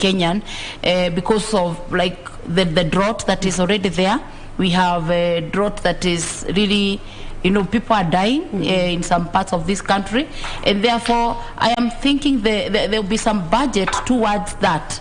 Kenyan because of like the drought that is already there. We have a drought that is really, people are dying in some parts of this country, and therefore I am thinking there will be some budget towards that,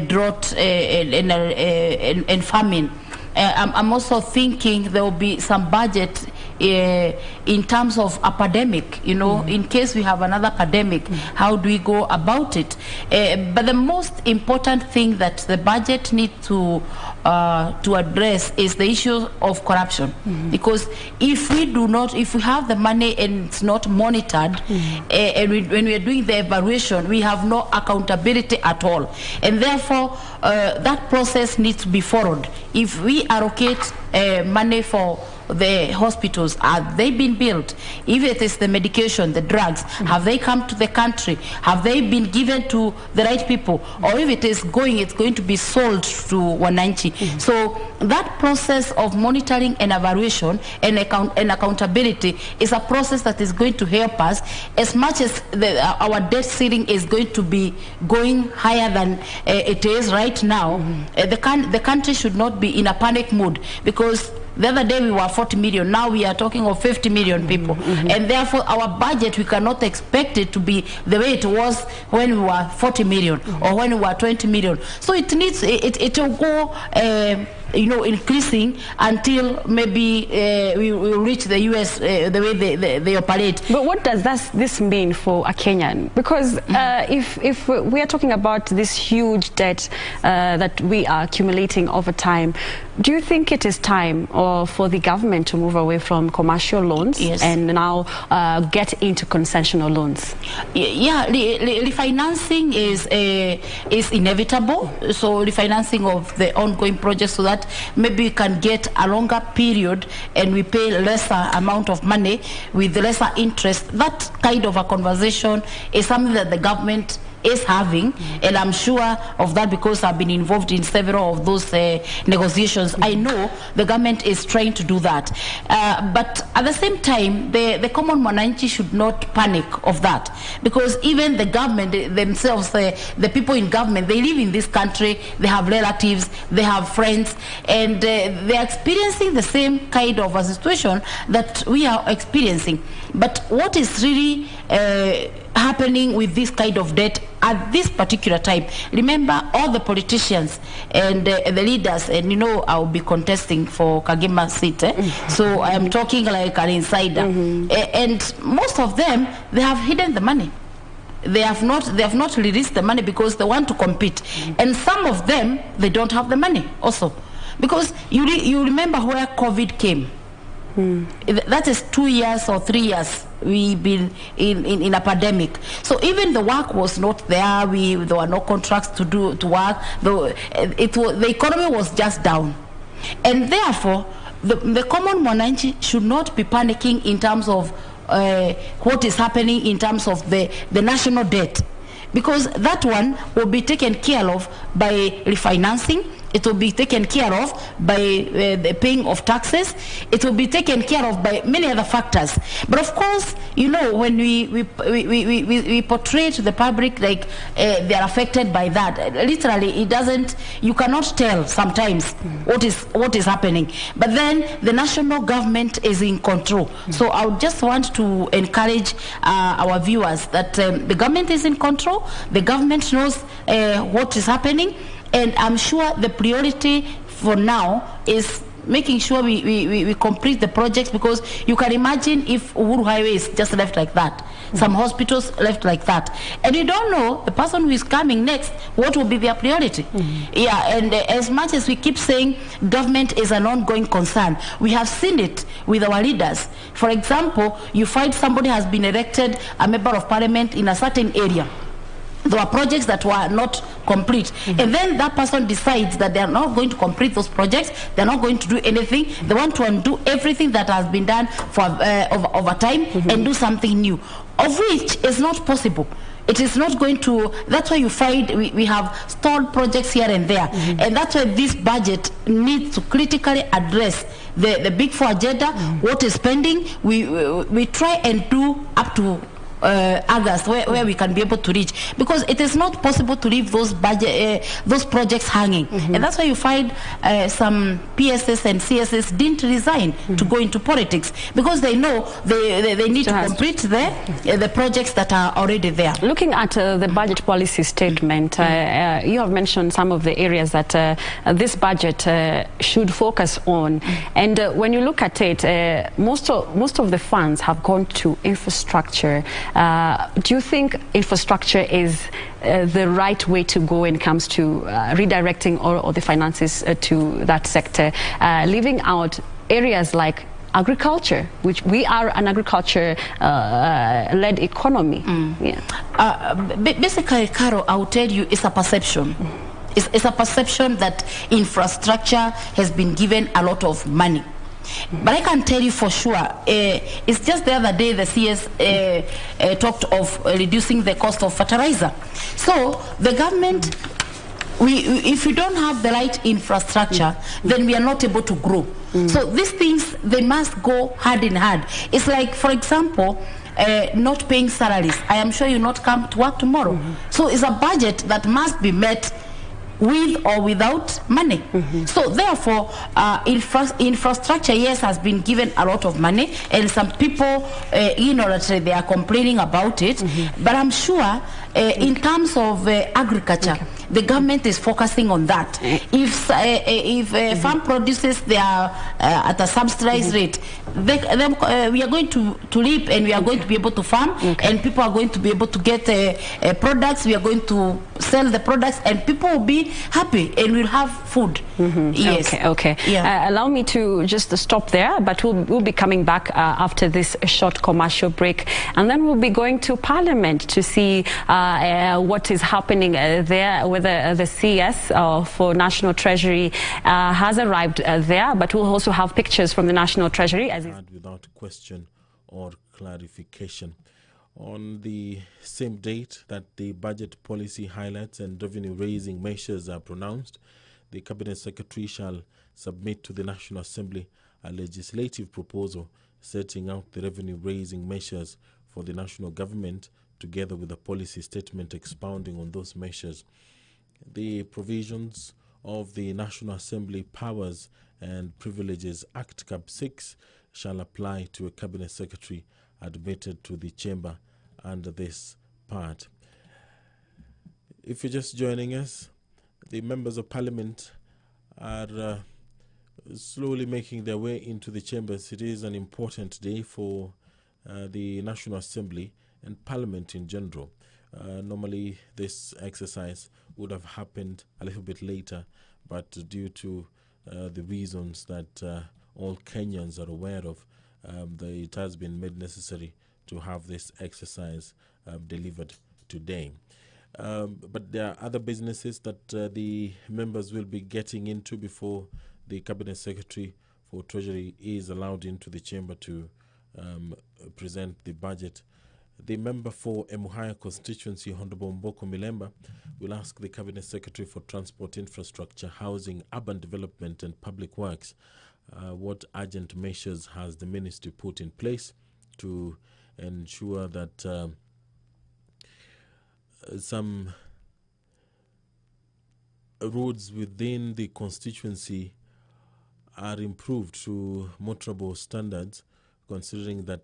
drought and famine. I'm also thinking there will be some budget in terms of a pandemic, in case we have another pandemic, how do we go about it? But the most important thing that the budget needs to address is the issue of corruption. Because if we have the money and it's not monitored, and when we are doing the evaluation, we have no accountability at all. And therefore, that process needs to be followed. If we allocate money for the hospitals, have they been built? If it is the medication, the drugs, have they come to the country? Have they been given to the right people? Or if it is it's going to be sold to wananchi. So that process of monitoring and evaluation and accountability is a process that is going to help us, as much as our debt ceiling is going to be going higher than it is right now. The country should not be in a panic mood, because the other day we were 40 million, now we are talking of 50 million people. And therefore our budget, we cannot expect it to be the way it was when we were 40 million or when we were 20 million. So it needs, it will go increasing until maybe we will reach the US the way they operate. But what does this mean for a Kenyan? Because if we are talking about this huge debt that we are accumulating over time, do you think it is time for the government to move away from commercial loans and now get into concessional loans? Yeah, refinancing is inevitable. So refinancing of the ongoing projects, so that maybe we can get a longer period and we pay lesser amount of money with lesser interest. That kind of a conversation is something that the government is having, and I'm sure of that because I've been involved in several of those negotiations. I know the government is trying to do that, but at the same time, the common mwananchi should not panic of that, because even the government themselves, the people in government, they live in this country, they have relatives, they have friends, and they are experiencing the same kind of a situation that we are experiencing. But what is really happening with this kind of debt at this particular time? Remember, all the politicians and the leaders, and I'll be contesting for Kagema seat, so I am talking like an insider, and most of them, they have hidden the money. They have not released the money because they want to compete, and some of them, they don't have the money also, because you remember where COVID came. That is 2 years or 3 years we've been in a pandemic. So even the work was not there. There were no contracts to work. The economy was just down, and therefore the common mwananchi should not be panicking in terms of what is happening in terms of the national debt, because that one will be taken care of by refinancing. It will be taken care of by the paying of taxes. It will be taken care of by many other factors. But of course, when we portray to the public like they are affected by that, literally you cannot tell sometimes what is happening. But then the national government is in control. So I would just want to encourage our viewers that the government is in control. The government knows what is happening. And I'm sure the priority for now is making sure we complete the projects, because you can imagine if Uhuru Highway is just left like that, some hospitals left like that, and you don't know the person who is coming next, what will be their priority. Yeah, and as much as we keep saying government is an ongoing concern, we have seen it with our leaders. For example, you find somebody has been elected a member of parliament in a certain area. There were projects that were not complete, and then that person decides that they are not going to complete those projects. They are not going to do anything. They want to undo everything that has been done for over time and do something new, of which is not possible. It is not going to. That's why you find we have stalled projects here and there, and that's why this budget needs to critically address the big four agenda. What is pending? We try and do up to August, where we can be able to reach, because it is not possible to leave those budget those projects hanging, and that's why you find some PSS and CSS didn't resign to go into politics, because they know they need to complete the projects that are already there. Looking at the budget policy statement, you have mentioned some of the areas that this budget should focus on, and when you look at it, most of the funds have gone to infrastructure. Do you think infrastructure is the right way to go when it comes to redirecting all the finances to that sector, leaving out areas like agriculture, which we are an agriculture-led economy? Basically, Carol, I will tell you, it's a perception. It's a perception that infrastructure has been given a lot of money. But I can tell you for sure, it's just the other day the CS talked of reducing the cost of fertilizer. So the government, if we don't have the right infrastructure, then we are not able to grow. So these things, they must go hand in hand. It's like, for example, not paying salaries. I am sure you not come to work tomorrow. So it's a budget that must be met with or without money. So therefore, infrastructure, yes, has been given a lot of money, and some people ignorantly they are complaining about it, but I'm sure in terms of agriculture, the government is focusing on that. If farm produces, they are at a subsidized rate, we are going to reap, and we are going to be able to farm, and people are going to be able to get products. We are going to sell the products, and people will be happy, and we'll have food. Yes. Okay. Yeah. Allow me to just stop there, but we'll be coming back after this short commercial break, and then we'll be going to Parliament to see what is happening there, whether the CS for National Treasury has arrived there, but we'll also have pictures from the National Treasury. Without question or clarification. On the same date that the budget policy highlights and revenue-raising measures are pronounced, the Cabinet Secretary shall submit to the National Assembly a legislative proposal setting out the revenue-raising measures for the national government, together with a policy statement expounding on those measures. The provisions of the National Assembly Powers and Privileges Act Cap 6 shall apply to a Cabinet Secretary admitted to the chamber under this part. If you're just joining us, the members of Parliament are slowly making their way into the chambers. It is an important day for the National Assembly and Parliament in general. Normally this exercise would have happened a little bit later, but due to the reasons that all Kenyans are aware of, it has been made necessary to have this exercise delivered today. But there are other businesses that the members will be getting into before the Cabinet Secretary for Treasury is allowed into the chamber to present the budget. The member for Emuhaya constituency, Honorable Mboko Milemba, will ask the Cabinet Secretary for Transport, Infrastructure, Housing, Urban Development and Public Works what urgent measures has the ministry put in place to ensure that some roads within the constituency are improved to motorable standards, considering that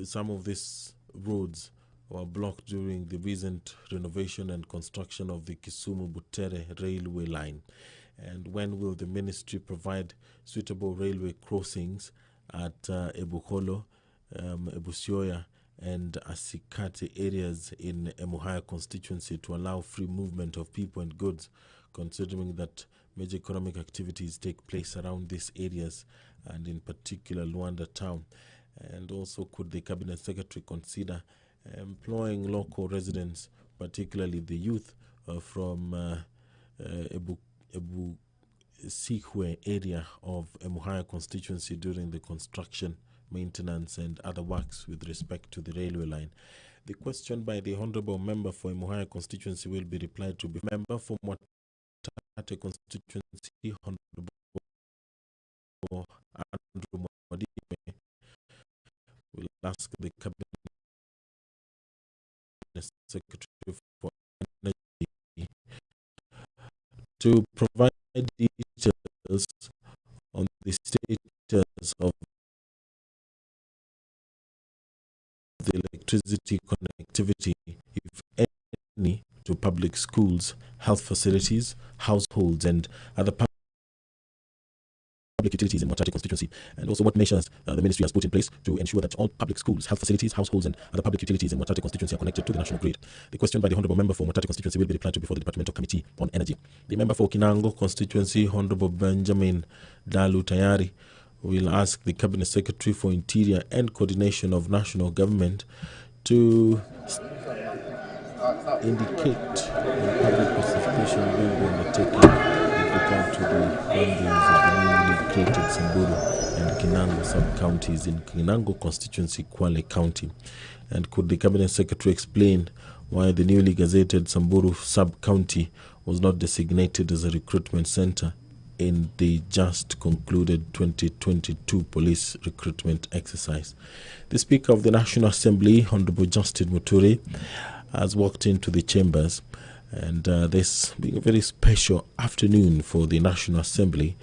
some of these roads were blocked during the recent renovation and construction of the Kisumu-Butere railway line. And when will the ministry provide suitable railway crossings at Ebukholo, Ebusioya and Asikate areas in Emuhaya constituency to allow free movement of people and goods, considering that major economic activities take place around these areas and in particular Luanda town? And also, could the Cabinet Secretary consider employing local residents, particularly the youth from Ebu Sikwe area of Emuhaya constituency during the construction, maintenance and other works with respect to the railway line? The question by the Honourable Member for Emuhaya constituency will be replied to by Member for Mutembei constituency, Honourable Andrew will ask the Cabinet Secretary for Energy to provide details on the status of the electricity connectivity, if any, to public schools, health facilities, households, and other public utilities in Mutahi constituency, and also what measures the ministry has put in place to ensure that all public schools, health facilities, households, and other public utilities in Mutahi constituency are connected to the national grid. The question by the Honourable Member for Mutahi constituency will be replied to before the Departmental Committee on Energy. The Member for Kinango constituency, Honourable Benjamin Dalu Tayari, will ask the Cabinet Secretary for Interior and Coordination of National Government to indicate when public participation will be undertaken with regard to the boundaries of the newly created Samburu and Kinango sub-counties in Kinango constituency, Kwale County. And could the Cabinet Secretary explain why the newly gazetted Samburu sub-county was not designated as a recruitment centre in the just concluded 2022 police recruitment exercise? The Speaker of the National Assembly, Honourable Justin Muturi, has walked into the chambers, and this being a very special afternoon for the National Assembly,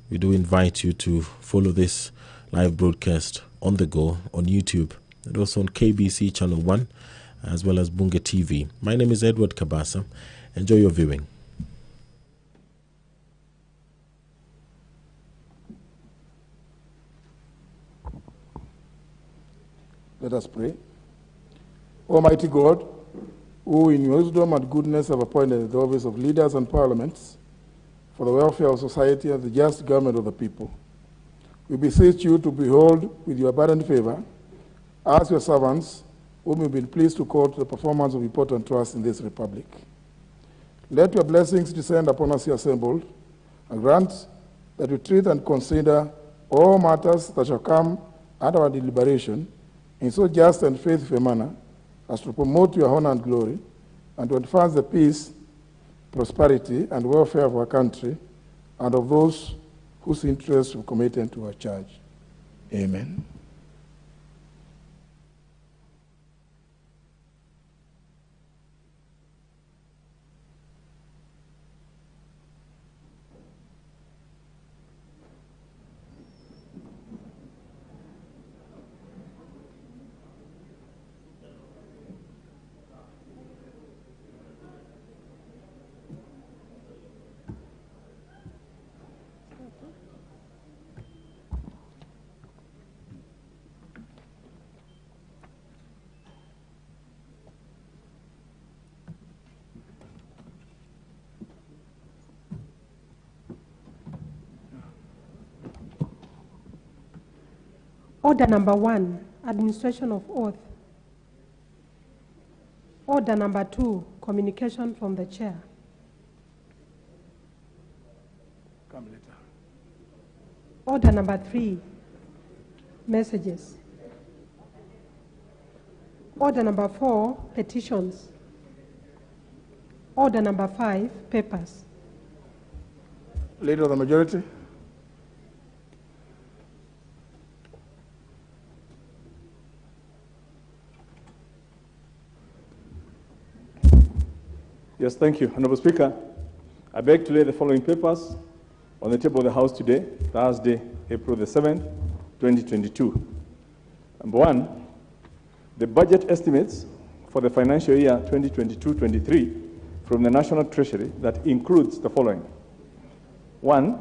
we do invite you to follow this live broadcast on the go on YouTube and also on KBC Channel 1 as well as Bunge TV. My name is Edward Kabasa. Enjoy your viewing. Let us pray. Almighty God, who in your wisdom and goodness have appointed the office of leaders and parliaments for the welfare of society and the just government of the people, we beseech you to behold with your abundant favor as your servants, whom you've been pleased to call to the performance of important trusts in this republic. Let your blessings descend upon us here assembled, and grant that we treat and consider all matters that shall come at our deliberation in so just and faithful a manner as to promote your honor and glory, and to advance the peace, prosperity, and welfare of our country, and of those whose interests we commit into our charge. Amen. Order number 1, administration of oath. Order number 2, communication from the chair. Come later. Order number 3, messages. Order number 4, petitions. Order number 5, papers. Leader of the majority. Yes, thank you. Honorable Speaker, I beg to lay the following papers on the table of the House today, Thursday, April the 7th, 2022. Number 1, the budget estimates for the financial year 2022-23 from the National Treasury that includes the following. 1,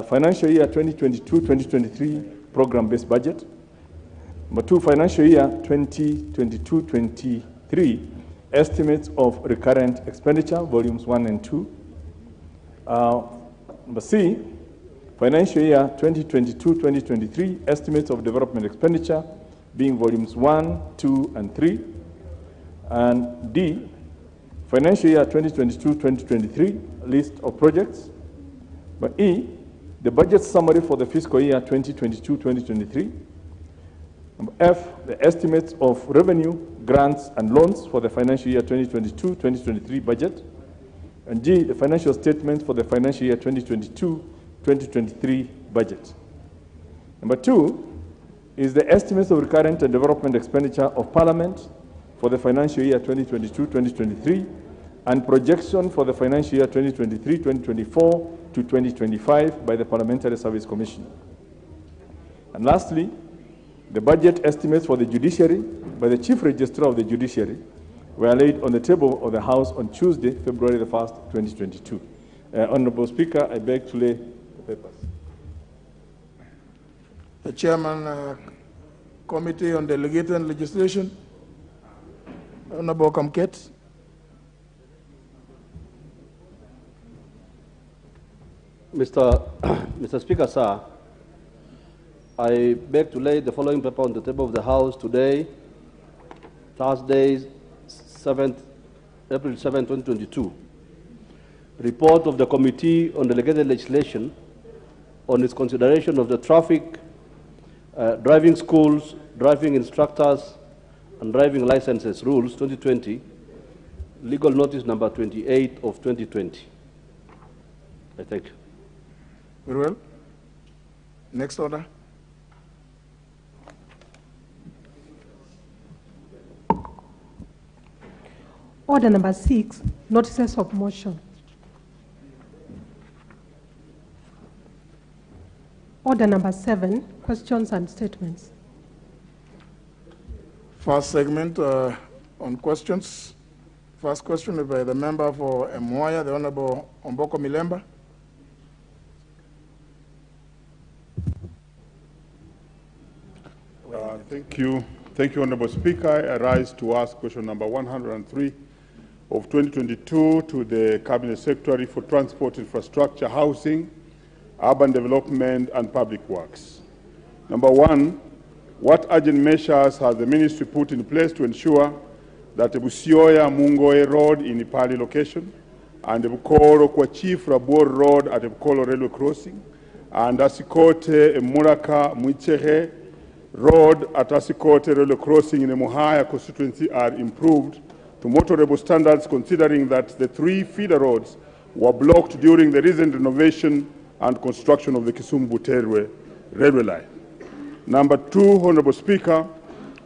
financial year 2022-2023 program-based budget. Number 2, financial year 2022-23 estimates of recurrent expenditure, volumes 1 and 2. Number C, financial year 2022-2023 estimates of development expenditure, being volumes 1, 2, and 3. And D, financial year 2022-2023 list of projects. But E, the budget summary for the fiscal year 2022-2023. F, the estimates of revenue, grants, and loans for the financial year 2022-2023 budget. And G, the financial statement for the financial year 2022-2023 budget. Number 2 is the estimates of recurrent and development expenditure of Parliament for the financial year 2022-2023 and projection for the financial year 2023-2024 to 2025 by the Parliamentary Service Commission. And lastly, the budget estimates for the judiciary by the Chief Registrar of the Judiciary were laid on the table of the House on Tuesday, February the 1st, 2022. Honorable Speaker, I beg to lay the papers. The Chairman, Committee on Delegated Legislation, Honorable Kamket. Mr. Speaker, sir, I beg to lay the following paper on the table of the House today, Thursday, April 7, 2022. Report of the Committee on Delegated Legislation on its consideration of the traffic, driving schools, driving instructors, and driving licenses rules 2020, legal notice number 28 of 2020. I thank you. Very well. Next order. Order number 6, notices of motion. Order number 7, questions and statements. First segment on questions. First question is by the member for Mmoya, the Honorable Omboko Milemba. Thank you. Thank you, Honorable Speaker. I rise to ask question number 103 of 2022 to the Cabinet Secretary for Transport, Infrastructure, Housing, Urban Development and Public Works. Number 1, what urgent measures has the Ministry put in place to ensure that the Busioya Mungoe Road in Ipali location and the Bukoro Kwa Chief Rabor Road at the Bukolo Railway Crossing and Asikote Muraka Mwichehe Road at Asikote Railway Crossing in the Muhaya constituency are improved to motorable standards, considering that the 3 feeder roads were blocked during the recent renovation and construction of the Kisumu-Buterwe railway line. Number 2, Honorable Speaker,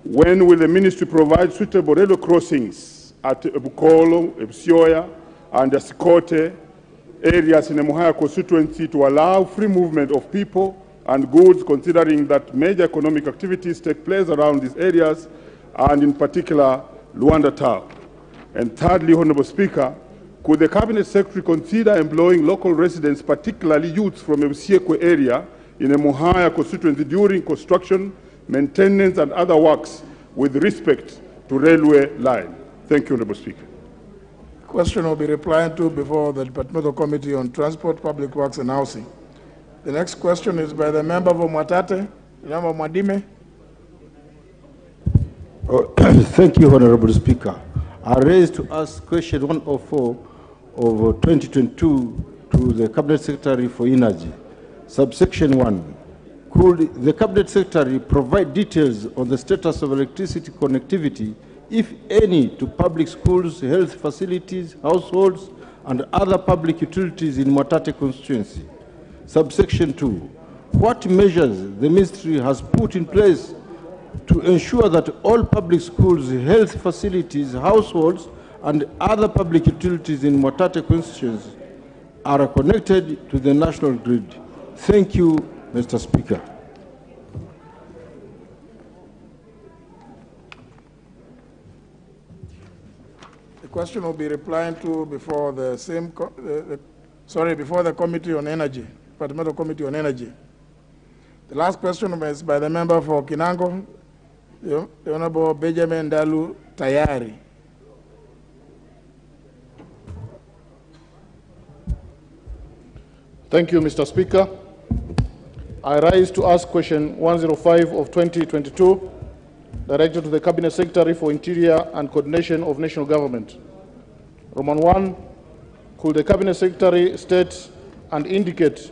when will the Ministry provide suitable railway crossings at Ebukolo, Busioya, and Asikote areas in the Muhaya constituency to allow free movement of people and goods, considering that major economic activities take place around these areas, and in particular, Luanda Town? And thirdly, Honorable Speaker, could the Cabinet Secretary consider employing local residents, particularly youths from the Busiekwe area in the Muhaya constituency during construction, maintenance, and other works with respect to railway line? Thank you, Honorable Speaker. Question will be replied to before the Departmental Committee on Transport, Public Works and Housing. The next question is by the member for Mwatate, the member Mwadime. Thank you, Honorable Speaker. I raise to ask question 104 of 2022 to the Cabinet Secretary for Energy. Subsection 1. Could the Cabinet Secretary provide details on the status of electricity connectivity, if any, to public schools, health facilities, households, and other public utilities in Mwatate constituency? Subsection 2. What measures the Ministry has put in place to ensure that all public schools, health facilities, households, and other public utilities in Mwatate constituency are connected to the national grid? Thank you, Mr. Speaker. The question will be replied to before the before the Committee on Energy, Departmental Committee on Energy. The last question is by the member for Kinango, the Honorable Benjamin Dalu Tayari. Thank you, Mr. Speaker. I rise to ask question 105 of 2022, directed to the Cabinet Secretary for Interior and Coordination of National Government. Roman 1, could the Cabinet Secretary state and indicate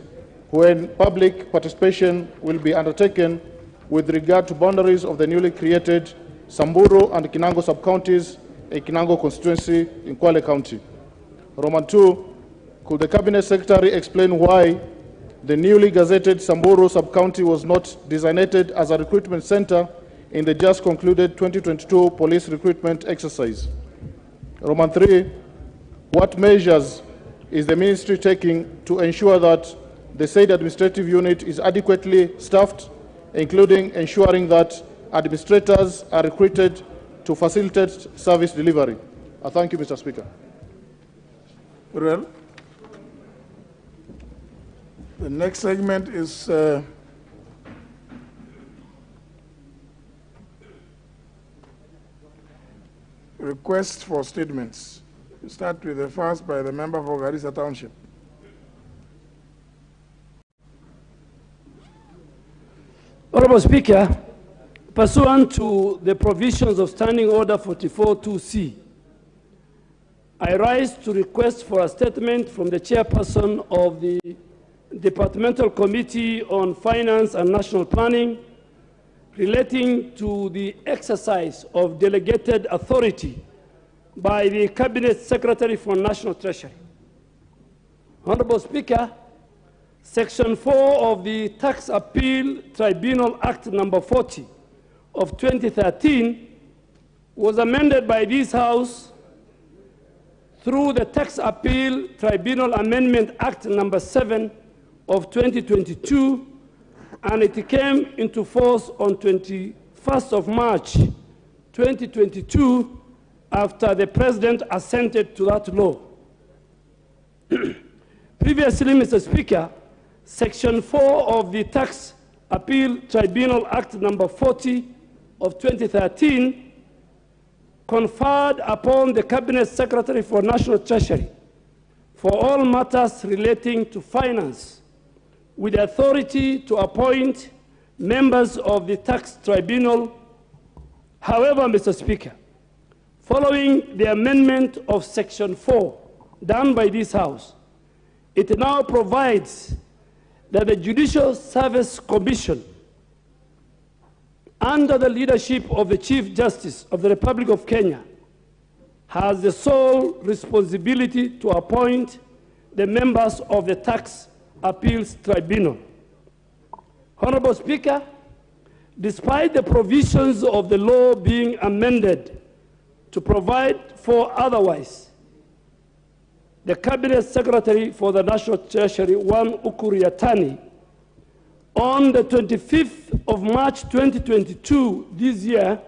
when public participation will be undertaken with regard to boundaries of the newly created Samburu and Kinango sub-counties in Kinango constituency in Kwale County? Roman 2, could the Cabinet Secretary explain why the newly gazetted Samburu sub-county was not designated as a recruitment center in the just concluded 2022 police recruitment exercise? Roman 3, what measures is the ministry taking to ensure that the said administrative unit is adequately staffed, including ensuring that administrators are recruited to facilitate service delivery? I thank you, Mr. Speaker. Well, the next segment is requests for statements. We start with the first by the member for Garissa Township. Honorable Speaker, pursuant to the provisions of Standing Order 44-2C, I rise to request for a statement from the chairperson of the Departmental Committee on Finance and National Planning relating to the exercise of delegated authority by the Cabinet Secretary for National Treasury. Honorable Speaker, Section 4 of the Tax Appeal Tribunal Act number 40 of 2013 was amended by this House through the Tax Appeal Tribunal Amendment Act number 7 of 2022, and it came into force on 21st of March 2022 after the President assented to that law. Previously, Mr. Speaker, Section 4 of the Tax Appeal Tribunal Act number 40 of 2013 conferred upon the Cabinet Secretary for National Treasury for all matters relating to finance with the authority to appoint members of the tax tribunal. However, Mr. Speaker, following the amendment of Section 4 done by this House, it now provides that the Judicial Service Commission, under the leadership of the Chief Justice of the Republic of Kenya, has the sole responsibility to appoint the members of the Tax Appeals Tribunal. Honorable Speaker, despite the provisions of the law being amended to provide for otherwise, the Cabinet Secretary for the National Treasury, Uhuru Yatani, on the 25th of March 2022 this year,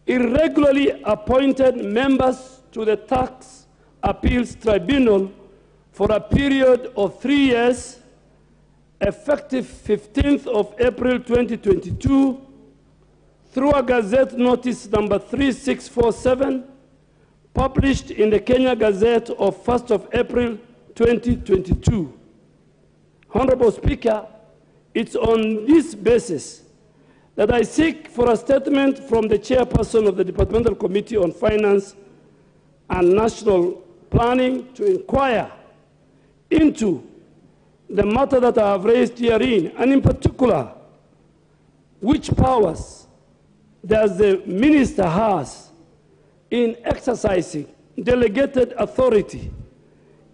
irregularly appointed members to the Tax Appeals Tribunal for a period of 3 years, effective 15th of April 2022, through a Gazette Notice number 3647, published in the Kenya Gazette of 1st of April 2022. Honorable Speaker, it's on this basis that I seek for a statement from the chairperson of the Departmental Committee on Finance and National Planning to inquire into the matter that I have raised herein, and in particular, which powers does the minister has in exercising delegated authority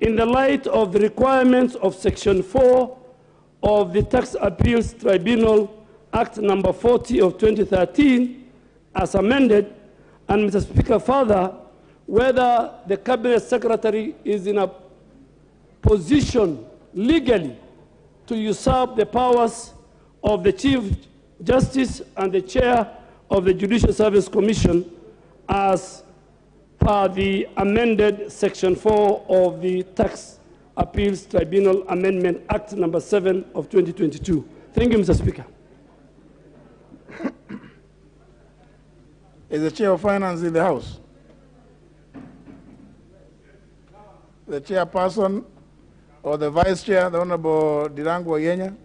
in the light of the requirements of Section 4 of the Tax Appeals Tribunal Act number 40 of 2013 as amended, and Mr. Speaker, further, whether the Cabinet Secretary is in a position legally to usurp the powers of the Chief Justice and the Chair of the Judicial Service Commission as per the amended Section 4 of the Tax Appeals Tribunal Amendment Act number 7 of 2022. Thank you, Mr. Speaker. Is the Chair of Finance in the House? The Chairperson or the Vice Chair, the Honorable Dirango Yenya?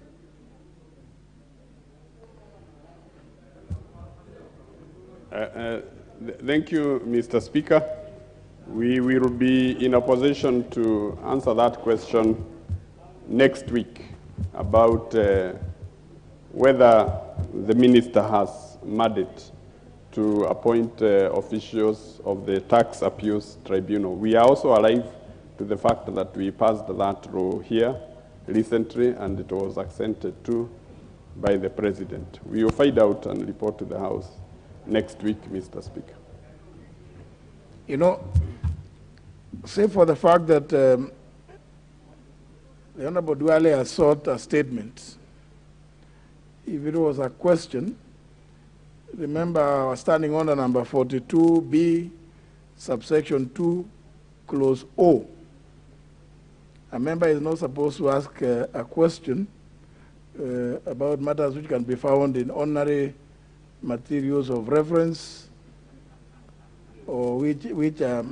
Thank you, Mr. Speaker. We will be in a position to answer that question next week about whether the minister has mandate to appoint officials of the Tax Appeals Tribunal. We are also alive to the fact that we passed that law here recently and it was accented to. by the President. We will find out and report to the House next week, Mr. Speaker. You know, say for the fact that the Honorable Duale has sought a statement, if it was a question, remember our standing order number 42B, subsection 2, clause O. A member is not supposed to ask a question about matters which can be found in ordinary materials of reference or which are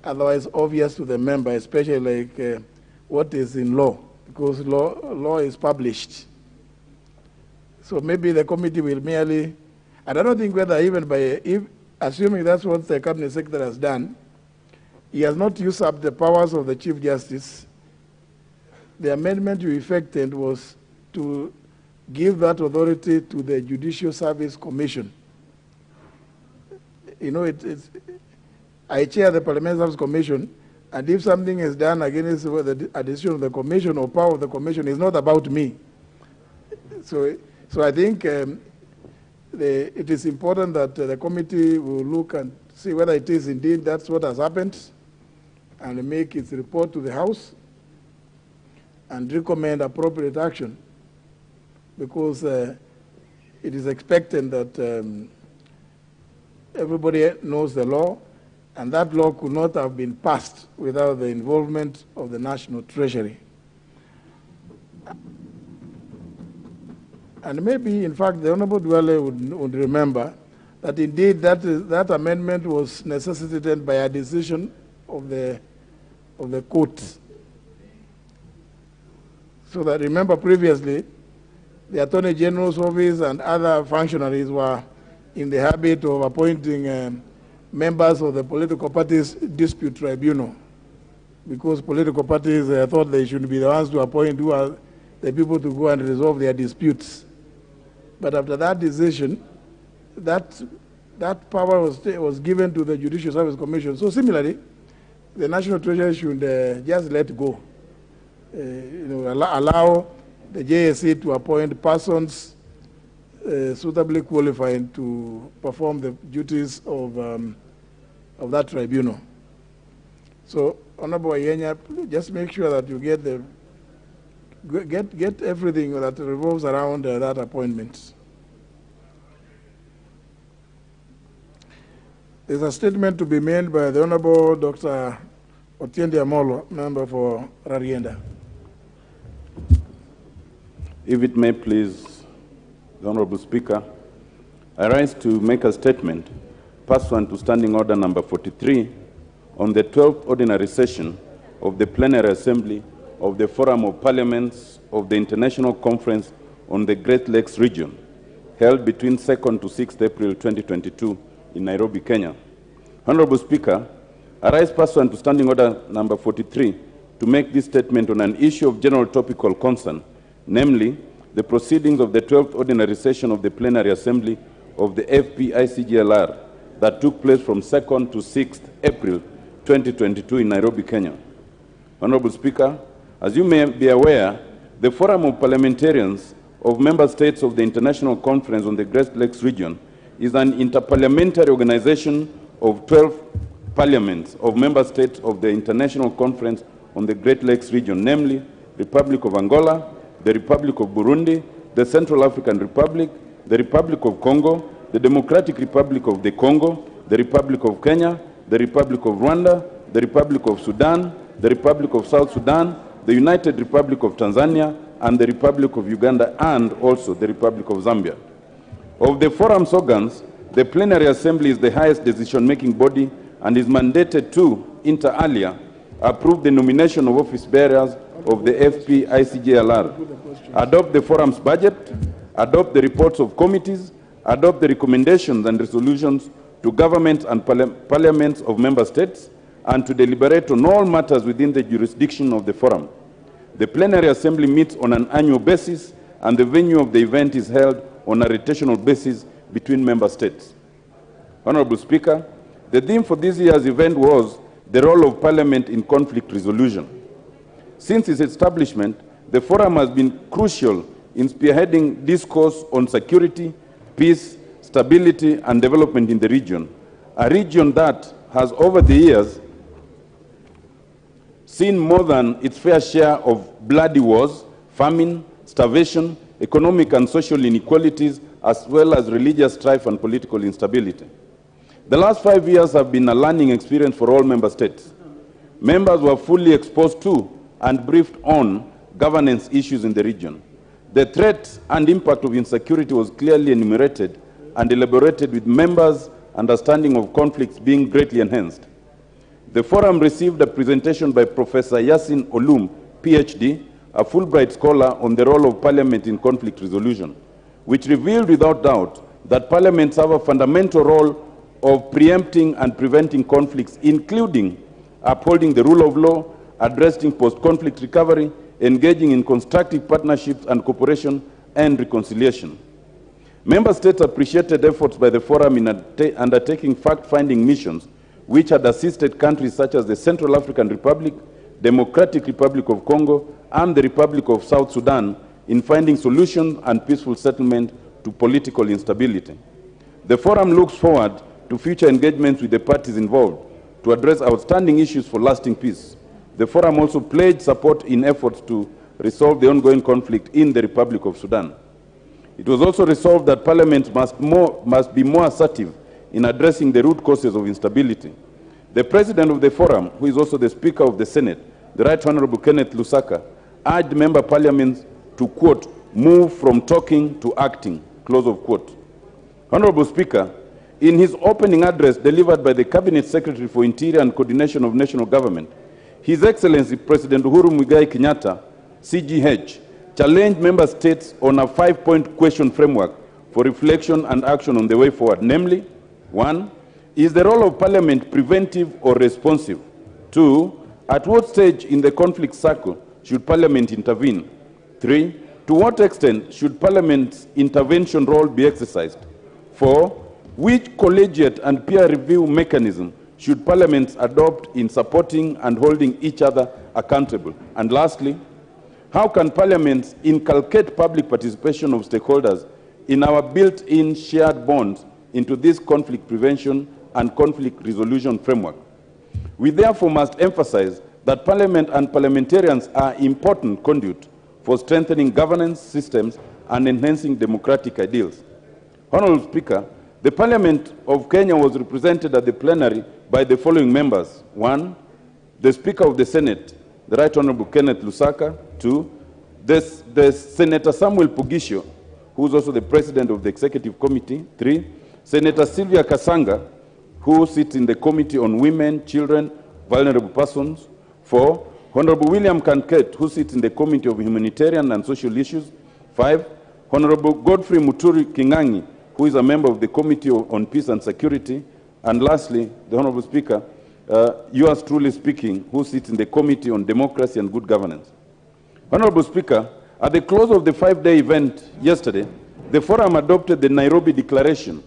otherwise obvious to the member, especially like what is in law, because law is published. So maybe the committee will merely, and I don't think whether even assuming that's what the Cabinet Secretary has done, he has not used up the powers of the Chief Justice. The amendment you effected was to give that authority to the Judicial Service Commission. You know, I chair the Parliamentary Service Commission, and if something is done against a decision of the Commission or power of the Commission, it's not about me. So I think it is important that the committee will look and see whether it is indeed that's what has happened, and make its report to the House and recommend appropriate action, because it is expected that everybody knows the law, and that law could not have been passed without the involvement of the National Treasury. And maybe, in fact, the Honorable Duale would remember that indeed that amendment was necessitated by a decision of the court. So that, remember previously, the Attorney General's office and other functionaries were in the habit of appointing members of the political parties' dispute tribunal, because political parties thought they should be the ones to appoint who are the people to go and resolve their disputes. But after that decision, that power was given to the Judicial Service Commission. So similarly, the National Treasury should just let go, allow the JSC to appoint persons suitably qualified to perform the duties of that tribunal. So, Honorable Ayenya, just make sure that you get everything that revolves around that appointment. There's a statement to be made by the Honorable Dr. Otiende Amolo, member for Rarienda. If it may please the Honorable Speaker, I rise to make a statement pursuant to Standing Order number 43 on the 12th Ordinary Session of the Plenary Assembly of the Forum of Parliaments of the International Conference on the Great Lakes Region, held between 2nd to 6th April 2022 in Nairobi, Kenya. Honorable Speaker, I rise pursuant to Standing Order number 43 to make this statement on an issue of general topical concern, namely, the proceedings of the 12th Ordinary Session of the Plenary Assembly of the FPICGLR that took place from 2nd to 6th April 2022 in Nairobi, Kenya. Honorable Speaker, as you may be aware, the Forum of Parliamentarians of Member States of the International Conference on the Great Lakes Region is an interparliamentary organization of 12 parliaments of member states of the International Conference on the Great Lakes Region, namely Republic of Angola, the Republic of Burundi, the Central African Republic, the Republic of Congo, the Democratic Republic of the Congo, the Republic of Kenya, the Republic of Rwanda, the Republic of Sudan, the Republic of South Sudan, the United Republic of Tanzania, and the Republic of Uganda, and also the Republic of Zambia. Of the forum's organs, the Plenary Assembly is the highest decision-making body and is mandated to, inter alia, approve the nomination of office bearers of the FPICGLR, adopt the forum's budget, adopt the reports of committees, adopt the recommendations and resolutions to governments and parliaments of member states, and to deliberate on all matters within the jurisdiction of the forum. The Plenary Assembly meets on an annual basis, and the venue of the event is held on a rotational basis between member states. Honorable Speaker, the theme for this year's event was the role of Parliament in conflict resolution. Since its establishment, the forum has been crucial in spearheading discourse on security, peace, stability, and development in the region, a region that has over the years seen more than its fair share of bloody wars, famine, starvation, economic and social inequalities, as well as religious strife and political instability. The last 5 years have been a learning experience for all member states. Members were fully exposed to and briefed on governance issues in the region. The threat and impact of insecurity was clearly enumerated and elaborated, with members' understanding of conflicts being greatly enhanced. The forum received a presentation by Professor Yasin Olum, PhD, a Fulbright scholar, on the role of Parliament in conflict resolution, which revealed without doubt that parliaments have a fundamental role of preempting and preventing conflicts, including upholding the rule of law, addressing post-conflict recovery, engaging in constructive partnerships and cooperation, and reconciliation. Member states appreciated efforts by the forum in undertaking fact-finding missions, which had assisted countries such as the Central African Republic, Democratic Republic of Congo, and the Republic of South Sudan in finding solutions and peaceful settlement to political instability. The forum looks forward to future engagements with the parties involved to address outstanding issues for lasting peace. The forum also pledged support in efforts to resolve the ongoing conflict in the Republic of Sudan. It was also resolved that Parliament must be more assertive in addressing the root causes of instability. The President of the forum, who is also the Speaker of the Senate, the Right Honorable Kenneth Lusaka, urged member parliaments to, quote, move from talking to acting, close of quote. Honorable Speaker, in his opening address delivered by the Cabinet Secretary for Interior and Coordination of National Government, His Excellency President Uhuru Kenyatta, CGH, challenged member states on a 5-point question framework for reflection and action on the way forward. Namely, 1, is the role of Parliament preventive or responsive? 2, at what stage in the conflict cycle should Parliament intervene? 3, to what extent should Parliament's intervention role be exercised? 4, which collegiate and peer review mechanism should parliaments adopt in supporting and holding each other accountable? And lastly, how can parliaments inculcate public participation of stakeholders in our built-in shared bonds into this conflict prevention and conflict resolution framework? We therefore must emphasize that Parliament and parliamentarians are important conduit for strengthening governance systems and enhancing democratic ideals. Honorable Speaker, the Parliament of Kenya was represented at the plenary by the following members. 1, the Speaker of the Senate, the Right Honorable Kenneth Lusaka. 2, the Senator Samuel Pugisho, who is also the President of the Executive Committee. 3, Senator Sylvia Kasanga, who sits in the Committee on Women, Children, Vulnerable Persons. 4, Honorable William Kanket, who sits in the Committee of Humanitarian and Social Issues. 5, Honorable Godfrey Muturi Kingangi, who is a member of the Committee on Peace and Security. And lastly, the Honorable Speaker, yours truly speaking, who sits in the Committee on Democracy and Good Governance. Honorable Speaker, at the close of the 5-day event yesterday, the forum adopted the Nairobi Declaration,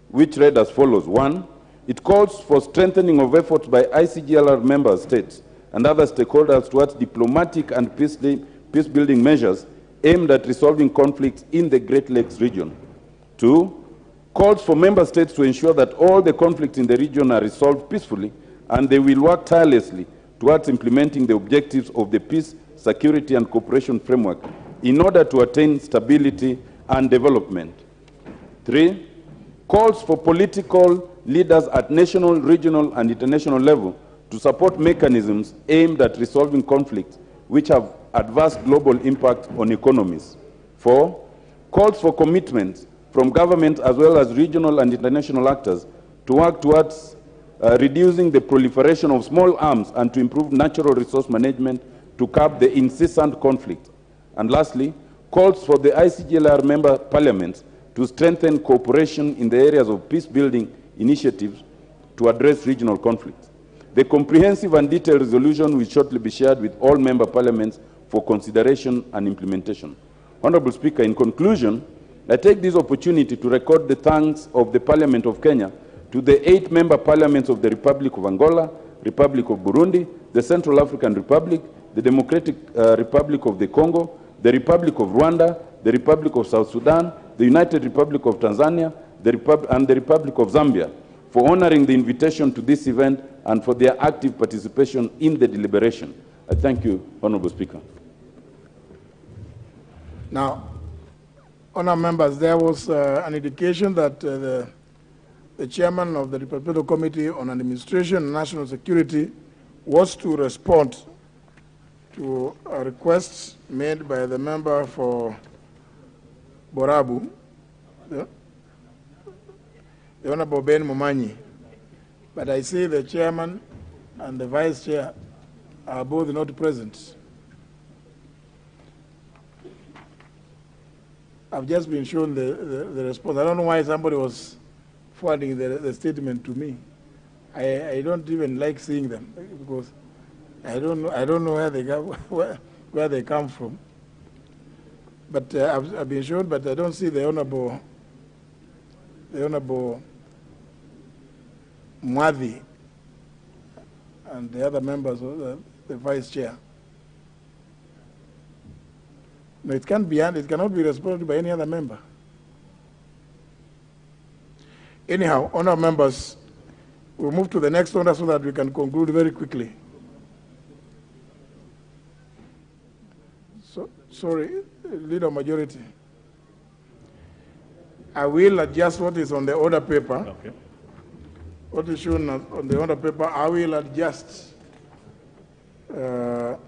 which read as follows. 1, it calls for strengthening of efforts by ICGLR member states and other stakeholders towards diplomatic and peace-building measures aimed at resolving conflicts in the Great Lakes region. 2, calls for member states to ensure that all the conflicts in the region are resolved peacefully, and they will work tirelessly towards implementing the objectives of the peace, security, and cooperation framework in order to attain stability and development. 3, calls for political leaders at national, regional, and international level to support mechanisms aimed at resolving conflicts which have adverse global impact on economies. 4, calls for commitments from government as well as regional and international actors to work towards reducing the proliferation of small arms and to improve natural resource management to curb the incessant conflict. And lastly, calls for the ICGLR member parliaments to strengthen cooperation in the areas of peace-building initiatives to address regional conflicts. The comprehensive and detailed resolution will shortly be shared with all member parliaments for consideration and implementation. Honorable Speaker, in conclusion, I take this opportunity to record the thanks of the Parliament of Kenya to the 8 member parliaments of the Republic of Angola, Republic of Burundi, the Central African Republic, the Democratic Republic of the Congo, the Republic of Rwanda, the Republic of South Sudan, the United Republic of Tanzania, and the Republic of Zambia for honoring the invitation to this event and for their active participation in the deliberation. I thank you, Honorable Speaker. Now, honourable members, there was an indication that the chairman of the Departmental Committee on Administration and National Security was to respond to a request made by the member for Borabu, the Honorable Ben Mumanyi. But I see the chairman and the vice chair are both not present. I've just been shown the response. I don't know why somebody was forwarding the statement to me. I don't even like seeing them because I don't know where they go, where they come from. But I've been shown, but I don't see the honorable Mwadhi and the other members of the vice chair. No, it can't be, it cannot be responded by any other member. Anyhow, honourable members, we'll move to the next order so that we can conclude very quickly. So, sorry, Leader Majority. I will adjust what is on the order paper. Okay. What is shown on the order paper, I will adjust so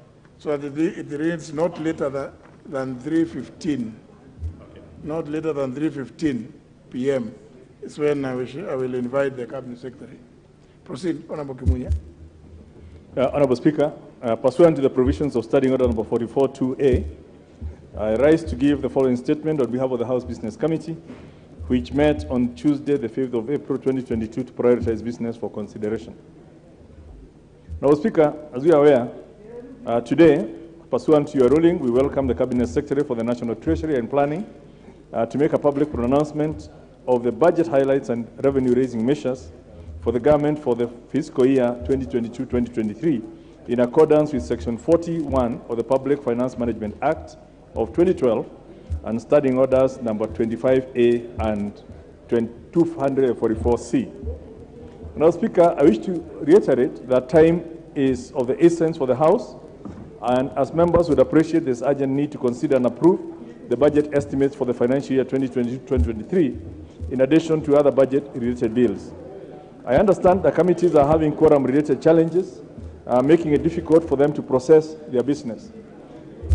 that it reads not later than 3:15. Okay. Not later than 3:15 p.m. is when I will invite the Cabinet Secretary. Proceed, Honorable Kimunya. Honorable Speaker, pursuant to the provisions of Standing Order number 44-2A, I rise to give the following statement on behalf of the House Business Committee, which met on Tuesday, the 5th of April, 2022, to prioritize business for consideration. Honorable Speaker, as we are aware, today, pursuant to your ruling, we welcome the Cabinet Secretary for the National Treasury and Planning to make a public pronouncement of the budget highlights and revenue-raising measures for the government for the fiscal year 2022-2023 in accordance with Section 41 of the Public Finance Management Act of 2012 and Standing Orders number 25A and 244C. Now, Speaker, I wish to reiterate that time is of the essence for the House, and as members would appreciate this urgent need to consider and approve the budget estimates for the financial year 2022-2023, in addition to other budget-related bills. I understand that committees are having quorum-related challenges, making it difficult for them to process their business.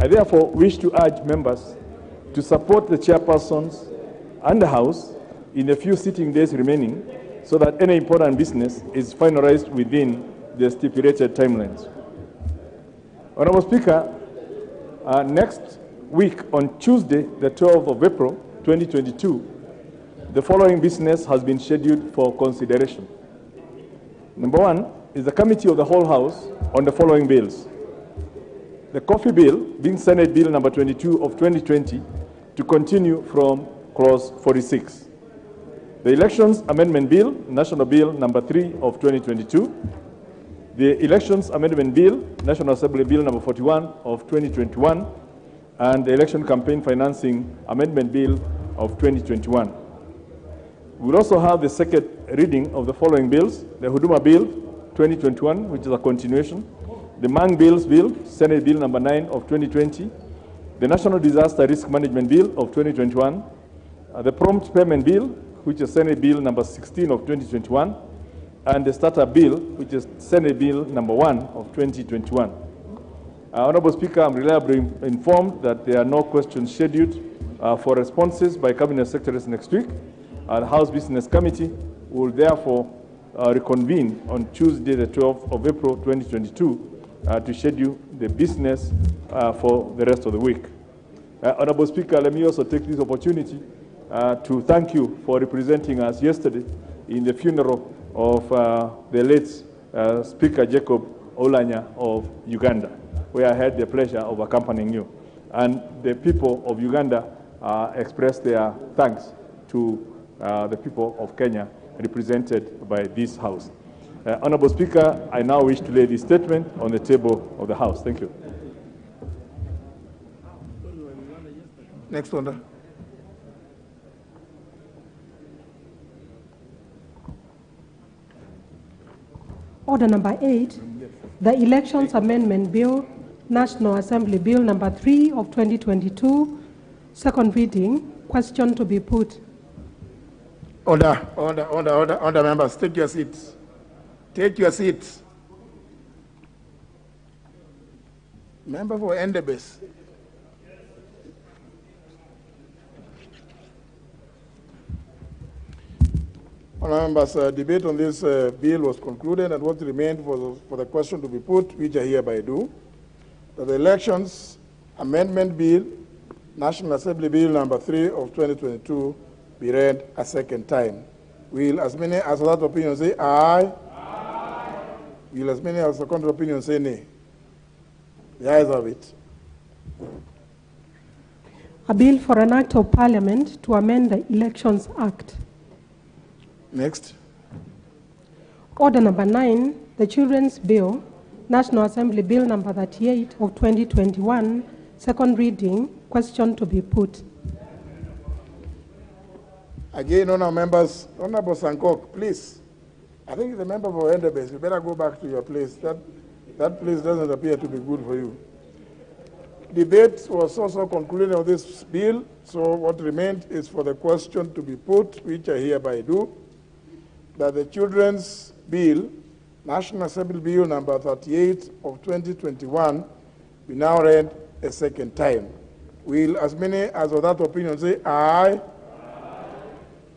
I therefore wish to urge members to support the chairpersons and the House in the few sitting days remaining so that any important business is finalized within the stipulated timelines. Honorable Speaker, next week on Tuesday, the 12th of April, 2022, the following business has been scheduled for consideration. Number one is the Committee of the Whole House on the following bills. The Coffee Bill, being Senate Bill number 22 of 2020, to continue from clause 46. The Elections Amendment Bill, National Bill number 3 of 2022. The Elections Amendment Bill, National Assembly Bill number 41 of 2021. And the Election Campaign Financing Amendment Bill of 2021. We'll also have the second reading of the following bills: the Huduma Bill 2021, which is a continuation, the Mang Bills Bill, Senate Bill number 9 of 2020, the National Disaster Risk Management Bill of 2021, the Prompt Payment Bill, which is Senate Bill number 16 of 2021, and the Startup Bill, which is Senate Bill number 1 of 2021. Honorable Speaker, I'm reliably informed that there are no questions scheduled for responses by Cabinet Secretaries next week. The House Business Committee will therefore reconvene on Tuesday, the 12th of April, 2022, to schedule the business for the rest of the week. Honorable Speaker, let me also take this opportunity to thank you for representing us yesterday in the funeral of the late Speaker Jacob Oulanyah of Uganda, where I had the pleasure of accompanying you. And the people of Uganda expressed their thanks to the people of Kenya, represented by this House. Honorable Speaker, I now wish to lay this statement on the table of the House. Thank you. Next order. Order number 8, the Elections Amendment Bill, National Assembly Bill number 3 of 2022, second reading. Question to be put. Order, members. Take your seats. Take your seats. Member for Endebess. Members, debate on this bill was concluded, and what remained for the question to be put, which I hereby do, that the Elections Amendment Bill, National Assembly Bill number 3 of 2022, be read a second time. Will as many as that opinion say aye? Aye. Will as many as the contrary opinion say nay? The ayes have it. A bill for an act of parliament to amend the Elections Act. Next. Order number 9, the Children's Bill, National Assembly Bill number 38 of 2021, second reading. Question to be put. Again, honourable members, Honourable Sankok, please. I think the member for Endebess, you better go back to your place. That place doesn't appear to be good for you. Debate was also concluded on this bill, so what remained is for the question to be put, which I hereby do, that the Children's Bill, National Assembly Bill number 38 of 2021, be now read a second time. Will as many as of that opinion say aye? Aye.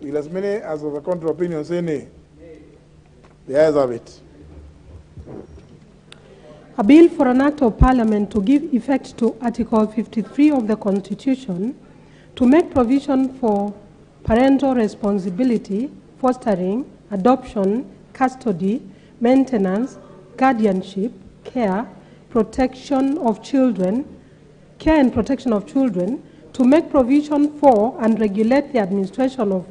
Will as many as of the contrary opinion say nay? Nay. The ayes have it. A bill for an act of parliament to give effect to Article 53 of the Constitution to make provision for parental responsibility, fostering, adoption, custody, maintenance, guardianship, care, protection of children, care and protection of children, to make provision for and regulate the administration of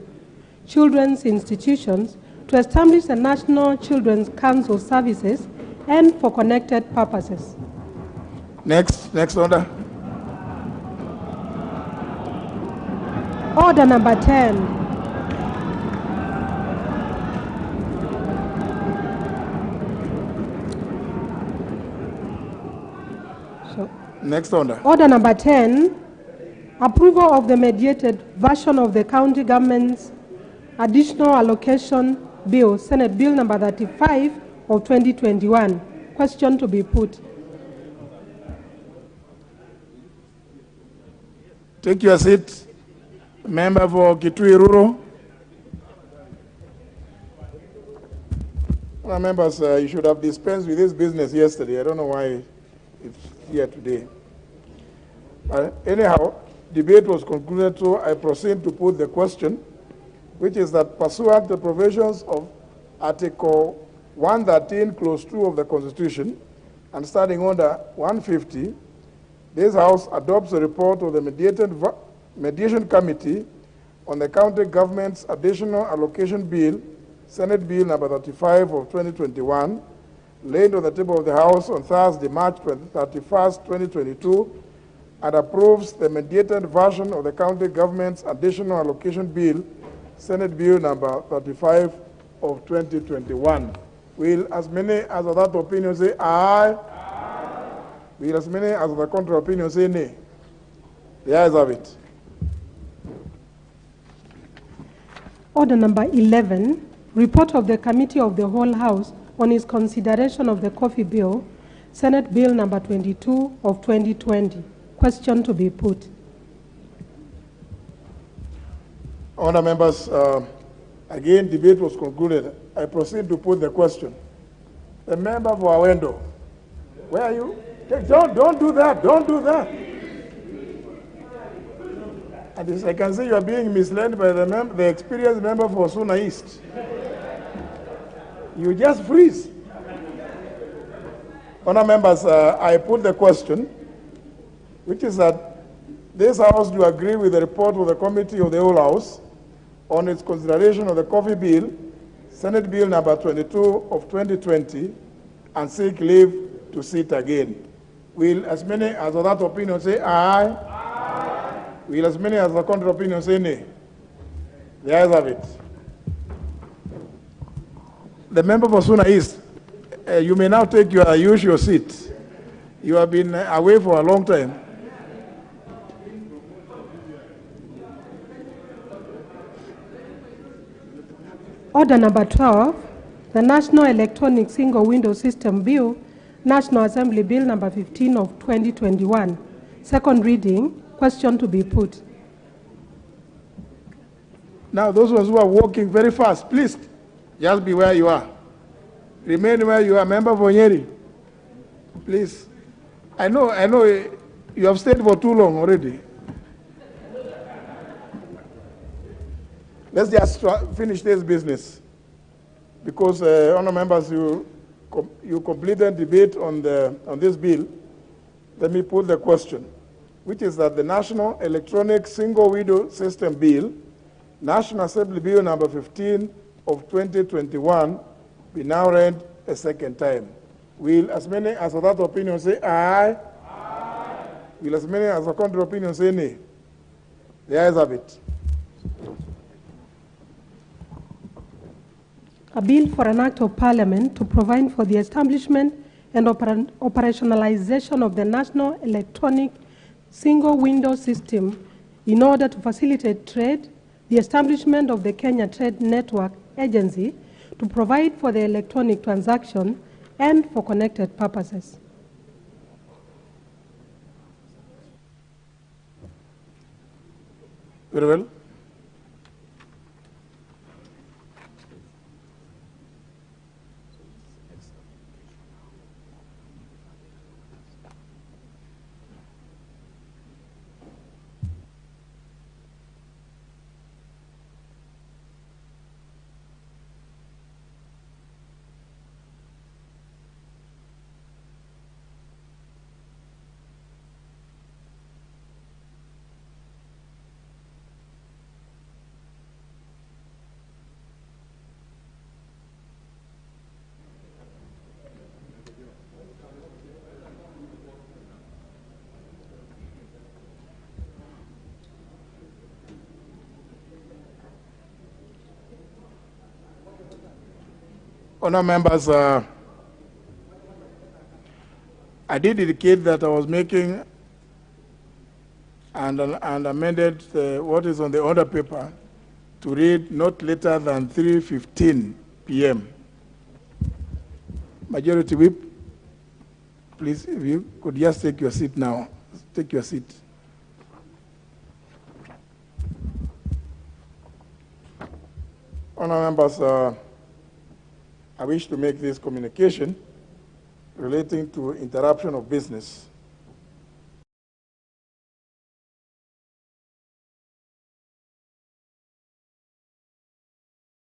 children's institutions, to establish a National Children's Council services, and for connected purposes. Next order. Order number 10. Next order. Order number 10, approval of the mediated version of the county government's additional allocation bill, Senate Bill number 35 of 2021. Question to be put. Take your seat. Member for Kitui Rural. Well, members, you should have dispensed with this business yesterday. I don't know why it's here today. Anyhow, debate was concluded, so I proceed to put the question, which is that pursuant to the provisions of Article 113, Clause 2 of the Constitution, and starting under 150, this House adopts a report of the Mediation Committee on the County Government's Additional Allocation Bill, Senate Bill number 35 of 2021, laid on the table of the House on Thursday, March 31st, 2022, and approves the mediated version of the County Government's Additional Allocation Bill, Senate Bill number 35 of 2021. Will as many as of that opinion say aye? Aye. Will as many as of the contrary opinion say nay? The ayes have it. Order number 11, report of the Committee of the Whole House on its consideration of the coffee bill, Senate Bill number 22 of 2020. Question to be put. Honour members, again, debate was concluded. I proceed to put the question. The member for Awendo, where are you? Don't do that. Don't do that. And this, I can see you are being misled by the experienced member for Suna East. You just freeze. Honour members, I put the question, which is that this House do agree with the report of the Committee of the Whole House on its consideration of the coffee bill, Senate Bill number 22 of 2020, and seek leave to sit again. Will as many as of that opinion say aye? Aye. Will as many as the counter opinion say nay? The ayes have it. The member for Suna East, you may now take your usual seat. You have been away for a long time. Order number 12, the National Electronic Single Window System Bill, National Assembly Bill number 15 of 2021. Second reading, question to be put. Now, those ones who are walking very fast, please, just be where you are. Remain where you are. Member for Nyeri, please. I know you have stayed for too long already. Let's just finish this business. Because, honourable members, you completed debate on this bill. Let me put the question, which is that the National Electronic Single Window System Bill, National Assembly Bill number 15 of 2021, be now read a second time. Will as many as of that opinion say aye? Aye. Will as many as of counter opinion say nay? The ayes have it. A bill for an act of parliament to provide for the establishment and operationalization of the National Electronic Single Window System in order to facilitate trade, the establishment of the Kenya Trade Network Agency to provide for the electronic transaction and for connected purposes. Very well. Honourable members, I did indicate that I was making and amended what is on the order paper to read not later than 3:15 p.m. Majority Whip, please, if you could just take your seat now. Take your seat. Honourable members, I wish to make this communication relating to interruption of business.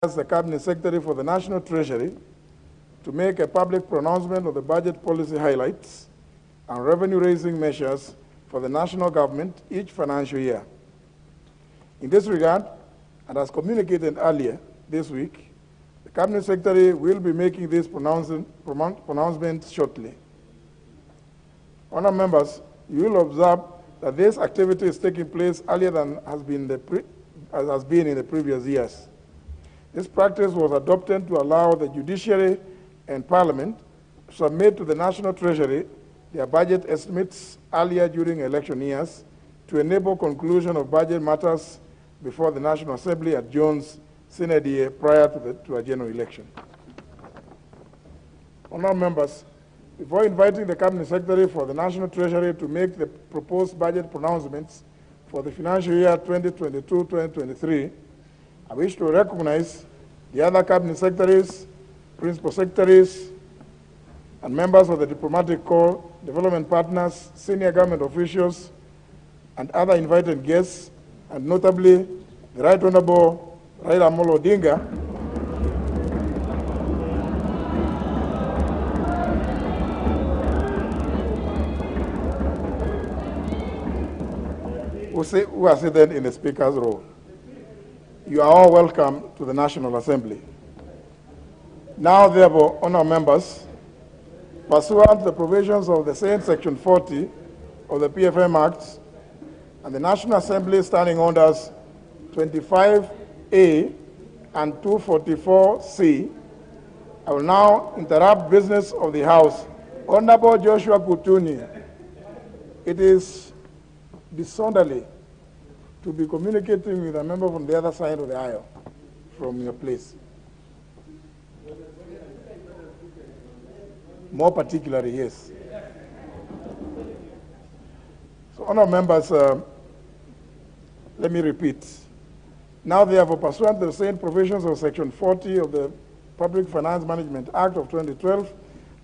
As the Cabinet Secretary for the National Treasury to make a public pronouncement of the budget policy highlights and revenue-raising measures for the national government each financial year. In this regard, and as communicated earlier this week, the Cabinet Secretary will be making this pronouncement shortly. Honourable members, you will observe that this activity is taking place earlier than has been in the previous years. This practice was adopted to allow the Judiciary and Parliament to submit to the National Treasury their budget estimates earlier during election years to enable conclusion of budget matters before the National Assembly adjourns Senate year prior to a general election. Honourable members, before inviting the Cabinet Secretary for the National Treasury to make the proposed budget pronouncements for the financial year 2022-2023, I wish to recognize the other Cabinet Secretaries, Principal Secretaries, and members of the Diplomatic Corps, development partners, senior government officials, and other invited guests, and notably the Right Honourable Raila Odinga, who are seated in the Speaker's row. You are all welcome to the National Assembly. Now, therefore, honourable members, pursuant to the provisions of the same Section 40 of the PFM Act, and the National Assembly Standing Orders 25A and 244C, I will now interrupt business of the House. Honorable Joshua Kutuni, it is disorderly to be communicating with a member from the other side of the aisle from your place. More particularly, yes. So, honourable members, let me repeat. Now, therefore, pursuant to the same provisions of Section 40 of the Public Finance Management Act of 2012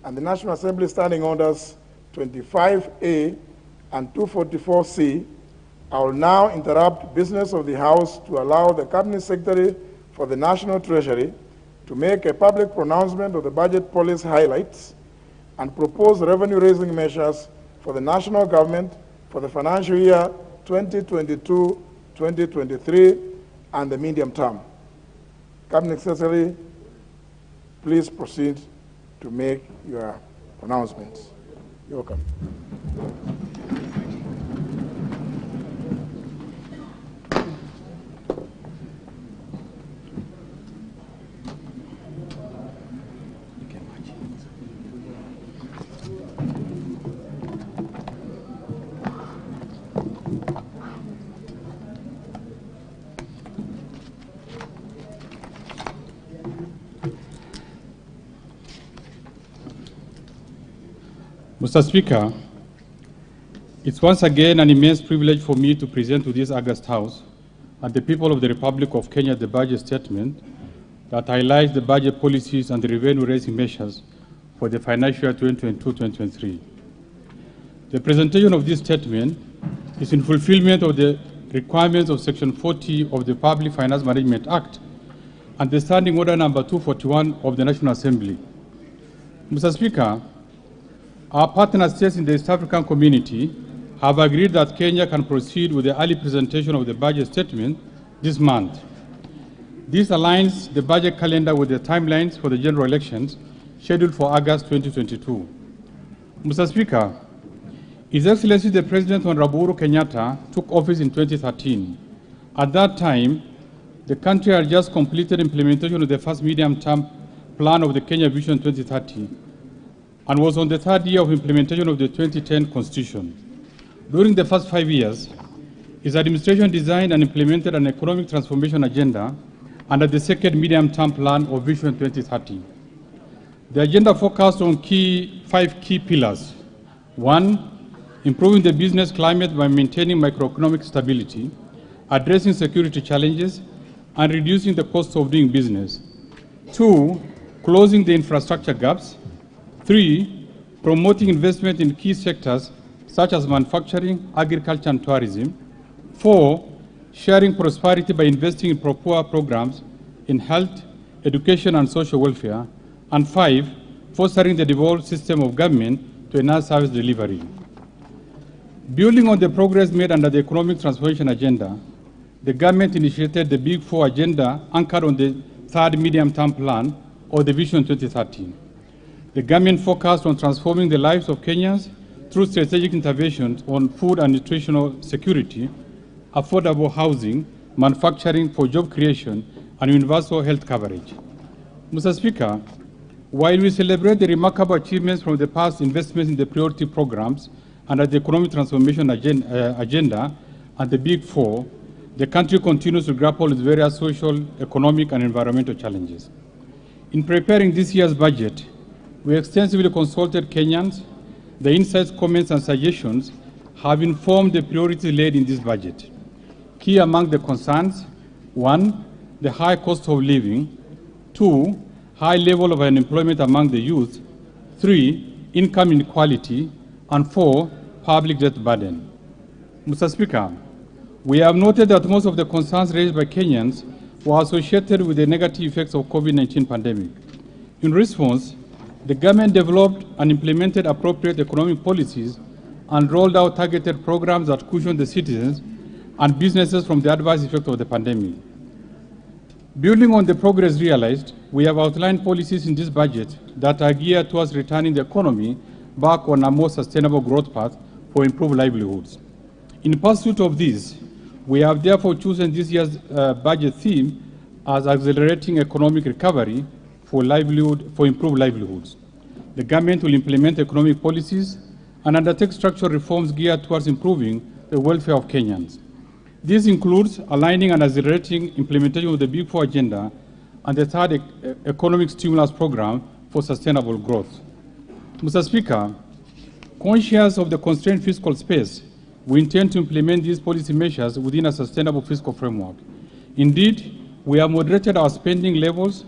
and the National Assembly Standing Orders 25A and 244C, I will now interrupt business of the House to allow the Cabinet Secretary for the National Treasury to make a public pronouncement of the budget policy highlights and propose revenue-raising measures for the national government for the financial year 2022-2023 and the medium term. Cabinet Secretary, please proceed to make your pronouncements. You're welcome. Mr. Speaker, it's once again an immense privilege for me to present to this august House and the people of the Republic of Kenya the budget statement that highlights the budget policies and the revenue-raising measures for the financial year 2022-2023. The presentation of this statement is in fulfillment of the requirements of Section 40 of the Public Finance Management Act and the Standing Order number 241 of the National Assembly. Mr. Speaker, our partner states in the East African community have agreed that Kenya can proceed with the early presentation of the budget statement this month. This aligns the budget calendar with the timelines for the general elections scheduled for August 2022. Mr. Speaker, His Excellency the President Honorable Uhuru Kenyatta took office in 2013. At that time, the country had just completed implementation of the first medium-term plan of the Kenya Vision 2030 and was on the third year of implementation of the 2010 Constitution. During the first 5 years, his administration designed and implemented an economic transformation agenda under the second medium-term plan of Vision 2030. The agenda focused on five key pillars. 1, improving the business climate by maintaining macroeconomic stability, addressing security challenges, and reducing the cost of doing business. 2, closing the infrastructure gaps. 3, promoting investment in key sectors such as manufacturing, agriculture, and tourism. 4, sharing prosperity by investing in poor programs in health, education, and social welfare. And 5, fostering the devolved system of government to enhance service delivery. Building on the progress made under the economic transformation agenda, the government initiated the Big Four agenda anchored on the third medium-term plan or the Vision 2030. The government focused on transforming the lives of Kenyans through strategic interventions on food and nutritional security, affordable housing, manufacturing for job creation, and universal health coverage. Mr. Speaker, while we celebrate the remarkable achievements from the past investments in the priority programs under the economic transformation agenda and the Big Four, the country continues to grapple with various social, economic, and environmental challenges. In preparing this year's budget, we extensively consulted Kenyans. The insights, comments, and suggestions have informed the priorities laid in this budget. Key among the concerns: 1, the high cost of living; 2, high level of unemployment among the youth; 3, income inequality; and 4, public debt burden. Mr. Speaker, we have noted that most of the concerns raised by Kenyans were associated with the negative effects of COVID-19 pandemic. In response, the government developed and implemented appropriate economic policies and rolled out targeted programs that cushioned the citizens and businesses from the adverse effects of the pandemic. Building on the progress realized, we have outlined policies in this budget that are geared towards returning the economy back on a more sustainable growth path for improved livelihoods. In pursuit of this, we have therefore chosen this year's budget theme as accelerating economic recovery for improved livelihoods. The government will implement economic policies and undertake structural reforms geared towards improving the welfare of Kenyans. This includes aligning and accelerating implementation of the Big Four agenda and the third economic stimulus program for sustainable growth. Mr. Speaker, conscious of the constrained fiscal space, we intend to implement these policy measures within a sustainable fiscal framework. Indeed, we have moderated our spending levels,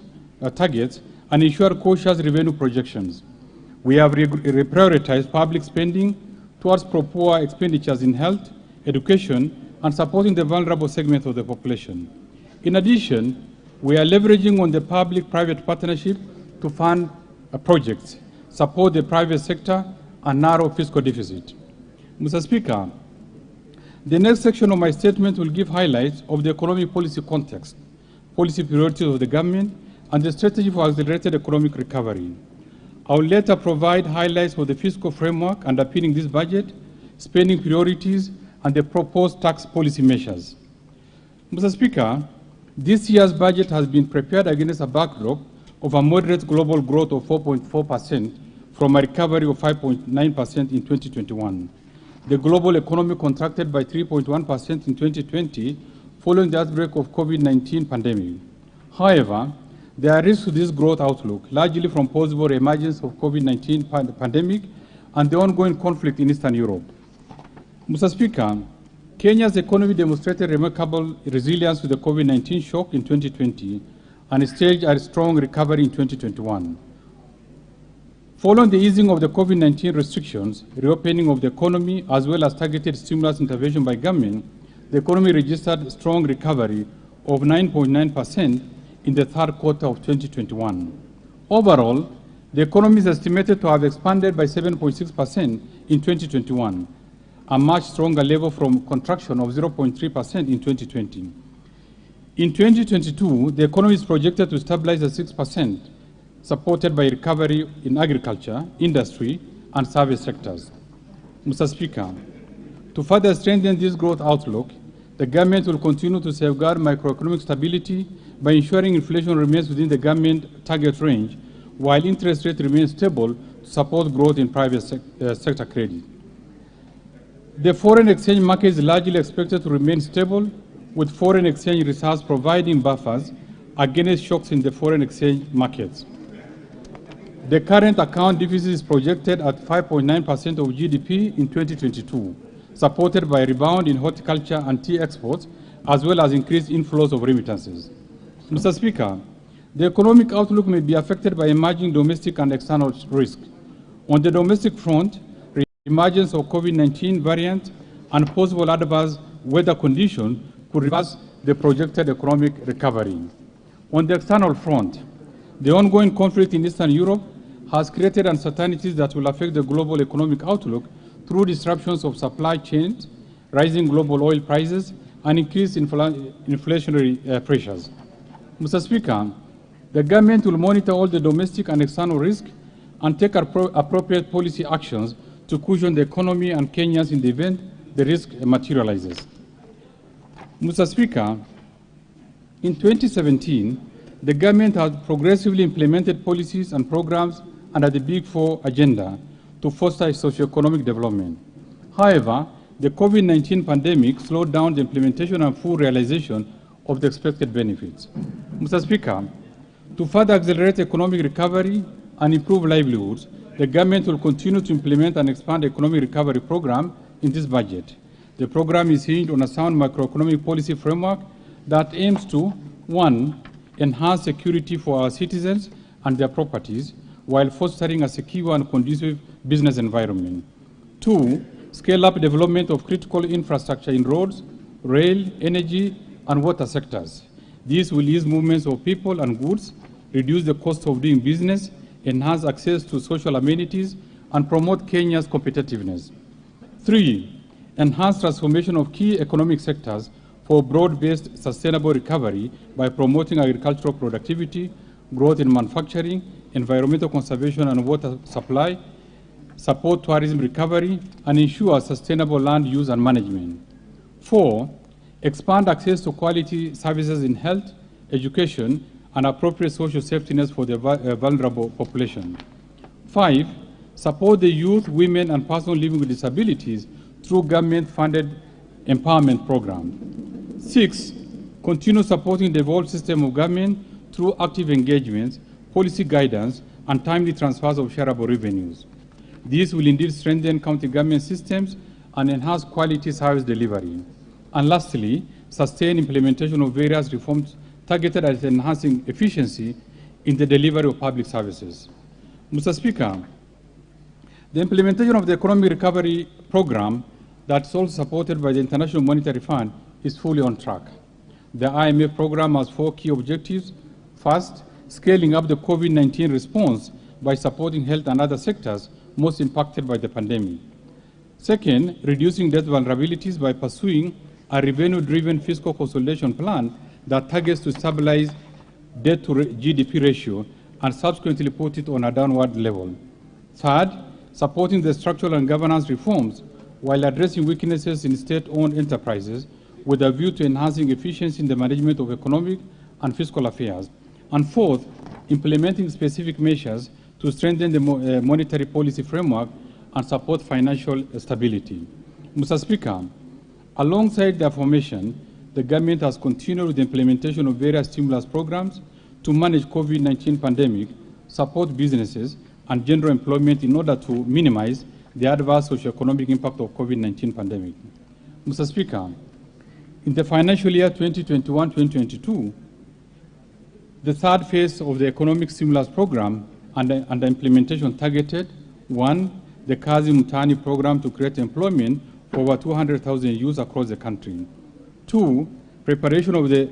targets, and ensured cautious revenue projections. We have reprioritized public spending towards proper expenditures in health, education, and supporting the vulnerable segments of the population. In addition, we are leveraging on the public-private partnership to fund projects, support the private sector, and narrow fiscal deficit. Mr. Speaker, the next section of my statement will give highlights of the economic policy context, policy priorities of the government, and the strategy for accelerated economic recovery. I will later provide highlights of the fiscal framework underpinning this budget, spending priorities, and the proposed tax policy measures. Mr. Speaker, this year's budget has been prepared against a backdrop of a moderate global growth of 4.4% from a recovery of 5.9% in 2021. The global economy contracted by 3.1% in 2020 following the outbreak of COVID-19 pandemic. However, there are risks to this growth outlook, largely from possible emergence of COVID-19 pandemic and the ongoing conflict in Eastern Europe. Mr. Speaker, Kenya's economy demonstrated remarkable resilience to the COVID-19 shock in 2020 and staged a strong recovery in 2021. Following the easing of the COVID-19 restrictions, reopening of the economy, as well as targeted stimulus intervention by government, the economy registered strong recovery of 9.9% in the third quarter of 2021. Overall, the economy is estimated to have expanded by 7.6% in 2021, a much stronger level from contraction of 0.3% in 2020. In 2022, the economy is projected to stabilize at 6%, supported by recovery in agriculture, industry, and service sectors. Mr. Speaker, to further strengthen this growth outlook, the government will continue to safeguard macroeconomic stability by ensuring inflation remains within the government target range, while interest rate remains stable to support growth in private sector credit. The foreign exchange market is largely expected to remain stable, with foreign exchange reserves providing buffers against shocks in the foreign exchange markets. The current account deficit is projected at 5.9% of GDP in 2022, supported by a rebound in horticulture and tea exports, as well as increased inflows of remittances. Mr. Speaker, the economic outlook may be affected by emerging domestic and external risks. On the domestic front, the emergence of COVID-19 variant and possible adverse weather conditions could reverse the projected economic recovery. On the external front, the ongoing conflict in Eastern Europe has created uncertainties that will affect the global economic outlook through disruptions of supply chains, rising global oil prices, and increased inflationary pressures. Mr. Speaker, the government will monitor all the domestic and external risks and take appropriate policy actions to cushion the economy and Kenyans in the event the risk materializes. Mr. Speaker, in 2017, the government has progressively implemented policies and programs under the Big Four agenda to foster socioeconomic development. However, the COVID-19 pandemic slowed down the implementation and full realization of the expected benefits. Mr. Speaker, to further accelerate economic recovery and improve livelihoods, the government will continue to implement and expand the economic recovery program in this budget. The program is hinged on a sound macroeconomic policy framework that aims to, 1, enhance security for our citizens and their properties, while fostering a secure and conducive business environment. 2, scale up development of critical infrastructure in roads, rail, energy, and water sectors. This will ease movements of people and goods, reduce the cost of doing business, enhance access to social amenities, and promote Kenya's competitiveness. 3, enhance transformation of key economic sectors for broad-based sustainable recovery by promoting agricultural productivity, growth in manufacturing, environmental conservation and water supply, support tourism recovery, and ensure sustainable land use and management. 4, expand access to quality services in health, education, and appropriate social safety nets for the vulnerable population. 5, support the youth, women, and persons living with disabilities through government-funded empowerment program. 6, continue supporting the evolved system of government through active engagements, policy guidance, and timely transfers of shareable revenues. These will indeed strengthen county government systems and enhance quality service delivery. And lastly, sustain implementation of various reforms targeted at enhancing efficiency in the delivery of public services. Mr. Speaker, the implementation of the Economic Recovery Program that's also supported by the International Monetary Fund is fully on track. The IMF program has 4 key objectives. First, scaling up the COVID-19 response by supporting health and other sectors most impacted by the pandemic. Second, reducing debt vulnerabilities by pursuing a revenue-driven fiscal consolidation plan that targets to stabilize debt to GDP ratio and subsequently put it on a downward level. Third, supporting the structural and governance reforms while addressing weaknesses in state-owned enterprises with a view to enhancing efficiency in the management of economic and fiscal affairs. And fourth, implementing specific measures to strengthen the monetary policy framework and support financial stability. Mr. Speaker, alongside the aforementioned, the government has continued with the implementation of various stimulus programs to manage COVID-19 pandemic, support businesses, and general employment in order to minimize the adverse socio-economic impact of COVID-19 pandemic. Mr. Speaker, in the financial year 2021-2022, the third phase of the economic stimulus program and the implementation targeted, 1, the Kazi Mutani program to create employment for over 200,000 youth across the country. 2, preparation of the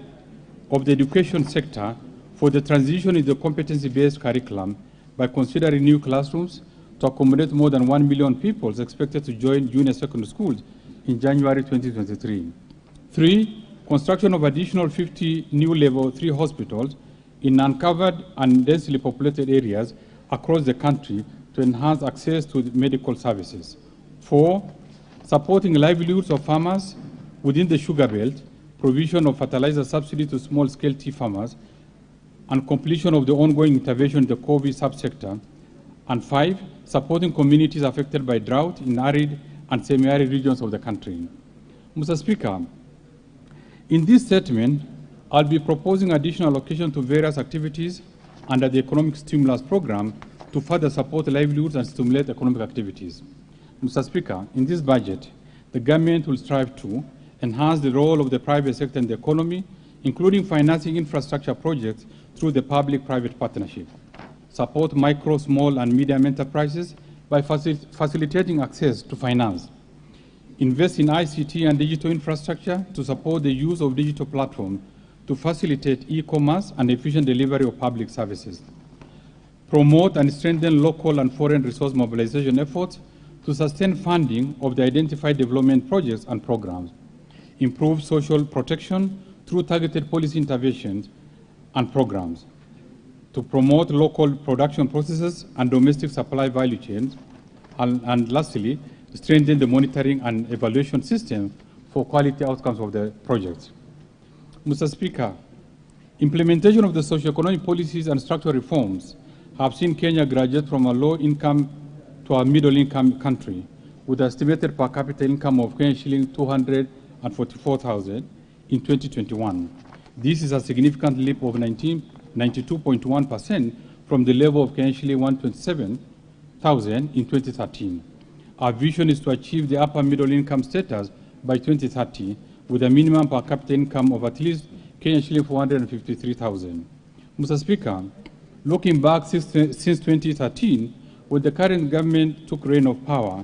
education sector for the transition in the competency-based curriculum by considering new classrooms to accommodate more than 1 million people expected to join junior secondary schools in January 2023. 3, construction of additional 50 new level 3 hospitals in uncovered and densely populated areas across the country to enhance access to medical services. 4, supporting livelihoods of farmers within the sugar belt, provision of fertilizer subsidy to small-scale tea farmers, and completion of the ongoing intervention in the COVID subsector. And 5, supporting communities affected by drought in arid and semi-arid regions of the country. Mr. Speaker, in this statement, I'll be proposing additional allocation to various activities under the economic stimulus program to further support livelihoods and stimulate economic activities. Mr. Speaker, in this budget, the government will strive to enhance the role of the private sector in the economy, including financing infrastructure projects through the public-private partnership, support micro, small, and medium enterprises by facilitating access to finance, invest in ICT and digital infrastructure to support the use of digital platforms to facilitate e-commerce and efficient delivery of public services, promote and strengthen local and foreign resource mobilization efforts to sustain funding of the identified development projects and programs, improve social protection through targeted policy interventions and programs, to promote local production processes and domestic supply value chains, and lastly, strengthen the monitoring and evaluation system for quality outcomes of the projects. Mr. Speaker, implementation of the socio-economic policies and structural reforms have seen Kenya graduate from a low-income to a middle-income country with an estimated per capita income of Kenyan shilling 244,000 in 2021. This is a significant leap of 92.1% from the level of Kenyan shilling 127,000 in 2013. Our vision is to achieve the upper middle income status by 2030 with a minimum per capita income of at least Kenyan shilling 453,000. Mr. Speaker, looking back since 2013, when the current government took reign of power,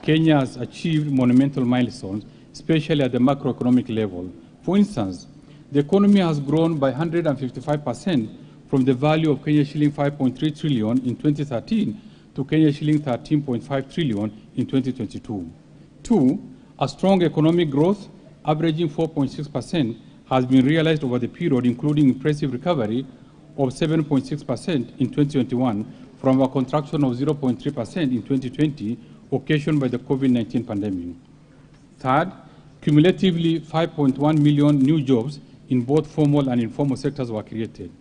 Kenya has achieved monumental milestones, especially at the macroeconomic level. For instance, the economy has grown by 155% from the value of Kenya shilling 5.3 trillion in 2013 to Kenya shilling 13.5 trillion in 2022. 2, a strong economic growth, averaging 4.6%, has been realized over the period, including impressive recovery of 7.6% in 2021 from a contraction of 0.3% in 2020 occasioned by the COVID-19 pandemic. Third, cumulatively 5.1 million new jobs in both formal and informal sectors were created.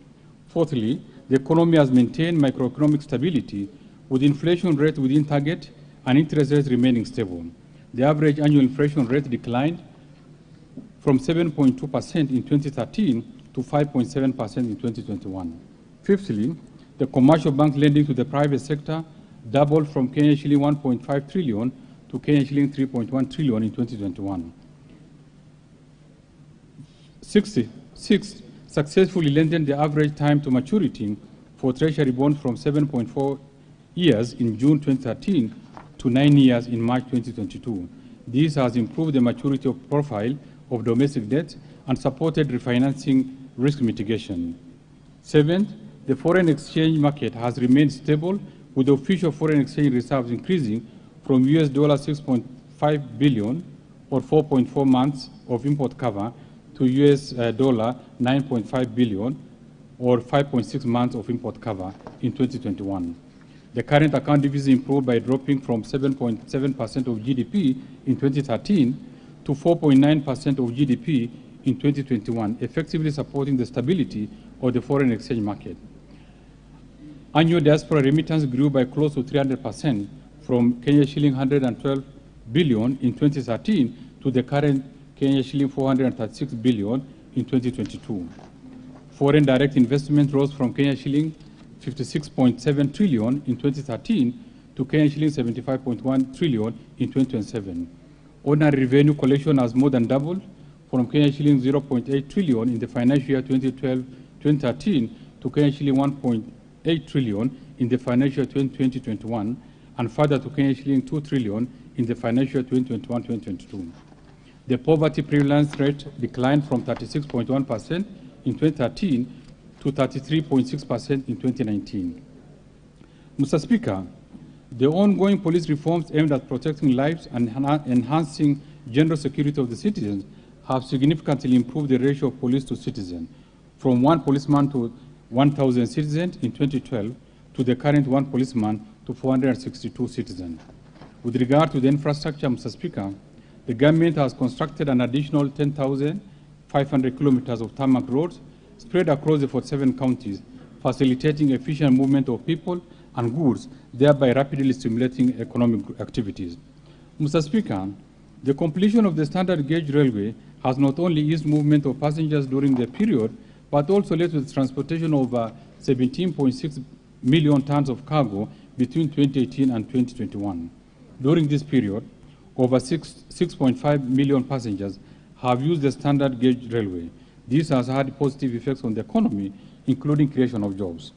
Fourthly, the economy has maintained macroeconomic stability with inflation rate within target and interest rates remaining stable. The average annual inflation rate declined from 7.2% in 2013 to 5.7% in 2021. Fifthly, the commercial bank lending to the private sector doubled from Kenya shilling 1.5 trillion to Kenya shilling 3.1 trillion in 2021. Sixth, successfully lengthened the average time to maturity for treasury bonds from 7.4 years in June 2013 to 9 years in March 2022. This has improved the maturity profile of domestic debt and supported refinancing risk mitigation. Seventh, the foreign exchange market has remained stable, with the official foreign exchange reserves increasing from US $6.5 billion or 4.4 months of import cover to US $9.5 billion or 5.6 months of import cover in 2021. The current account deficit improved by dropping from 7.7% of GDP in 2013 to 4.9% of GDP in 2021, effectively supporting the stability of the foreign exchange market. Annual diaspora remittance grew by close to 300% from Kenya shilling 112 billion in 2013 to the current Kenya shilling 436 billion in 2022. Foreign direct investment rose from Kenya shilling 56.7 trillion in 2013 to Kenya shilling 75.1 trillion in 2027. Ordinary revenue collection has more than doubled from Kenya shilling 0.8 trillion in the financial year 2012-2013 to Kenya shilling 1.8 trillion in the financial year 2020-21, and further to Kenya shilling 2 trillion in the financial year 2021-2022. The poverty prevalence rate declined from 36.1% in 2013 to 33.6% in 2019. Mr. Speaker, the ongoing police reforms aimed at protecting lives and enhancing general security of the citizens have significantly improved the ratio of police to citizen, from 1 policeman to 1,000 citizens in 2012 to the current 1 policeman to 462 citizens. With regard to the infrastructure, Mr. Speaker, the government has constructed an additional 10,500 kilometers of tarmac roads spread across the 47 counties, facilitating efficient movement of people and goods, thereby rapidly stimulating economic activities. Mr. Speaker, the completion of the standard gauge railway has not only eased movement of passengers during the period, but also led to the transportation of 17.6 million tons of cargo between 2018 and 2021. During this period, over 6.5 million passengers have used the standard gauge railway. This has had positive effects on the economy, including creation of jobs.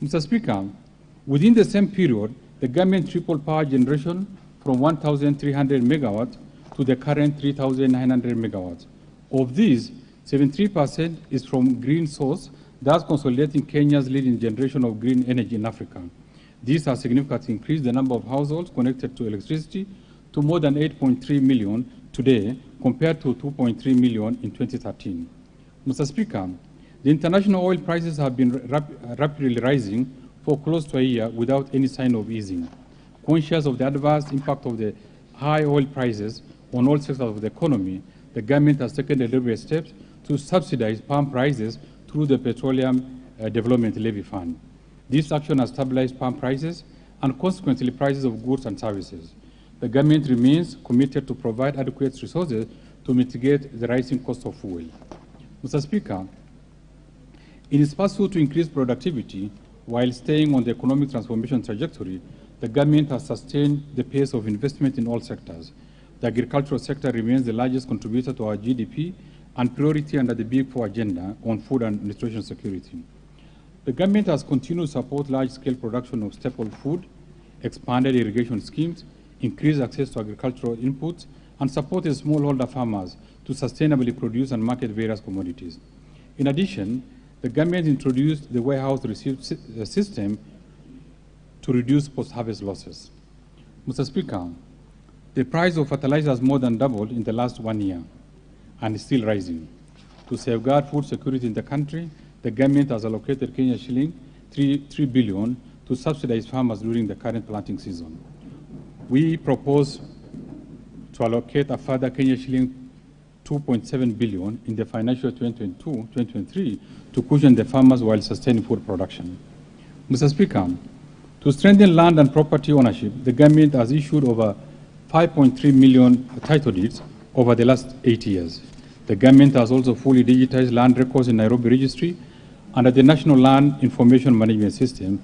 Mr. Speaker, within the same period, the government tripled power generation from 1,300 megawatts to the current 3,900 megawatts. Of these, 73% is from green source, thus consolidating Kenya's leading generation of green energy in Africa. This has significantly increased the number of households connected to electricity to more than 8.3 million today, compared to 2.3 million in 2013. Mr. Speaker, the international oil prices have been rapidly rising for close to a year without any sign of easing. Conscious of the adverse impact of the high oil prices on all sectors of the economy, the government has taken deliberate steps to subsidize palm prices through the Petroleum Development Levy Fund. This action has stabilized palm prices and consequently prices of goods and services. The government remains committed to provide adequate resources to mitigate the rising cost of fuel. Mr. Speaker, in its pursuit to increase productivity while staying on the economic transformation trajectory, the government has sustained the pace of investment in all sectors. The agricultural sector remains the largest contributor to our GDP and priority under the Big Four agenda on food and nutrition security. The government has continued to support large-scale production of staple food, expanded irrigation schemes, increased access to agricultural inputs, and supported smallholder farmers to sustainably produce and market various commodities. In addition, the government introduced the warehouse receipt system to reduce post-harvest losses. Mr. Speaker, the price of fertilizer has more than doubled in the last 1 year and is still rising. To safeguard food security in the country, the government has allocated Kenya shilling 3 billion to subsidize farmers during the current planting season. We propose to allocate a further Kenya shilling 2.7 billion in the financial 2022-2023 to cushion the farmers while sustaining food production. Mr. Speaker, to strengthen land and property ownership, the government has issued over 5.3 million title deeds over the last 8 years. The government has also fully digitized land records in Nairobi Registry under the National Land Information Management System,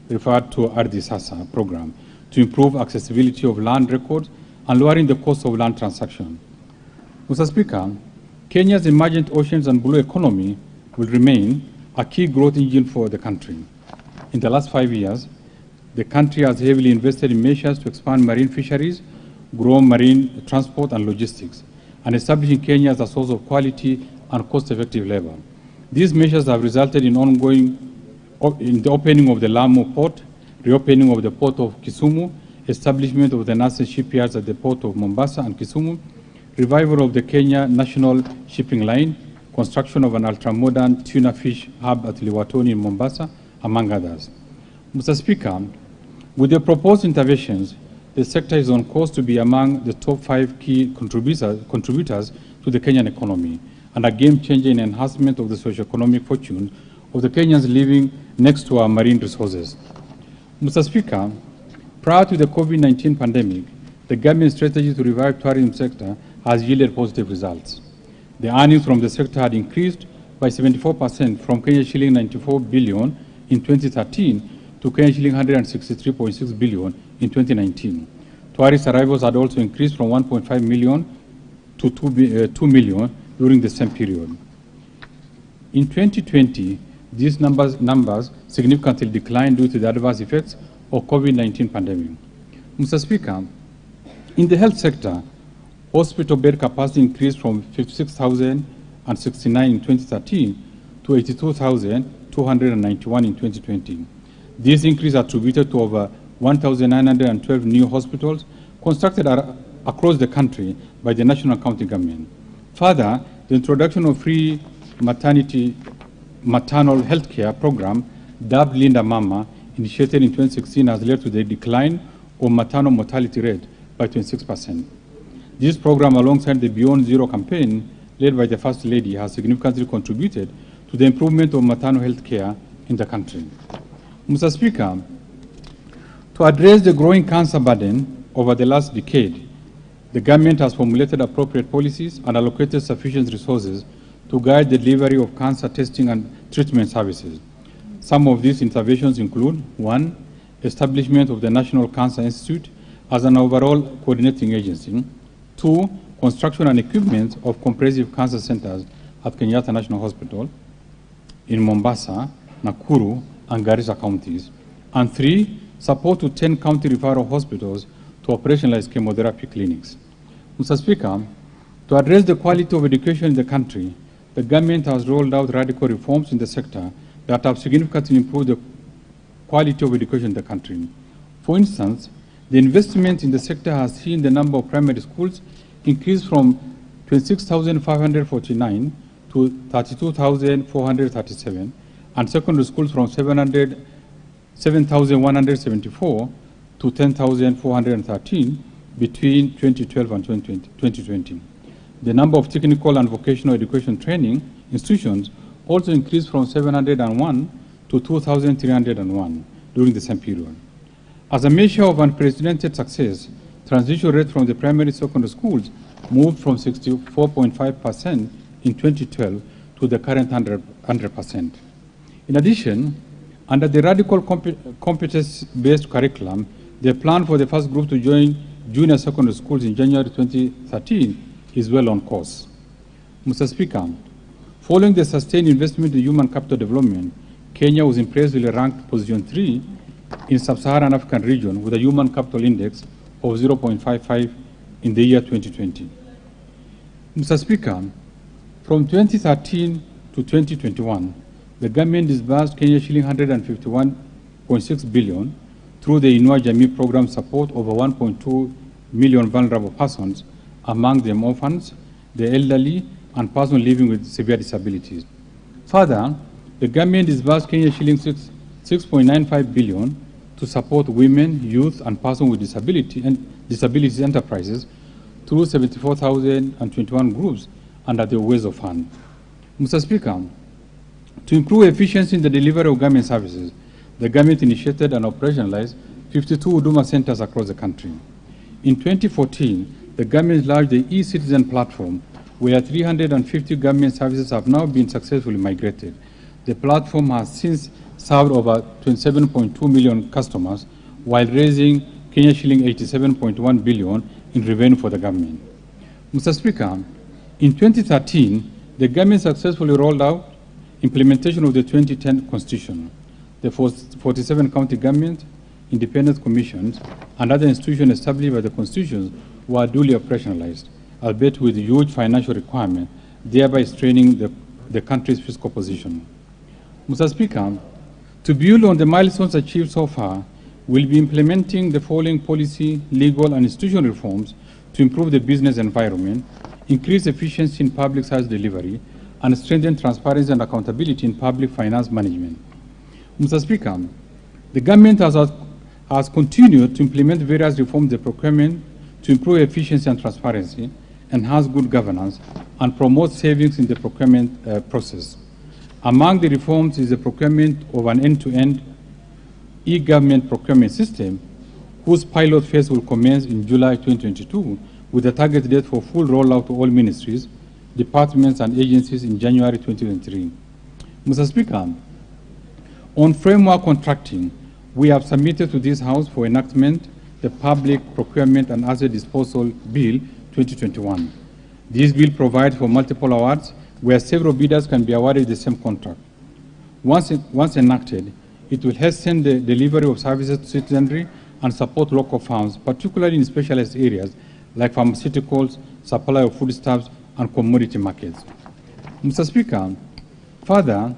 referred to as the SASA program, to improve accessibility of land records and lowering the cost of land transaction. Mr. Speaker, Kenya's emergent oceans and blue economy will remain a key growth engine for the country. In the last 5 years, the country has heavily invested in measures to expand marine fisheries, grow marine transport and logistics, and establishing Kenya as a source of quality and cost-effective labor. These measures have resulted in the opening of the Lamu port, reopening of the port of Kisumu, establishment of the nascent shipyards at the port of Mombasa and Kisumu, revival of the Kenya National Shipping Line, construction of an ultra-modern tuna fish hub at Liwatoni in Mombasa, among others. Mr. Speaker, with the proposed interventions, the sector is on course to be among the top 5 key contributors to the Kenyan economy and a game-changer in enhancement of the socio-economic fortune of the Kenyans living next to our marine resources. Mr. Speaker, prior to the COVID-19 pandemic, the government's strategy to revive the tourism sector has yielded positive results. The earnings from the sector had increased by 74% from Kenya shilling 94 billion in 2013 to Kenya shilling 163.6 billion in 2019. Tourist arrivals had also increased from 1.5 million to 2 million during the same period. In 2020, these numbers significantly declined due to the adverse effects of COVID-19 pandemic. Mr. Speaker, in the health sector, hospital bed capacity increased from 56,069 in 2013 to 82,291 in 2020. This increase attributed to over 1,912 new hospitals constructed across the country by the National County Government. Further, the introduction of free maternal health care program, dubbed Linda Mama, initiated in 2016, has led to the decline of maternal mortality rate by 26%. This program, alongside the Beyond Zero campaign led by the First Lady, has significantly contributed to the improvement of maternal health care in the country. Mr. Speaker, to address the growing cancer burden over the last decade, the government has formulated appropriate policies and allocated sufficient resources to guide the delivery of cancer testing and treatment services. Some of these interventions include: 1, establishment of the National Cancer Institute as an overall coordinating agency; 2, construction and equipment of comprehensive cancer centers at Kenyatta National Hospital in Mombasa, Nakuru, and Garissa counties; and 3, support to 10 county referral hospitals to operationalize chemotherapy clinics. Mr. Speaker, to address the quality of education in the country, the government has rolled out radical reforms in the sector that have significantly improved the quality of education in the country. For instance, the investment in the sector has seen the number of primary schools increase from 26,549 to 32,437, and secondary schools from 7,174 to 10,413 between 2012 and 2020. The number of technical and vocational education training institutions also increased from 701 to 2,301 during the same period. As a measure of unprecedented success, transition rate from the primary secondary schools moved from 64.5% in 2012 to the current 100%. In addition, under the radical competence-based curriculum, the plan for the first group to join junior secondary schools in January 2013 is well on course. Mr. Speaker, following the sustained investment in human capital development, Kenya was impressively ranked position 3 in sub-Saharan African region with a human capital index of 0.55 in the year 2020. Mr. Speaker, from 2013 to 2021, the government disbursed Kenya shilling 151.6 billion through the Inua Jamii program support over 1.2 million vulnerable persons, among them orphans, the elderly, and persons living with severe disabilities. Further, the government disbursed Kenya shilling 6.95 billion to support women, youth, and persons with disabilities enterprises through 74,021 groups under the WESO Fund. Mr. Speaker, to improve efficiency in the delivery of government services, the government initiated and operationalized 52 Huduma centers across the country. In 2014, the government launched the e-citizen platform, where 350 government services have now been successfully migrated. The platform has since served over 27.2 million customers while raising Kenya shilling 87.1 billion in revenue for the government. Mr. Speaker, in 2013, the government successfully rolled out implementation of the 2010 Constitution. The 47 county governments, independent commissions, and other institutions established by the Constitution were duly operationalized, albeit with huge financial requirements, thereby straining the country's fiscal position. Mr. Speaker, to build on the milestones achieved so far, we'll be implementing the following policy, legal, and institutional reforms to improve the business environment, increase efficiency in public service delivery, and strengthen transparency and accountability in public finance management. Mr. Speaker, the government has continued to implement various reforms in the procurement to improve efficiency and transparency, enhance good governance, and promote savings in the procurement process. Among the reforms is the procurement of an end-to-end e-government procurement system, whose pilot phase will commence in July 2022, with a target date for full rollout to all ministries, departments, and agencies in January 2023. Mr. Speaker, on framework contracting, we have submitted to this House for enactment the Public Procurement and Asset Disposal Bill 2021. This bill provides for multiple awards where several bidders can be awarded the same contract. Once enacted, it will hasten the delivery of services to citizenry and support local farms, particularly in specialized areas like pharmaceuticals, supply of foodstuffs, and commodity markets. Mr. Speaker, further,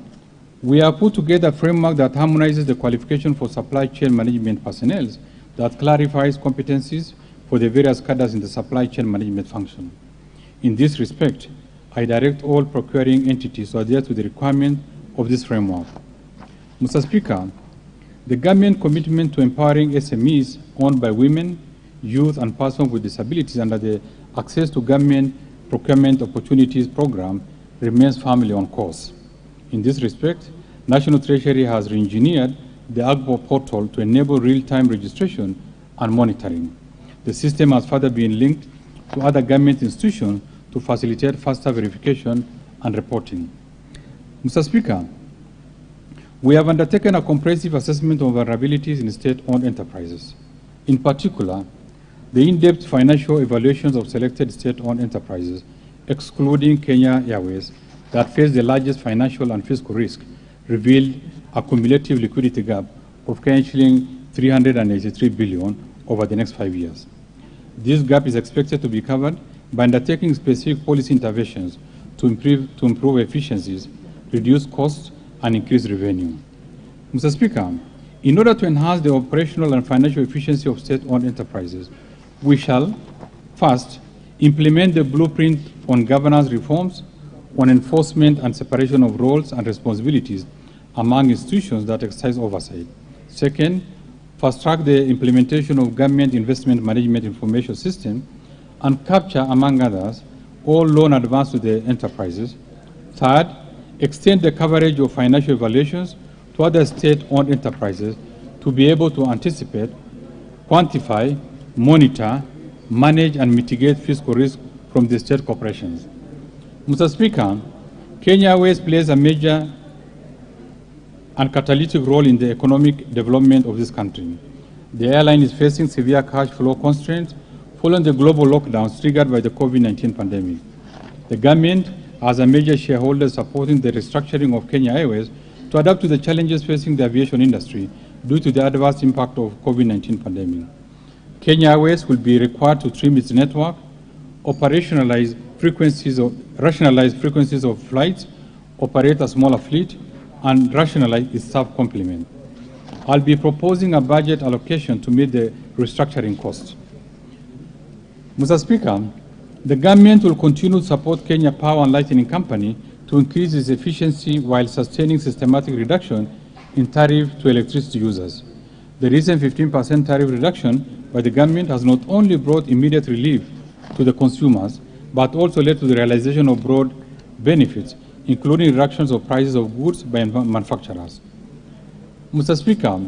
we have put together a framework that harmonizes the qualification for supply chain management personnel that clarifies competencies for the various cadres in the supply chain management function. In this respect, I direct all procuring entities to adhere to the requirement of this framework. Mr. Speaker, the government commitment to empowering SMEs owned by women, youth, and persons with disabilities under the Access to Government Procurement Opportunities Program remains firmly on course. In this respect, National Treasury has re-engineered the AGBO portal to enable real-time registration and monitoring. The system has further been linked to other government institutions to facilitate faster verification and reporting. Mr. Speaker, we have undertaken a comprehensive assessment of vulnerabilities in state-owned enterprises. In particular, the in-depth financial evaluations of selected state-owned enterprises, excluding Kenya Airways, that face the largest financial and fiscal risk, revealed a cumulative liquidity gap of shilling 383 billion over the next 5 years. This gap is expected to be covered by undertaking specific policy interventions to improve efficiencies, reduce costs, and increase revenue. Mr. Speaker, in order to enhance the operational and financial efficiency of state-owned enterprises, we shall, first, implement the blueprint on governance reforms, on enforcement and separation of roles and responsibilities among institutions that exercise oversight. Second, fast-track the implementation of government investment management information system and capture, among others, all loan advance to the enterprises. Third, extend the coverage of financial evaluations to other state-owned enterprises to be able to anticipate, quantify, monitor, manage, and mitigate fiscal risk from the state corporations. Mr. Speaker, Kenya Airways plays a major and catalytic role in the economic development of this country. The airline is facing severe cash flow constraints following the global lockdowns triggered by the COVID-19 pandemic. The government, as a major shareholder, supporting the restructuring of Kenya Airways to adapt to the challenges facing the aviation industry due to the adverse impact of COVID-19 pandemic. Kenya Airways will be required to trim its network, rationalize frequencies of flights, operate a smaller fleet, and rationalize its staff complement. I'll be proposing a budget allocation to meet the restructuring costs. Mr. Speaker, the government will continue to support Kenya Power and Lighting Company to increase its efficiency while sustaining systematic reduction in tariff to electricity users. The recent 15% tariff reduction by the government has not only brought immediate relief to the consumers, but also led to the realization of broad benefits, including reductions of prices of goods by manufacturers. Mr. Speaker,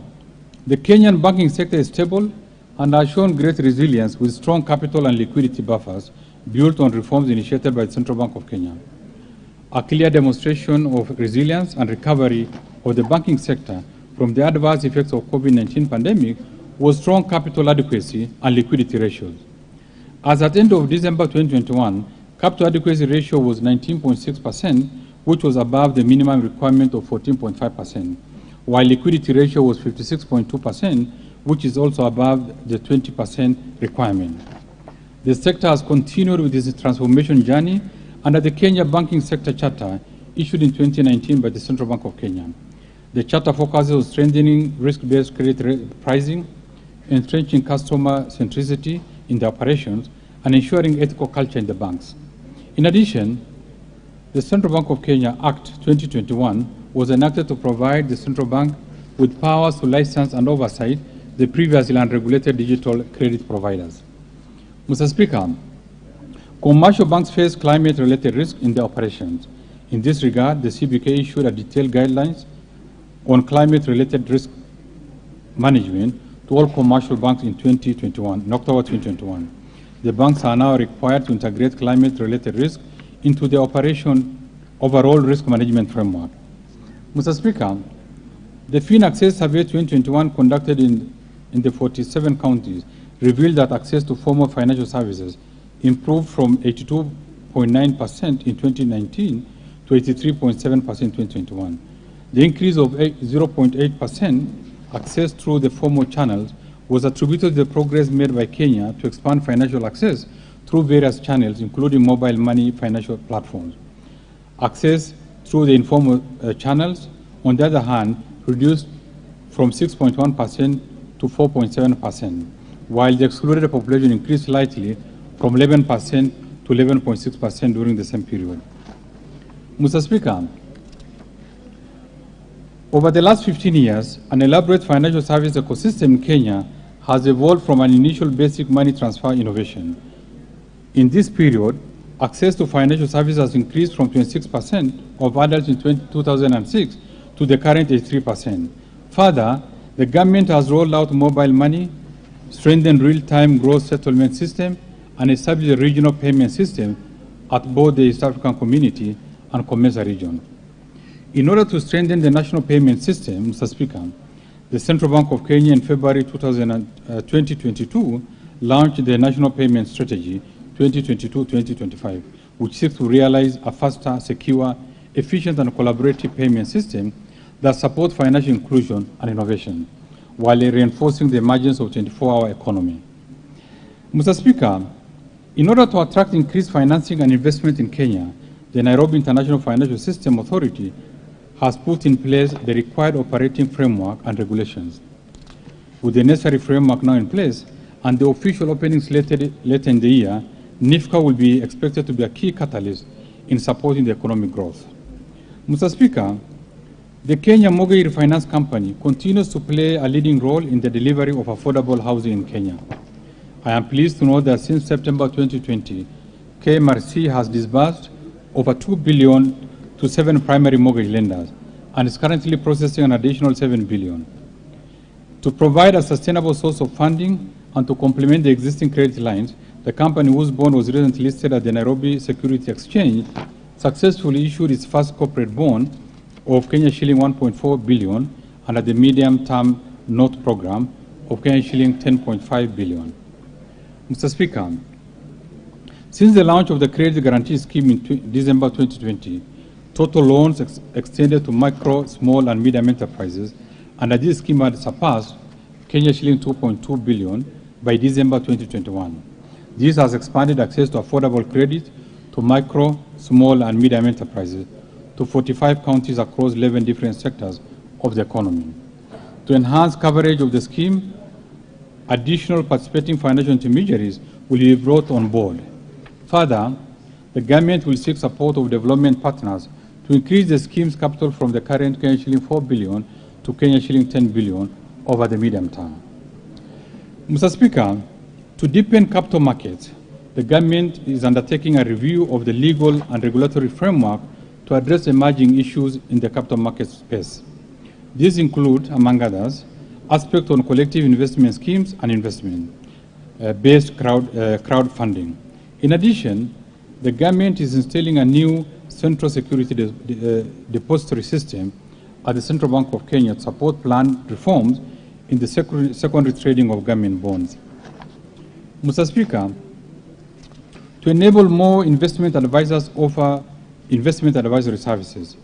the Kenyan banking sector is stable and has shown great resilience with strong capital and liquidity buffers built on reforms initiated by the Central Bank of Kenya. A clear demonstration of resilience and recovery of the banking sector from the adverse effects of COVID-19 pandemic was strong capital adequacy and liquidity ratios. As at the end of December 2021, capital adequacy ratio was 19.6%, which was above the minimum requirement of 14.5%, while liquidity ratio was 56.2%, which is also above the 20% requirement. The sector has continued with its transformation journey under the Kenya Banking Sector Charter issued in 2019 by the Central Bank of Kenya. The charter focuses on strengthening risk-based credit pricing, entrenching customer centricity in the operations, and ensuring ethical culture in the banks. In addition, the Central Bank of Kenya Act 2021 was enacted to provide the Central Bank with powers to license and oversight the previously unregulated digital credit providers. Mr. Speaker, commercial banks face climate-related risk in their operations. In this regard, the CBK issued a detailed guidelines on climate-related risk management to all commercial banks in October 2021. The banks are now required to integrate climate-related risk into their overall risk management framework. Mr. Speaker, the Fin Access Survey 2021 conducted in the 47 counties revealed that access to formal financial services improved from 82.9% in 2019 to 83.7% in 2021. The increase of 0.8% access through the formal channels was attributed to the progress made by Kenya to expand financial access through various channels, including mobile money financial platforms. Access through the informal channels, on the other hand, reduced from 6.1% to 4.7%, while the excluded population increased slightly from 11% to 11.6% during the same period. Mr. Speaker, over the last 15 years, an elaborate financial service ecosystem in Kenya has evolved from an initial basic money transfer innovation. In this period, access to financial services has increased from 26% of adults in 2006 to the current 83%. Further, the government has rolled out mobile money, strengthened real-time gross settlement system, and established a regional payment system at both the East African Community and Comesa region. In order to strengthen the national payment system, Mr. Speaker, the Central Bank of Kenya in February 2022 launched the National Payment Strategy 2022-2025, which seeks to realize a faster, secure, efficient, and collaborative payment system that supports financial inclusion and innovation, while reinforcing the emergence of 24-hour economy. Mr. Speaker, in order to attract increased financing and investment in Kenya, the Nairobi International Financial System Authority has put in place the required operating framework and regulations. With the necessary framework now in place and the official opening slated later in the year, NIFCA will be expected to be a key catalyst in supporting the economic growth. Mr. Speaker, the Kenya Mortgage Refinance Company continues to play a leading role in the delivery of affordable housing in Kenya. I am pleased to know that since September 2020, KMRC has disbursed over 2 billion to 7 primary mortgage lenders and is currently processing an additional 7 billion. To provide a sustainable source of funding and to complement the existing credit lines, the company whose bond was recently listed at the Nairobi Security Exchange successfully issued its first corporate bond of Kenya shilling 1.4 billion under the medium-term note program of Kenya shilling 10.5 billion. Mr. Speaker, since the launch of the Credit Guarantee Scheme in December 2020, total loans extended to micro, small, and medium enterprises under this scheme had surpassed Kenya shilling 2.2 billion by December 2021. This has expanded access to affordable credit to micro, small, and medium enterprises to 45 counties across 11 different sectors of the economy. To enhance coverage of the scheme, additional participating financial intermediaries will be brought on board. Further, the government will seek support of development partners to increase the scheme's capital from the current Kenya shilling 4 billion to Kenya shilling 10 billion over the medium term. Mr. Speaker, to deepen capital markets, the government is undertaking a review of the legal and regulatory framework to address emerging issues in the capital market space. These include, among others, aspects on collective investment schemes and investment-based crowdfunding. In addition, the government is installing a new central security depository system at the Central Bank of Kenya to support planned reforms in the secondary trading of government bonds. Mr. Speaker, to enable more investment advisors offer investment advisory services,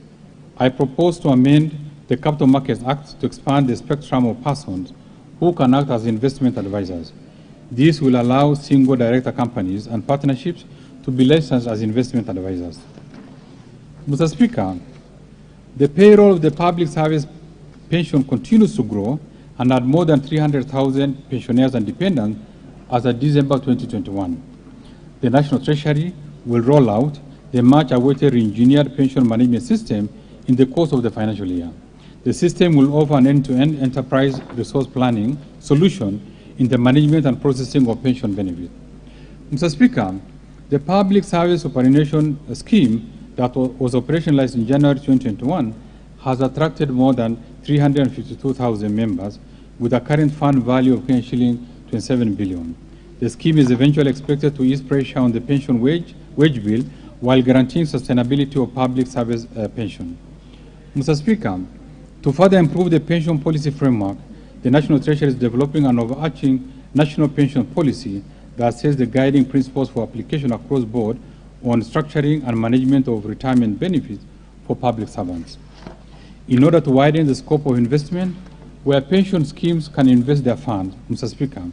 I propose to amend the Capital Markets Act to expand the spectrum of persons who can act as investment advisors. This will allow single director companies and partnerships to be licensed as investment advisors. Mr. Speaker, the payroll of the public service pension continues to grow and had more than 300,000 pensioners and dependents as of December 2021. The National Treasury will roll out the much-awaited re-engineered pension management system in the course of the financial year. The system will offer an end-to-end enterprise resource planning solution in the management and processing of pension benefits. Mr. Speaker, the Public Service Superannuation Scheme that was operationalized in January 2021 has attracted more than 352,000 members with a current fund value of shilling 27 billion. The scheme is eventually expected to ease pressure on the pension wage bill while guaranteeing sustainability of public service pension. Mr. Speaker, to further improve the pension policy framework, the National Treasury is developing an overarching national pension policy that sets the guiding principles for application across board on structuring and management of retirement benefits for public servants. In order to widen the scope of investment, where pension schemes can invest their funds, Mr. Speaker,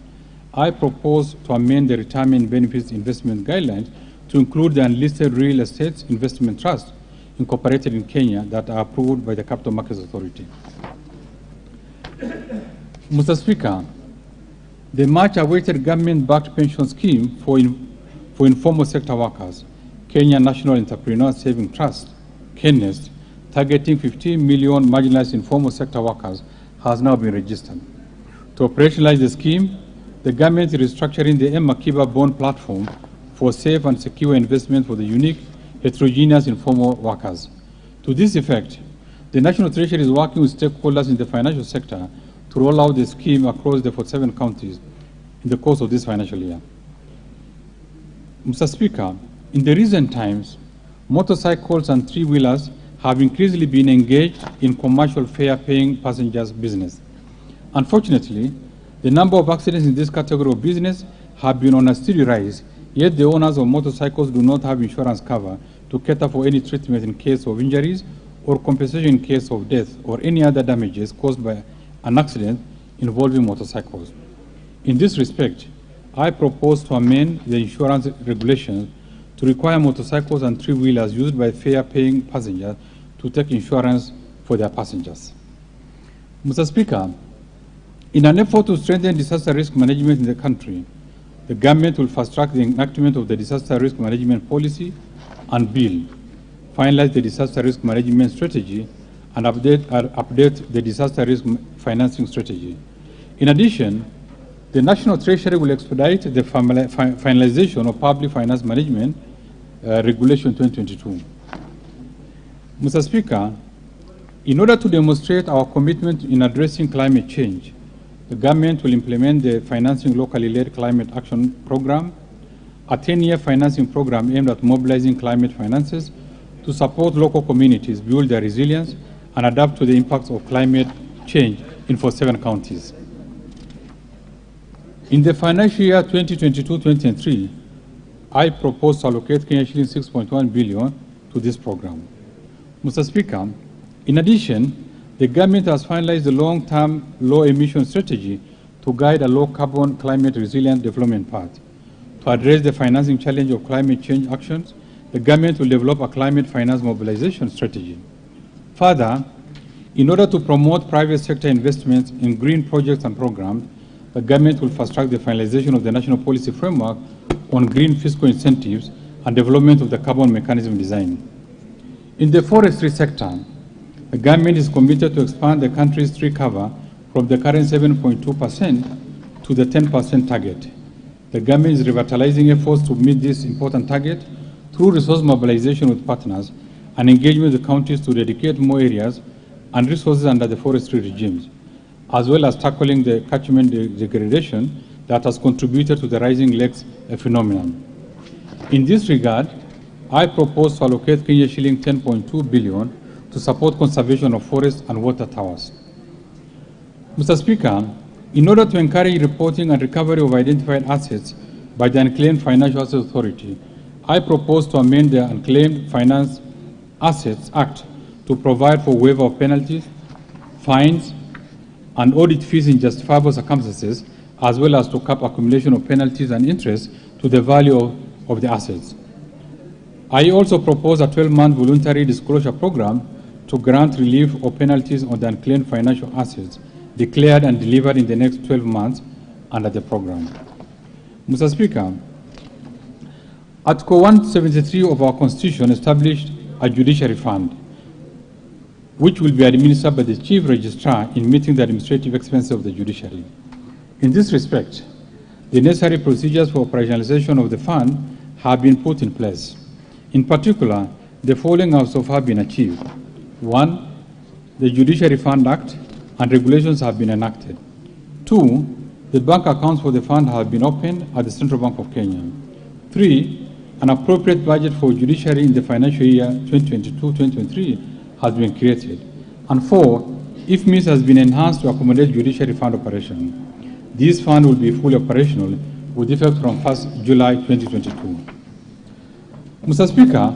I propose to amend the retirement benefits investment guidelines to include the unlisted real estate investment trust incorporated in Kenya that are approved by the Capital Markets Authority. Mr. Speaker, the much-awaited government-backed pension scheme for informal sector workers, Kenya National Entrepreneur Saving Trust, KENEST, targeting 15 million marginalized informal sector workers, has now been registered. To operationalize the scheme, the government is restructuring the M-Akiba bond platform for safe and secure investment for the unique, heterogeneous informal workers. To this effect, the National Treasury is working with stakeholders in the financial sector to roll out the scheme across the 47 counties in the course of this financial year. Mr. Speaker, in the recent times, motorcycles and three-wheelers have increasingly been engaged in commercial fare-paying passengers business. Unfortunately, the number of accidents in this category of business have been on a steady rise, yet the owners of motorcycles do not have insurance cover to cater for any treatment in case of injuries or compensation in case of death or any other damages caused by an accident involving motorcycles. In this respect, I propose to amend the insurance regulations to require motorcycles and three-wheelers used by fare-paying passengers to take insurance for their passengers. Mr. Speaker, in an effort to strengthen disaster risk management in the country, the government will fast-track the enactment of the disaster risk management policy and bill, finalize the disaster risk management strategy, and update the disaster risk financing strategy. In addition, the National Treasury will expedite the finalization of Public Finance Management Regulation 2022. Mr. Speaker, in order to demonstrate our commitment in addressing climate change, the government will implement the Financing Locally Led Climate Action Program, a 10-year financing program aimed at mobilizing climate finances to support local communities build their resilience and adapt to the impacts of climate change in 47 counties. In the financial year 2022-2023, I propose to allocate shilling 6.1 billion to this program. Mr. Speaker, in addition, the government has finalized the long-term low-emission strategy to guide a low-carbon, climate-resilient development path. To address the financing challenge of climate change actions, the government will develop a climate finance mobilization strategy. Further, in order to promote private sector investments in green projects and programs, the government will fast-track the finalization of the national policy framework on green fiscal incentives and development of the carbon mechanism design. In the forestry sector, the government is committed to expand the country's tree cover from the current 7.2% to the 10% target. The government is revitalizing efforts to meet this important target through resource mobilization with partners and engagement with counties to dedicate more areas and resources under the forestry regimes, as well as tackling the catchment degradation that has contributed to the rising lakes phenomenon. In this regard, I propose to allocate Kenya shilling 10.2 billion to support conservation of forests and water towers. Mr. Speaker, in order to encourage reporting and recovery of identified assets by the Unclaimed Financial Assets Authority, I propose to amend the Unclaimed Finance Assets Act to provide for waiver of penalties, fines, and audit fees in justifiable circumstances, as well as to cap accumulation of penalties and interest to the value of the assets. I also propose a 12-month voluntary disclosure program to grant relief of penalties on the unclaimed financial assets declared and delivered in the next 12 months under the program. Mr. Speaker, Article 173 of our Constitution established a Judiciary Fund, which will be administered by the Chief Registrar in meeting the administrative expenses of the judiciary. In this respect, the necessary procedures for operationalization of the fund have been put in place. In particular, the following have so far been achieved. 1, the Judiciary Fund Act and regulations have been enacted. 2, the bank accounts for the fund have been opened at the Central Bank of Kenya. 3, an appropriate budget for judiciary in the financial year 2022-2023 has been created. And 4, if means has been enhanced to accommodate judiciary fund operation. This fund will be fully operational with effect from 1st July 2022. Mr. Speaker,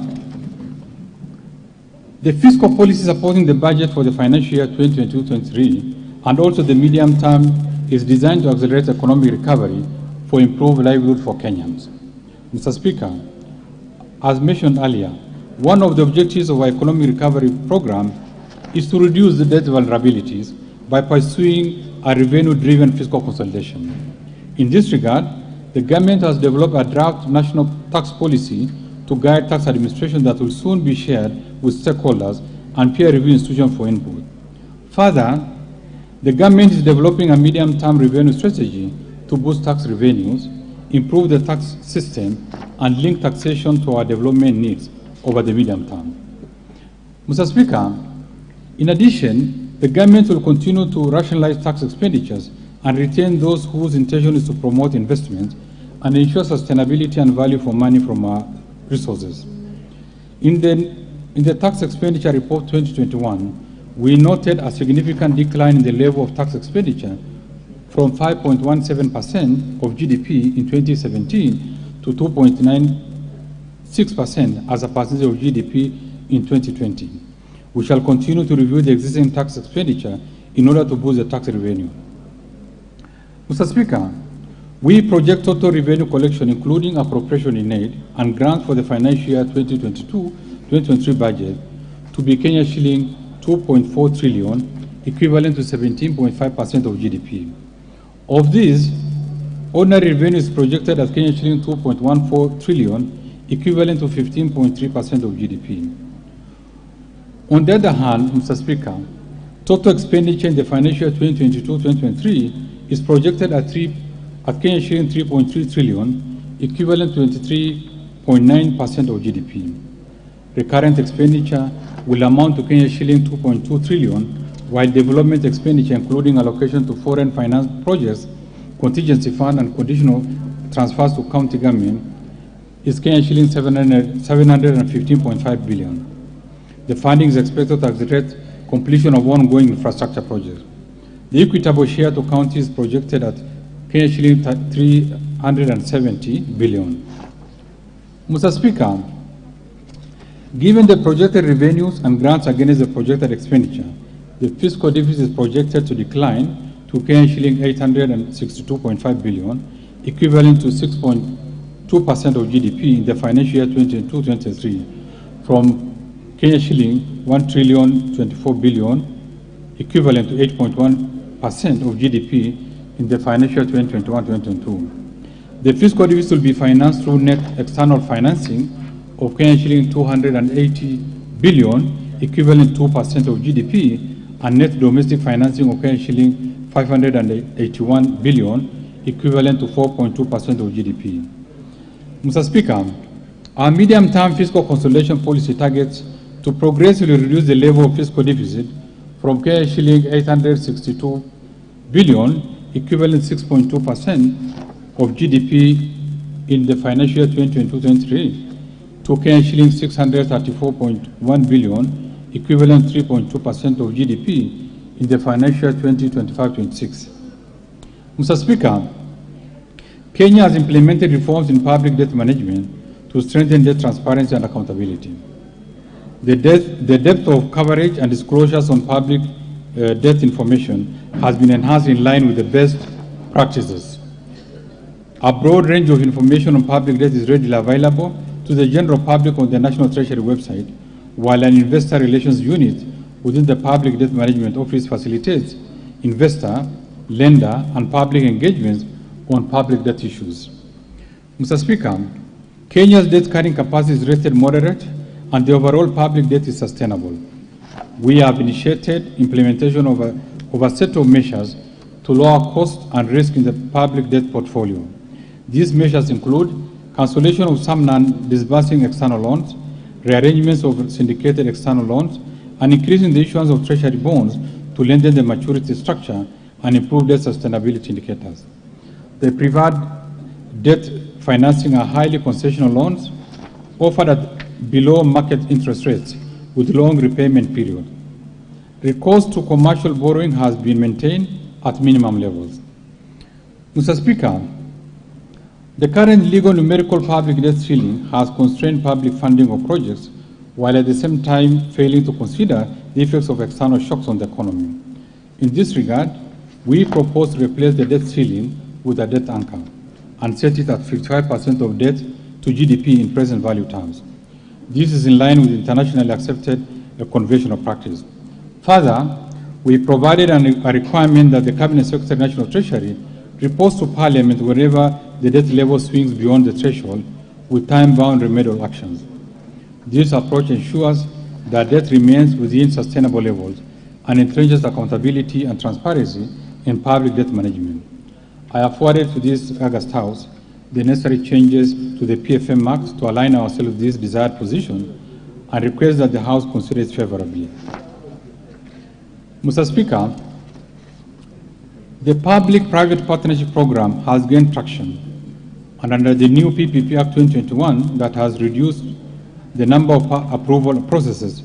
the fiscal policy supporting the budget for the financial year 2022-23 and also the medium term is designed to accelerate economic recovery for improved livelihood for Kenyans. Mr. Speaker, as mentioned earlier, one of the objectives of our economic recovery program is to reduce the debt vulnerabilities by pursuing a revenue-driven fiscal consolidation. In this regard, the government has developed a draft national tax policy to guide tax administration that will soon be shared with stakeholders and peer review institutions for input. Further, the government is developing a medium-term revenue strategy to boost tax revenues, improve the tax system, and link taxation to our development needs over the medium term. Mr. Speaker, in addition, the government will continue to rationalize tax expenditures and retain those whose intention is to promote investment and ensure sustainability and value for money from our resources. In the tax expenditure report 2021, we noted a significant decline in the level of tax expenditure from 5.17% of GDP in 2017 to 2.96% as a percentage of GDP in 2020. We shall continue to review the existing tax expenditure in order to boost the tax revenue. Mr. Speaker, we project total revenue collection, including appropriation in aid and grants for the financial year 2022-2023 budget, to be Kenya shilling 2.4 trillion, equivalent to 17.5% of GDP. Of this, ordinary revenue is projected at Kenya shilling 2.14 trillion, equivalent to 15.3% of GDP. On the other hand, Mr. Speaker, total expenditure in the financial year 2022-2023 is projected at Kenya shilling 3.3 trillion, equivalent to 23.9% of GDP. Recurrent expenditure will amount to Kenya shilling 2.2 trillion, while development expenditure, including allocation to foreign finance projects, contingency fund, and conditional transfers to county government, is Kenya shilling 715.5 billion. The funding is expected to accelerate completion of ongoing infrastructure projects. The equitable share to counties is projected at Kenya shilling 370 billion. Mr. Speaker, given the projected revenues and grants against the projected expenditure, the fiscal deficit is projected to decline to Kenya shilling 862.5 billion, equivalent to 6.2% of GDP in the financial year 2022-2023, from Kenya shilling 1 trillion 24 billion, equivalent to 8.1% of GDP in the financial year 2021-2022. The fiscal deficit will be financed through net external financing of Kenya shilling 280 billion, equivalent to 2% of GDP, and net domestic financing of Kenya shilling 581 billion, equivalent to 4.2% of GDP. Mr. Speaker, our medium-term fiscal consolidation policy targets to progressively reduce the level of fiscal deficit from Kenya shilling 862 billion, equivalent 6.2% of GDP in the financial year 2022-23, to Kenya shilling 634.1 billion, equivalent 3.2% of GDP in the financial year 2025-26. Mr. Speaker, Kenya has implemented reforms in public debt management to strengthen debt transparency and accountability. The depth of coverage and disclosures on public debt information has been enhanced in line with the best practices. A broad range of information on public debt is readily available to the general public on the National Treasury website, while an investor relations unit within the Public Debt Management Office facilitates investor, lender, and public engagements on public debt issues. Mr. Speaker, Kenya's debt carrying capacity is rated moderate, and the overall public debt is sustainable. We have initiated implementation of a set of measures to lower cost and risk in the public debt portfolio. These measures include cancellation of some non-disbursing external loans, rearrangements of syndicated external loans, and increasing the issuance of treasury bonds to lengthen the maturity structure and improve debt sustainability indicators. The preferred debt financing are highly concessional loans offered at below market interest rates with long repayment period. Recourse to commercial borrowing has been maintained at minimum levels. Mr. Speaker, the current legal numerical public debt ceiling has constrained public funding of projects, while at the same time failing to consider the effects of external shocks on the economy. In this regard, we propose to replace the debt ceiling with a debt anchor and set it at 55% of debt to GDP in present value terms. This is in line with internationally accepted conventional practice. Further, we provided a requirement that the Cabinet Secretary National Treasury reports to Parliament whenever the debt level swings beyond the threshold with time-bound remedial actions. This approach ensures that debt remains within sustainable levels and entrenches accountability and transparency in public debt management. I have forwarded to this August House the necessary changes to the PFM marks to align ourselves with this desired position and request that the House consider it favorably. Mr. Speaker, the Public-Private Partnership Program has gained traction, and under the new PPP Act 2021 that has reduced the number of approval processes,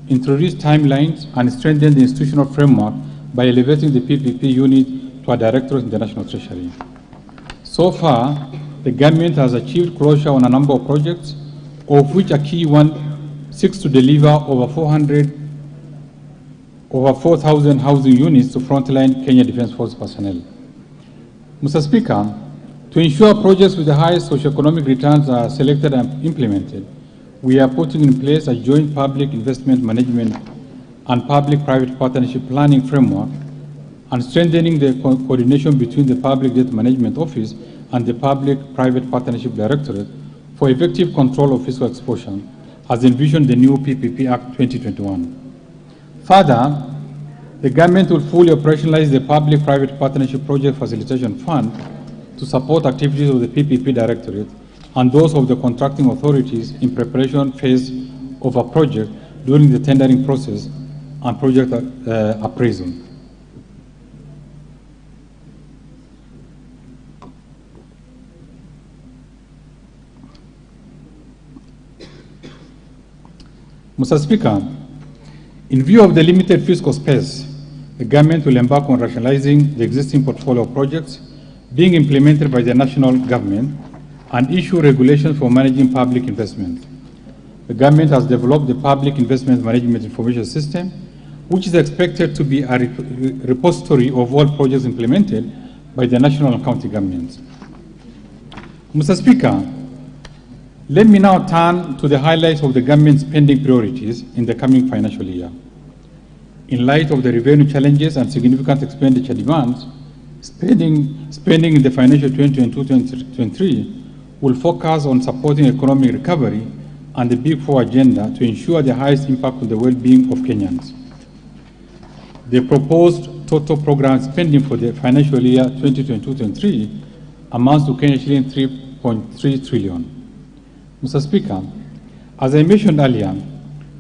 introduced timelines, and strengthened the institutional framework by elevating the PPP unit to a directorate in the National Treasury. So far, the government has achieved closure on a number of projects, of which a key one seeks to deliver over 4,000 housing units to frontline Kenya Defence Force personnel. Mr. Speaker, to ensure projects with the highest socioeconomic returns are selected and implemented, we are putting in place a joint public investment management and public-private partnership planning framework and strengthening the coordination between the Public Debt Management Office and the Public-Private Partnership Directorate for effective control of fiscal exposure, as envisioned the new PPP Act 2021. Further, the government will fully operationalize the Public-Private Partnership Project Facilitation Fund to support activities of the PPP Directorate and those of the contracting authorities in preparation phase of a project during the tendering process and project appraisal. Mr. Speaker, in view of the limited fiscal space, the government will embark on rationalizing the existing portfolio of projects being implemented by the national government and issue regulations for managing public investment. The government has developed the Public Investment Management Information System, which is expected to be a repository of all projects implemented by the national and county governments. Mr. Speaker, let me now turn to the highlights of the government's spending priorities in the coming financial year. In light of the revenue challenges and significant expenditure demands, spending in the financial 2022-2023 will focus on supporting economic recovery and the Big Four agenda to ensure the highest impact on the well-being of Kenyans. The proposed total program spending for the financial year 2022-23 amounts to Kenya shilling 3.3 trillion. Mr. Speaker, as I mentioned earlier,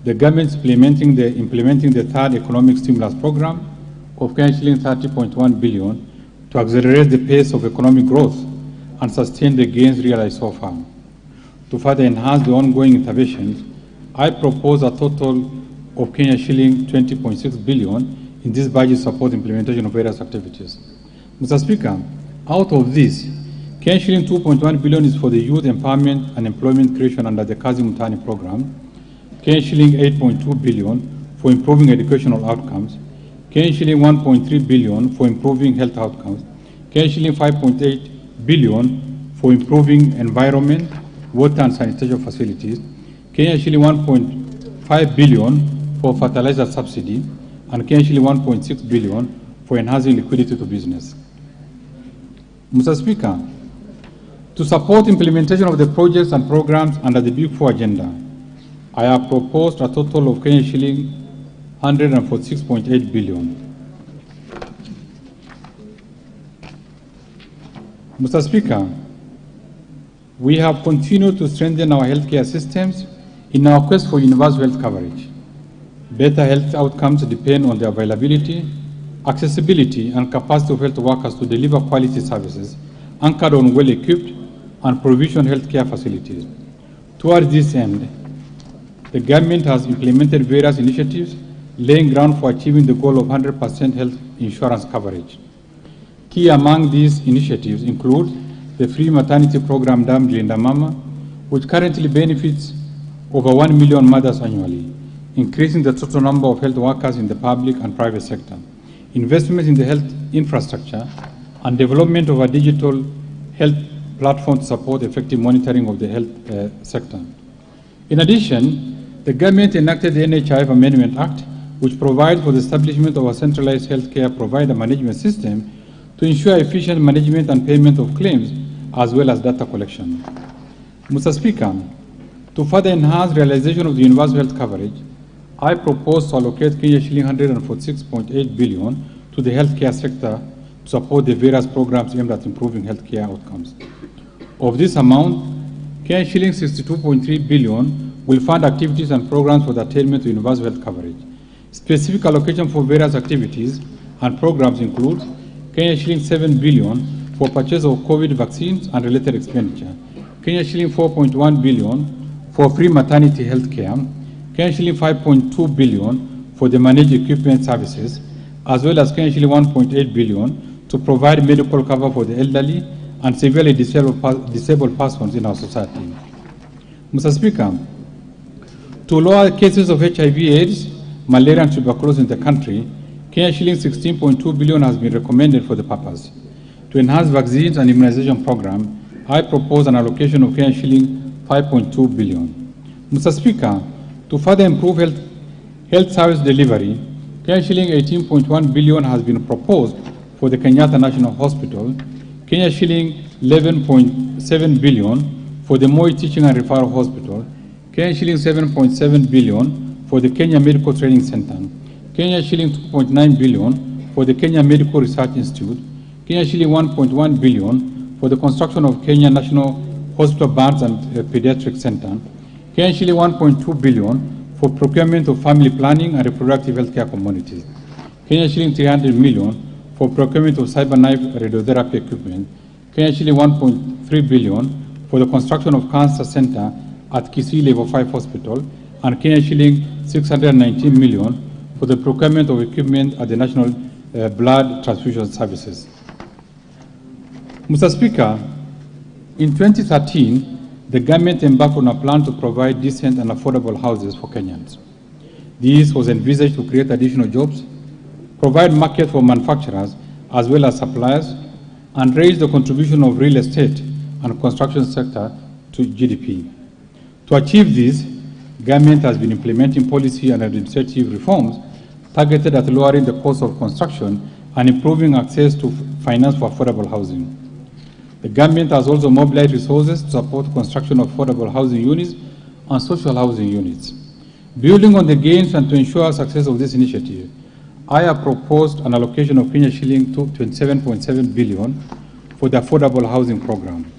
the government is implementing the third economic stimulus program of Kenya shilling 30.1 billion to accelerate the pace of economic growth and sustain the gains realized so far. To further enhance the ongoing interventions, I propose a total of Kenya shilling 20.6 billion in this budget support implementation of various activities. Mr. Speaker, out of this, Kenya shilling 2.1 billion is for the youth empowerment and employment creation under the Kazi Mutani program, Kenya shilling 8.2 billion for improving educational outcomes, Kenya shilling 1.3 billion for improving health outcomes, Kenya shilling 5.8 billion for improving environment, water and sanitation facilities, Kenya shilling 1.5 billion for fertilizer subsidy, and Kenya shilling 1.6 billion for enhancing liquidity to business. Mr. Speaker, to support implementation of the projects and programs under the Big Four agenda, I have proposed a total of Kenya shilling 146.8 billion. Mr. Speaker, we have continued to strengthen our healthcare systems in our quest for universal health coverage. Better health outcomes depend on the availability, accessibility, and capacity of health workers to deliver quality services anchored on well-equipped and provisioned healthcare facilities. Towards this end, the government has implemented various initiatives laying ground for achieving the goal of 100% health insurance coverage. Key among these initiatives include the free maternity program dubbed Linda Mama, which currently benefits over 1 million mothers annually, increasing the total number of health workers in the public and private sector, investment in the health infrastructure, and development of a digital health platform to support effective monitoring of the health sector. In addition, the government enacted the NHIF Amendment Act, which provides for the establishment of a centralized healthcare provider management system to ensure efficient management and payment of claims, as well as data collection. Mr. Speaker, to further enhance realization of the universal health coverage, I propose to allocate Kenya shilling 146.8 billion to the healthcare sector to support the various programs aimed at improving healthcare outcomes. Of this amount, Kenya shilling 62.3 billion will fund activities and programs for the attainment to universal health coverage. Specific allocation for various activities and programs include Kenya shilling 7 billion for purchase of COVID vaccines and related expenditure, Kenya shilling 4.1 billion for free maternity health care, Kenya shilling 5.2 billion for the managed equipment services, as well as Kenya shilling 1.8 billion to provide medical cover for the elderly and severely disabled persons in our society. Mr. Speaker, to lower cases of HIV/AIDS, malaria and tuberculosis in the country, Kenya shilling 16.2 billion has been recommended for the purpose. To enhance vaccines and immunization program, I propose an allocation of Kenya shilling 5.2 billion. Mr. Speaker, to further improve health service delivery, Kenya shilling 18.1 billion has been proposed for the Kenyatta National Hospital, Kenya shilling 11.7 billion for the Moi Teaching and Referral Hospital, Kenya shilling 7.7 billion for the Kenya Medical Training Center, Kenya shilling 2.9 billion for the Kenya Medical Research Institute, Kenya shilling 1.1 billion for the construction of Kenya National Hospital Burns and Pediatric Center, Kenya shilling 1.2 billion for procurement of family planning and reproductive healthcare communities, Kenya shilling 300 million for procurement of cyberknife radiotherapy equipment, Kenya shilling 1.3 billion for the construction of cancer center at Kisii Level 5 Hospital, and Kenya shilling 619 million for the procurement of equipment at the National Blood Transfusion Services. Mr. Speaker, in 2013, the government embarked on a plan to provide decent and affordable houses for Kenyans. This was envisaged to create additional jobs, provide market for manufacturers as well as suppliers, and raise the contribution of real estate and construction sector to GDP. To achieve this, government has been implementing policy and administrative reforms targeted at lowering the cost of construction and improving access to finance for affordable housing. The government has also mobilized resources to support construction of affordable housing units and social housing units. Building on the gains and to ensure success of this initiative, I have proposed an allocation of Kenya shilling to 27.7 billion for the affordable housing program.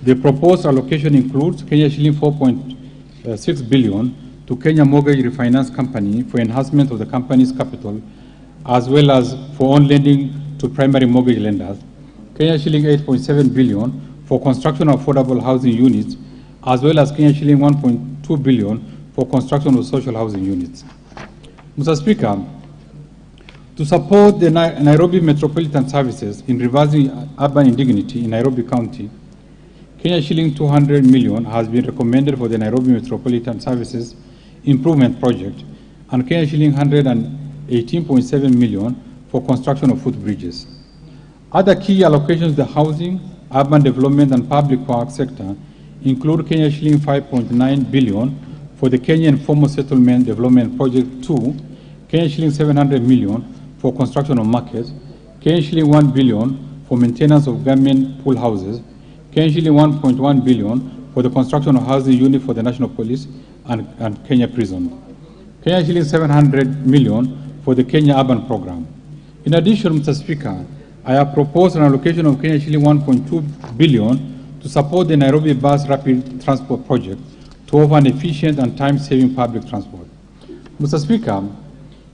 The proposed allocation includes Kenya shilling 4.6 billion to Kenya Mortgage Refinance Company for enhancement of the company's capital, as well as for on-lending to primary mortgage lenders, Kenya shilling 8.7 billion for construction of affordable housing units, as well as Kenya shilling 1.2 billion for construction of social housing units. Mr. Speaker, to support the Nairobi Metropolitan Services in reversing urban indignity in Nairobi County, Kenya shilling 200 million has been recommended for the Nairobi Metropolitan Services Improvement Project, and Kenya shilling 118.7 million for construction of footbridges. Other key allocations to the housing, urban development, and public works sector include Kenya shilling 5.9 billion for the Kenya Informal Settlement Development Project 2, Kenya shilling 700 million for construction of markets, Kenya shilling 1 billion for maintenance of government pool houses, Kenya shilling 1.1 billion for the construction of housing unit for the National Police and Kenya Prison, Kenya shilling 700 million for the Kenya Urban Program. In addition, Mr. Speaker, I have proposed an allocation of Kenya shilling 1.2 billion to support the Nairobi Bus Rapid Transport Project to offer an efficient and time-saving public transport. Mr. Speaker,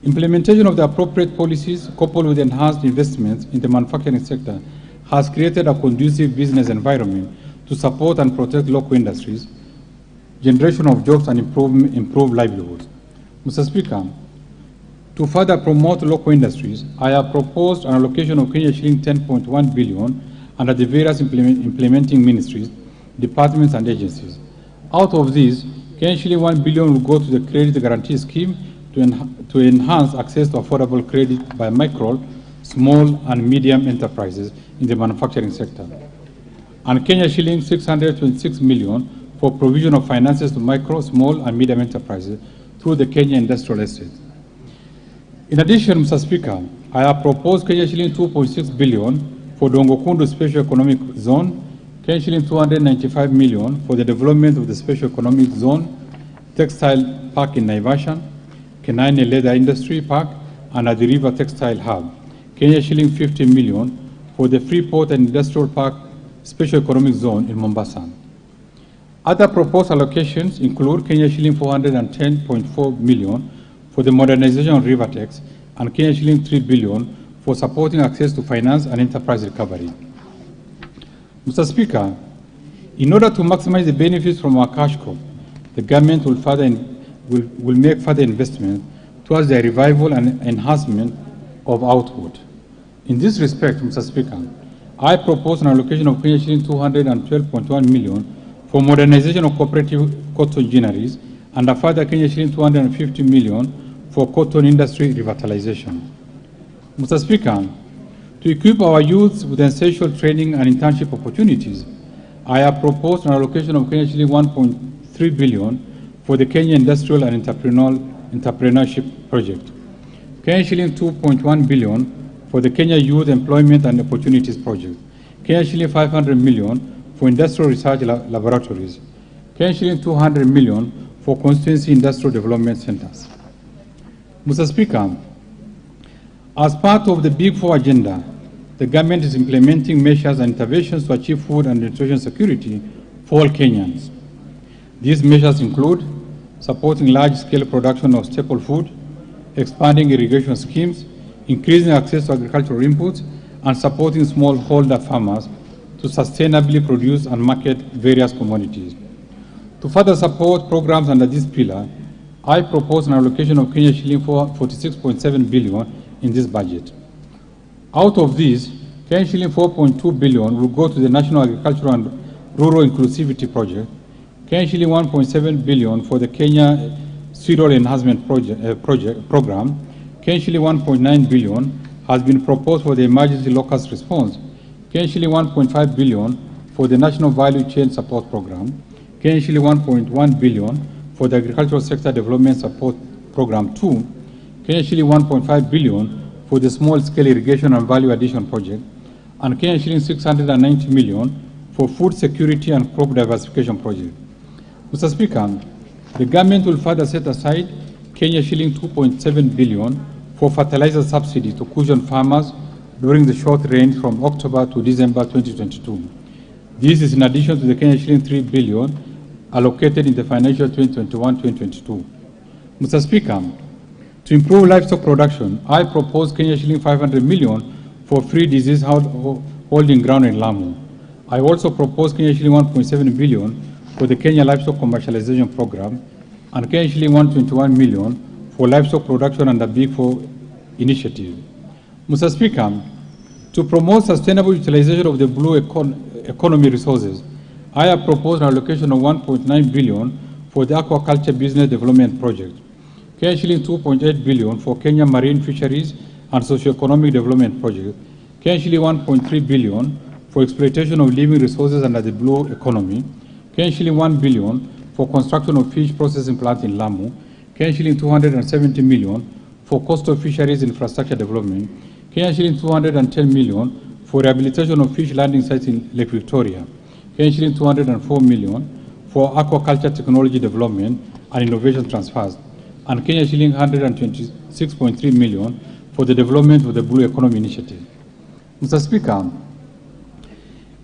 implementation of the appropriate policies coupled with enhanced investments in the manufacturing sector has created a conducive business environment to support and protect local industries, generation of jobs, and improve livelihoods. Mr. Speaker, to further promote local industries, I have proposed an allocation of Kenya shilling 10.1 billion under the various implementing ministries, departments, and agencies. Out of these, Kenya shilling 1 billion will go to the credit guarantee scheme to enhance access to affordable credit by micro, small, and medium enterprises in the manufacturing sector. And Kenya shilling 626 million for provision of finances to micro, small, and medium enterprises through the Kenya Industrial Estate. In addition, Mr. Speaker, I have proposed Kenya shilling 2.6 billion for Dongokundu Special Economic Zone, Kenya shilling 295 million for the development of the Special Economic Zone, Textile Park in Naivasha, Kenaine Leather Industry Park, and at the River Textile Hub, Kenya shilling 50 million for the Freeport and Industrial Park Special Economic Zone in Mombasa. Other proposed allocations include Kenya shilling 410.4 million for the modernization of Rivertex and Kenya shilling 3 billion for supporting access to finance and enterprise recovery. Mr. Speaker, in order to maximize the benefits from our cash crop, the government will make further investment towards the revival and enhancement of output. In this respect, Mr. Speaker, I propose an allocation of Kenya shilling 212.1 million for modernization of cooperative cotton ginneries and a further Kenya shilling 250 million for cotton industry revitalization. Mr. Speaker, to equip our youth with essential training and internship opportunities, I have proposed an allocation of Kenya shilling 1.3 billion for the Kenya Industrial and Entrepreneurship Project, Kenya shilling 2.1 billion for the Kenya Youth Employment and Opportunities Project, Kenya shilling 500 million for industrial research laboratories, Kenya shilling 200 million for constituency industrial development centers. Mr. Speaker, as part of the Big Four agenda, the government is implementing measures and interventions to achieve food and nutrition security for all Kenyans. These measures include supporting large-scale production of staple food, expanding irrigation schemes, increasing access to agricultural inputs, and supporting smallholder farmers to sustainably produce and market various commodities. To further support programs under this pillar, I propose an allocation of Kenya shilling 46.7 billion in this budget. Out of this, Kenya shilling 4.2 billion will go to the National Agricultural and Rural Inclusivity Project, Kenya shilling 1.7 billion for the Kenya Cereal Enhancement Program, Kenya shilling 1.9 billion has been proposed for the Emergency Locust Response, Kenya shilling 1.5 billion for the National Value Chain Support Program, Kenya shilling 1.1 billion for the Agricultural Sector Development Support Program 2, Kenya shilling 1.5 billion for the Small-Scale Irrigation and Value Addition Project, and Kenya shilling 690 million for Food Security and Crop Diversification Project. Mr. Speaker, the government will further set aside Kenya shilling 2.7 billion for fertilizer subsidy to cushion farmers during the short range from October to December 2022. This is in addition to the Kenya shilling 3 billion allocated in the financial 2021-2022. Mr. Speaker, to improve livestock production, I propose Kenya shilling 500 million for free disease holding ground in Lamu. I also propose Kenya shilling 1.7 billion for the Kenya Livestock Commercialization Program and Kenya shilling 121 million for livestock production under Big Four initiative. Mr. Speaker, to promote sustainable utilization of the blue economy resources, I have proposed an allocation of 1.9 billion for the aquaculture business development project, Kenya shilling 2.8 billion for Kenya marine fisheries and socio-economic development project, Kenya shilling 1.3 billion for exploitation of living resources under the blue economy, Kenya shilling 1 billion for construction of fish processing plant in Lamu, Kenya shilling 270 million for coastal fisheries infrastructure development, Kenya shilling 210 million for rehabilitation of fish landing sites in Lake Victoria, Kenya shilling 204 million for aquaculture technology development and innovation transfers, and Kenya shilling 126.3 million for the development of the Blue Economy Initiative. Mr. Speaker,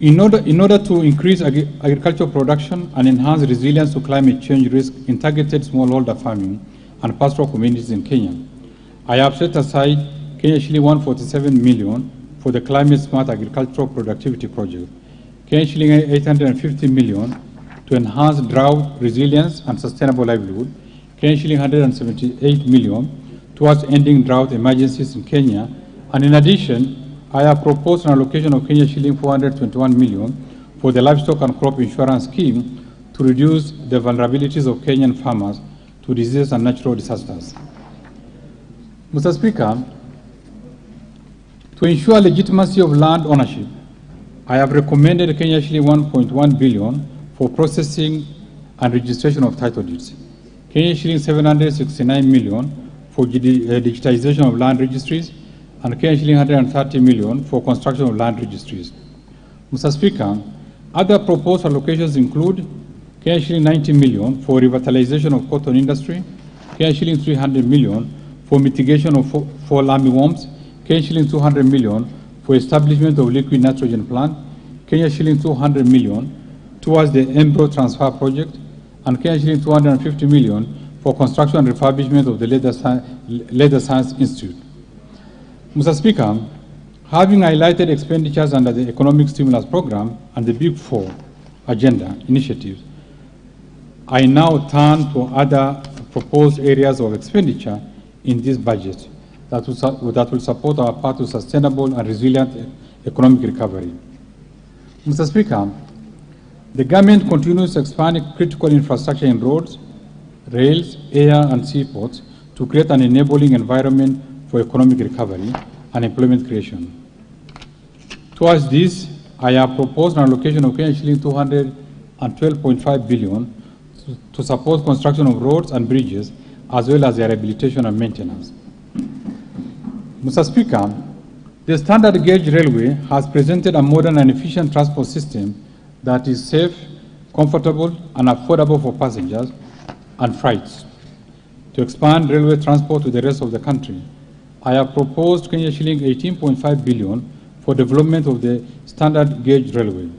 in order to increase agricultural production and enhance resilience to climate change risk in targeted smallholder farming and pastoral communities in Kenya, I have set aside Kenya shilling 147 million for the Climate Smart Agricultural Productivity Project, Kenya shilling 850 million to enhance drought resilience and sustainable livelihood, Kenya shilling 178 million towards ending drought emergencies in Kenya, and in addition, I have proposed an allocation of Kenya shilling 421 million for the livestock and crop insurance scheme to reduce the vulnerabilities of Kenyan farmers to diseases and natural disasters. Mr. Speaker, to ensure legitimacy of land ownership, I have recommended Kenya shilling 1.1 billion for processing and registration of title deeds, Kenya shilling 769 million for digitization of land registries, and Kenya shilling 130 million for construction of land registries. Mr. Speaker, other proposed allocations include Kenya shilling 90 million for revitalization of cotton industry, Kenya shilling 300 million for mitigation of fall armyworms, Kenya shilling 200 million for establishment of liquid nitrogen plant, Kenya shilling 200 million towards the embryo transfer project, and Kenya shilling 250 million for construction and refurbishment of the Leather Science Institute. Mr. Speaker, having highlighted expenditures under the Economic Stimulus Program and the Big Four agenda initiatives, I now turn to other proposed areas of expenditure in this budget that will support our path to sustainable and resilient economic recovery. Mr. Speaker, the government continues to expand critical infrastructure in roads, rails, air, and seaports to create an enabling environment for economic recovery and employment creation. Towards this, I have proposed an allocation of Kenya shilling 212.5 billion to support construction of roads and bridges, as well as their rehabilitation and maintenance. Mr. Speaker, the standard gauge railway has presented a modern and efficient transport system that is safe, comfortable, and affordable for passengers and freights. To expand railway transport to the rest of the country, I have proposed Kenya shilling 18.5 billion for development of the standard gauge railway,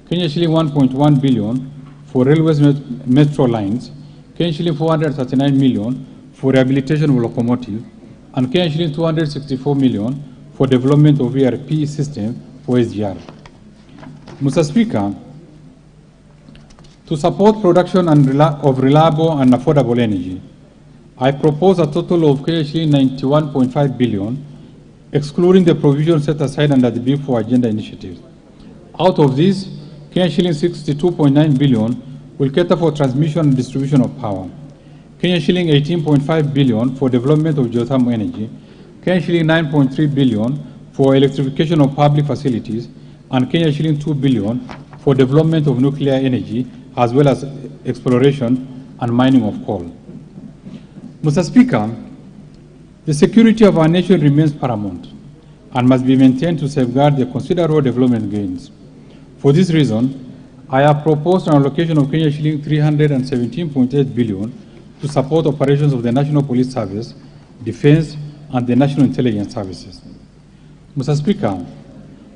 Kenya shilling 1.1 billion for railways metro lines, Kenya shilling 439 million for rehabilitation of locomotives, and Kenya shilling 264 million for development of ERP system for SGR. Mr. Speaker, to support production of reliable and affordable energy, I propose a total of shilling 91.5 billion, excluding the provision set aside under the Big Four agenda initiative. Out of this, shilling 62.9 billion will cater for transmission and distribution of power, shilling 18.5 billion for development of geothermal energy, shilling 9.3 billion for electrification of public facilities, and shilling 2 billion for development of nuclear energy, as well as exploration and mining of coal. Mr. Speaker, the security of our nation remains paramount and must be maintained to safeguard the considerable development gains. For this reason, I have proposed an allocation of shilling 317.8 billion to support operations of the National Police Service, Defense, and the National Intelligence Services. Mr. Speaker,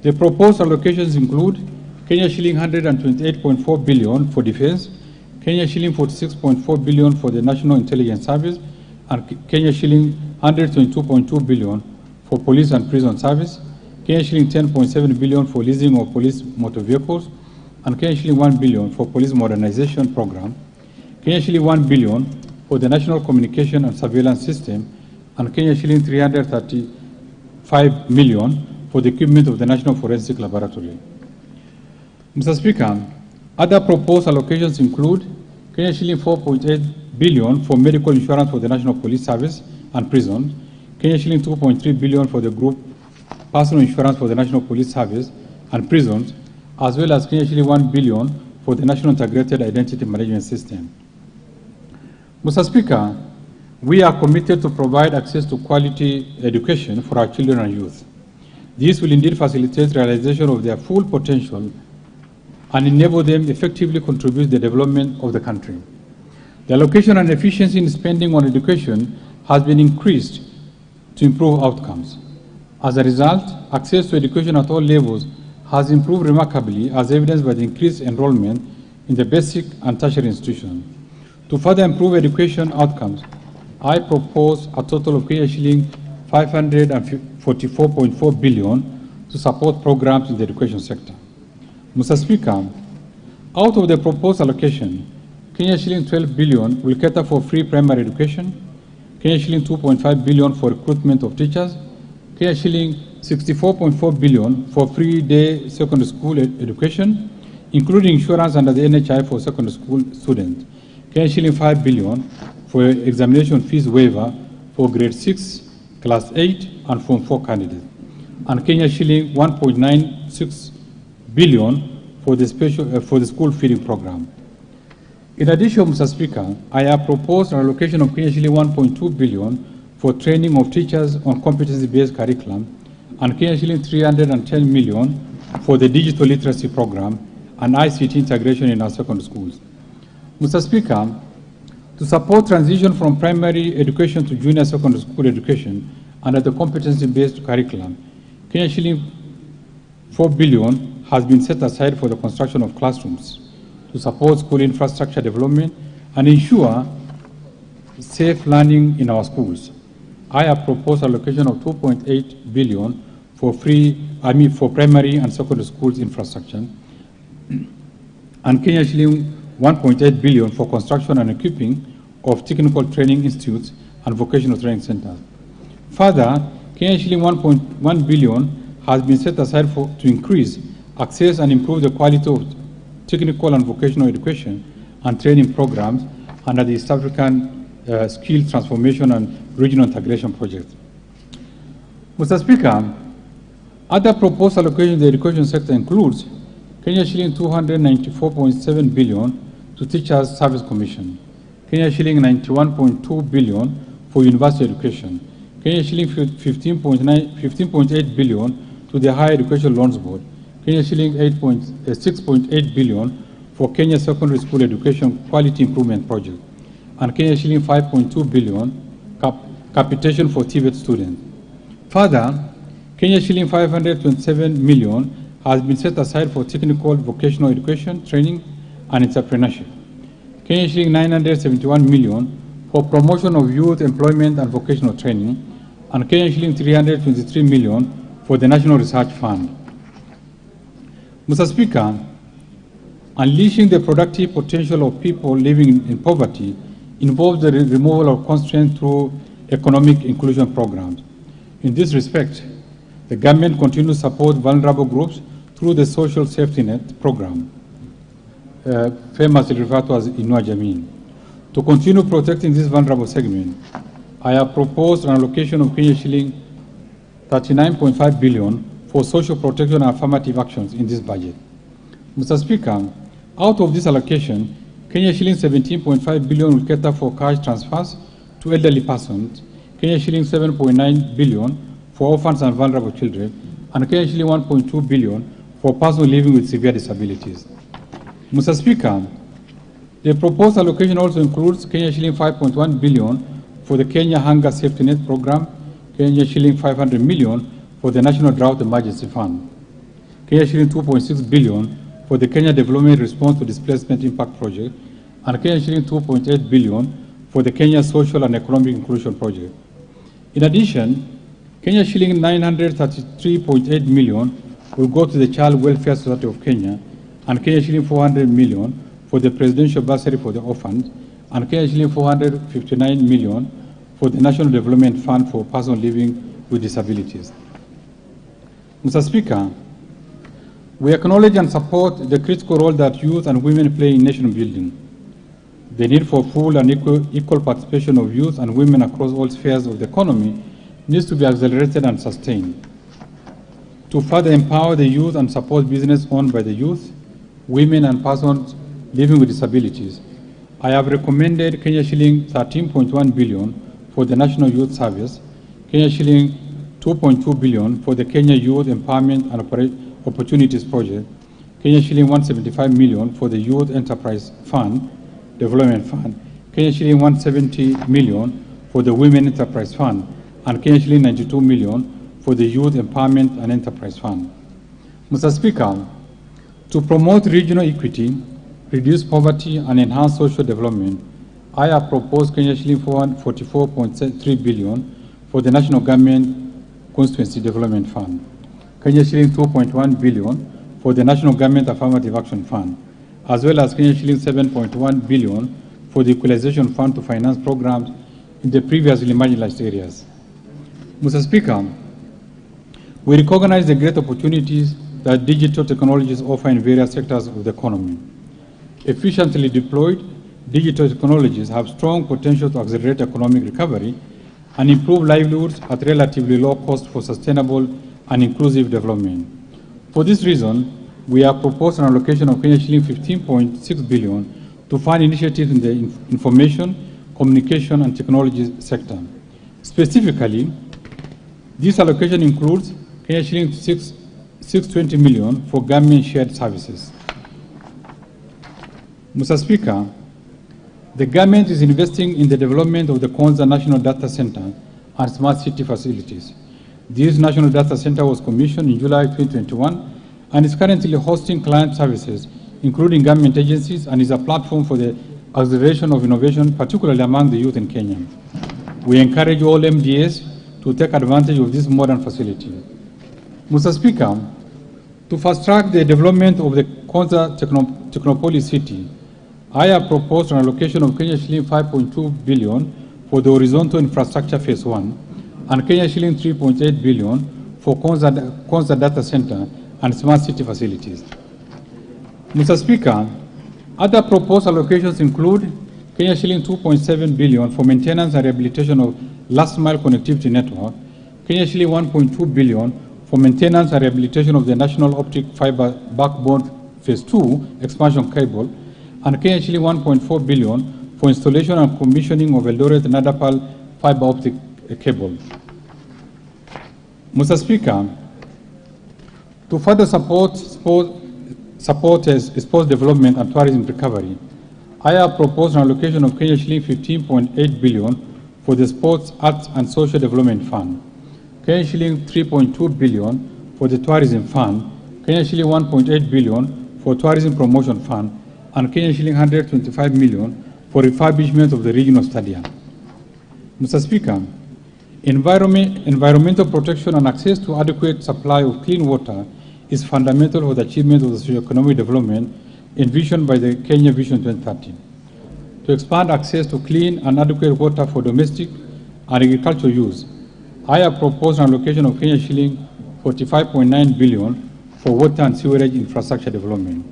the proposed allocations include Kenya shilling 128.4 billion for defense, Kenya shilling 46.4 billion for the National Intelligence Service, and Kenya shilling 122.2 billion for police and prison service, Kenya shilling 10.7 billion for leasing of police motor vehicles, and Kenya shilling 1 billion for police modernization program, Kenya shilling 1 billion for the National Communication and Surveillance System, and Kenya shilling 335 million for the equipment of the National Forensic Laboratory. Mr. Speaker, other proposed allocations include Kenya shilling 4.8 billion for medical insurance for the National Police Service and prisons, Kenya shilling 2.3 billion for the group personal insurance for the National Police Service and prisons, as well as Kenya shilling 1 billion for the National Integrated Identity Management System. Mr. Speaker, we are committed to provide access to quality education for our children and youth. This will indeed facilitate realization of their full potential and enable them effectively contribute to the development of the country. The allocation and efficiency in spending on education has been increased to improve outcomes. As a result, access to education at all levels has improved remarkably, as evidenced by the increased enrollment in the basic and tertiary institutions. To further improve education outcomes, I propose a total of Kenya shilling 544.4 billion to support programs in the education sector. Mr. Speaker, out of the proposed allocation, Kenya shilling 12 billion will cater for free primary education, Kenya shilling 2.5 billion for recruitment of teachers, Kenya shilling 64.4 billion for free day secondary school education, including insurance under the NHI for secondary school students, Kenya shilling 5 billion for examination fees waiver for grade 6, class 8, and Form 4 candidates, and Kenya shilling 1.96 billion for the school feeding program. In addition, Mr. Speaker, I have proposed an allocation of Kenya shilling 1.2 billion for training of teachers on competency-based curriculum, and Kenya shilling 310 million for the digital literacy program and ICT integration in our secondary schools. Mr. Speaker, to support transition from primary education to junior secondary school education under the competency-based curriculum, Kenya shilling 4 billion has been set aside for the construction of classrooms to support school infrastructure development and ensure safe learning in our schools. I have proposed allocation of 2.8 billion for for primary and secondary schools infrastructure, and Kenya shilling 1.8 billion for construction and equipping of technical training institutes and vocational training centers. Further, Kenya shilling 1.1 billion has been set aside to increase access and improve the quality of technical and vocational education and training programs under the East African Skill Transformation and Regional Integration Project. Mr. Speaker, other proposed allocations in the education sector includes Kenya shilling 294.7 billion to Teachers Service Commission, Kenya shilling 91.2 billion for university education, Kenya shilling 15.8 billion to the Higher Education Loans Board, Kenya shilling 6.8 billion for Kenya Secondary School Education Quality Improvement Project, and Kenya shilling 5.2 billion capitation for TVET students. Further, Kenya shilling 527 million has been set aside for technical vocational education, training, and entrepreneurship. Kenya shilling 971 million for promotion of youth employment and vocational training, and Kenya shilling 323 million for the National Research Fund. Mr. Speaker, unleashing the productive potential of people living in poverty involves the removal of constraints through economic inclusion programs. In this respect, the government continues to support vulnerable groups through the Social Safety Net program, famously referred to as Inua Jamii. To continue protecting this vulnerable segment, I have proposed an allocation of Kenya shilling 39.5 billion for social protection and affirmative actions in this budget. Mr. Speaker, out of this allocation, Kenya shilling 17.5 billion will cater for cash transfers to elderly persons, Kenya shilling 7.9 billion for orphans and vulnerable children, and Kenya shilling 1.2 billion for persons living with severe disabilities. Mr. Speaker, the proposed allocation also includes Kenya shilling 5.1 billion for the Kenya Hunger Safety Net program, Kenya shilling 500 million for the National Drought Emergency Fund, Kenya shilling 2.6 billion for the Kenya Development Response to Displacement Impact Project, and Kenya shilling 2.8 billion for the Kenya Social and Economic Inclusion Project. In addition, Kenya shilling 933.8 million will go to the Child Welfare Society of Kenya, and Kenya shilling 400 million for the Presidential Bursary for the Orphans, and Kenya shilling 459 million for the National Development Fund for persons living with disabilities. Mr. Speaker, we acknowledge and support the critical role that youth and women play in nation building. The need for full and equal participation of youth and women across all spheres of the economy needs to be accelerated and sustained. To further empower the youth and support business owned by the youth, women and persons living with disabilities, I have recommended Kenya shilling 13.1 billion for the National Youth Service, Kenya shilling 2.2 billion for the Kenya Youth Empowerment and Opportunities Project, Kenya shilling 175 million for the Youth Enterprise Fund, Development Fund, Kenya shilling 170 million for the Women Enterprise Fund, and Kenya shilling 92 million for the Youth Empowerment and Enterprise Fund. Mr. Speaker, to promote regional equity, reduce poverty, and enhance social development, I have proposed Kenya shilling 44.3 billion for the National Government Constituency Development Fund, Kenya shilling 2.1 billion for the National Government Affirmative Action Fund, as well as Kenya shilling 7.1 billion for the Equalization Fund to finance programs in the previously marginalized areas. Mr. Speaker, we recognize the great opportunities that digital technologies offer in various sectors of the economy. Efficiently deployed, digital technologies have strong potential to accelerate economic recovery and improve livelihoods at relatively low cost for sustainable and inclusive development. For this reason, we have proposed an allocation of Kenya shilling 15.6 billion to fund initiatives in the information, communication, and technology sector. Specifically, this allocation includes Kenya shilling 620 million for government shared services. Mr. Speaker, the government is investing in the development of the Konza National Data Center and Smart City facilities. This National Data Center was commissioned in July 2021 and is currently hosting client services, including government agencies, and is a platform for the acceleration of innovation, particularly among the youth in Kenya. We encourage all MDAs to take advantage of this modern facility. Mr. Speaker, to fast-track the development of the Konza Technopolis City, I have proposed an allocation of Kenya shilling 5.2 billion for the horizontal infrastructure phase 1 and Kenya shilling 3.8 billion for Konza Data Center and Smart City facilities. Mr. Speaker, other proposed allocations include Kenya shilling 2.7 billion for maintenance and rehabilitation of last-mile connectivity network, Kenya shilling 1.2 billion for maintenance and rehabilitation of the National Optic Fiber Backbone Phase 2 expansion cable, and Kenya shilling 1.4 billion for installation and commissioning of Eldoret-Nadapal fiber optic cable. Mr. Speaker, to further support sports development and tourism recovery, I have proposed an allocation of Kenya shilling 15.8 billion for the Sports, Arts and Social Development Fund, Kenya shilling 3.2 billion for the Tourism Fund, Kenya shilling 1.8 billion for Tourism Promotion Fund, and Kenya shilling 125 million for refurbishment of the regional stadium. Mr. Speaker, environmental protection and access to adequate supply of clean water is fundamental for the achievement of the socio-economic development envisioned by the Kenya Vision 2030. To expand access to clean and adequate water for domestic and agricultural use, I have proposed an allocation of Kenya shilling 45.9 billion for water and sewerage infrastructure development,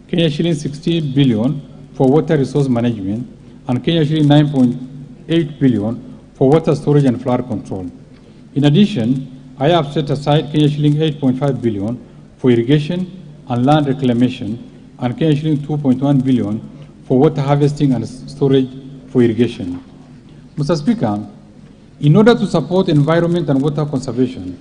Kenya shilling 16 billion for water resource management, and Kenya shilling 9.8 billion for water storage and flood control. In addition, I have set aside Kenya shilling 8.5 billion for irrigation and land reclamation, and Kenya shilling 2.1 billion for water harvesting and storage for irrigation. Mr. Speaker, in order to support environment and water conservation,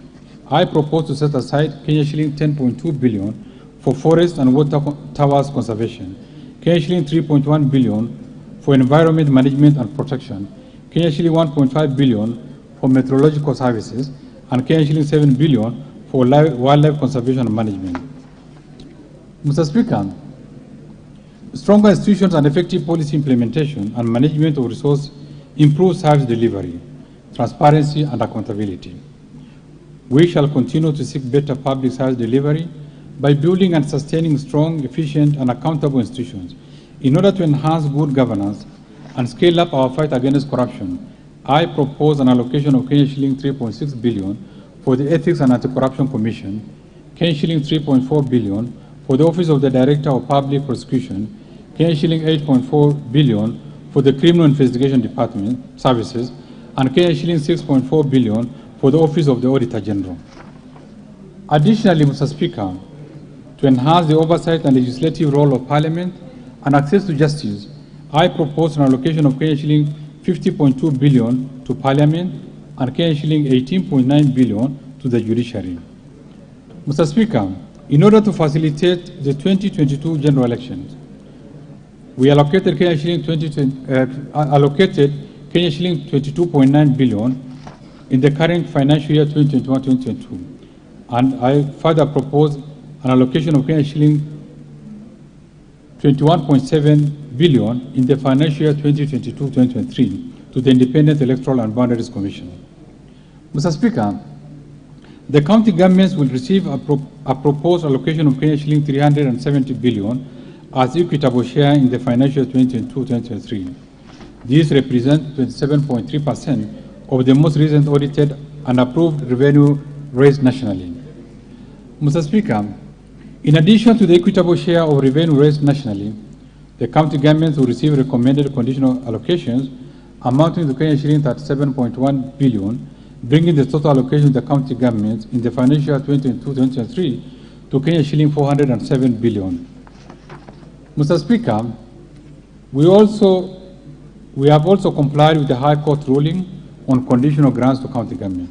I propose to set aside Kenya shilling 10.2 billion for forest and water towers conservation, Kenya shilling 3.1 billion for environment management and protection, Kenya shilling 1.5 billion for meteorological services, and Kenya shilling 7 billion for wildlife conservation and management. Mr. Speaker, stronger institutions and effective policy implementation and management of resource improve service delivery, transparency, and accountability. We shall continue to seek better public service delivery by building and sustaining strong, efficient, and accountable institutions. In order to enhance good governance and scale up our fight against corruption, I propose an allocation of Kenya shilling 3.6 billion for the Ethics and Anti-Corruption Commission, Kenya shilling 3.4 billion for the Office of the Director of Public Prosecution, Kenya shilling 8.4 billion for the Criminal Investigation Department Services, and Kenya shilling 6.4 billion for the Office of the Auditor General. Additionally, Mr. Speaker, to enhance the oversight and legislative role of Parliament and access to justice, I propose an allocation of Kenya shilling 50.2 billion to Parliament and Kenya shilling 18.9 billion to the judiciary. Mr. Speaker, in order to facilitate the 2022 general elections, we allocated Kenya shilling 22.9 billion in the current financial year 2021-2022, and I further propose an allocation of Kenya shilling 21.7 billion in the financial year 2022-2023 to the Independent Electoral and Boundaries Commission. Mr. Speaker, the county governments will receive a proposed allocation of Kenya shilling 370 billion as equitable share in the financial year 2022-2023. This represents 27.3% of the most recent audited and approved revenue raised nationally. Mr. Speaker, in addition to the equitable share of revenue raised nationally, the county governments will receive recommended conditional allocations amounting to Kenya shilling 37.1 billion, bringing the total allocation of the county governments in the financial year 2022-2023 to Kenya shilling 407 billion. Mr. Speaker, we have also complied with the High Court ruling on conditional grants to county government.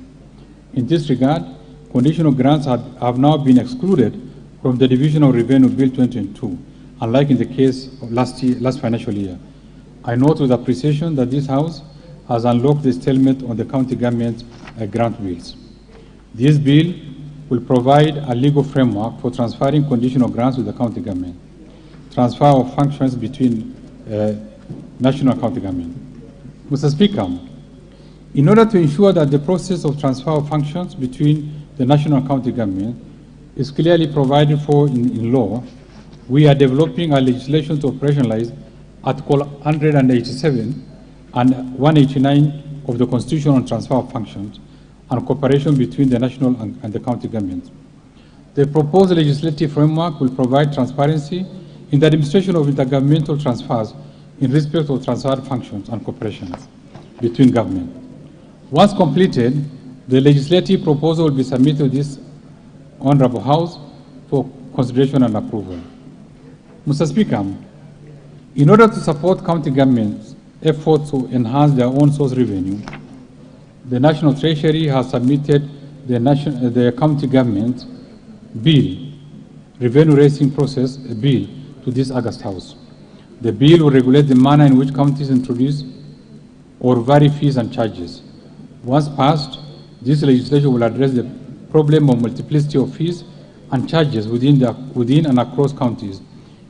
In this regard, conditional grants have now been excluded from the Division of Revenue Bill 2022, unlike in the case of last financial year. I note with appreciation that this House has unlocked the stalemate on the county government grant bills. This bill will provide a legal framework for transferring conditional grants to the county government, transfer of functions between national county government. Mr. Speaker, in order to ensure that the process of transfer of functions between the national county government is clearly provided for in law, we are developing a legislation to operationalize Article 187 and 189 of the Constitution on transfer of functions and cooperation between the national and the county governments. The proposed legislative framework will provide transparency in the administration of intergovernmental transfers in respect of transferred functions and cooperation between government. Once completed, the legislative proposal will be submitted to this Honorable House for consideration and approval. Mr. Speaker, in order to support county governments' efforts to enhance their own source revenue, the National Treasury has submitted the county government bill, revenue raising process bill, to this August House. The bill will regulate the manner in which counties introduce or vary fees and charges. Once passed, this legislation will address the problem of multiplicity of fees and charges within and across counties,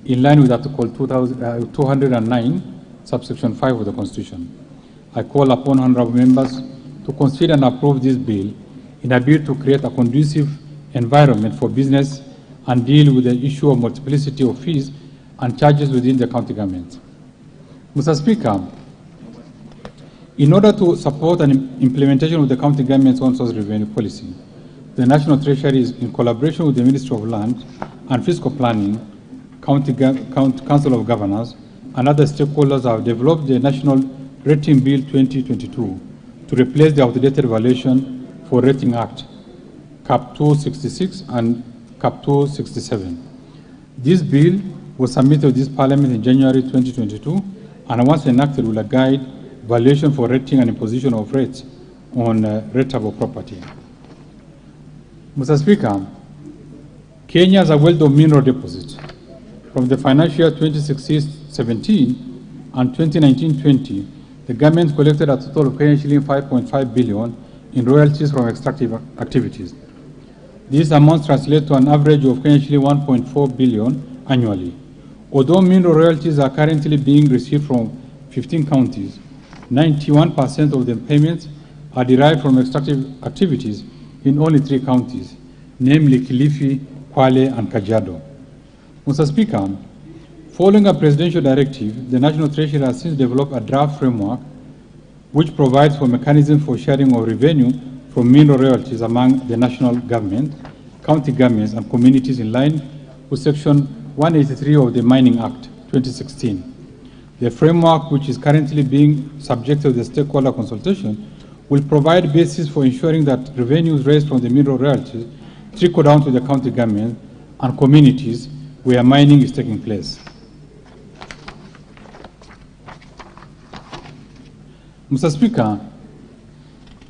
in line with Article 209, subsection 5 of the Constitution. I call upon honorable members to consider and approve this bill in a bid to create a conducive environment for business and deal with the issue of multiplicity of fees and charges within the county government. Mr. Speaker, in order to support an implementation of the county government's own source revenue policy, the National Treasury is in collaboration with the Ministry of Land and Fiscal Planning, County Council of Governors, and other stakeholders have developed the National Rating Bill 2022 to replace the outdated Valuation for Rating Act, Cap 266 and Cap 267. This bill was submitted to this Parliament in January 2022, and once enacted will guide valuation for rating and imposition of rates on rateable property. Mr. Speaker, Kenya has a wealth of mineral deposits. From the financial year 2016-17 and 2019-20, the government collected a total of shilling 5.5 billion in royalties from extractive activities. These amounts translate to an average of Kenya 1.4 billion annually. Although mineral royalties are currently being received from 15 counties, 91% of the payments are derived from extractive activities in only 3 counties, namely Kilifi, Kwale, and Kajiado. Mr. Speaker, following a presidential directive, the National Treasury has since developed a draft framework which provides for mechanisms for sharing of revenue from mineral royalties among the national government, county governments, and communities in line with Section 183 of the Mining Act 2016. The framework, which is currently being subject to the stakeholder consultation, will provide basis for ensuring that revenues raised from the mineral royalties trickle down to the county government and communities where mining is taking place. Mr. Speaker,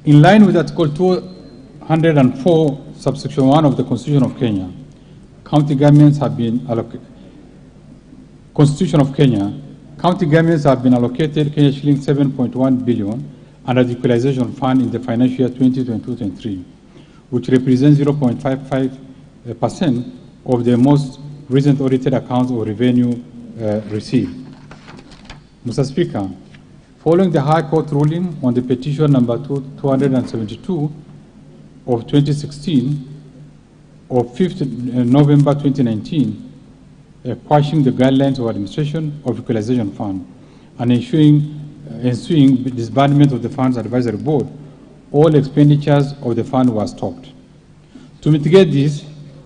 in line with Article 204, subsection 1 of the Constitution of Kenya, county governments have been allocated. Constitution of Kenya, county governments have been allocated Kenya shilling 7.1 billion under the Equalization Fund in the financial year 2022-23, which represents 0.55% of the most recent audited accounts of revenue received. Mr. Speaker, following the High Court ruling on the petition number 272 of 2016 of 5th November 2019, quashing the guidelines of administration of Equalization Fund and ensuing disbandment of the Fund's Advisory Board, all expenditures of the Fund were stopped. To mitigate this,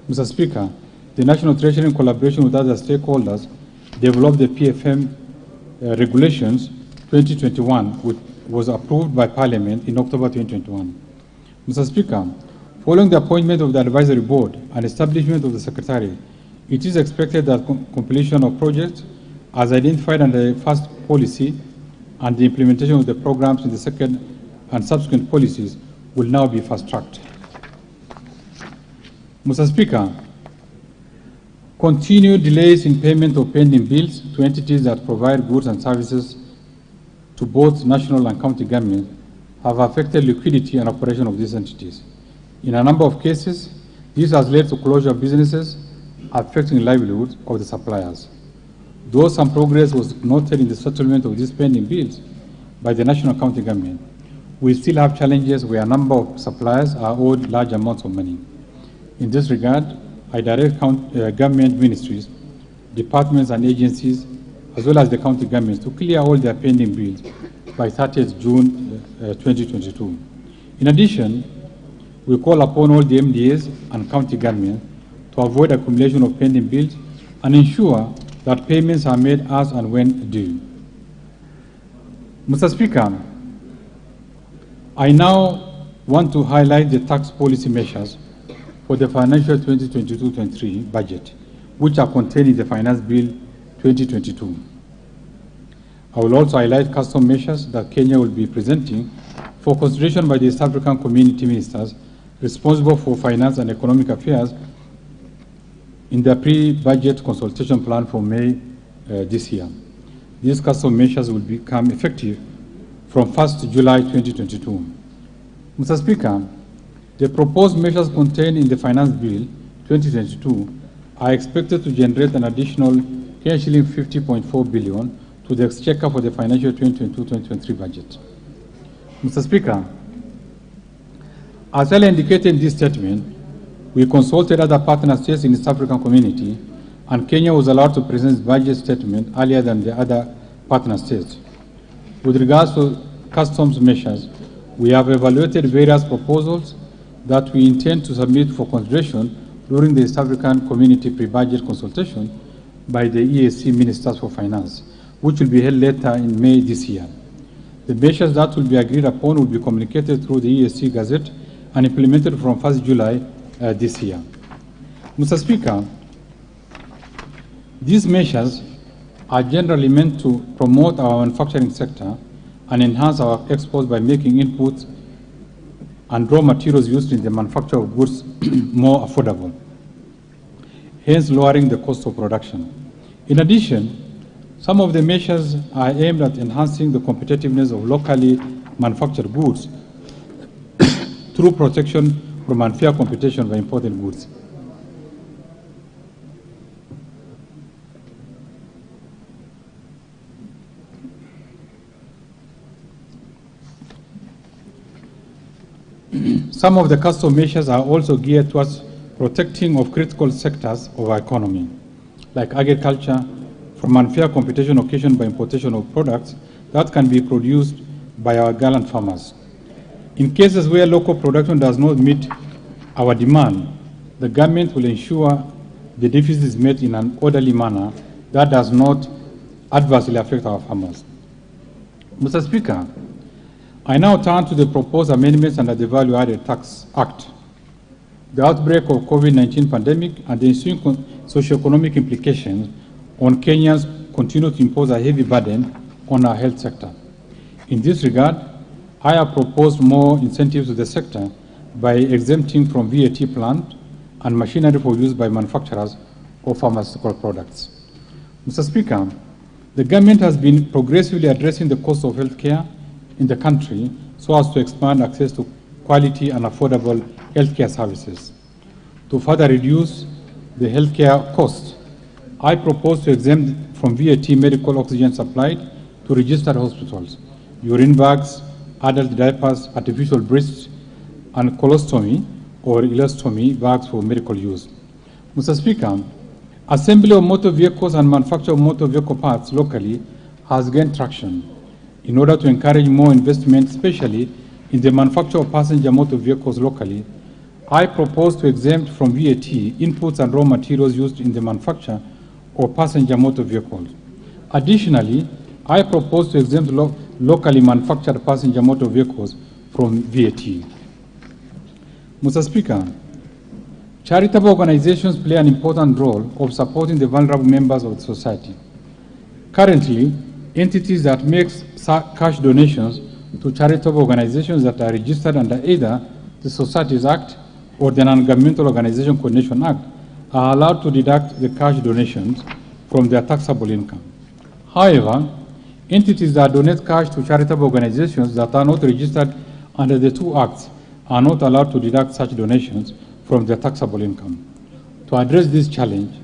Mr. Speaker, the National Treasury, in collaboration with other stakeholders, developed the PFM regulations 2021, which was approved by Parliament in October 2021. Mr. Speaker, following the appointment of the Advisory Board and establishment of the Secretariat, it is expected that completion of projects as identified under the first policy and the implementation of the programs in the second and subsequent policies will now be fast-tracked. Mr. Speaker, continued delays in payment of pending bills to entities that provide goods and services to both national and county governments have affected liquidity and operation of these entities. In a number of cases, this has led to closure of businesses, affecting livelihoods of the suppliers. Though some progress was noted in the settlement of these pending bills by the national county government, we still have challenges where a number of suppliers are owed large amounts of money. In this regard, I direct government ministries, departments and agencies, as well as the county governments, to clear all their pending bills by 30th June 2022. In addition, we call upon all the MDAs and county governments to avoid accumulation of pending bills and ensure that payments are made as and when due. Mr. Speaker, I now want to highlight the tax policy measures for the financial 2022-23 budget, which are contained in the Finance Bill 2022. I will also highlight custom measures that Kenya will be presenting for consideration by the East African Community Ministers responsible for finance and economic affairs in their pre-budget consultation plan for May this year. These custom measures will become effective from 1st July 2022. Mr. Speaker, the proposed measures contained in the Finance Bill 2022 are expected to generate an additional $50.4 billion to the exchequer for the financial 2022-2023 budget. Mr. Speaker, as earlier indicated in this statement, we consulted other partner states in the East African community, and Kenya was allowed to present its budget statement earlier than the other partner states. With regards to customs measures, we have evaluated various proposals that we intend to submit for consideration during the East African Community pre-budget consultation by the EAC Ministers for Finance, which will be held later in May this year. The measures that will be agreed upon will be communicated through the EAC Gazette and implemented from 1st July this year. Mr. Speaker, these measures are generally meant to promote our manufacturing sector and enhance our exports by making inputs and raw materials used in the manufacture of goods more affordable, hence lowering the cost of production. In addition, some of the measures are aimed at enhancing the competitiveness of locally manufactured goods through protection from unfair competition by imported goods. Some of the custom measures are also geared towards protecting of critical sectors of our economy, like agriculture, from unfair competition occasioned by importation of products that can be produced by our gallant farmers. In cases where local production does not meet our demand, the government will ensure the deficit is met in an orderly manner that does not adversely affect our farmers. Mr. Speaker, I now turn to the proposed amendments under the Value Added Tax Act. The outbreak of COVID-19 pandemic and the ensuing socioeconomic implications on Kenyans continue to impose a heavy burden on our health sector. In this regard, I have proposed more incentives to the sector by exempting from VAT plant and machinery for use by manufacturers of pharmaceutical products. Mr. Speaker, the government has been progressively addressing the cost of health care in the country so as to expand access to quality and affordable healthcare services. To further reduce the healthcare costs, I propose to exempt from VAT medical oxygen supplied to registered hospitals, urine bags, adult diapers, artificial breasts, and colostomy or ileostomy bags for medical use. Mr. Speaker, assembly of motor vehicles and manufacture of motor vehicle parts locally has gained traction. In order to encourage more investment, especially in the manufacture of passenger motor vehicles locally, I propose to exempt from VAT inputs and raw materials used in the manufacture of passenger motor vehicles. Additionally, I propose to exempt locally manufactured passenger motor vehicles from VAT. Mr. Speaker, charitable organizations play an important role of supporting the vulnerable members of the society. Currently, entities that make cash donations to charitable organizations that are registered under either the Societies Act or the Non-Governmental Organization Coordination Act are allowed to deduct the cash donations from their taxable income. However, entities that donate cash to charitable organizations that are not registered under the two acts are not allowed to deduct such donations from their taxable income. To address this challenge,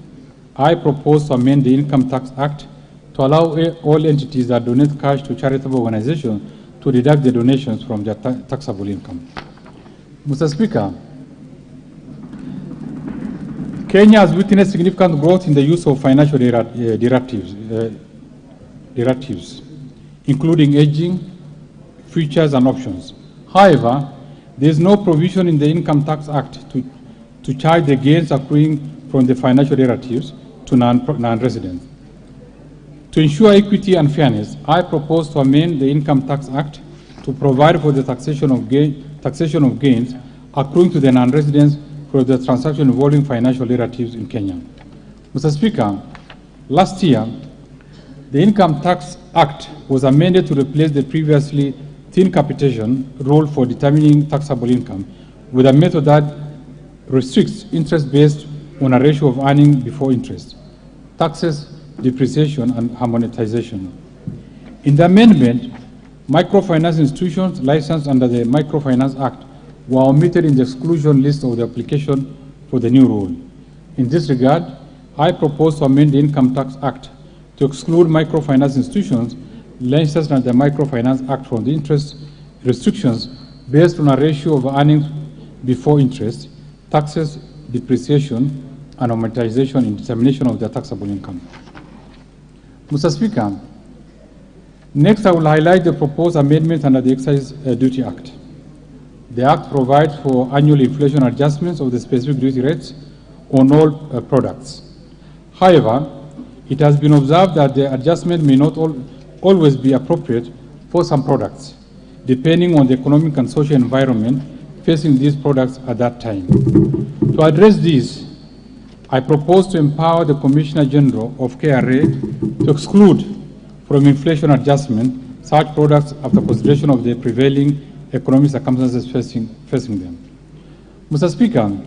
I propose to amend the Income Tax Act to allow all entities that donate cash to charitable organizations to deduct the donations from their taxable income. Mr. Speaker, Kenya has witnessed significant growth in the use of financial derivatives, including hedging, futures, and options. However, there is no provision in the Income Tax Act to charge the gains accruing from the financial derivatives to non-residents. To ensure equity and fairness, I propose to amend the Income Tax Act to provide for the taxation of gains accruing to the non-residents for the transaction involving financial derivatives in Kenya. Mr. Speaker, last year, the Income Tax Act was amended to replace the previously thin capitation rule for determining taxable income with a method that restricts interest based on a ratio of earning before interest, taxes, depreciation, and harmonization. In the amendment, microfinance institutions licensed under the Microfinance Act were omitted in the exclusion list of the application for the new rule. In this regard, I propose to amend the Income Tax Act to exclude microfinance institutions licensed under the Microfinance Act from the interest restrictions based on a ratio of earnings before interest, taxes, depreciation, and amortization in determination of their taxable income. Mr. Speaker, next I will highlight the proposed amendment under the Excise Duty Act. The Act provides for annual inflation adjustments of the specific duty rates on all products. However, it has been observed that the adjustment may not always be appropriate for some products, depending on the economic and social environment facing these products at that time. To address this, I propose to empower the Commissioner General of KRA to exclude from inflation adjustment such products after consideration of the prevailing economic circumstances facing them. Mr. Speaker,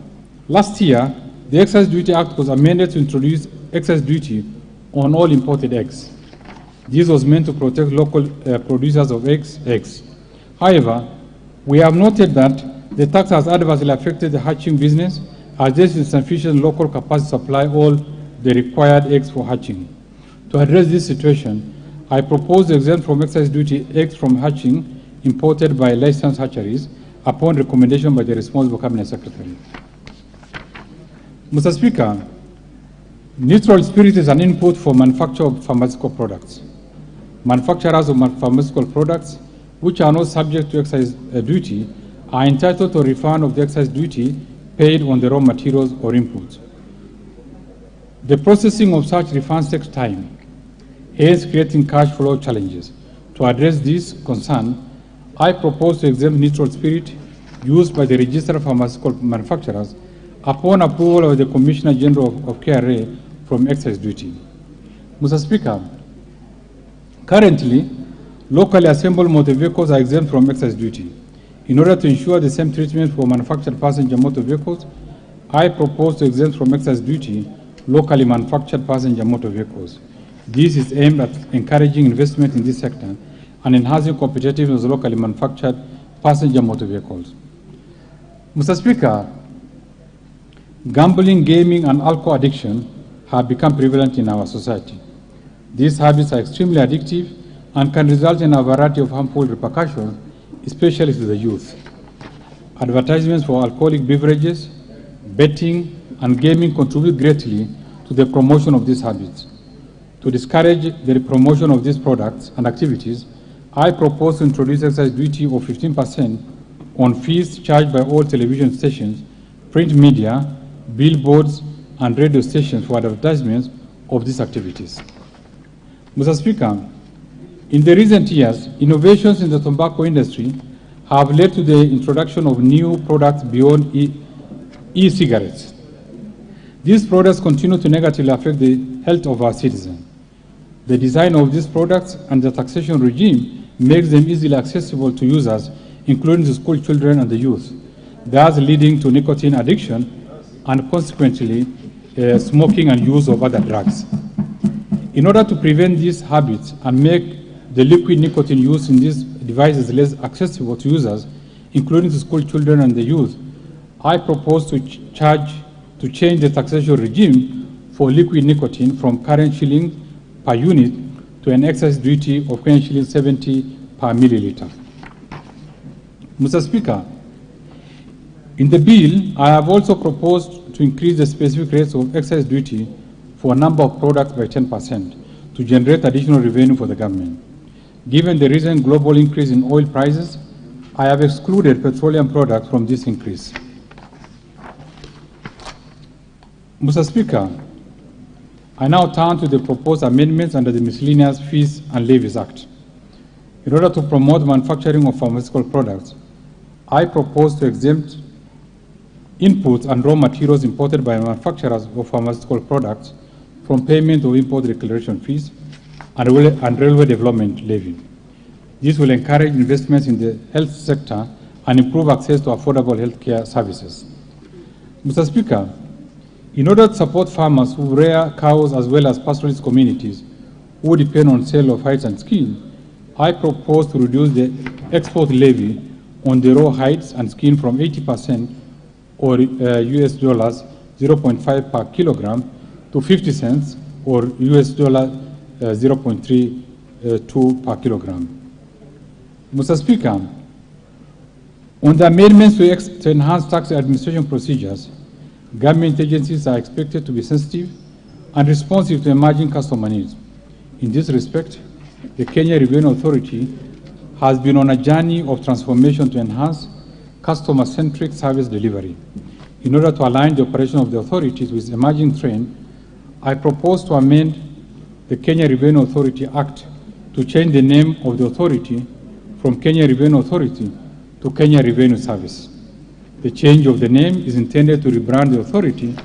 last year, the Excise Duty Act was amended to introduce excise duty on all imported eggs. This was meant to protect local producers of eggs. However, we have noted that the tax has adversely affected the hatching business, as there is insufficient local capacity to supply all the required eggs for hatching. To address this situation, I propose to exempt from excise duty eggs from hatching imported by licensed hatcheries upon recommendation by the responsible Cabinet Secretary. Mr. Speaker, neutral spirit is an input for manufacture of pharmaceutical products. Manufacturers of pharmaceutical products, which are not subject to excise duty, are entitled to a refund of the excise duty paid on the raw materials or inputs. The processing of such refunds takes time, hence creating cash flow challenges. To address this concern, I propose to exempt neutral spirit used by the registered pharmaceutical manufacturers upon approval of the Commissioner General of KRA from excise duty. Mr. Speaker, currently, locally assembled motor vehicles are exempt from excise duty. In order to ensure the same treatment for manufactured passenger motor vehicles, I propose to exempt from excise duty locally manufactured passenger motor vehicles. This is aimed at encouraging investment in this sector and enhancing competitiveness of locally manufactured passenger motor vehicles. Mr. Speaker, gambling, gaming, and alcohol addiction have become prevalent in our society. These habits are extremely addictive and can result in a variety of harmful repercussions, especially to the youth. Advertisements for alcoholic beverages, betting, and gaming contribute greatly to the promotion of these habits. To discourage the promotion of these products and activities, I propose to introduce excise duty of 15% on fees charged by all television stations, print media, billboards, and radio stations for advertisements of these activities. Mr. Speaker, in the recent years, innovations in the tobacco industry have led to the introduction of new products beyond e-cigarettes. These products continue to negatively affect the health of our citizens. The design of these products and the taxation regime makes them easily accessible to users, including the school children and the youth, thus leading to nicotine addiction and consequently smoking and use of other drugs. In order to prevent these habits and make the liquid nicotine used in these devices less accessible to users, including the school children and the youth, I propose to change the taxation regime for liquid nicotine from current shilling per unit to an excise duty of shilling 70 per milliliter. Mr. Speaker, in the bill, I have also proposed to increase the specific rates of excise duty for a number of products by 10% to generate additional revenue for the government. Given the recent global increase in oil prices, I have excluded petroleum products from this increase. Mr. Speaker, I now turn to the proposed amendments under the Miscellaneous Fees and Levies Act. In order to promote manufacturing of pharmaceutical products, I propose to exempt inputs and raw materials imported by manufacturers of pharmaceutical products from payment of import declaration fees and railway development levy. This will encourage investments in the health sector and improve access to affordable healthcare services. Mr. Speaker, in order to support farmers who rear cows as well as pastoralist communities who depend on sale of hides and skin, I propose to reduce the export levy on the raw hides and skin from 80% or US dollars 0.5 per kilogram to 50 cents or US dollar 0.32 per kilogram. Mr. Speaker, on the amendments to enhance tax administration procedures, government agencies are expected to be sensitive and responsive to emerging customer needs. In this respect, the Kenya Revenue Authority has been on a journey of transformation to enhance customer-centric service delivery. In order to align the operation of the authorities with emerging trend, I propose to amend the Kenya Revenue Authority Act to change the name of the authority from Kenya Revenue Authority to Kenya Revenue Service. The change of the name is intended to rebrand the authority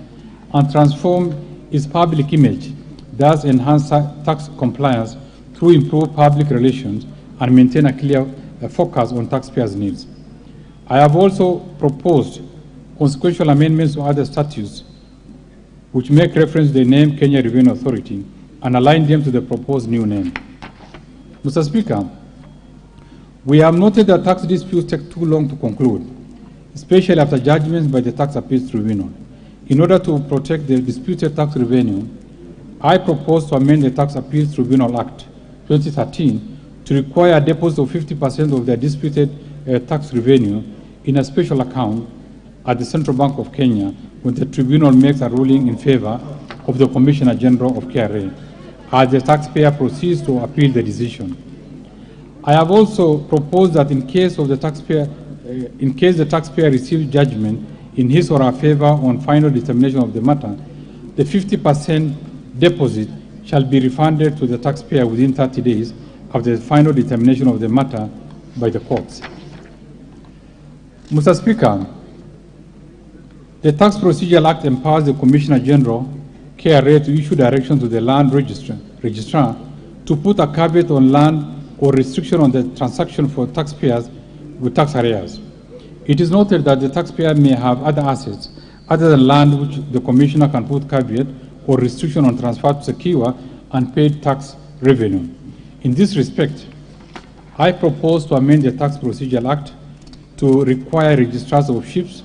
and transform its public image, thus enhance tax compliance through improved public relations and maintain a clear focus on taxpayers' needs. I have also proposed consequential amendments to other statutes which make reference to the name Kenya Revenue Authority and align them to the proposed new name. Mr. Speaker, we have noted that tax disputes take too long to conclude. especially after judgments by the Tax Appeals Tribunal. In order to protect the disputed tax revenue, I propose to amend the Tax Appeals Tribunal Act 2013 to require a deposit of 50% of the disputed tax revenue in a special account at the Central Bank of Kenya when the tribunal makes a ruling in favor of the Commissioner General of KRA, as the taxpayer proceeds to appeal the decision. I have also proposed that in case the taxpayer receives judgment in his or her favor on final determination of the matter, the 50% deposit shall be refunded to the taxpayer within 30 days after the final determination of the matter by the courts. Mr. Speaker, the Tax Procedure Act empowers the Commissioner General, KRA, to issue directions to the land registrar to put a caveat on land or restriction on the transaction for taxpayers with tax arrears. It is noted that the taxpayer may have other assets other than land which the Commissioner can put caveat or restriction on transfer to secure unpaid tax revenue. In this respect, I propose to amend the Tax Procedure Act to require registrars of ships,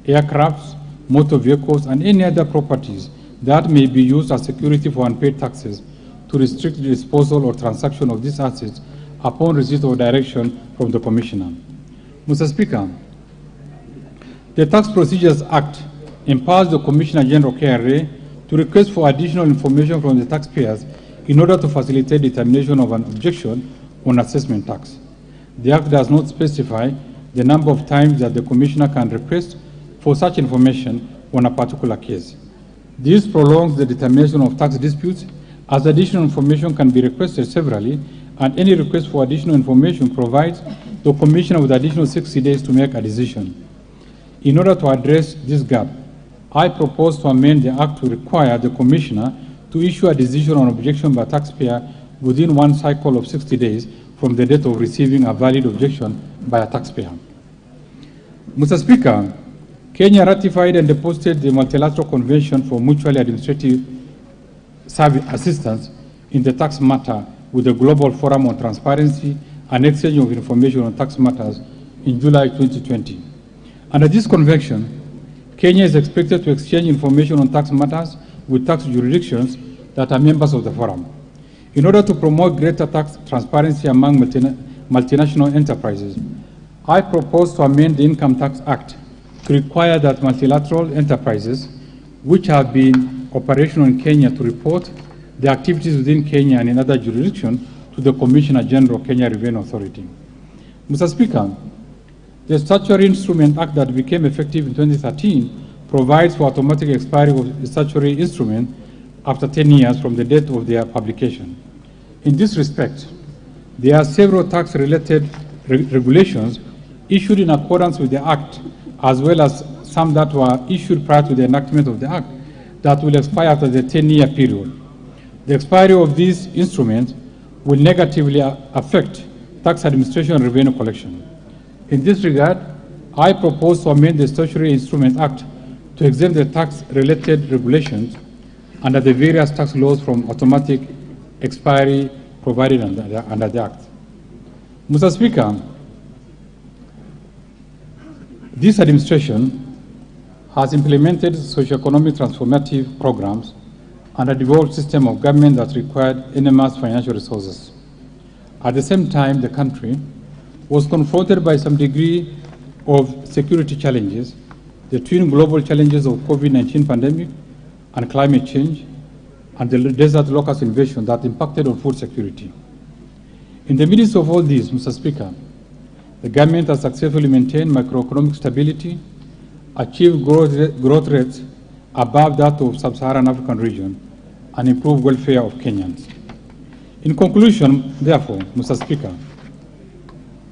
aircrafts, motor vehicles, and any other properties that may be used as security for unpaid taxes to restrict the disposal or transaction of these assets upon receipt of direction from the Commissioner. Mr. Speaker, the Tax Procedures Act empowers the Commissioner General KRA to request for additional information from the taxpayers in order to facilitate determination of an objection on assessment tax. The Act does not specify the number of times that the Commissioner can request for such information on a particular case. This prolongs the determination of tax disputes, as additional information can be requested severally, and any request for additional information provides the Commissioner with additional 60 days to make a decision. In order to address this gap, I propose to amend the Act to require the Commissioner to issue a decision on objection by taxpayer within one cycle of 60 days from the date of receiving a valid objection by a taxpayer. Mr. Speaker, Kenya ratified and deposited the Multilateral Convention for Mutually Administrative Service Assistance in the tax matter with the Global Forum on Transparency and Exchange of Information on Tax Matters in July 2020. Under this convention, Kenya is expected to exchange information on tax matters with tax jurisdictions that are members of the forum. In order to promote greater tax transparency among multinational enterprises, I propose to amend the Income Tax Act to require that multilateral enterprises which have been operational in Kenya to report the activities within Kenya and in other jurisdictions to the Commissioner General, Kenya Revenue Authority. Mr. Speaker, the Statutory Instrument Act that became effective in 2013 provides for automatic expiry of the statutory instrument after 10 years from the date of their publication. In this respect, there are several tax-related regulations issued in accordance with the Act, as well as some that were issued prior to the enactment of the Act that will expire after the 10-year period. The expiry of these instruments will negatively affect tax administration and revenue collection. In this regard, I propose to amend the Statutory Instrument Act to exempt the tax-related regulations under the various tax laws from automatic expiry provided under the Act. Mr. Speaker, this administration has implemented socio-economic transformative programs and a devolved system of government that required enormous financial resources. At the same time, the country was confronted by some degree of security challenges, the twin global challenges of COVID-19 pandemic and climate change, and the desert locust invasion that impacted on food security. In the midst of all this, Mr. Speaker, the government has successfully maintained macroeconomic stability, achieved growth rates above that of sub-Saharan African region, and improved welfare of Kenyans. In conclusion, therefore, Mr. Speaker,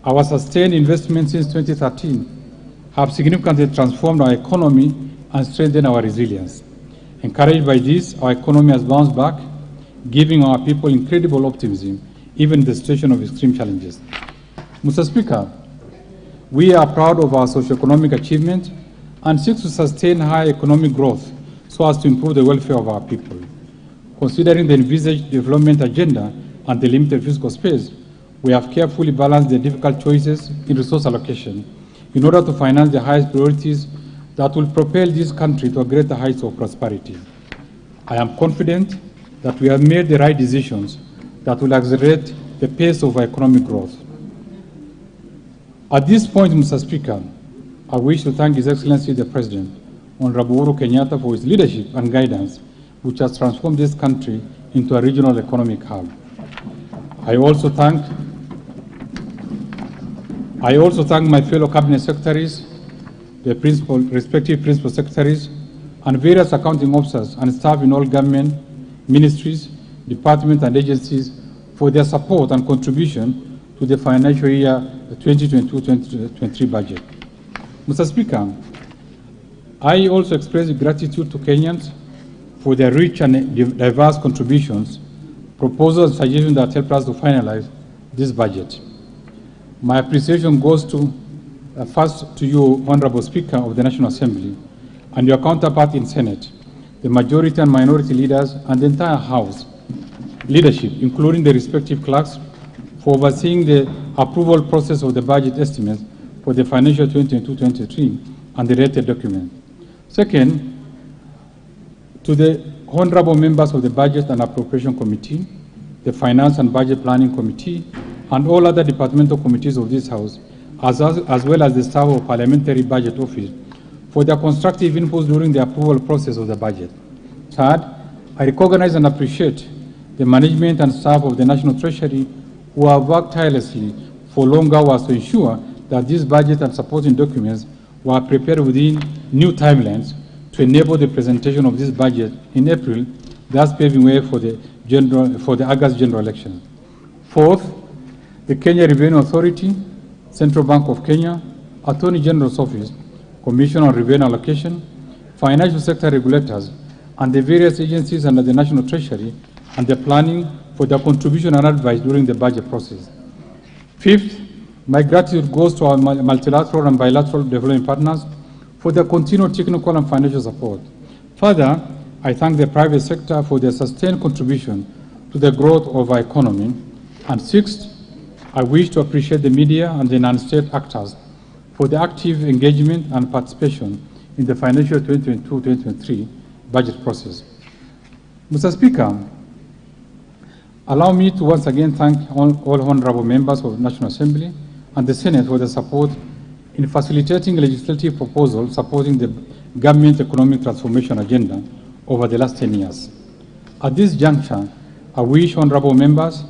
our sustained investments since 2013 have significantly transformed our economy and strengthened our resilience. Encouraged by this, our economy has bounced back, giving our people incredible optimism, even in the situation of extreme challenges. Mr. Speaker, we are proud of our socio-economic achievements and seek to sustain high economic growth so as to improve the welfare of our people. Considering the envisaged development agenda and the limited fiscal space, we have carefully balanced the difficult choices in resource allocation in order to finance the highest priorities that will propel this country to a greater heights of prosperity. I am confident that we have made the right decisions that will accelerate the pace of economic growth. At this point, Mr. Speaker, I wish to thank His Excellency the President, Honorable Uhuru Kenyatta, for his leadership and guidance, which has transformed this country into a regional economic hub. I also thank my fellow cabinet secretaries, the respective principal secretaries, and various accounting officers and staff in all government, ministries, departments, and agencies for their support and contribution to the financial year 2022-2023 budget. Mr. Speaker, I also express gratitude to Kenyans for their rich and diverse contributions, proposals, and suggestions that help us to finalize this budget. My appreciation goes to first to you, Honorable Speaker of the National Assembly, and your counterpart in Senate, the majority and minority leaders, and the entire House leadership, including the respective clerks, for overseeing the approval process of the budget estimates for the financial 2022-23 and the related document. Second, to the honorable members of the Budget and Appropriation Committee, the Finance and Budget Planning Committee, and all other departmental committees of this House, as well as the staff of Parliamentary Budget Office, for their constructive inputs during the approval process of the budget. Third, I recognize and appreciate the management and staff of the National Treasury who have worked tirelessly for long hours to ensure that this budget and supporting documents were prepared within new timelines to enable the presentation of this budget in April, thus paving way for the August general election. Fourth, the Kenya Revenue Authority, Central Bank of Kenya, Attorney General's Office, Commission on Revenue Allocation, financial sector regulators, and the various agencies under the National Treasury and the planning for their contribution and advice during the budget process. Fifth, my gratitude goes to our multilateral and bilateral development partners for their continued technical and financial support. Further, I thank the private sector for their sustained contribution to the growth of our economy. And sixth, I wish to appreciate the media and the non-state actors for the active engagement and participation in the financial 2022-2023 budget process. Mr. Speaker, allow me to once again thank all honorable members of the National Assembly and the Senate for their support in facilitating legislative proposals supporting the government economic transformation agenda over the last 10 years. At this juncture, I wish honorable members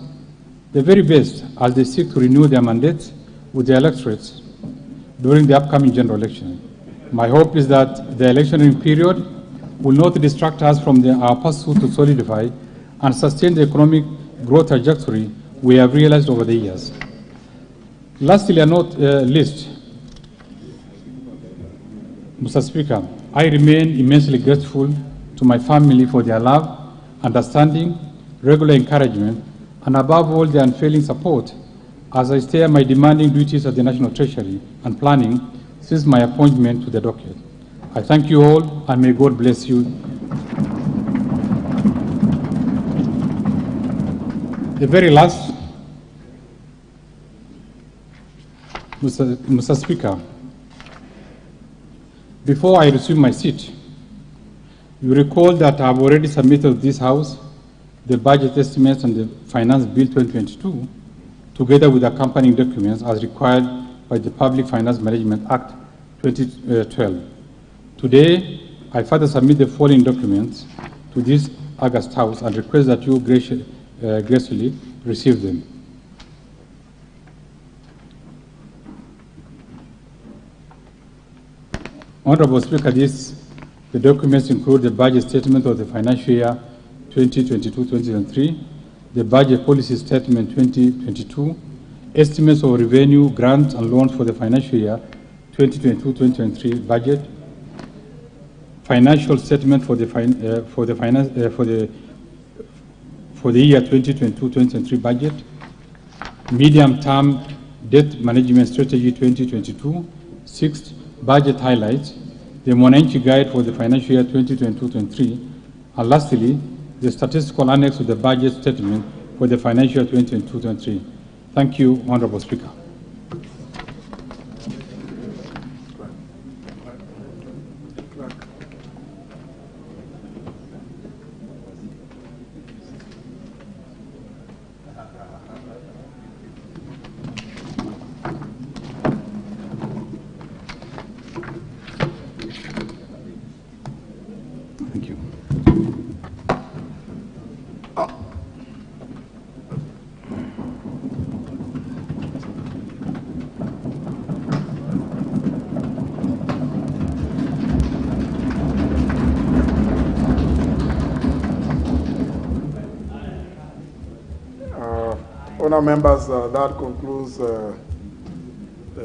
the very best as they seek to renew their mandates with their electorates during the upcoming general election. My hope is that the electionary period will not distract us from our pursuit to solidify and sustain the economic growth trajectory we have realized over the years. Lastly, and not least, Mr. Speaker, I remain immensely grateful to my family for their love, understanding, regular encouragement, and above all, their unfailing support as I stare my demanding duties at the National Treasury and planning since my appointment to the docket. I thank you all, and may God bless you. The very last, Mr. Speaker, before I resume my seat, you recall that I have already submitted to this House the budget estimates and the Finance Bill 2022, together with accompanying documents as required by the Public Finance Management Act 2012. Today, I further submit the following documents to this August House and request that you graciously receive them. Honorable Speaker, the documents include the budget statement of the financial year 2022-2023, the budget policy statement 2022, estimates of revenue, grants, and loans for the financial year 2022-2023 budget, financial statement for the year 2022-2023 budget, medium-term debt management strategy 2022, sixth, budget highlights, the Mwananchi guide for the financial year 2022-2023, and lastly, the statistical annex to the budget statement for the financial year 2022-2023. Thank you, Honorable Speaker. Honourable members, that concludes the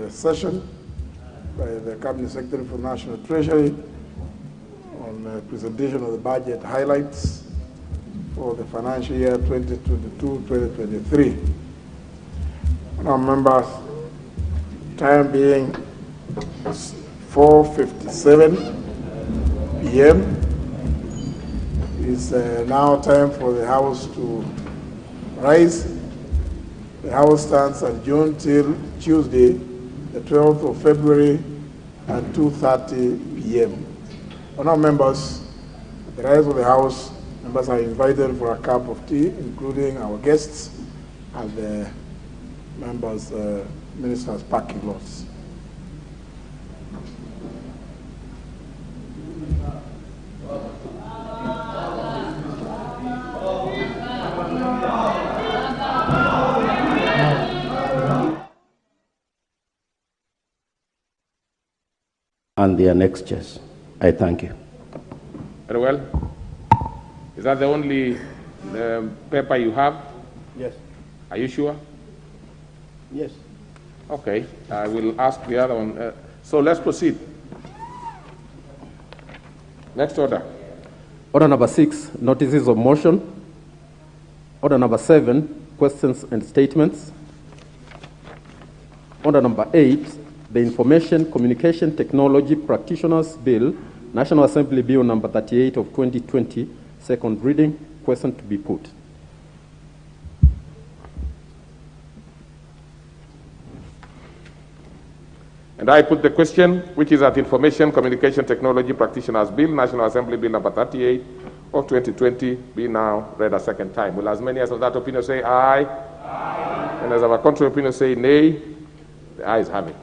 session by the Cabinet Secretary for National Treasury on the presentation of the budget highlights for the financial year 2022-2023. Honourable members, time being 4:57 p.m. It's now time for the House to rise. The House stands adjourned till Tuesday, the 12th of February at 2:30 p.m. Honourable members, at the rise of the House, members are invited for a cup of tea, including our guests and the members' ministers' parking lots. And their annexures. I thank you. Very well. Is that the only paper you have? Yes. Are you sure? Yes. Okay. I will ask the other one. So let's proceed. Next order. Order number 6, notices of motion. Order number 7, questions and statements. Order number 8, the Information Communication Technology Practitioners Bill, National Assembly Bill number 38 of 2020, second reading, question to be put. And I put the question, which is that Information Communication Technology Practitioners Bill, National Assembly Bill number 38 of 2020, be now read a second time. Will as many as of that opinion say aye? Aye. And as of a contrary opinion say nay? The ayes have it.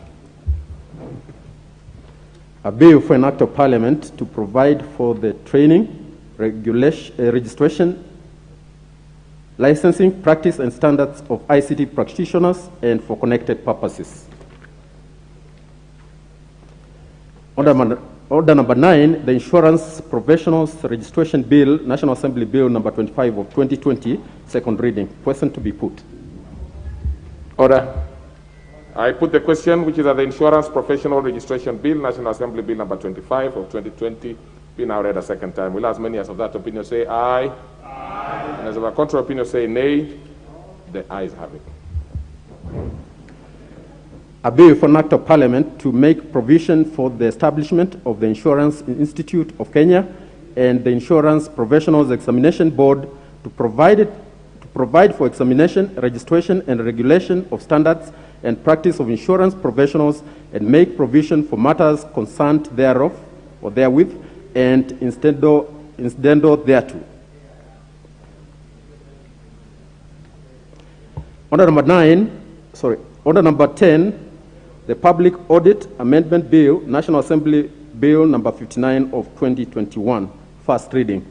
A bill for an act of parliament to provide for the training, registration, licensing, practice, and standards of ICT practitioners and for connected purposes. Order number 9, the Insurance Professionals Registration Bill, National Assembly Bill number 25 of 2020, second reading. Question to be put. Order. I put the question, which is that the Insurance Professional Registration Bill, National Assembly Bill number 25 of 2020, be now read a second time. Will as many as of that opinion say aye? Aye. And as of a contrary opinion say nay? The ayes have it. A bill for an act of parliament to make provision for the establishment of the Insurance Institute of Kenya and the Insurance Professionals Examination Board to provide for examination, registration, and regulation of standards and practice of insurance professionals and make provision for matters concerned thereof or therewith and incidental thereto. Order number 10, the Public Audit Amendment Bill, National Assembly Bill number 59 of 2021, first reading.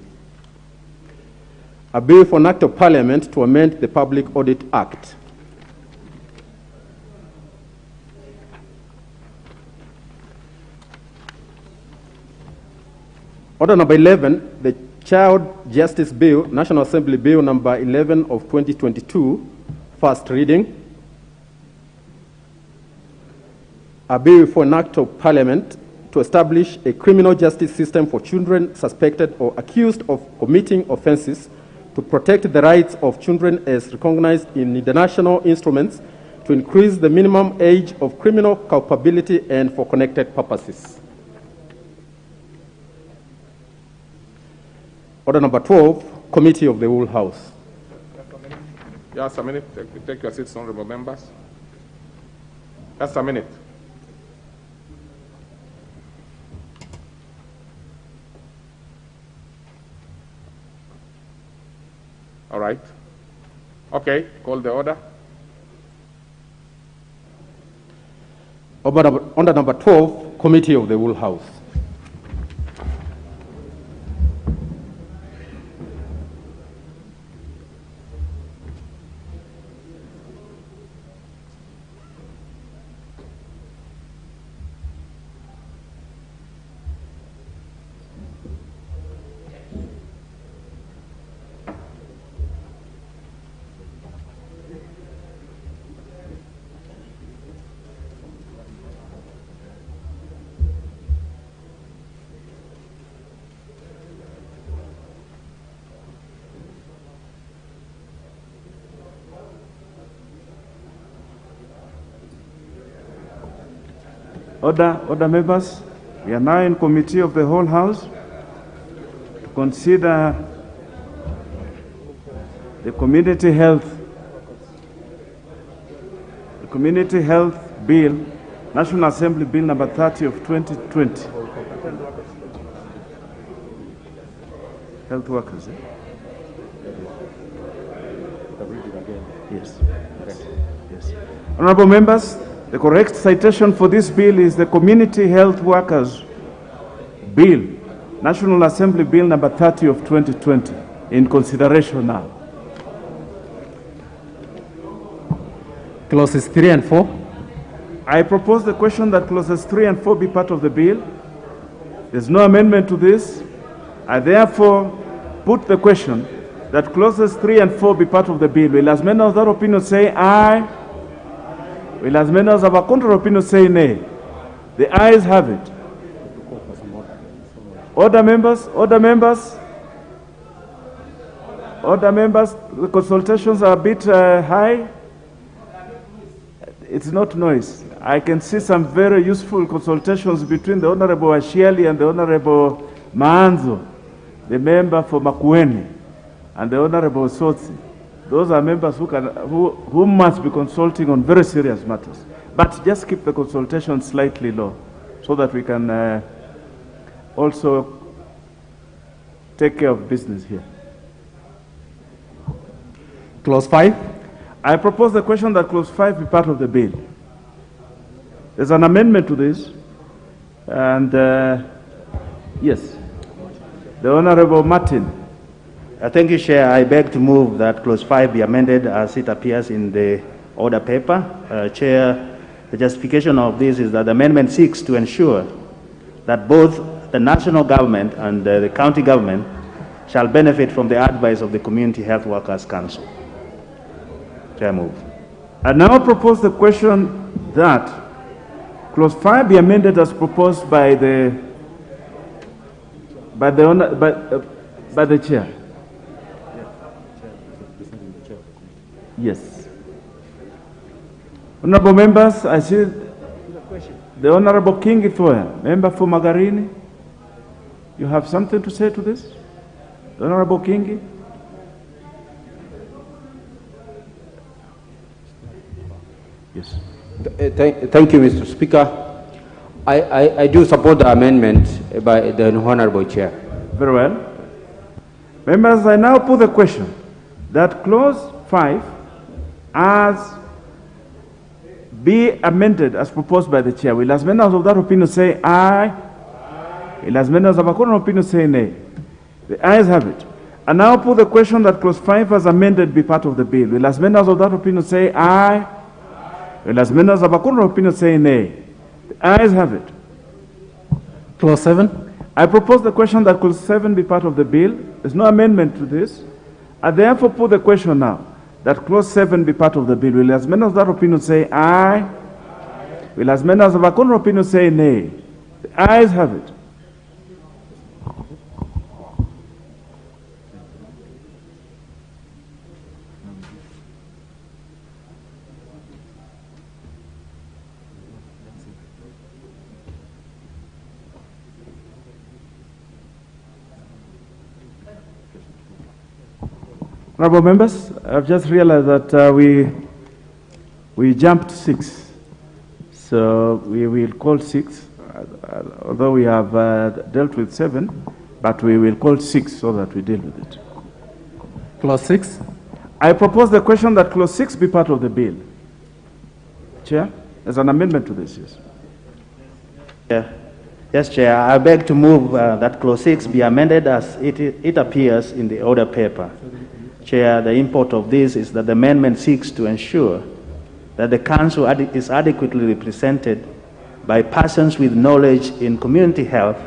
A bill for an act of parliament to amend the Public Audit Act. Order number 11, the Child Justice Bill, National Assembly Bill number 11 of 2022, first reading. A bill for an act of parliament to establish a criminal justice system for children suspected or accused of committing offenses to protect the rights of children as recognized in international instruments, to increase the minimum age of criminal culpability and for connected purposes. Order number 12, Committee of the Whole House. Just a minute. Take your seats, honorable members. Just a minute. All right. Okay, call the order. Order number 12, Committee of the Whole House. Order members, we are now in committee of the whole House to consider the Community Health Bill, National Assembly Bill number 30 of 2020. Health workers, eh? Yes. Yes. Honorable members, the correct citation for this bill is the Community Health Workers Bill, National Assembly Bill number 30 of 2020, in consideration now. Clauses 3 and 4. I propose the question that clauses 3 and 4 be part of the bill. There's no amendment to this. I therefore put the question that clauses 3 and 4 be part of the bill. Will as many of that opinion say aye? Will as many of our contrary opinion say nay? The ayes have it. Order members, the consultations are a bit high. It's not noise. I can see some very useful consultations between the Honorable Ashiali and the Honorable Maanzo, the member for Makwiny, and the Honorable Sotsi. Those are members who must be consulting on very serious matters. But just keep the consultation slightly low so that we can also take care of business here. Clause 5. I propose the question that clause 5 be part of the bill. There's an amendment to this, and yes, the Honorable Martin. Thank you, Chair. I beg to move that clause 5 be amended as it appears in the order paper. Chair, the justification of this is that the amendment seeks to ensure that both the national government and the county government shall benefit from the advice of the Community Health Workers Council. Chair, move. I now propose the question that clause 5 be amended as proposed by the chair. Yes. Honorable members, I see the Honorable King Ithoya, member for Magarini. You have something to say to this? The Honorable King? Yes. Thank you, Mr. Speaker. I do support the amendment by the Honorable Chair. Very well. Members, I now put the question that clause 5 as be amended as proposed by the Chair. Will as many of that opinion say aye? Will as many of our current opinion say nay? The ayes have it. I now put the question that clause 5 as amended be part of the bill. Will as many of that opinion say aye? Will as many of our current opinion say nay? The ayes have it. Clause 7. I propose the question that clause 7 be part of the bill. There's no amendment to this. I therefore put the question now that clause 7 be part of the bill. Will as many of that opinion say aye? Will as many of our current opinion say nay? The ayes have it. Honorable members, I've just realized that we jumped 6. So we will call 6, although we have dealt with 7, but we will call 6 so that we deal with it. Clause 6. I propose the question that clause 6 be part of the bill. Chair, there's an amendment to this, yes. Yeah. Yes, Chair. I beg to move that clause 6 be amended as it appears in the order paper. Chair, the import of this is that the amendment seeks to ensure that the Council is adequately represented by persons with knowledge in community health,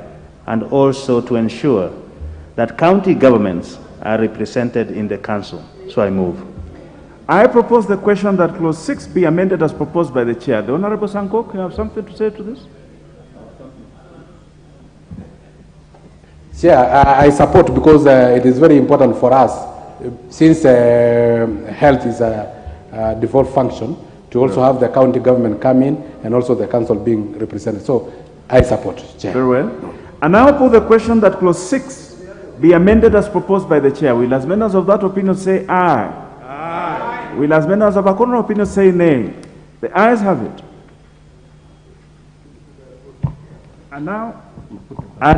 and also to ensure that county governments are represented in the Council. So I move. I propose the question that clause 6 be amended as proposed by the Chair. The Honorable Sankok, you have something to say to this? Chair, I support because it is very important for us, since health is a default function, to also have the county government come in and also the council being represented. So I support, Chair. Very well. And now put the question that clause 6 be amended as proposed by the Chair. Will as members of that opinion say aye? Aye. Will as members of a corner opinion say nay? The ayes have it. And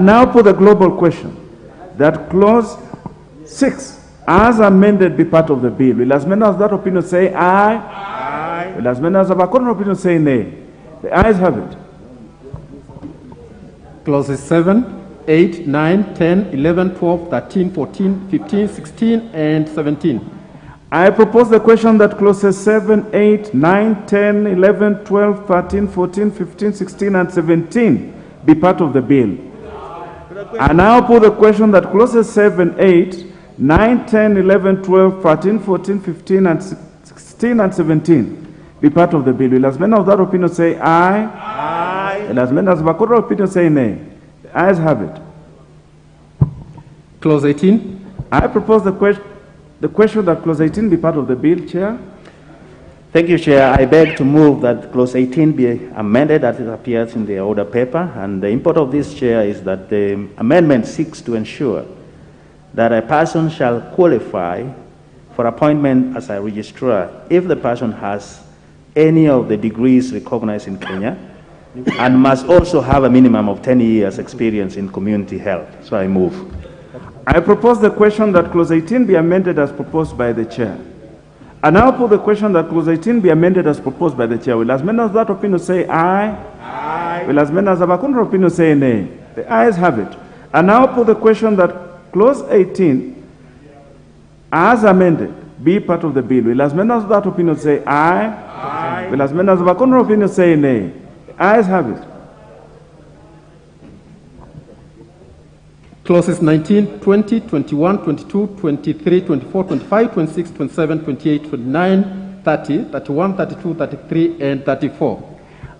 now put the global question that clause 6 as amended be part of the bill. Will as members of that opinion say aye? Aye. Will as members of a corner opinion say nay? The ayes have it. Clauses 7, 8, 9, 10, 11, 12, 13, 14, 15, 16, and 17. I propose the question that clauses 7, 8, 9, 10, 11, 12, 13, 14, 15, 16, and 17 be part of the bill. I now put the question that clauses 7, 8, 9, 10, 11, 12, 13, 14, 15, and 16, and 17 be part of the bill. Will as many of that opinion say aye? Aye. And as many as of a quarter opinion say nay? The ayes have it. Clause 18. I propose the question that clause 18 be part of the bill, Chair. Thank you, Chair. I beg to move that clause 18 be amended as it appears in the order paper. And the import of this, Chair, is that the amendment seeks to ensure that a person shall qualify for appointment as a registrar if the person has any of the degrees recognized in Kenya and must also have a minimum of 10 years experience in community health. So I move. I propose the question that clause 18 be amended as proposed by the Chair. I now put the question that clause 18 be amended as proposed by the Chair. Will as many as that opinion say aye? Aye. Will as many as of a contrary opinion say nay? The ayes have it. I now put the question that clause 18 as amended be part of the bill. Will as many as that opinion say aye? Aye. Will as many as of a contrary opinion say nay? The ayes have it. Clauses 19, 20, 21, 22, 23, 24, 25, 26, 27, 28, 29, 30, 31, 32, 33, and 34.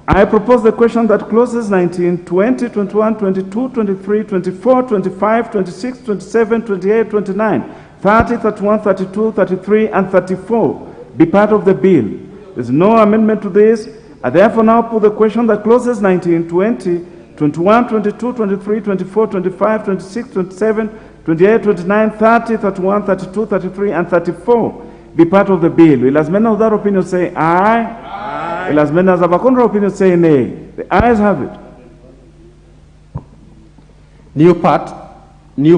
I propose the question that clauses 19, 20, 21, 22, 23, 24, 25, 26, 27, 28, 29, 30, 31, 32, 33, and 34 be part of the bill. There's no amendment to this. I therefore now put the question that clauses 19, 20, 21, 22, 23, 24, 25, 26, 27, 28, 29, 30, 31, 32, 33, and 34 be part of the bill. Will as many of that opinion say aye? Aye. Will as many as of a contrary opinion say nay? The ayes have it. New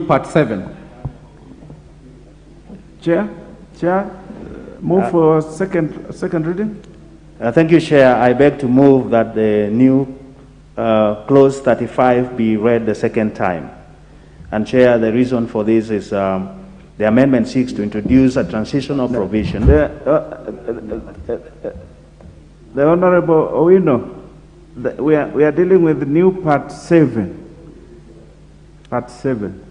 part 7. Chair, move for second reading. Thank you, Chair. I beg to move that the new clause 35 be read the second time. And Chair, the reason for this is the amendment seeks to introduce a transitional provision. The Honorable Owino, we are dealing with the new part 7. Part 7.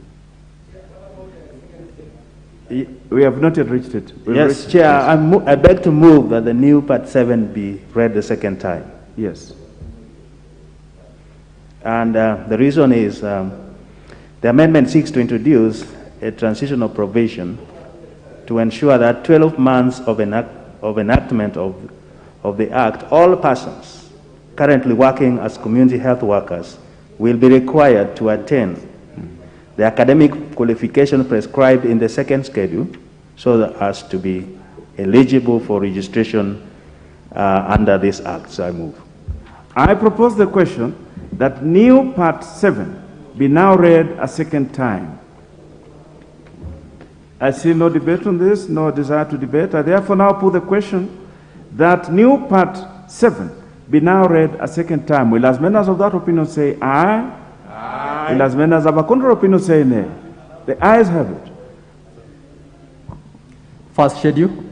We have not yet reached it. Yes, Chair, I beg to move that the new part 7 be read the second time. Yes. And the reason is the amendment seeks to introduce a transitional provision to ensure that 12 months of enactment of the Act, all persons currently working as community health workers will be required to attain the academic qualification prescribed in the second schedule so as to be eligible for registration under this Act. So I move. I propose the question that new part 7 be now read a second time. I see no debate on this, no desire to debate. I therefore now put the question that new part 7 be now read a second time. Will as many as of that opinion say aye? Aye. Will as many as of a contrary opinion say nay? The ayes have it. First schedule.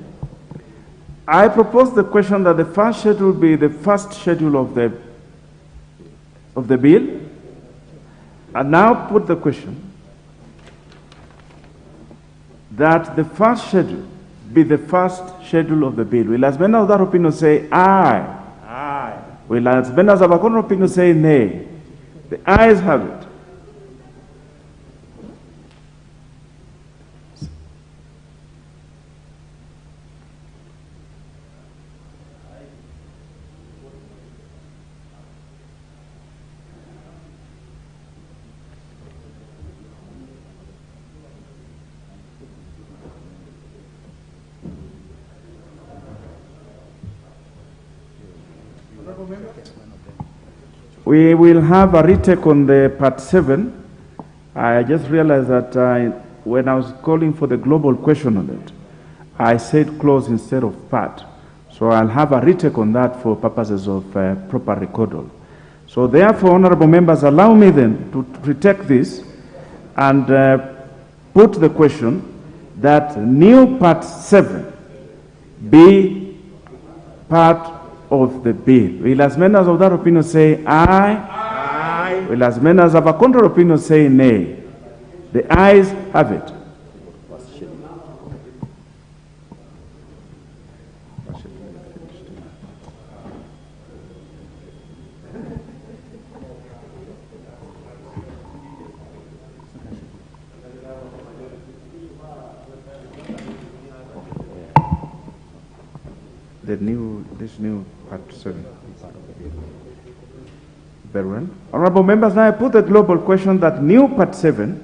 I propose the question that the first schedule be the first schedule of the bill. And now put the question that the first schedule be the first schedule of the bill. Will as many of that opinion say aye? Aye. Will as many as of a contrary opinion say nay? The ayes have it. We will have a retake on the part 7. I just realized that when I was calling for the global question on it, I said clause instead of part. So I'll have a retake on that for purposes of proper recordal. So therefore, honorable members, allow me then to retake this and put the question that new part 7 be part of the bill. Will as many as of that opinion say aye? Aye. Will as many as of a contrary opinion say nay? The ayes have it. This new part 7. Very well. Honorable members, now I put the global question that new part 7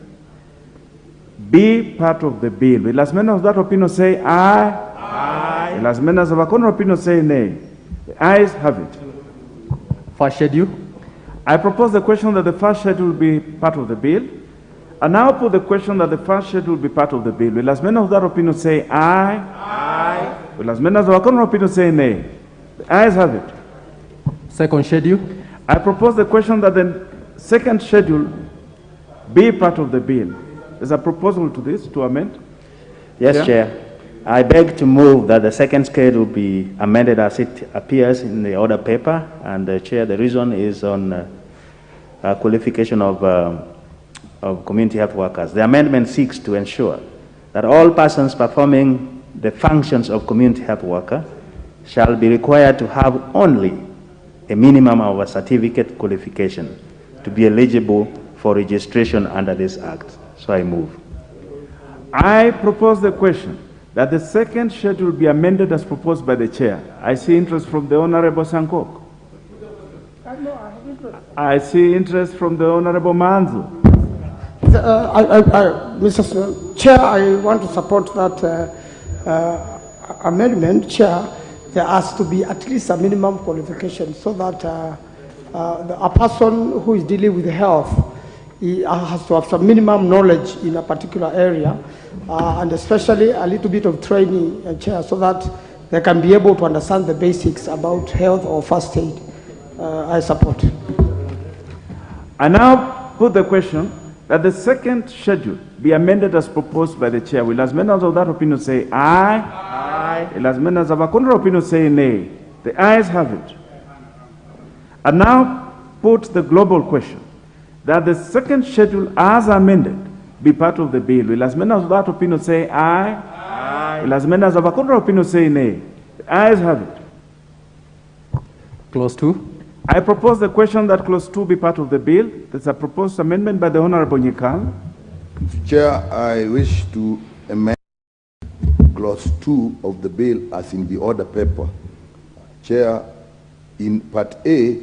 be part of the bill. Will as many of that opinion say aye? Aye. Will as many as of a contrary opinion say nay? The ayes have it. First schedule. I propose the question that the first schedule be part of the bill. And now put the question that the first schedule be part of the bill. Will as many of that opinion say aye? Aye. Will as many as of a contrary opinion say nay? The ayes have it. Second schedule. I propose the question that the second schedule be part of the bill. Is a proposal to this, to amend? Yes, Chair. I beg to move that the second schedule be amended as it appears in the order paper. And Chair, the reason is on qualification of community health workers. The amendment seeks to ensure that all persons performing the functions of community health worker shall be required to have only a minimum of a certificate qualification to be eligible for registration under this act. So I move. I propose the question that the second schedule be amended as proposed by the chair. I see interest from the Honorable Sankok. I see interest from the Honorable Manzo. Mr. Chair, I want to support that amendment, Chair. There has to be at least a minimum qualification so that a person who is dealing with health, he has to have some minimum knowledge in a particular area, and especially a little bit of training, Chair, so that they can be able to understand the basics about health or first aid. I support. I now put the question that the second schedule be amended as proposed by the chair. Will as many as of that opinion say aye? Aye. Will as many as of a contrary opinion say nay? The ayes have it. I now put the global question that the second schedule as amended be part of the bill. Will as many as of that opinion say aye? Aye. Will as many as of a contrary opinion say nay? The ayes have it. Clause 2. I propose the question that clause 2 be part of the bill. There's a proposed amendment by the Honorable Nyikal. Chair, I wish to amend clause 2 of the bill as in the order paper. Chair, in part A,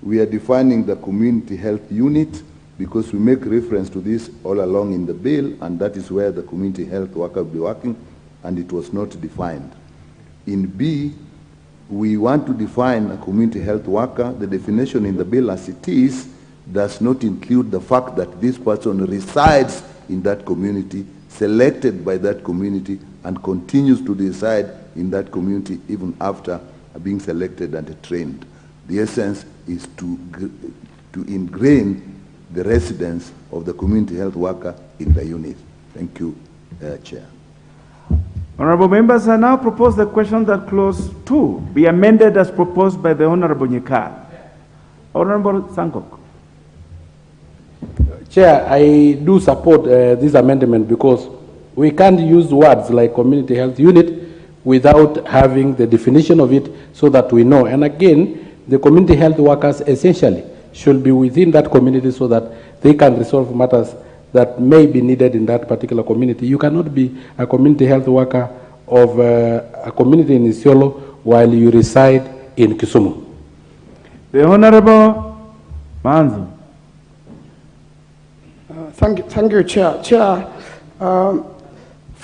we are defining the community health unit because we make reference to this all along in the bill, and that is where the community health worker will be working, and it was not defined. In B, we want to define a community health worker. The definition in the bill as it is does not include the fact that this person resides in that community, selected by that community, and continues to reside in that community even after being selected and trained. The essence is to ingrain the residence of the community health worker in the unit. Thank you, Chair. Honorable members, I now propose the question that clause 2 be amended as proposed by the Honorable Nyikal. Honorable Sankok. Chair, I do support this amendment because we can't use words like community health unit without having the definition of it so that we know. And again, the community health workers essentially should be within that community so that they can resolve matters that may be needed in that particular community. You cannot be a community health worker of a community in Isiolo while you reside in Kisumu. The Honorable Manzo. Thank you, Chair. Chair,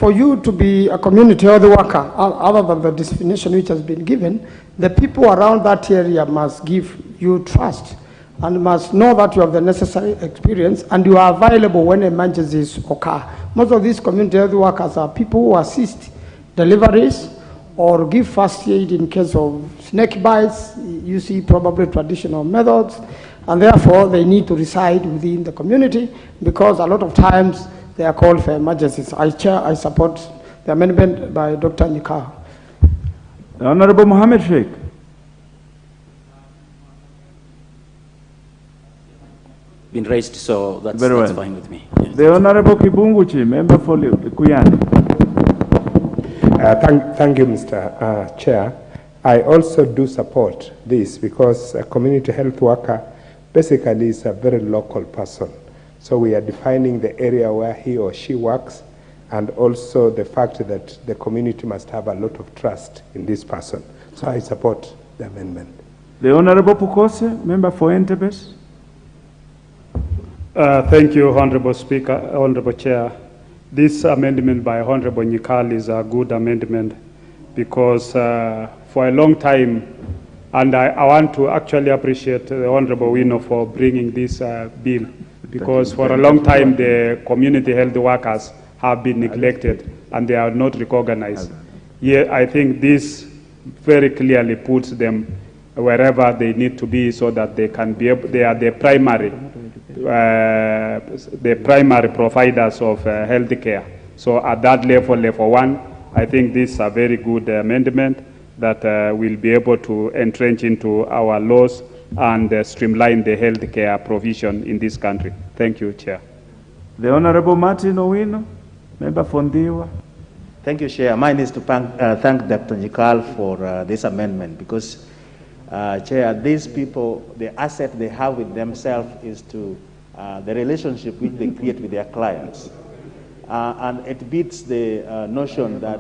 for you to be a community health worker, other than the definition which has been given, the people around that area must give you trust and must know that you have the necessary experience and you are available when emergencies occur. Most of these community health workers are people who assist deliveries or give first aid in case of snake bites. You see probably traditional methods, and therefore they need to reside within the community because a lot of times they are called for emergencies. I support the amendment by Dr. Nyikao. The Honorable Mohammed Sheikh. Been raised, so that's fine with me. Yes. The Honorable Kibunguchi, member for Kuyani. Thank you, Mr. Chair. I also do support this because a community health worker basically is a very local person. So we are defining the area where he or she works and also the fact that the community must have a lot of trust in this person. So I support the amendment. The Honorable Pukose, member for Entebbe. Thank you, Honorable Speaker, Honorable Chair. This amendment by Honorable Nyikal is a good amendment because for a long time, and I want to actually appreciate the Honorable Wino for bringing this bill, because for a long time the community health workers have been neglected and they are not recognized. Yeah, I think this very clearly puts them wherever they need to be so that they can be able, they are the primary providers of health care. So at that level, level 1, I think this is a very good amendment that will be able to entrench into our laws and streamline the health care provision in this country. Thank you, Chair. The Honorable Martin Owino, member for Ndiwa. Thank you, Chair. Mine is to thank Dr. Nyikal for this amendment because, Chair, these people, the asset they have with themselves is to the relationship which they create with their clients. And it beats the notion that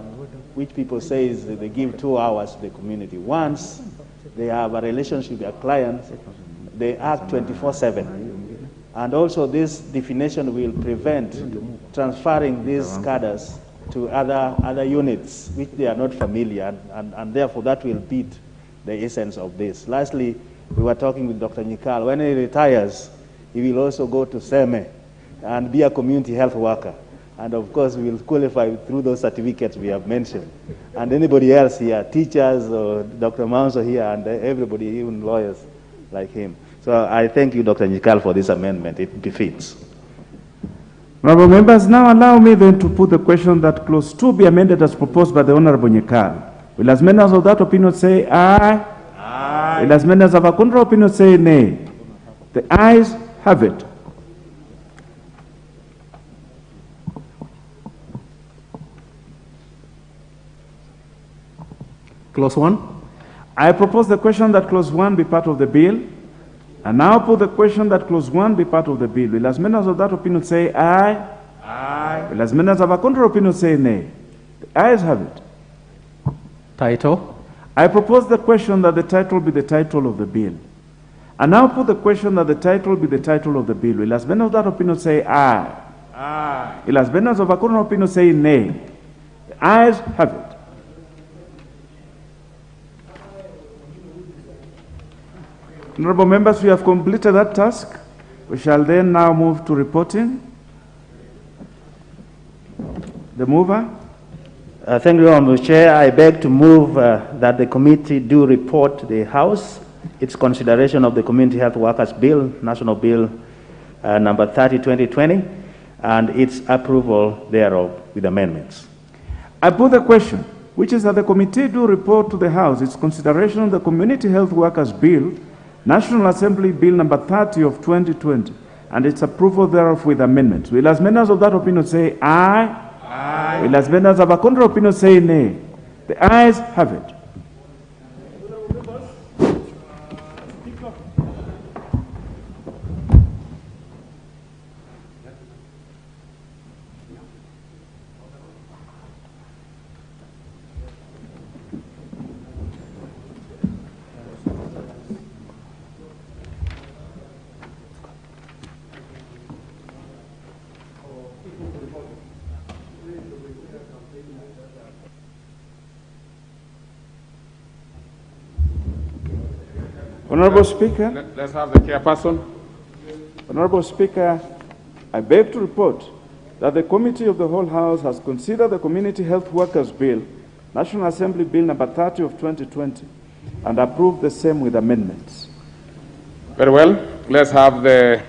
which people say is that they give 2 hours to the community. Once they have a relationship with their clients, they act 24/7. And also this definition will prevent transferring these cadres to other units which they are not familiar, and therefore that will beat the essence of this. Lastly, we were talking with Dr. Nyikal. When he retires, he will also go to Smes and be a community health worker. And of course, we will qualify through those certificates we have mentioned. And anybody else here, teachers or Dr. Manso here, and everybody, even lawyers like him. So I thank you, Dr. Nyikal, for this amendment. It befits. Honorable members, now allow me then to put the question that clause 2 be amended as proposed by the Honorable Nyikal. Will as many as of that opinion say aye? Aye. Will as many as of a contrary opinion say nay? The ayes have it. Clause 1. I propose the question that clause 1 be part of the bill. And now put the question that clause 1 be part of the bill. Will as many as of that opinion say aye? Aye. Will as many as of a contrary opinion say nay? The ayes have it. Title. I propose the question that the title be the title of the bill. And now put the question that the title be the title of the bill. Will as many of that opinion say aye? Aye. Will as many as of a contrary opinion say nay? The ayes have it. Honorable members, we have completed that task. We shall then now move to reporting. The mover. Thank you, Honorable Chair. I beg to move that the committee do report to the House its consideration of the Community Health Workers Bill, National Bill number 30/2020, and its approval thereof with amendments. I put the question, which is that the committee do report to the House its consideration of the Community Health Workers Bill, National Assembly Bill number 30 of 2020, and its approval thereof with amendments. Will as many as of that opinion say aye? Aye. Will as many as of a contrary opinion say nay? The ayes have it. Honorable Speaker. Let's have the chairperson. Honorable Speaker, I beg to report that the Committee of the Whole House has considered the Community Health Workers Bill, National Assembly Bill number 30 of 2020, and approved the same with amendments. Very well. Let's have the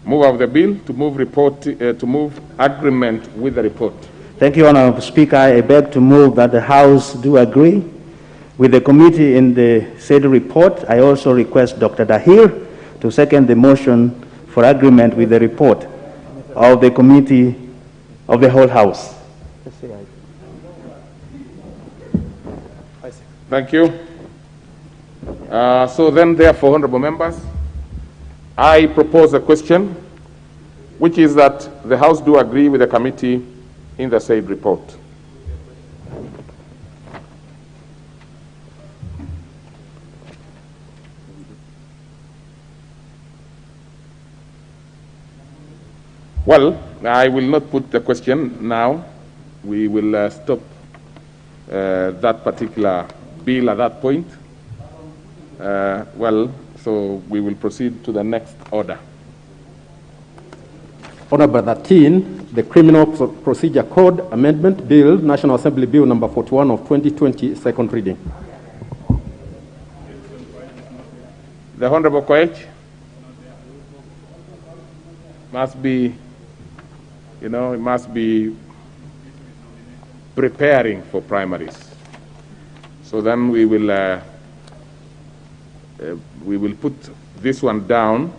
move of the bill to move agreement with the report. Thank you, Honorable Speaker. I beg to move that the House do agree with the committee in the said report. I also request Dr. Dahir to second the motion for agreement with the report of the Committee of the Whole House. Thank you. So then, therefore, honorable members, I propose a question, which is that the House do agree with the committee in the said report. Well, I will not put the question now. We will stop that particular bill at that point. So we will proceed to the next order. Order number 13, the Criminal Procedure Code Amendment Bill, National Assembly Bill number 41 of 2020, second reading. The Honorable Koech must be, it must be preparing for primaries. So then we will put this one down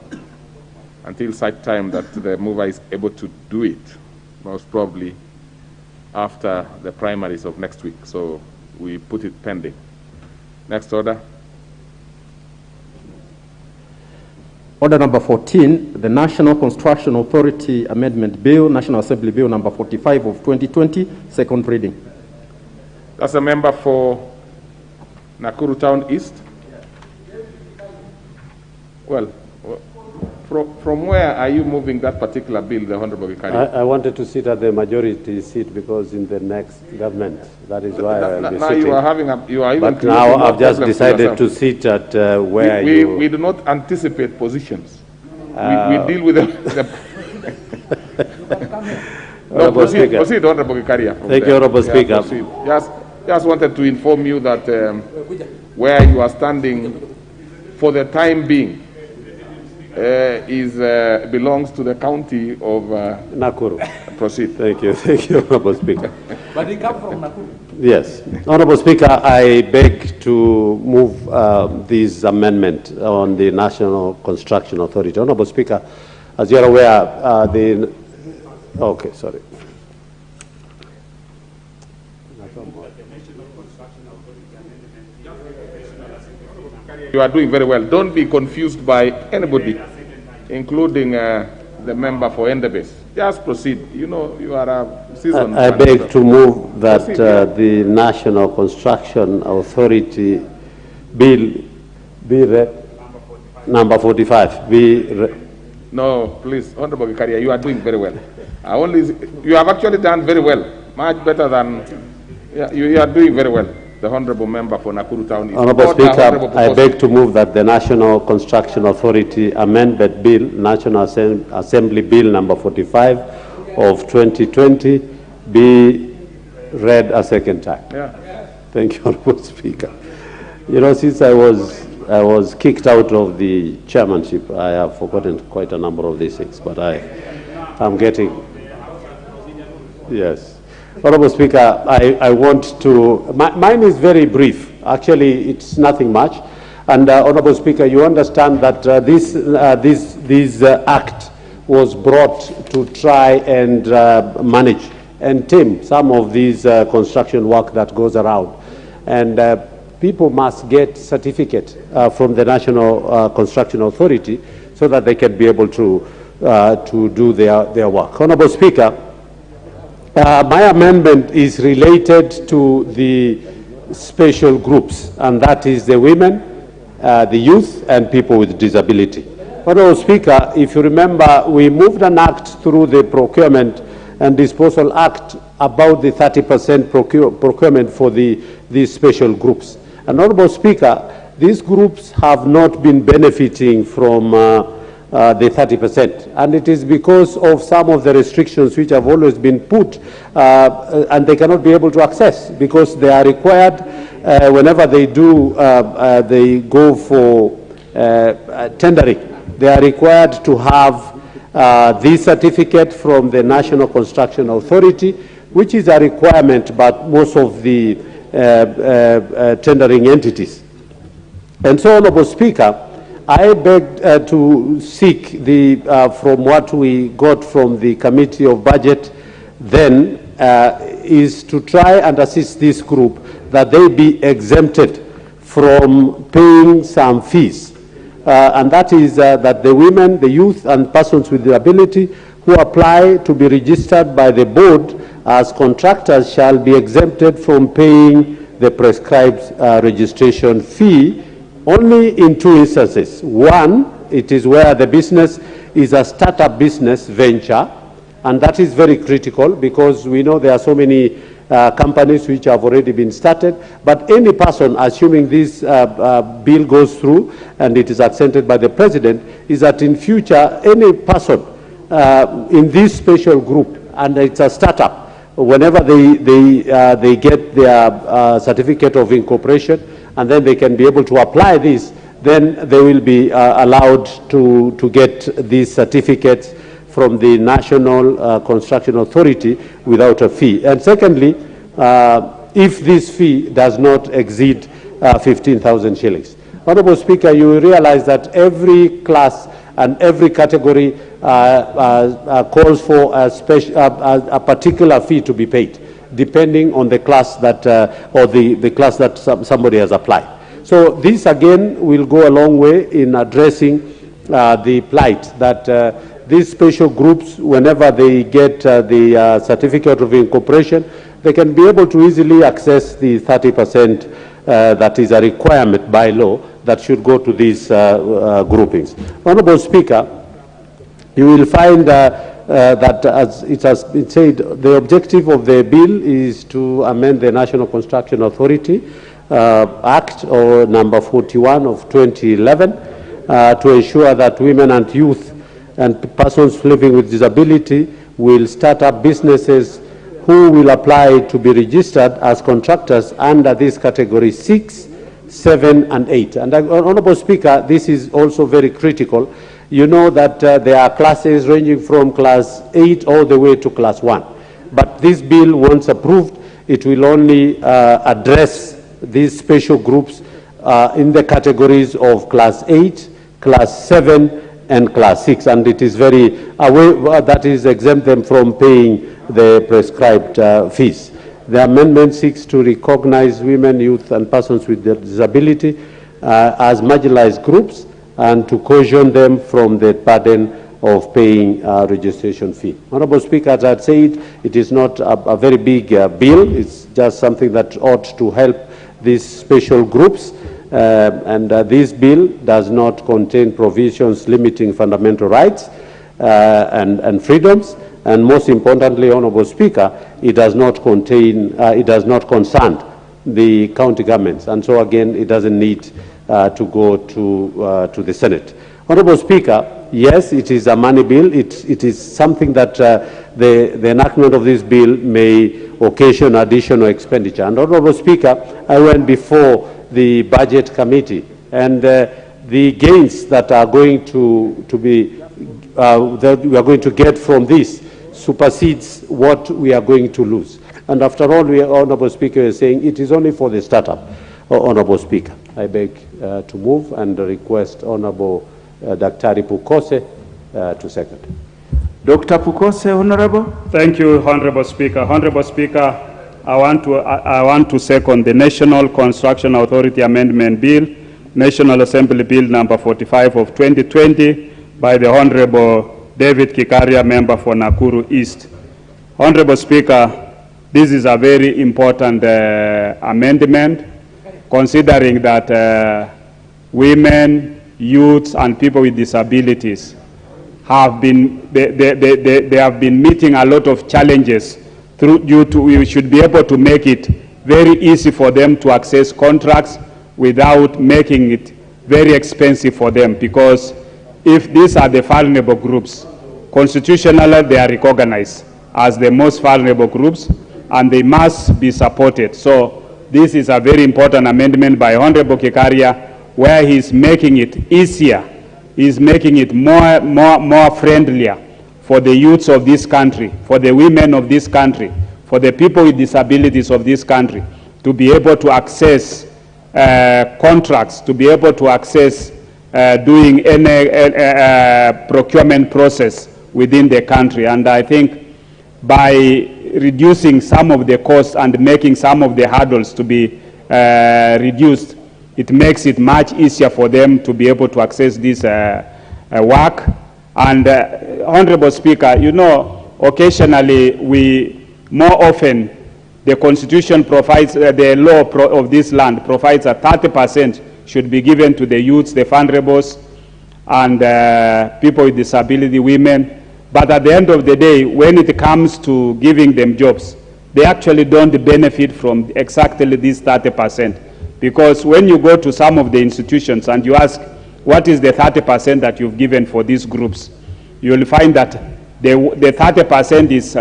until such time that the mover is able to do it, most probably after the primaries of next week. So we put it pending. Next order. Order number 14, the National Construction Authority Amendment Bill, National Assembly Bill number 45 of 2020, second reading. That's a member for Nakuru Town East. Well, from where are you moving that particular bill, the Honorable Vikari? I wanted to sit at the majority seat because in the next government, that is why I'll be sitting. You are having but now I've just decided to sit at where we do not anticipate positions. We deal with no, proceed, Honorable Vikari. Thank you, Honorable Speaker. Just wanted to inform you that where you are standing for the time being belongs to the county of Nakuru. Proceed. Thank you, Honorable Speaker. But he comes from Nakuru. Yes. Honorable Speaker, I beg to move this amendment on the National Construction Authority. Honorable Speaker, as you are aware, okay, sorry. You are doing very well. Don't be confused by anybody, including the member for Endebase. Just proceed. You know, you are a seasoned. I beg to move that the National Construction Authority Bill number 45 be. No, please, Honorable Vikari, you are doing very well. You have actually done very well, much better than. You are doing very well. The Honorable Member for Nakuru Town East. Honorable Speaker, I beg to move that the National Construction Authority Amendment Bill, National Assembly Bill number 45 of 2020, be read a second time. Yeah. Thank you, Honorable Speaker. You know, since I was kicked out of the chairmanship, I have forgotten quite a number of these things, but I'm getting, yes. Honorable Speaker, I want to, mine is very brief. Actually, it's nothing much. And Honorable Speaker, you understand that this act was brought to try and manage and tame some of these construction work that goes around. And people must get certificate from the National Construction Authority so that they can be able to do their work. Honorable Speaker, my amendment is related to the special groups, and that is the women, the youth, and people with disability. Honorable Speaker, if you remember, we moved an act through the Procurement and Disposal Act about the 30% procurement for these special groups. And Honorable Speaker, these groups have not been benefiting from the 30%. And it is because of some of the restrictions which have always been put, and they cannot be able to access, because they are required, whenever they go for tendering, they are required to have this certificate from the National Construction Authority, which is a requirement but most of the tendering entities. And so, Honourable Speaker, I beg to seek from what we got from the Committee of Budget then is to try and assist this group that they be exempted from paying some fees. And that is that the women, the youth and persons with disability who apply to be registered by the board as contractors shall be exempted from paying the prescribed registration fee only in two instances. One, it is where the business is a startup business venture, and that is very critical because we know there are so many companies which have already been started, but any person, assuming this bill goes through and it is accepted by the President, is that in future any person in this special group, and it's a startup, whenever they get their certificate of incorporation, and then they can be able to apply this, then they will be allowed to get these certificates from the National Construction Authority without a fee. And secondly, if this fee does not exceed 15,000 shillings. Honourable Speaker, you will realize that every class and every category calls for a particular fee to be paid, depending on the class that, or the class that somebody has applied. So this again will go a long way in addressing the plight that these special groups, whenever they get the certificate of incorporation, they can be able to easily access the 30% that is a requirement by law that should go to these groupings. Honourable Speaker, you will find that, as it has been said, the objective of the bill is to amend the National Construction Authority Act, or number 41 of 2011, to ensure that women and youth and persons living with disability will start up businesses who will apply to be registered as contractors under this category 6, 7, and 8. And Honourable Speaker, this is also very critical. You know that there are classes ranging from class 8 all the way to class 1. But this bill, once approved, it will only address these special groups in the categories of class 8, class 7, and class 6. And it is very, that is exempt them from paying the prescribed fees. The amendment seeks to recognize women, youth, and persons with disability as marginalized groups and to caution them from the burden of paying a registration fee. Honourable Speaker, as I said, it is not a very big bill. It's just something that ought to help these special groups. This bill does not contain provisions limiting fundamental rights and freedoms. And most importantly, Honourable Speaker, it does not contain, it does not concern the county governments. And so again, it doesn't need to go to the Senate. Honourable Speaker, yes, it is a money bill. It is something that the enactment of this bill may occasion additional expenditure. And Honourable Speaker, I went before the Budget Committee, and the gains that are going to be that we are going to get from this supersedes what we are going to lose. And after all, Honourable Speaker is saying it is only for the startup. Honourable Speaker, I beg to move and request Honourable Daktari Pukose to second. Dr. Pukose, Honourable. Thank you, Honourable Speaker. Honourable Speaker, I want to second the National Construction Authority Amendment Bill, National Assembly Bill number 45 of 2020 by the Honourable David Kikaria, member for Nakuru East. Honourable Speaker, this is a very important amendment, considering that women, youths, and people with disabilities have been, they have been meeting a lot of challenges due to, we should be able to make it very easy for them to access contracts, without making it very expensive for them, because if these are the vulnerable groups, constitutionally they are recognized as the most vulnerable groups and they must be supported. So this is a very important amendment by Honorable Kikaria, where he's making it easier, he's making it more friendlier for the youths of this country, for the women of this country, for the people with disabilities of this country to be able to access contracts, to be able to access doing any procurement process within the country. And I think by reducing some of the costs and making some of the hurdles to be reduced, it makes it much easier for them to be able to access this work. And Honorable Speaker, you know, occasionally more often, the Constitution provides, the law of this land provides that 30% should be given to the youths, the vulnerables, and people with disability, women. But at the end of the day, when it comes to giving them jobs, they actually don't benefit from exactly this 30%. Because when you go to some of the institutions and you ask, what is the 30% that you've given for these groups, you'll find that the 30% is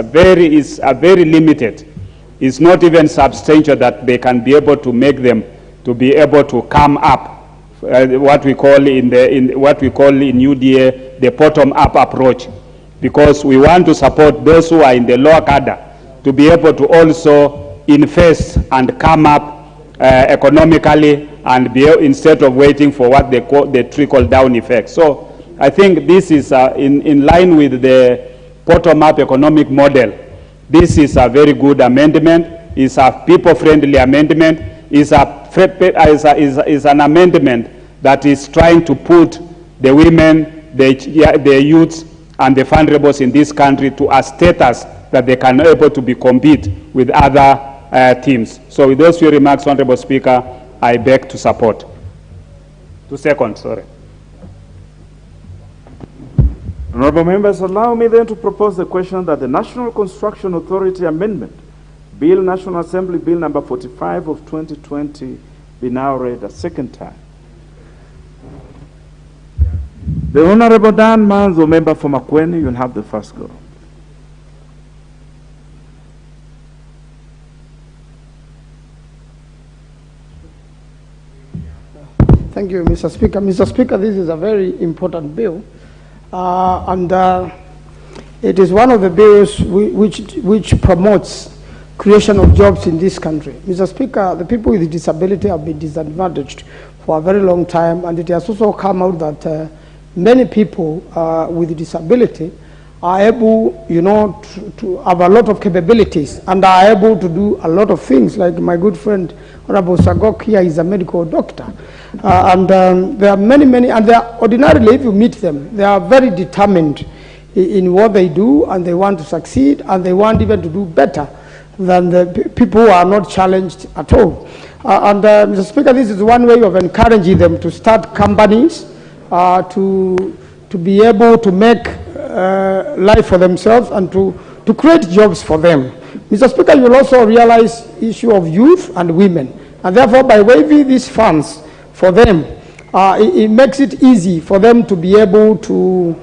a very limited. It's not even substantial that they can be able to make them to be able to come up, what we call in UDA the bottom-up approach, because we want to support those who are in the lower cadre to be able to also invest and come up economically, and instead of waiting for what they call the trickle-down effect. So I think this is in line with the bottom-up economic model. This is a very good amendment. It's a people-friendly amendment. It's an amendment that is trying to put the women, the youths, and the vulnerables in this country to a status that they can be able to compete with other teams. So with those few remarks, Honorable Speaker, I beg to support. To second, sorry. Honorable members, allow me then to propose the question that the National Construction Authority Amendment, Bill, National Assembly Bill number 45 of 2020, be now read a second time. The Honorable Dan Manzo, member for Makwiny, you'll have the first go. Thank you, Mr. Speaker. Mr. Speaker, this is a very important bill. It is one of the bills which promotes creation of jobs in this country. Mr. Speaker, the people with disability have been disadvantaged for a very long time, and it has also come out that many people with disability are able, you know, to have a lot of capabilities and are able to do a lot of things. Like my good friend Honorable Sagok here is a medical doctor, there are many, and they are ordinarily, if you meet them, they are very determined in what they do, and they want to succeed, and they want even to do better than the people who are not challenged at all. Mr. Speaker, this is one way of encouraging them to start companies, to be able to make life for themselves and to create jobs for them. Mr. Speaker, you will also realize issue of youth and women, and therefore by waiving these funds for them, it makes it easy for them to be able to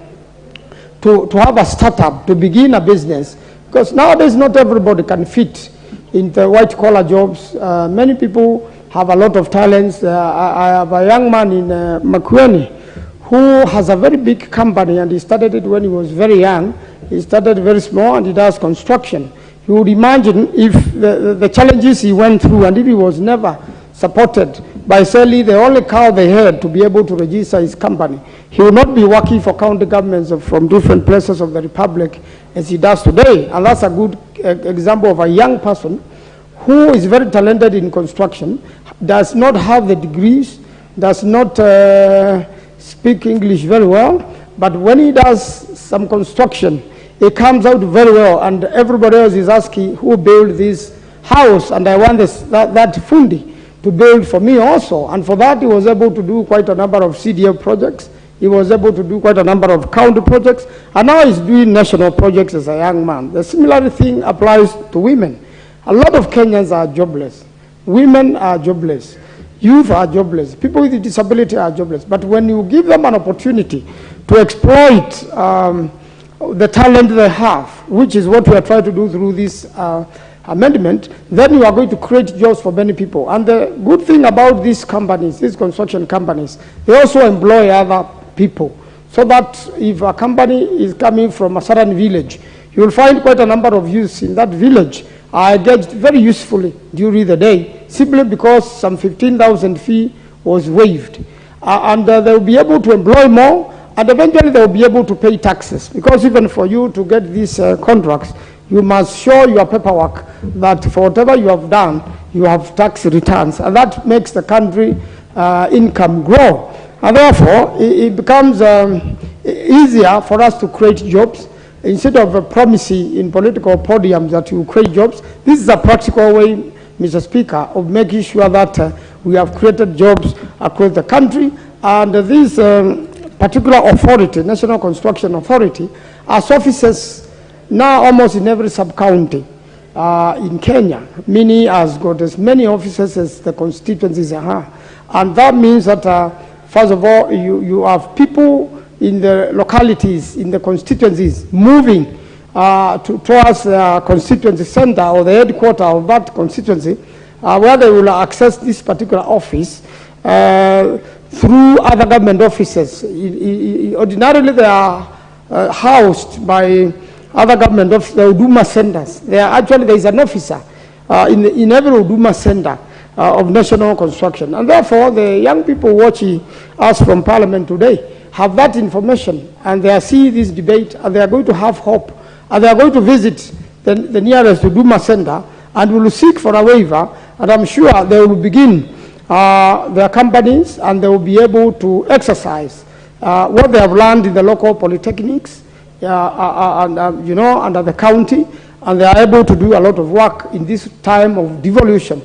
have a startup, to begin a business, because nowadays not everybody can fit into white-collar jobs. Many people have a lot of talents. I have a young man in makwiny who has a very big company, and he started it when he was very young. He started very small, and he does construction. You would imagine if the challenges he went through, and if he was never supported by selling the only cow they had to be able to register his company, he would not be working for county governments from different places of the Republic as he does today. And that's a good example of a young person who is very talented in construction, does not have the degrees, does not speak English very well, but when he does some construction, it comes out very well, and everybody else is asking, who built this house? And I want that fundi to build for me also. And for that, he was able to do quite a number of CDF projects. He was able to do quite a number of county projects, and now he's doing national projects as a young man. The similar thing applies to women. A lot of Kenyans are jobless. Women are jobless. Youth are jobless. People with disability are jobless. But when you give them an opportunity to exploit the talent they have, which is what we are trying to do through this amendment, then you are going to create jobs for many people. And the good thing about these companies, these construction companies, they also employ other people. So that if a company is coming from a certain village, you will find quite a number of youths in that village are engaged very usefully during the day, simply because some 15,000 fee was waived. And they will be able to employ more, and eventually they will be able to pay taxes. Because even for you to get these contracts, you must show your paperwork that for whatever you have done, you have tax returns. And that makes the country income grow. And therefore, it becomes easier for us to create jobs. Instead of promising in political podiums that you create jobs, this is a practical way, Mr. Speaker, of making sure that we have created jobs across the country. And this particular authority, National Construction Authority, has offices now almost in every sub-county in Kenya. Mini has got as many offices as the constituencies are. And that means that, first of all, you have people in the localities, in the constituencies, moving towards the constituency center or the headquarters of that constituency, where they will access this particular office through other government offices. Ordinarily, they are housed by other government offices, the Huduma centers. There is an officer in every Huduma center of national construction. And therefore, the young people watching us from Parliament today have that information, and they are seeing this debate, and they are going to have hope, and they are going to visit the nearest Huduma center and will seek for a waiver, and I'm sure they will begin their companies, and they will be able to exercise what they have learned in the local polytechnics, under the county, and they are able to do a lot of work in this time of devolution.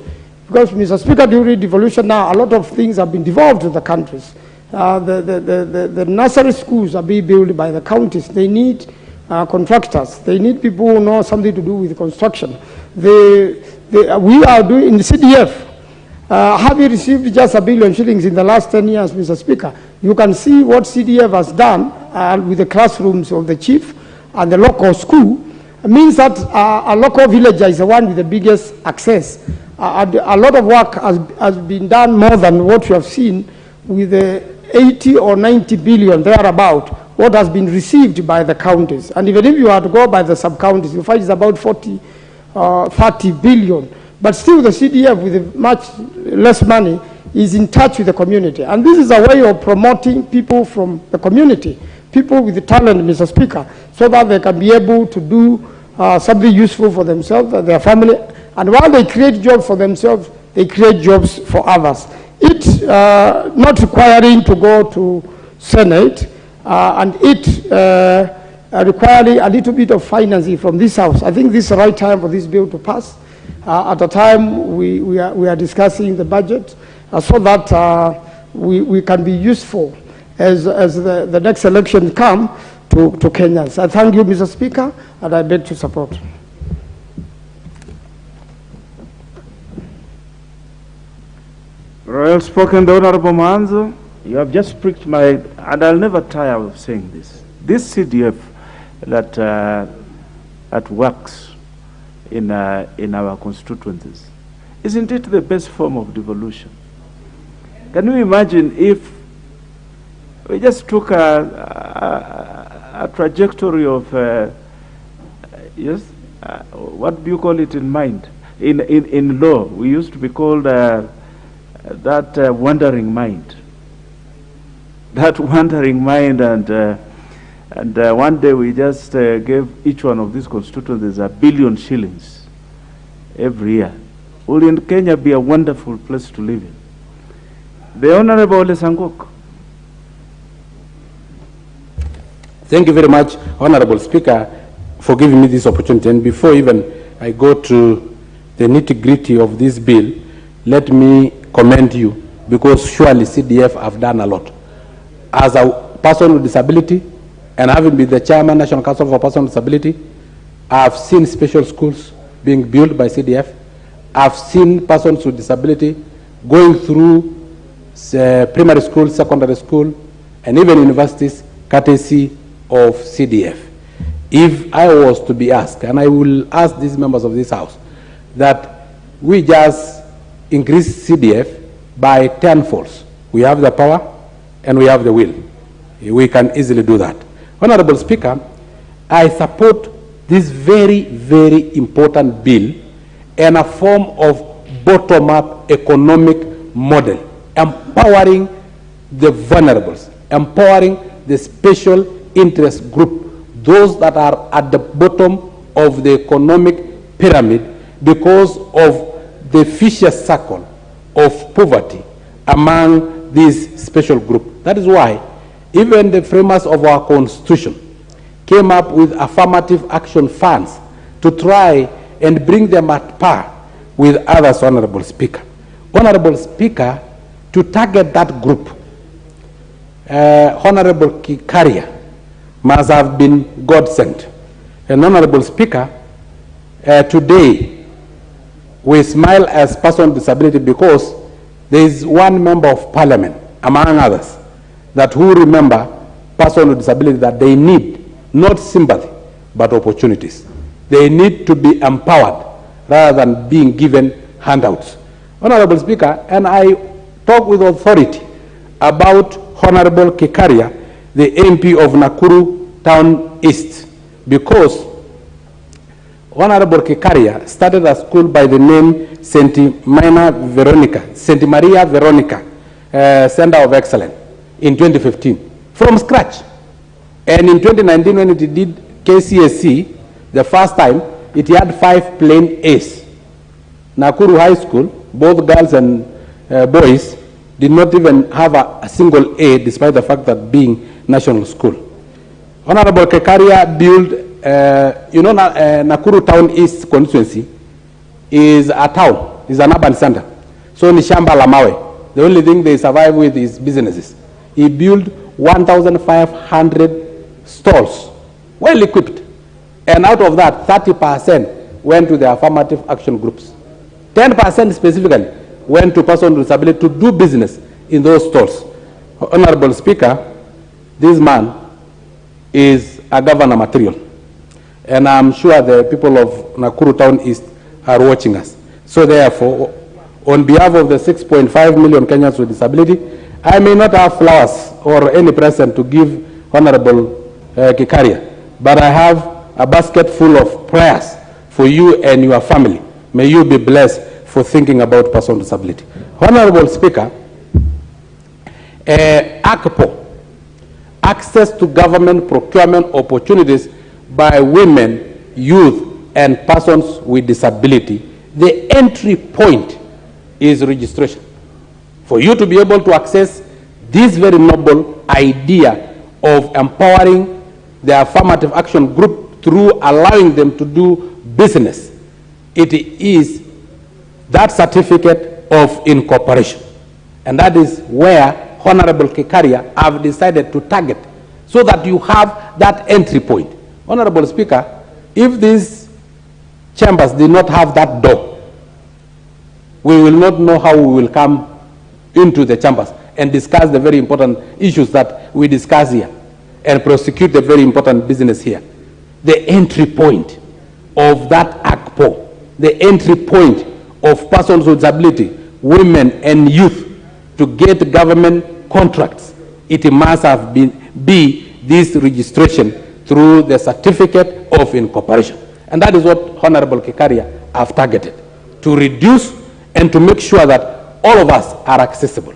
Because, Mr. Speaker, during devolution now, a lot of things have been devolved to the countries. The nursery schools are being built by the counties. They need contractors. They need people who know something to do with construction. We are doing in the CDF. Having received just $1 billion shillings in the last 10 years, Mr. Speaker, you can see what CDF has done with the classrooms of the chief and the local school. It means that a local villager is the one with the biggest access. A lot of work has been done, more than what we have seen with the 80 or 90 billion thereabout, what has been received by the counties. And even if you are to go by the sub-counties, you find it's about 30 billion. But still the CDF, with much less money, is in touch with the community. And this is a way of promoting people from the community, people with the talent, Mr. Speaker, so that they can be able to do something useful for themselves and their family. And while they create jobs for themselves, they create jobs for others. It not requiring to go to Senate, and it requiring a little bit of financing from this House. I think this is the right time for this bill to pass. At the time we are discussing the budget, so that we can be useful as the next election come to Kenyans. I thank you, Mr. Speaker, and I beg to support. Well spoken, the Honorable Manzo. You have just pricked my, and I'll never tire of saying this. This CDF that works in our constituencies, isn't it the best form of devolution? Can you imagine if we just took a trajectory of, what do you call it in mind? In law, we used to be called that wandering mind. That wandering mind, and one day we just gave each one of these constituencies $1 billion shillings every year. Will in Kenya be a wonderful place to live in? The Honorable Ole Sangok. Thank you very much, Honorable Speaker, for giving me this opportunity. And before even I go to the nitty-gritty of this bill, let me commend you, because surely CDF have done a lot. As a person with disability, and having been the chairman, National Council for Persons with Disability, I've seen special schools being built by CDF. I've seen persons with disability going through primary school, secondary school, and even universities, courtesy of CDF. If I was to be asked, and I will ask these members of this House, that we just increase CDF by tenfolds. We have the power and we have the will. We can easily do that. Honorable Speaker, I support this very, very important bill in a form of bottom-up economic model, empowering the vulnerables, empowering the special interest group, those that are at the bottom of the economic pyramid because of the vicious circle of poverty among this special group. That is why even the framers of our Constitution came up with affirmative action funds to try and bring them at par with others, Honorable Speaker. Honorable Speaker, to target that group, Honorable Kikaria must have been God-sent. And Honorable Speaker, today we smile as person with disability because there is one member of parliament, among others, that who remember person with disability that they need not sympathy, but opportunities. They need to be empowered rather than being given handouts. Honorable Speaker, and I talk with authority about Honorable Kikaria, the MP of Nakuru Town East, because Honorable Kikaria started a school by the name St. Maria Veronica Center of Excellence in 2015 from scratch. And in 2019, when it did KCSE, the first time, it had 5 plain A's. Nakuru High School, both girls and boys, did not even have a single A, despite the fact that being national school. Honorable Kekaria built, Nakuru Town East constituency is a town, is an urban center. So ni shamba la mawe. The only thing they survive with is businesses. He built 1,500 stalls, well equipped. And out of that, 30% went to the affirmative action groups. 10% specifically went to persons with disability to do business in those stores. Honorable Speaker, this man is a governor material. And I'm sure the people of Nakuru Town East are watching us. So therefore, on behalf of the 6.5 million Kenyans with disability, I may not have flowers or any present to give Honorable Kikaria, but I have a basket full of prayers for you and your family. May you be blessed for thinking about person with disability. Honorable Speaker, ACPO, access to government procurement opportunities by women, youth, and persons with disability. The entry point is registration. For you to be able to access this very noble idea of empowering the affirmative action group through allowing them to do business, it is that certificate of incorporation. And that is where Honorable Kekaria have decided to target, so that you have that entry point. Honorable Speaker, if these chambers did not have that door, we will not know how we will come into the chambers and discuss the very important issues that we discuss here and prosecute the very important business here. The entry point of that ACPO, the entry point of persons with disability, women and youth, to get government contracts, it must have be this registration through the certificate of incorporation. And that is what Honorable Kekaria have targeted, to reduce and to make sure that all of us are accessible.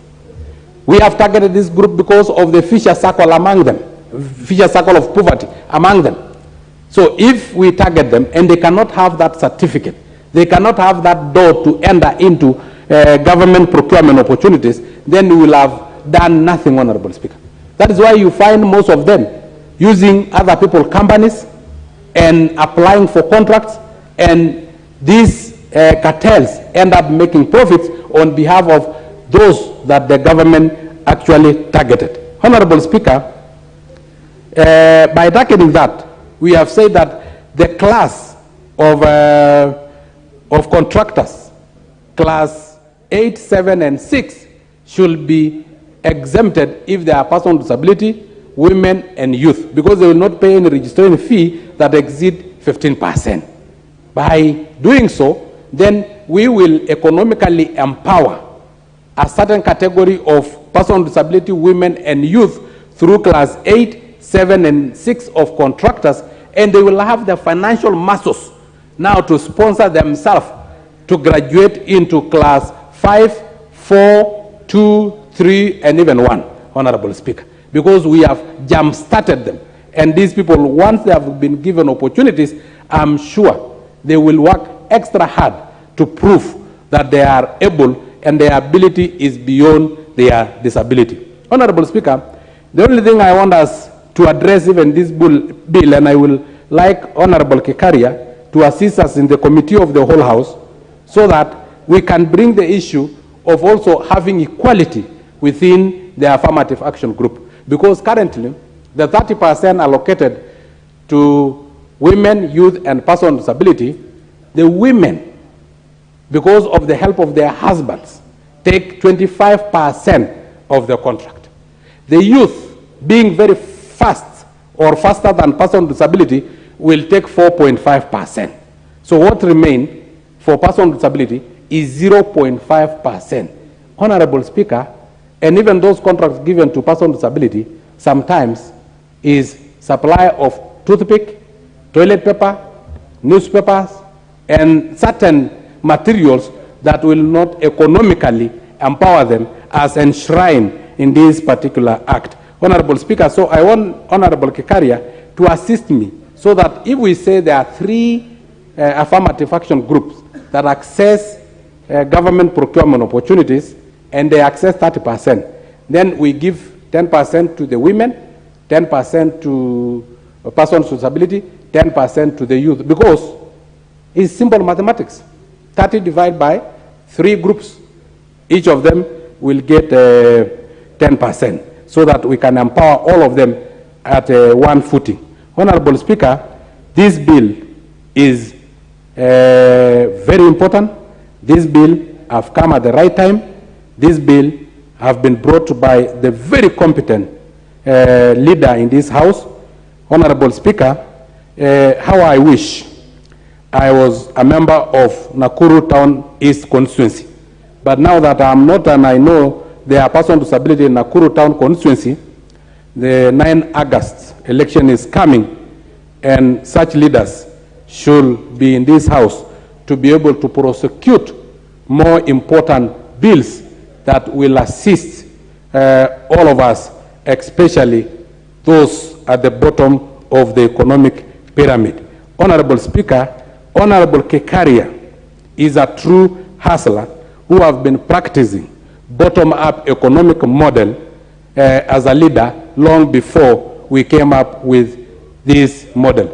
We have targeted this group because of the vicious circle among them, vicious circle of poverty among them. So if we target them and they cannot have that certificate, they cannot have that door to enter into government procurement opportunities, then we will have done nothing, Honorable Speaker. That is why you find most of them using other people's companies and applying for contracts, and these cartels end up making profits on behalf of those that the government actually targeted. Honorable Speaker, by targeting that, we have said that the class of contractors, class 8, 7, and 6 should be exempted if they are persons with disability, women, and youth, because they will not pay any registration fee that exceed 15%. By doing so, then we will economically empower a certain category of persons with disability, women, and youth through class 8, 7, and 6 of contractors, and they will have the financial muscles now to sponsor themselves to graduate into class 5, 4, 2, 3, and even 1, Honorable Speaker, because we have jump-started them. And these people, once they have been given opportunities, I'm sure they will work extra hard to prove that they are able and their ability is beyond their disability. Honorable Speaker, the only thing I want us to address even this bill, and I will like Honorable Kekaria to assist us in the committee of the whole House so that we can bring the issue of also having equality within the affirmative action group. Because currently, the 30% allocated to women, youth, and persons with disability, the women, because of the help of their husbands, take 25% of the contract. The youth, being very fast or faster than persons with disability, will take 4.5%. So what remains for persons with disability is 0.5%. Honorable Speaker, and even those contracts given to persons with disability sometimes is supply of toothpick, toilet paper, newspapers, and certain materials that will not economically empower them as enshrined in this particular act. Honorable Speaker, so I want Honorable Kekaria to assist me so that if we say there are 3 affirmative action groups that access government procurement opportunities and they access 30%, then we give 10% to the women, 10% to persons with disability, 10% to the youth, because it's simple mathematics. 30 divided by 3 groups, each of them will get 10%, so that we can empower all of them at one footing. Honorable Speaker, this bill is very important. This bill has come at the right time. This bill has been brought by the very competent leader in this House. Honorable Speaker, how I wish I was a member of Nakuru Town East constituency. But now that I'm not, and I know there are persons with disability in Nakuru Town constituency, the 9 August election is coming, and such leaders should be in this House to be able to prosecute more important bills that will assist all of us, especially those at the bottom of the economic pyramid. Honorable Speaker, Honorable Kekaria is a true hustler who have been practicing bottom-up economic model as a leader long before we came up with this model.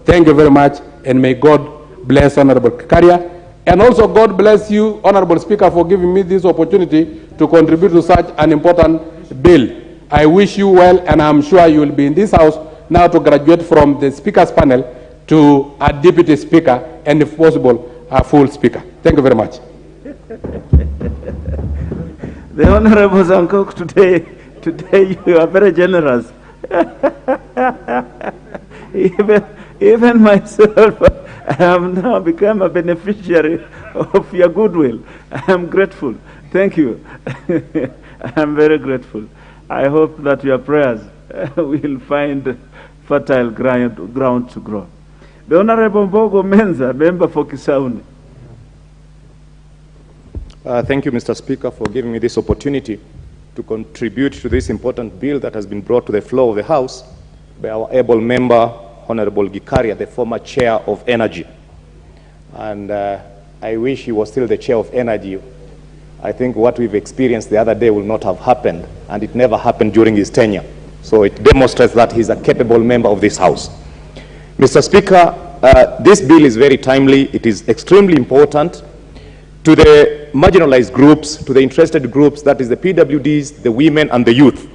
Thank you very much, and may God bless Honorable Kekaria. And also God bless you, Honorable Speaker, for giving me this opportunity to contribute to such an important bill. I wish you well, and I'm sure you will be in this House now to graduate from the Speaker's panel to a Deputy Speaker, and if possible, a full Speaker. Thank you very much. The Honorable Zankok, today you are very generous. Even myself, I have now become a beneficiary of your goodwill. I am grateful. Thank you. I am very grateful. I hope that your prayers will find fertile ground to grow. The Honorable Mbogo Menza, member for Kisauni. Thank you, Mr. Speaker, for giving me this opportunity to contribute to this important bill that has been brought to the floor of the House by our able member, Honorable Gikaria, the former chair of Energy. And I wish he was still the chair of Energy. I think what we've experienced the other day will not have happened, and it never happened during his tenure. So it demonstrates that he's a capable member of this House. Mr. Speaker, this bill is very timely. It is extremely important to the marginalized groups, to the interested groups, that is the PWDs, the women, and the youth.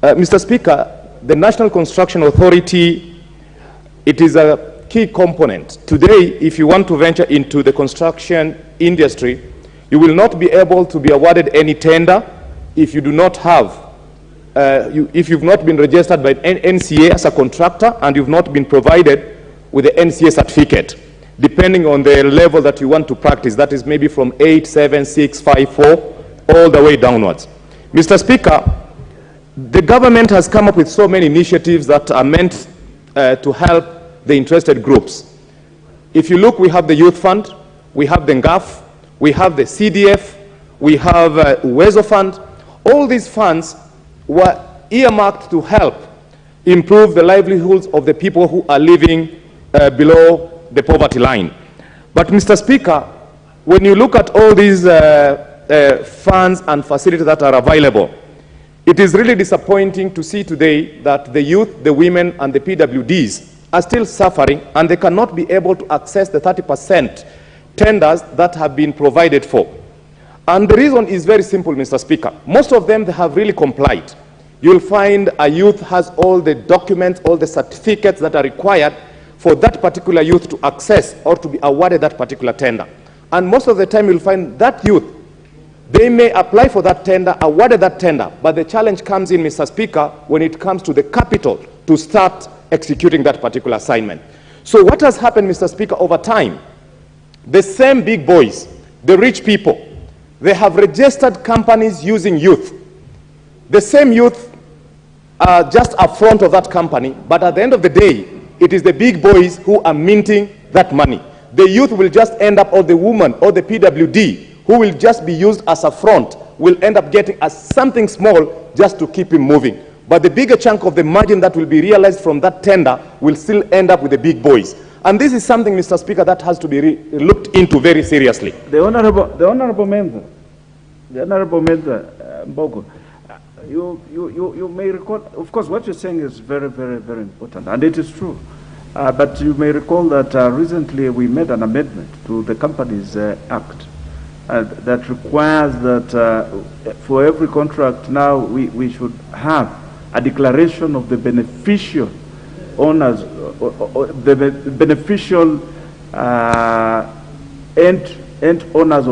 Mr. Speaker, the National Construction Authority, it is a key component. Today, if you want to venture into the construction industry, You will not be able to be awarded any tender if you do not have, if you've not been registered by NCA as a contractor and you've not been provided with the NCA certificate, depending on the level that you want to practice. That is maybe from 8, 7, 6, 5, 4, all the way downwards. Mr. Speaker, the government has come up with so many initiatives that are meant to help the interested groups. If you look, we have the Youth Fund, we have the NGAF, we have the CDF, we have Uwezo Fund. All these funds were earmarked to help improve the livelihoods of the people who are living below the poverty line. But Mr. Speaker, when you look at all these funds and facilities that are available, it is really disappointing to see today that the youth, the women, and the PWDs are still suffering, and they cannot be able to access the 30% tenders that have been provided for. And the reason is very simple, Mr. Speaker. Most of them, they have really complied. You'll find a youth has all the documents, all the certificates that are required for that particular youth to access or to be awarded that particular tender. And most of the time, you'll find that youth, they may apply for that tender, awarded that tender, but the challenge comes in, Mr. Speaker, when it comes to the capital to start executing that particular assignment. So what has happened, Mr. Speaker, over time, the same big boys, the rich people, they have registered companies using youth. The same youth are just up front of that company, but at the end of the day, it is the big boys who are minting that money. The youth will just end up, or the woman, or the PWD, who will just be used as a front, will end up getting as something small just to keep him moving. But the bigger chunk of the margin that will be realized from that tender will still end up with the big boys. And this is something, Mr. Speaker, that has to be looked into very seriously. The honorable member, Mbogo, you may recall, of course, what you're saying is very, very, very important, and it is true. But you may recall that recently we made an amendment to the Companies Act that requires that for every contract now we should have a declaration of the beneficial owners, or the beneficial end owners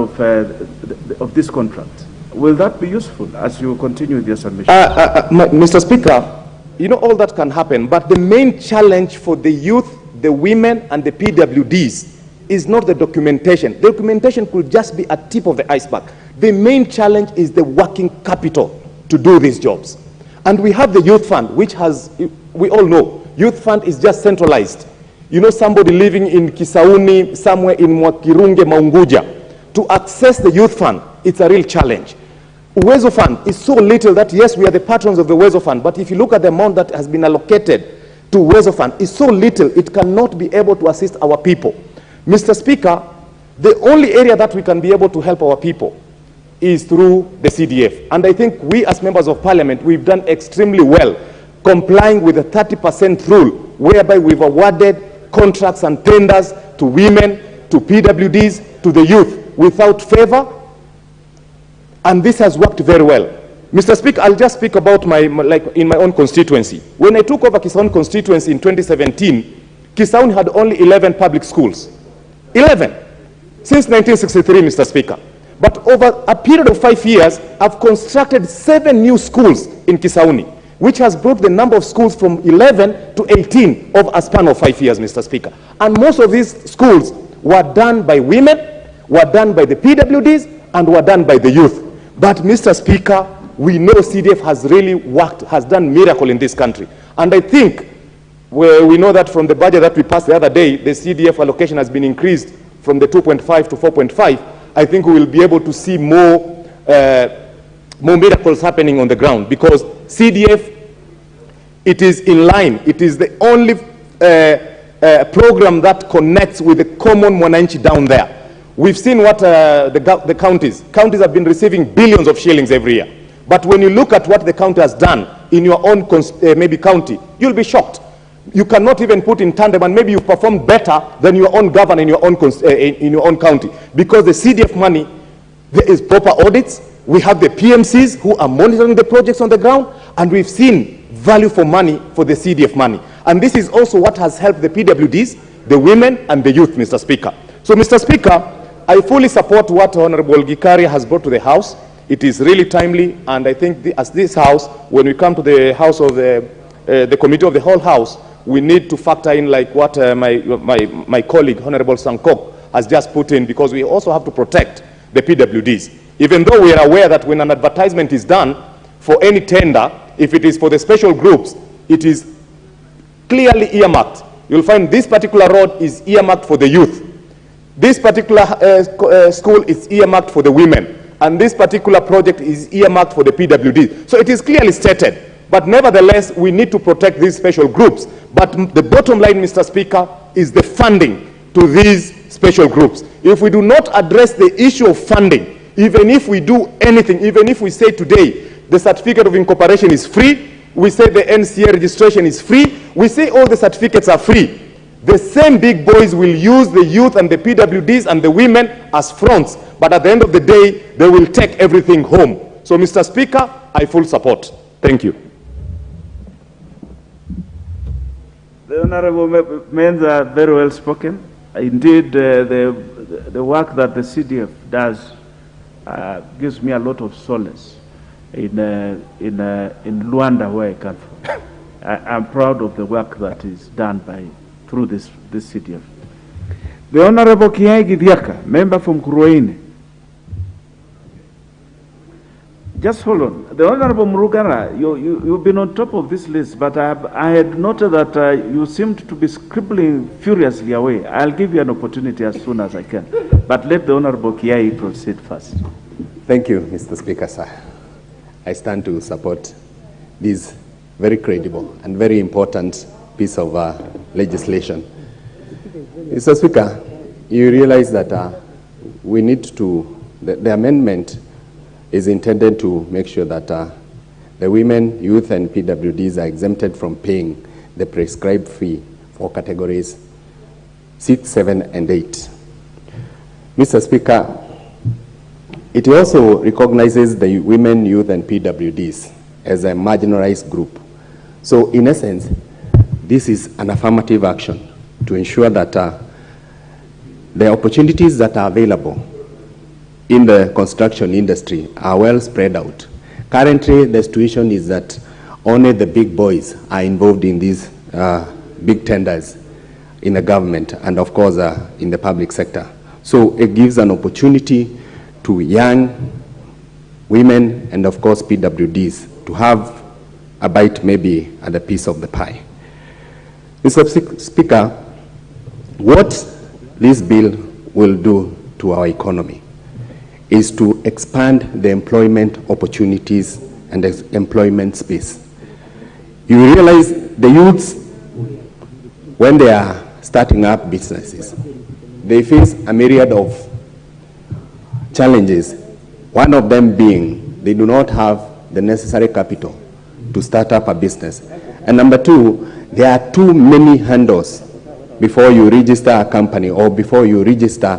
of this contract. Will that be useful as you continue with your submission? Mr. Speaker, you know, all that can happen, but the main challenge for the youth, the women, and the PWDs is not the documentation. The documentation could just be a tip of the iceberg. The main challenge is the working capital to do these jobs. And we have the Youth Fund, which has, we all know, Youth Fund is just centralized. You know, somebody living in Kisauni, somewhere in Mwakirunge, Maunguja, to access the Youth Fund, it's a real challenge. Uwezo Fund is so little that, yes, we are the patrons of the Uwezo Fund, but if you look at the amount that has been allocated to Uwezo Fund, it's so little, it cannot be able to assist our people. Mr. Speaker, the only area that we can be able to help our people is through the CDF. And I think we as members of parliament, we've done extremely well complying with the 30% rule, whereby we've awarded contracts and tenders to women, to PWDs, to the youth without favor. And this has worked very well. Mr. Speaker, I'll just speak about in my own constituency. When I took over Kisauni constituency in 2017, Kisauni had only 11 public schools. 11 since 1963, Mr. Speaker. But over a period of 5 years, I've constructed 7 new schools in Kisauni, which has brought the number of schools from 11 to 18 over a span of 5 years, Mr. Speaker. And most of these schools were done by women, were done by the PWDs, and were done by the youth. But, Mr. Speaker, we know CDF has really worked, has done miracle in this country. And I think we know that from the budget that we passed the other day, the CDF allocation has been increased from the 2.5 to 4.5. I think we will be able to see more miracles happening on the ground, because CDF, it is in line. It is the only program that connects with the common mwananchi down there. We've seen what the counties have been receiving billions of shillings every year. But when you look at what the county has done in your own maybe county, you'll be shocked. You cannot even put in tandem, and maybe you perform better than your own governor in your own county, because the CDF money, there is proper audits. We have the PMCs who are monitoring the projects on the ground, and we've seen value for money for the CDF money. And this is also what has helped the PWDs, the women, and the youth, Mr. Speaker. So, Mr. Speaker, I fully support what Honorable Gikaria has brought to the House. It is really timely, and I think as this House, when we come to the House of the Committee of the whole House, we need to factor in like what my colleague, Honorable Sankok, has just put in, because we also have to protect the PWDs. Even though we are aware that when an advertisement is done for any tender, if it is for the special groups, it is clearly earmarked. You'll find this particular road is earmarked for the youth. This particular school is earmarked for the women. And this particular project is earmarked for the PWD. So it is clearly stated. But nevertheless, we need to protect these special groups. But the bottom line, Mr. Speaker, is the funding to these special groups. If we do not address the issue of funding, even if we do anything, even if we say today the certificate of incorporation is free, we say the NCA registration is free, we say all the certificates are free, the same big boys will use the youth and the PWDs and the women as fronts. But at the end of the day, they will take everything home. So, Mr. Speaker, I full support. Thank you. The honorable men are very well spoken. Indeed, the work that the CDF does gives me a lot of solace in Luanda, where I come from. I'm proud of the work that is done through this CDF. The Honorable Kiai Gidiaka, member from Kuruaine. Just hold on. The Honorable Murugara, you've been on top of this list, but I had noted that you seemed to be scribbling furiously away. I'll give you an opportunity as soon as I can. But let the Honorable Kiai proceed first. Thank you, Mr. Speaker, sir. I stand to support this very credible and very important piece of legislation. Mr. Speaker, you realize that we need to, the amendment is intended to make sure that the women, youth, and PWDs are exempted from paying the prescribed fee for categories 6, 7, and 8. Mr. Speaker, it also recognizes the women, youth, and PWDs as a marginalized group. So, in essence, this is an affirmative action to ensure that the opportunities that are available in the construction industry are well spread out. Currently, the situation is that only the big boys are involved in these big tenders in the government and, of course, in the public sector. So it gives an opportunity to young women and, of course, PWDs to have a bite maybe at a piece of the pie. Mr. Speaker, what this bill will do to our economy is to expand the employment opportunities and the employment space. You realize the youths, when they are starting up businesses, they face a myriad of challenges, one of them being they do not have the necessary capital to start up a business. And number two, there are too many hurdles before you register a company or before you register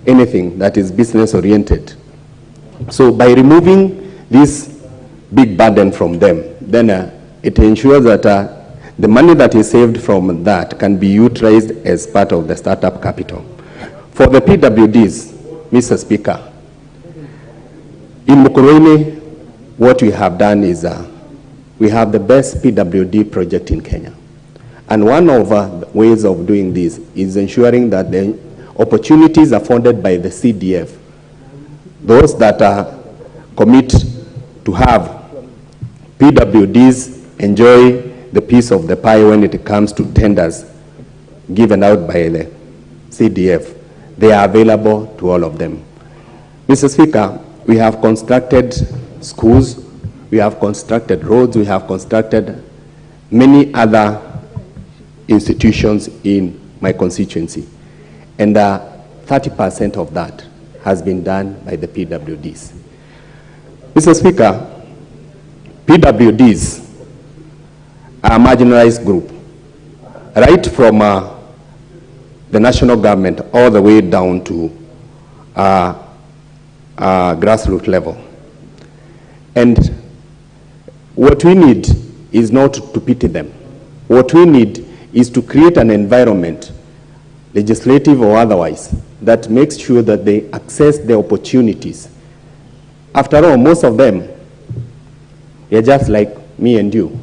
anything that is business oriented. So by removing this big burden from them, then it ensures that the money that is saved from that can be utilized as part of the startup capital. For the PWDs, Mr. Speaker, in Mukurweini, what we have done is we have the best PWD project in Kenya. And one of the ways of doing this is ensuring that the opportunities afforded by the CDF, those that commit to have PWDs enjoy the piece of the pie when it comes to tenders given out by the CDF, they are available to all of them. Mr. Speaker, we have constructed schools, we have constructed roads, we have constructed many other institutions in my constituency. And 30% of that has been done by the PWDs. Mr. Speaker, PWDs are a marginalized group, right from the national government all the way down to grassroots level. And what we need is not to pity them. What we need is to create an environment, legislative or otherwise, that makes sure that they access the opportunities. After all, most of them, they're just like me and you,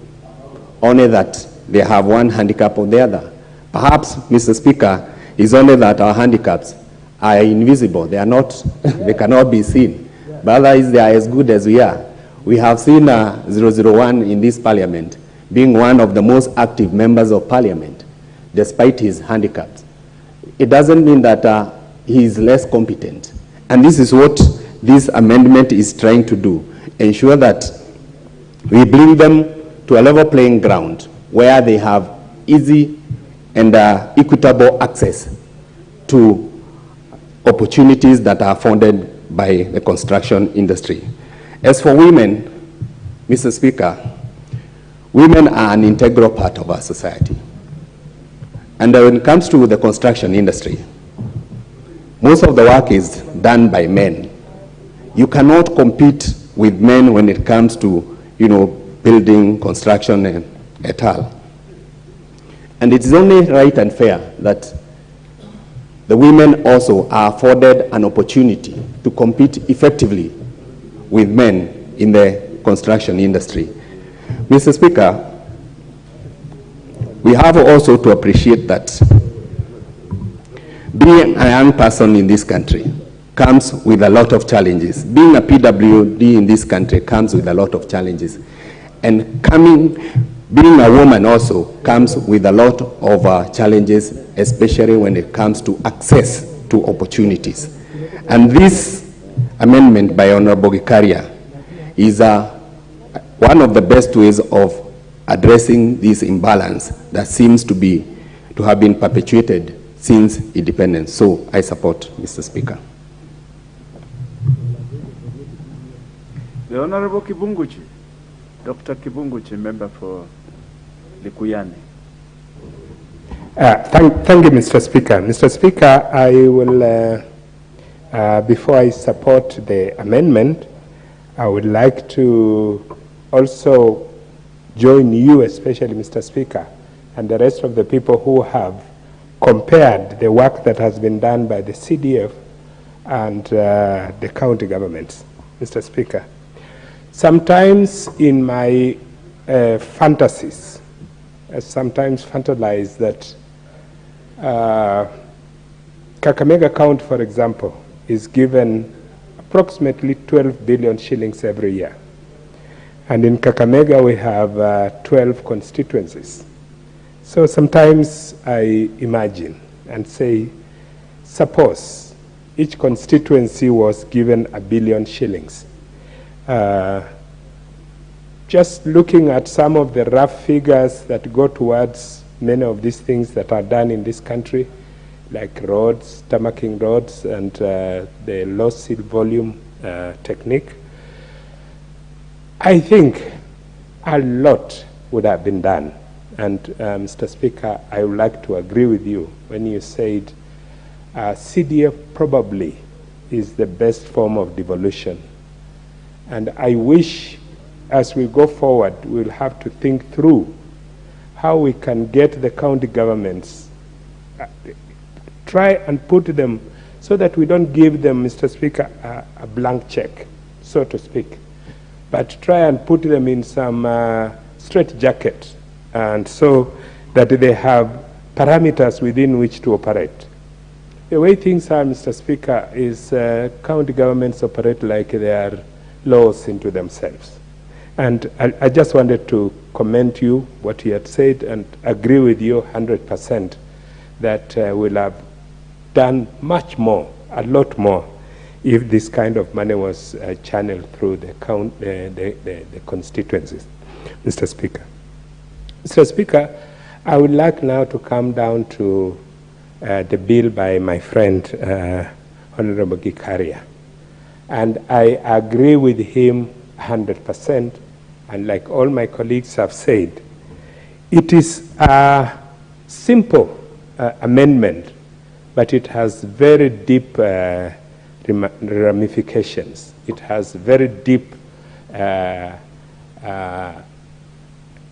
only that they have one handicap or the other. Perhaps, Mr. Speaker, is only that our handicaps are invisible. They are not, they cannot be seen. But otherwise, they are as good as we are. We have seen 001 in this parliament being one of the most active members of parliament, despite his handicaps. It doesn't mean that he is less competent. And this is what this amendment is trying to do, ensure that we bring them to a level playing ground where they have easy and equitable access to opportunities that are funded by the construction industry. As for women, Mr. Speaker, women are an integral part of our society. And when it comes to the construction industry, most of the work is done by men. You cannot compete with men when it comes to, building, construction, and et al. And it is only right and fair that the women also are afforded an opportunity to compete effectively with men in the construction industry. Mr. Speaker, we have also to appreciate that being a young person in this country comes with a lot of challenges. Being a PWD in this country comes with a lot of challenges. And being a woman also comes with a lot of challenges, especially when it comes to access to opportunities. And this amendment by Honorable Gikaria is one of the best ways of addressing this imbalance that seems to have been perpetuated since independence. So I support, Mr. Speaker. The Honorable Kibunguchi, Dr. Kibunguchi, member for Likuyani. Thank you, Mr. Speaker. Mr. Speaker, I will, before I support the amendment, I would like to also join you, especially Mr. Speaker, and the rest of the people who have compared the work that has been done by the CDF and the county governments. Mr. Speaker, sometimes in my fantasies, I sometimes fantasize that Kakamega County, for example, is given approximately 12 billion shillings every year. And in Kakamega, we have 12 constituencies. So sometimes I imagine and say, suppose each constituency was given 1 billion shillings. Just looking at some of the rough figures that go towards many of these things that are done in this country, like roads, tarmacking roads, and the low seal volume technique, I think a lot would have been done. And Mr. Speaker, I would like to agree with you when you said CDF probably is the best form of devolution. And I wish as we go forward, we'll have to think through how we can get the county governments, try and put them so that we don't give them, Mr. Speaker, a blank check, so to speak, but try and put them in some straitjacket, and so that they have parameters within which to operate. The way things are, Mr. Speaker, is county governments operate like they are laws into themselves. And I just wanted to commend you, what you had said, and agree with you 100% that we'll have done much more, a lot more, if this kind of money was channeled through the constituencies. Mr. Speaker. Mr. Speaker, I would like now to come down to the bill by my friend, Honorable Gikaria. And I agree with him 100%, and like all my colleagues have said, it is a simple amendment, but it has very deep ramifications. It has very deep, and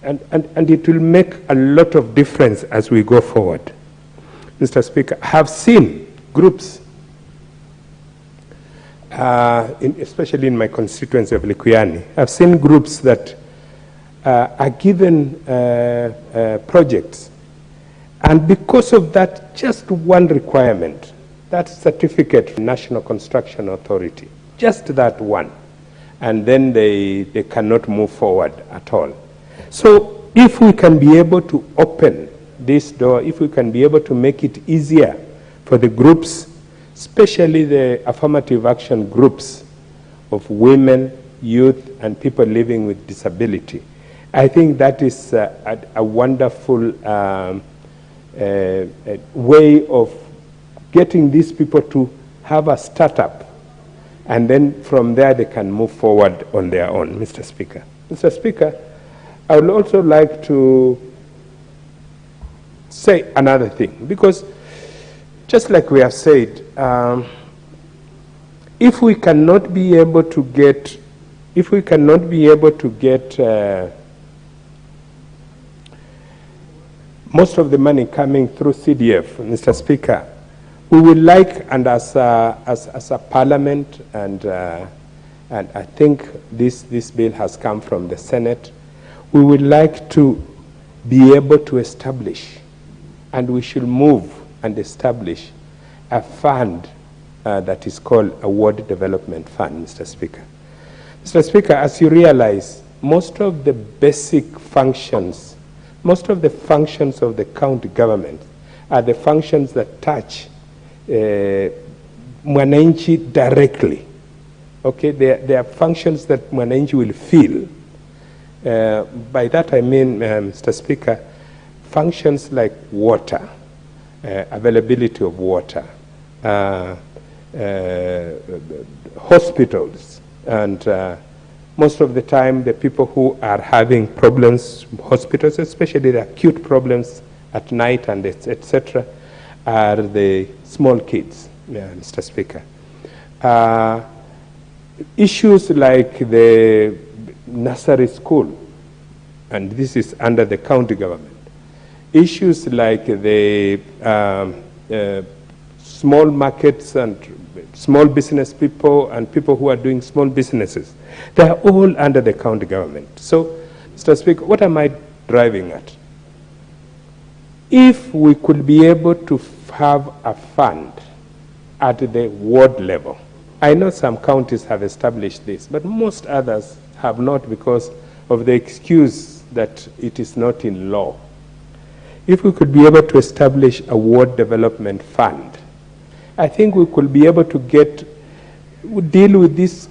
it will make a lot of difference as we go forward. Mr. Speaker, I have seen groups especially in my constituency of Likuyani, I've seen groups that are given projects, and because of that, just one requirement, that certificate from National Construction Authority, just that one, and then they cannot move forward at all. So if we can be able to open this door, if we can be able to make it easier for the groups, especially the affirmative action groups of women, youth, and people living with disability, I think that is a wonderful way of getting these people to have a startup, and then from there they can move forward on their own, Mr. Speaker. Mr. Speaker, I would also like to say another thing, because just like we have said, if we cannot be able to get, most of the money coming through CDF, Mr. Speaker, we would like, and as a parliament, and I think this bill has come from the Senate, we would like to be able to establish, and we should move and establish a fund that is called a Ward Development Fund, Mr. Speaker. Mr. Speaker, as you realize, most of the basic functions, most of the functions of the county government are the functions that touch mwananchi directly. Okay, they are functions that mwananchi will feel. By that I mean, Mr. Speaker, functions like water, availability of water, hospitals, and most of the time the people who are having problems, hospitals, especially the acute problems at night and etc., are the small kids, Mr. Speaker. Issues like the nursery school, and this is under the county government. Issues like the small markets and small business people and people who are doing small businesses, they are all under the county government. So, Mr. Speaker, what am I driving at? If we could be able to have a fund at the ward level, I know some counties have established this, but most others have not because of the excuse that it is not in law. If we could be able to establish a ward development fund, I think we could be able to deal with these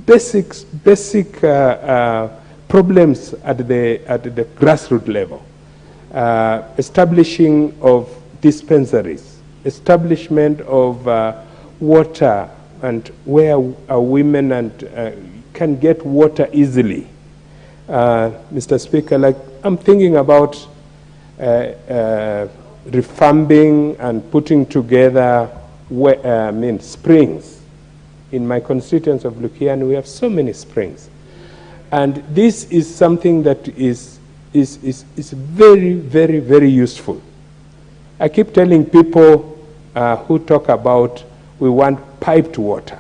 basic problems at the grassroots level. Establishing of dispensaries, establishment of water, and where women can get water easily. Mr. Speaker, like I'm thinking about refurbing and putting together springs. In my constituency of Likuyani, we have so many springs. And this is something that is very, very, very useful. I keep telling people who talk about we want piped water.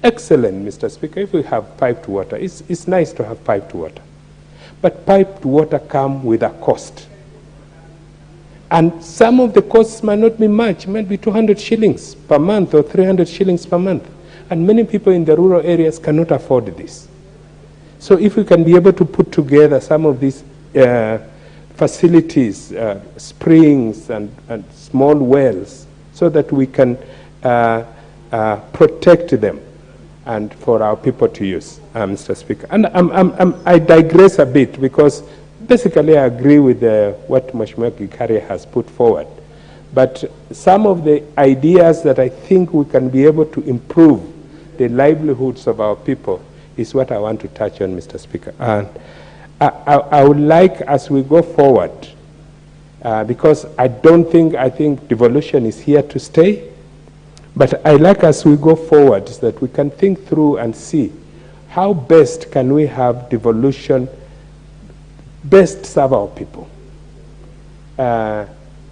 Excellent, Mr. Speaker, if we have piped water. It's nice to have piped water. But piped water comes with a cost. And some of the costs might not be much. It might be 200 shillings per month or 300 shillings per month. And many people in the rural areas cannot afford this. So if we can be able to put together some of these facilities, springs and small wells, so that we can protect them and for our people to use, Mr. Speaker. And I digress a bit because basically I agree with what Mheshimiwa Gikaria has put forward. But some of the ideas that I think we can be able to improve the livelihoods of our people is what I want to touch on, Mr. Speaker. And I would like, as we go forward, because I think devolution is here to stay, but I like as we go forward that we can think through and see how best can we have devolution best serve our people.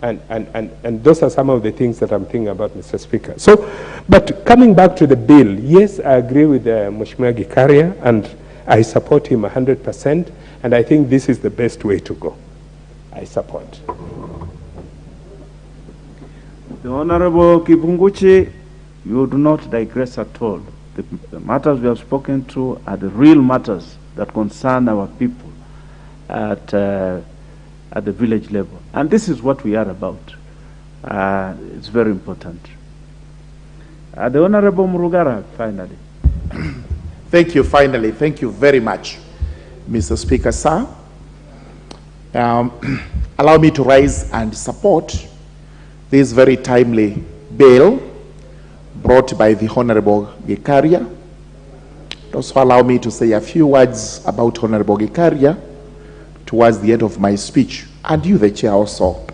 And those are some of the things that I'm thinking about, Mr. Speaker. So, but coming back to the bill, yes, I agree with Mheshimiwa Gikaria, and I support him 100%, and I think this is the best way to go. I support. The Honorable Kipunguchi, you do not digress at all. The matters we have spoken to are the real matters that concern our people at the village level. And this is what we are about. It's very important. The Honorable Murugara, finally. Thank you, finally. Thank you very much, Mr. Speaker, sir. Allow me to rise and support this very timely bill brought by the Honorable Gikaria. Also allow me to say a few words about Honorable Gikaria towards the end of my speech, and you, the chair, also,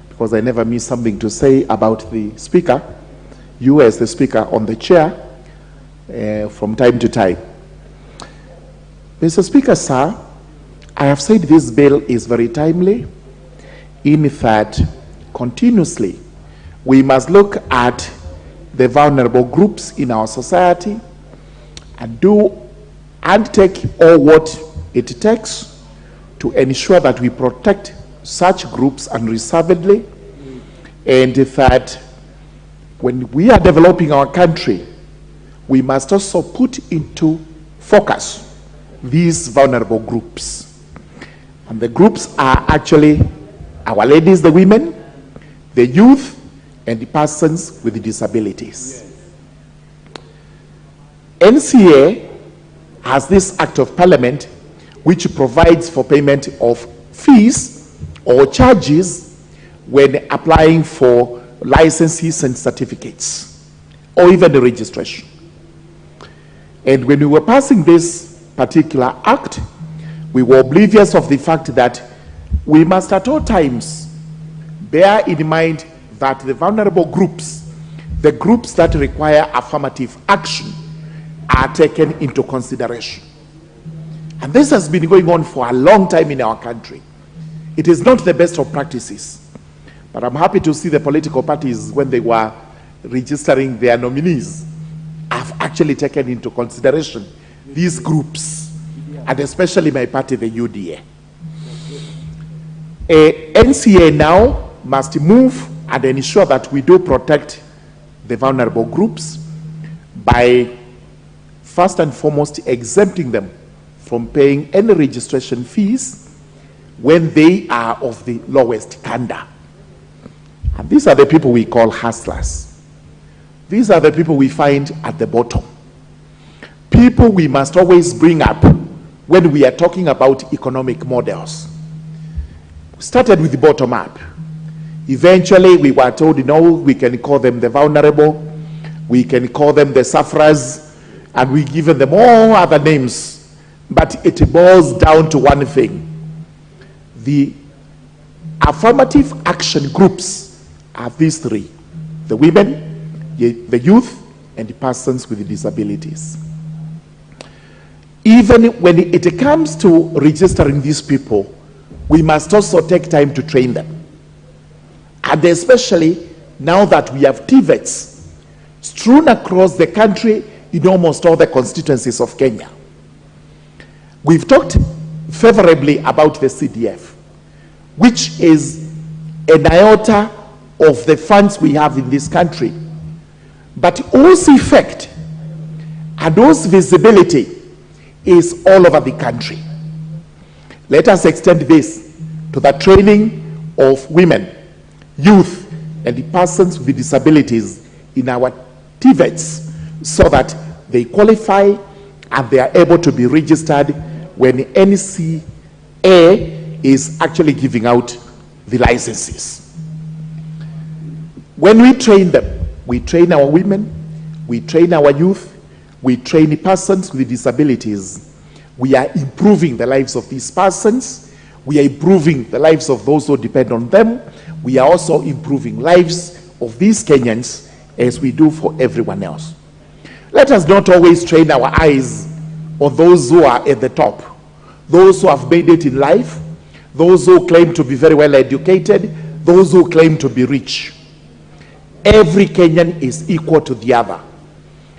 because I never miss something to say about the speaker, you as the speaker on the chair, from time to time. Mr. Speaker, sir, I have said this bill is very timely, in that continuously we must look at the vulnerable groups in our society and take all what it takes to ensure that we protect such groups unreservedly, and that when we are developing our country, we must also put into focus these vulnerable groups. And the groups are actually our ladies, the women, the youth, and the persons with disabilities. NCA has this Act of Parliament which provides for payment of fees or charges when applying for licenses and certificates, or even the registration. And when we were passing this particular act, we were oblivious of the fact that we must at all times bear in mind that the vulnerable groups, the groups that require affirmative action, are taken into consideration. And this has been going on for a long time in our country. It is not the best of practices, but I'm happy to see the political parties, when they were registering their nominees, have actually taken into consideration these groups, and especially my party, the UDA. NCA now must move and ensure that we do protect the vulnerable groups by first and foremost exempting them from paying any registration fees when they are of the lowest candor. And these are the people we call hustlers. These are the people we find at the bottom. People we must always bring up when we are talking about economic models. We started with the bottom up. Eventually, we were told, we can call them the vulnerable, we can call them the sufferers, and we give them all other names. But it boils down to one thing. The affirmative action groups are these three: the women, the youth, and the persons with disabilities. Even when it comes to registering these people, we must also take time to train them. And especially now that we have TVETs strewn across the country in almost all the constituencies of Kenya. We've talked favorably about the CDF, which is an iota of the funds we have in this country. But whose effect and whose visibility is all over the country. Let us extend this to the training of women, youth, and the persons with disabilities in our TVETs, so that they qualify and they are able to be registered when the NCA is actually giving out the licenses. When we train them, we train our women, we train our youth, we train the persons with disabilities. We are improving the lives of these persons. We are improving the lives of those who depend on them. We are also improving lives of these Kenyans as we do for everyone else. Let us not always train our eyes on those who are at the top, those who have made it in life, those who claim to be very well educated, those who claim to be rich. Every Kenyan is equal to the other.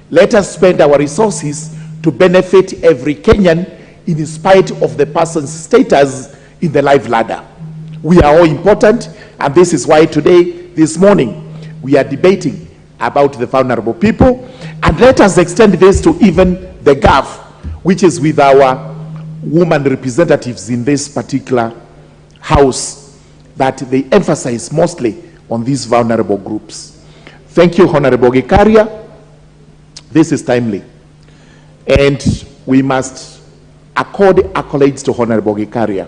Let us spend our resources to benefit every Kenyan in spite of the person's status in the life ladder. We are all important, and this is why today, this morning, we are debating about the vulnerable people, and let us extend this to even the GAF, which is with our women representatives in this particular house, that they emphasize mostly on these vulnerable groups. Thank you, Honorable Gikaria. This is timely, and we must accord accolades to Honorable Gikaria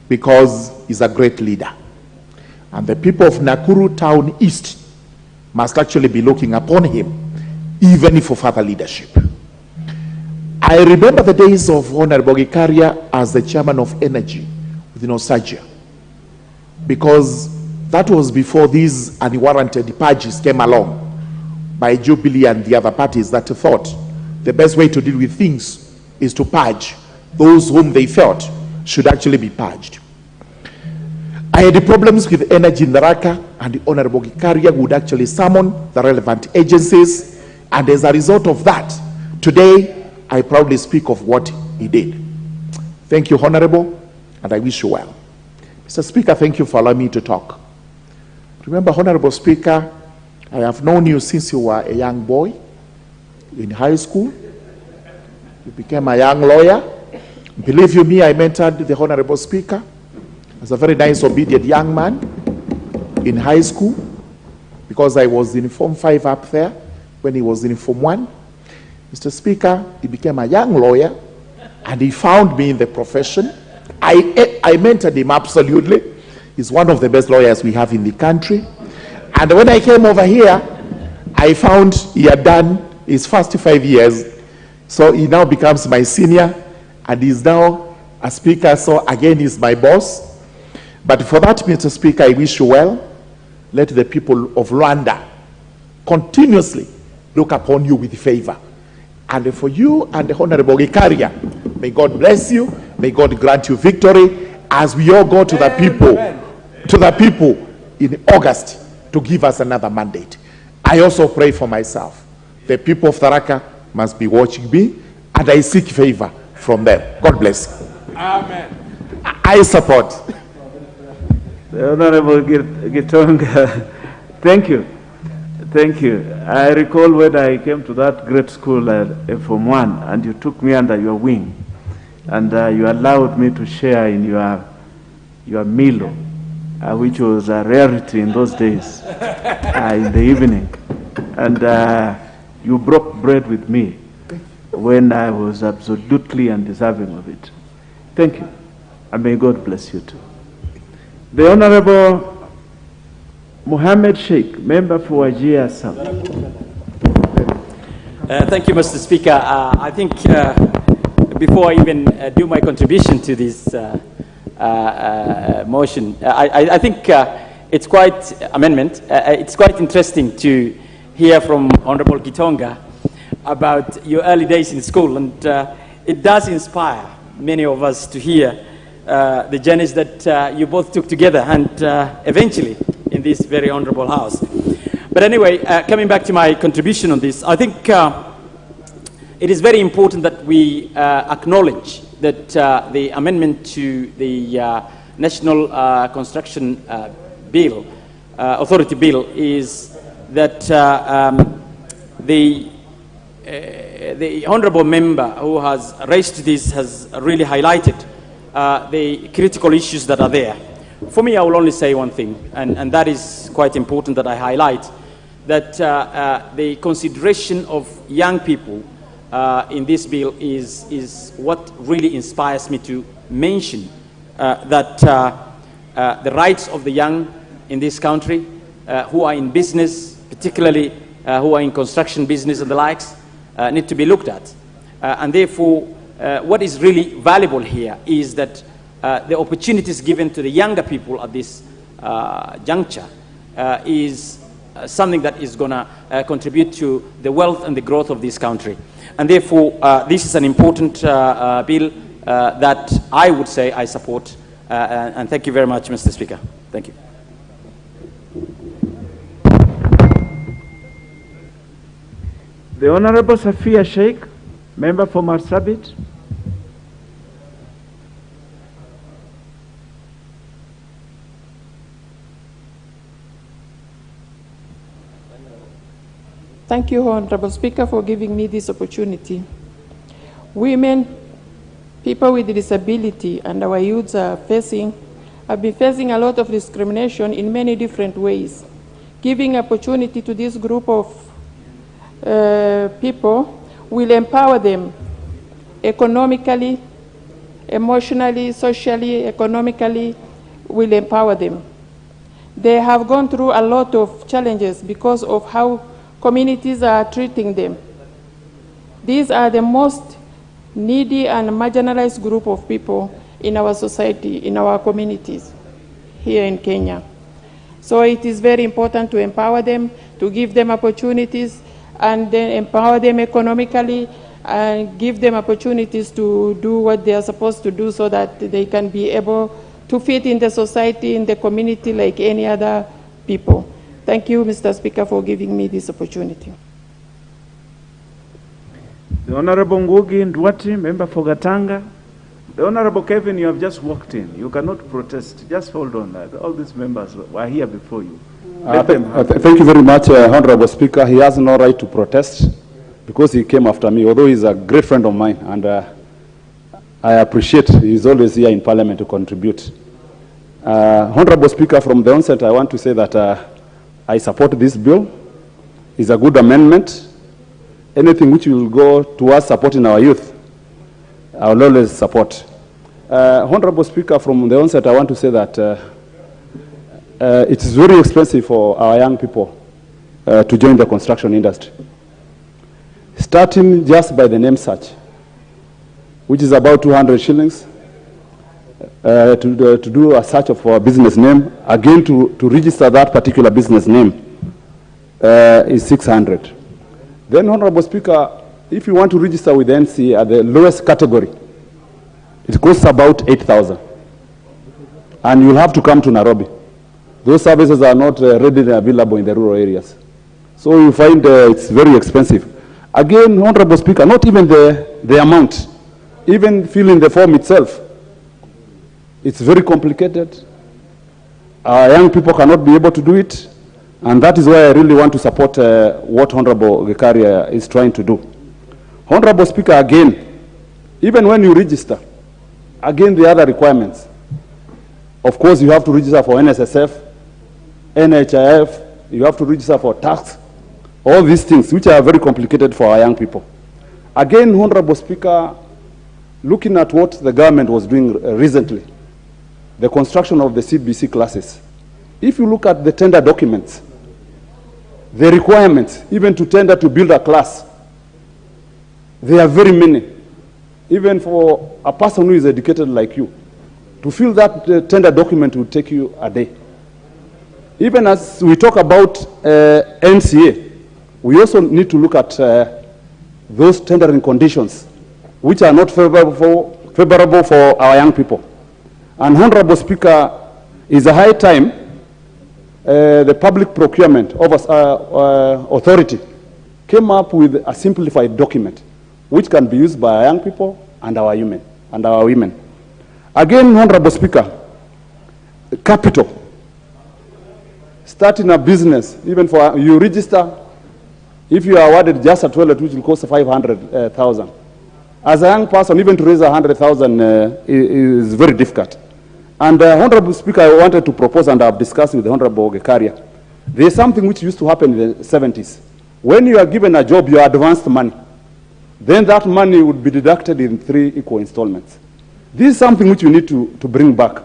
because he's a great leader. And the people of Nakuru Town East must actually be looking upon him, even for further leadership. I remember the days of Honorable Gikaria as the chairman of energy within Osagia, because that was before these unwarranted purges came along by Jubilee and the other parties that thought the best way to deal with things is to purge those whom they felt should actually be purged. I had problems with energy in Tharaka, and the Honorable Gikaria would actually summon the relevant agencies, and as a result of that, today I proudly speak of what he did. Thank you, Honorable, and I wish you well. Mr. Speaker, thank you for allowing me to talk. Remember, Honorable Speaker, I have known you since you were a young boy in high school. You became a young lawyer. Believe you me, I mentored the Honorable Speaker as a very nice, obedient young man in high school, because I was in Form 5 up there when he was in Form 1. Mr. Speaker, he became a young lawyer, and he found me in the profession. I mentored him absolutely. He's one of the best lawyers we have in the country. And when I came over here, I found he had done his first 5 years. So he now becomes my senior, and he's now a speaker, so again he's my boss. But for that, Mr. Speaker, I wish you well. Let the people of Rwanda continuously look upon you with favor. And for you and the Honorable Gikaria, may God bless you, may God grant you victory as we all go to the people in August to give us another mandate. I also pray for myself. The people of Tharaka must be watching me, and I seek favor from them. God bless you. Amen. I support. The Honorable Gitonga, thank you. Thank you. I recall when I came to that great school at Form 1, and you took me under your wing, and you allowed me to share in your Milo, which was a rarity in those days, in the evening. And you broke bread with me when I was absolutely undeserving of it. Thank you, and may God bless you too. The Honorable Mohammed Sheikh, member for Wajir South. Thank you, Mr. Speaker. I think before I even do my contribution to this motion, I think it's quite amendment. It's quite interesting to hear from Honorable Gitonga about your early days in school, and it does inspire many of us to hear the journeys that you both took together, and eventually in this very honorable house. But anyway, coming back to my contribution on this, I think it is very important that we acknowledge that the amendment to the National Construction Bill, Authority Bill, is that the honorable member who has raised this has really highlighted the critical issues that are there. For me, I will only say one thing, and that is quite important that I highlight, that the consideration of young people in this bill is what really inspires me to mention that the rights of the young in this country who are in business, particularly who are in construction business and the likes, need to be looked at. And therefore, what is really valuable here is that the opportunities given to the younger people at this juncture is something that is going to contribute to the wealth and the growth of this country. And therefore, this is an important bill that I would say I support And thank you very much, Mr. Speaker. Thank you. The Honorable Safia Sheikh, member for Marsabit. Thank you, Honorable Speaker, for giving me this opportunity. Women, people with disability, and our youths have been facing a lot of discrimination in many different ways. Giving opportunity to this group of people will empower them economically, emotionally, socially, economically, will empower them. They have gone through a lot of challenges because of how communities are treating them. These are the most needy and marginalized group of people in our society, in our communities here in Kenya. So it is very important to empower them, to give them opportunities, and then empower them economically and give them opportunities to do what they are supposed to do so that they can be able to fit in the society, in the community like any other people. Thank you, Mr. Speaker, for giving me this opportunity. The Honorable Ngugi Ndwati, member for Gatanga. The Honorable Kevin, you have just walked in. You cannot protest. Just hold on. All these members were here before you. Thank you very much, Honorable Speaker. He has no right to protest because he came after me, although he's a great friend of mine, and I appreciate he's always here in Parliament to contribute. Honorable Speaker, from the onset, I want to say that I support this bill. It's a good amendment. Anything which will go towards supporting our youth, I will always support. Honorable Speaker, from the onset, I want to say that it is very expensive for our young people to join the construction industry. Starting just by the name search, which is about 200 shillings, to do a search of our business name, again to register that particular business name is 600. Then, Honorable Speaker, if you want to register with the NCA at the lowest category, it costs about 8,000. And you'll have to come to Nairobi. Those services are not readily available in the rural areas. So you find it's very expensive. Again, Honorable Speaker, not even the amount, even filling the form itself, it's very complicated. Our young people cannot be able to do it. And that is why I really want to support what Honorable Gikaria is trying to do. Honorable Speaker, again, even when you register, again, the other requirements. Of course, you have to register for NSSF, NHIF, you have to register for tax, all these things, which are very complicated for our young people. Again, Honorable Speaker, looking at what the government was doing recently, the construction of the CBC classes, if you look at the tender documents, the requirements, even to tender to build a class, they are very many. Even for a person who is educated like you, to fill that tender document will take you a day. Even as we talk about NCA, we also need to look at those tendering conditions, which are not favorable for our young people. And Honorable Speaker, it's a high time the Public Procurement Authority came up with a simplified document which can be used by our young people and our women. Again, Honorable Speaker, capital. Starting a business, even for you register, if you are awarded just a toilet which will cost 500,000. As a young person, even to raise 100,000 is very difficult. And Honorable Speaker, I wanted to propose, and I've discussed with the Honorable Gekaria, there's something which used to happen in the 70s. When you are given a job, you are advanced money. Then that money would be deducted in 3 equal installments. This is something which we need to bring back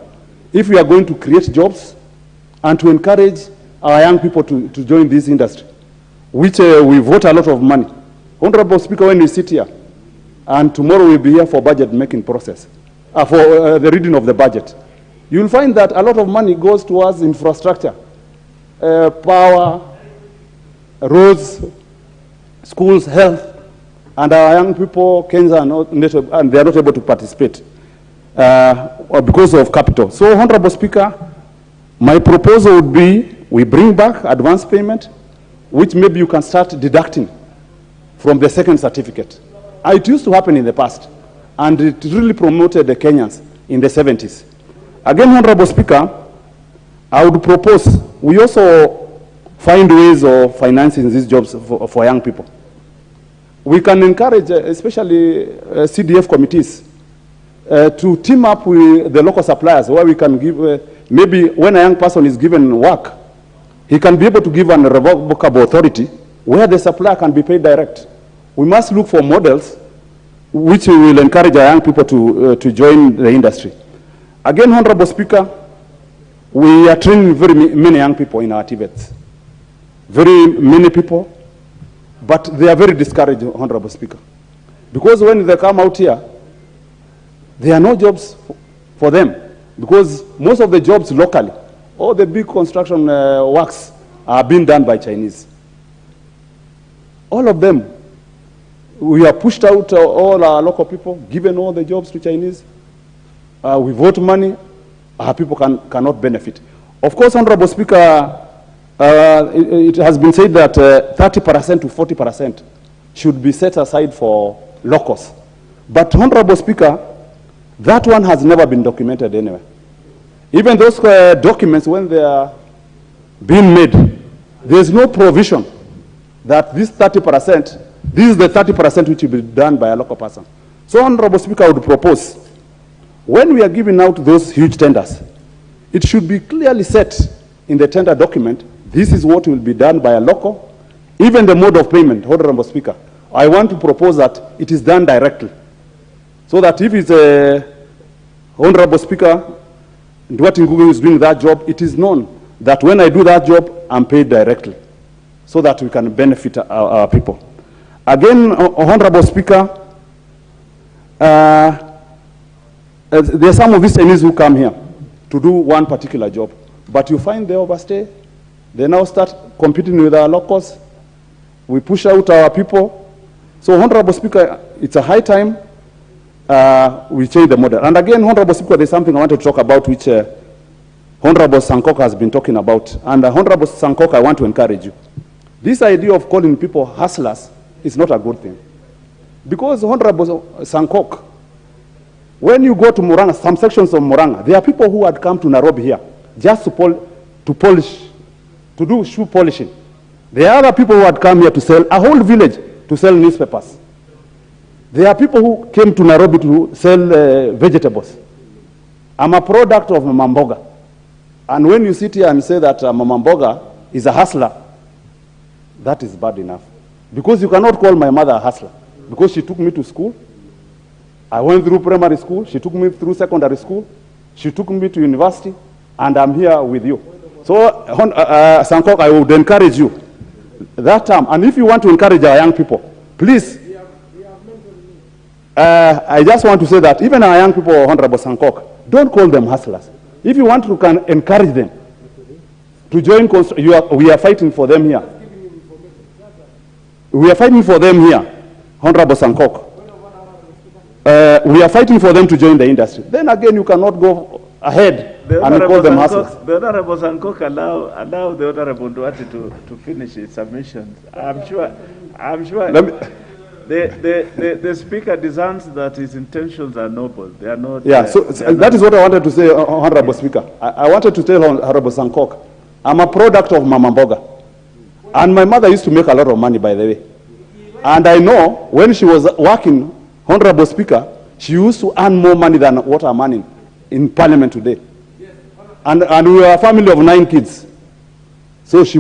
if we are going to create jobs and to encourage our young people to join this industry, which we vote a lot of money. Honorable Speaker, when we sit here, and tomorrow we'll be here for budget making process, for the reading of the budget, you'll find that a lot of money goes towards infrastructure, power, roads, schools, health, and our young people, Kenyans, are not, and they are not able to participate. because of capital. So, Honorable Speaker, my proposal would be we bring back advance payment, which maybe you can start deducting from the second certificate. It used to happen in the past, and it really promoted the Kenyans in the 70s. Again, Honorable Speaker, I would propose we also find ways of financing these jobs for young people. We can encourage, especially CDF committees, to team up with the local suppliers, where we can give, maybe when a young person is given work, he can be able to give an irrevocable authority where the supplier can be paid direct. We must look for models which will encourage our young people to join the industry. Again, Honorable Speaker, we are training very many young people in our TVETs. Very many people, but they are very discouraged, Honorable Speaker. Because when they come out here, there are no jobs for them. Because most of the jobs locally, all the big construction works are being done by Chinese. All of them, we have pushed out all our local people, given all the jobs to Chinese. We vote money, our people cannot benefit. Of course, Honorable Speaker, it has been said that 30% to 40% should be set aside for locals. But, Honorable Speaker, that one has never been documented anywhere. Even those documents, when they are being made, there's no provision that this 30%, this is the 30% which will be done by a local person. So, Honorable Speaker, I would propose, when we are giving out those huge tenders, it should be clearly set in the tender document, this is what will be done by a local, even the mode of payment, Honorable Speaker. I want to propose that it is done directly. So that if it's a Honorable Speaker, what Ngunyi is doing that job, it is known that when I do that job, I'm paid directly, so that we can benefit our people. Again, Honorable Speaker, there are some of these Chinese who come here to do one particular job, but you find they overstay. They now start competing with our locals. We push out our people. So, Honorable Speaker, it's a high time we change the model. And again, Honorable Speaker, there's something I want to talk about which Honorable Sankok has been talking about. And Honorable Sankok, I want to encourage you. This idea of calling people hustlers is not a good thing. Because, Honorable Sankok, when you go to Muranga, some sections of Muranga, there are people who had come to Nairobi here just to polish, to do shoe polishing. There are other people who had come here to sell, a whole village to sell newspapers. There are people who came to Nairobi to sell vegetables. I'm a product of Mama Mboga. And when you sit here and say that Mama Mboga is a hustler, that is bad enough. Because you cannot call my mother a hustler. Because she took me to school. I went through primary school. She took me through secondary school. She took me to university. And I'm here with you. So, Sankok, I would encourage you that time. And if you want to encourage our young people, please, I just want to say that even our young people, Honorable Sankok, don't call them hustlers. If you want to encourage them to join, we are fighting for them here. We are fighting for them here, Honorable Sankok. We are fighting for them to join the industry. Then again, you cannot go ahead and call them hustlers. The Honorable Sankok allow the Honorable Nduati to finish his submissions. I'm sure the Speaker discerns that his intentions are noble. They are not. Yeah, so that is what I wanted to say, Honorable Speaker. I wanted to tell Honorable Sankok, I'm a product of Mama Mboga. And my mother used to make a lot of money, by the way. And I know when she was working, Honorable Speaker, she used to earn more money than what I'm earning in Parliament today. And we were a family of 9 kids. So she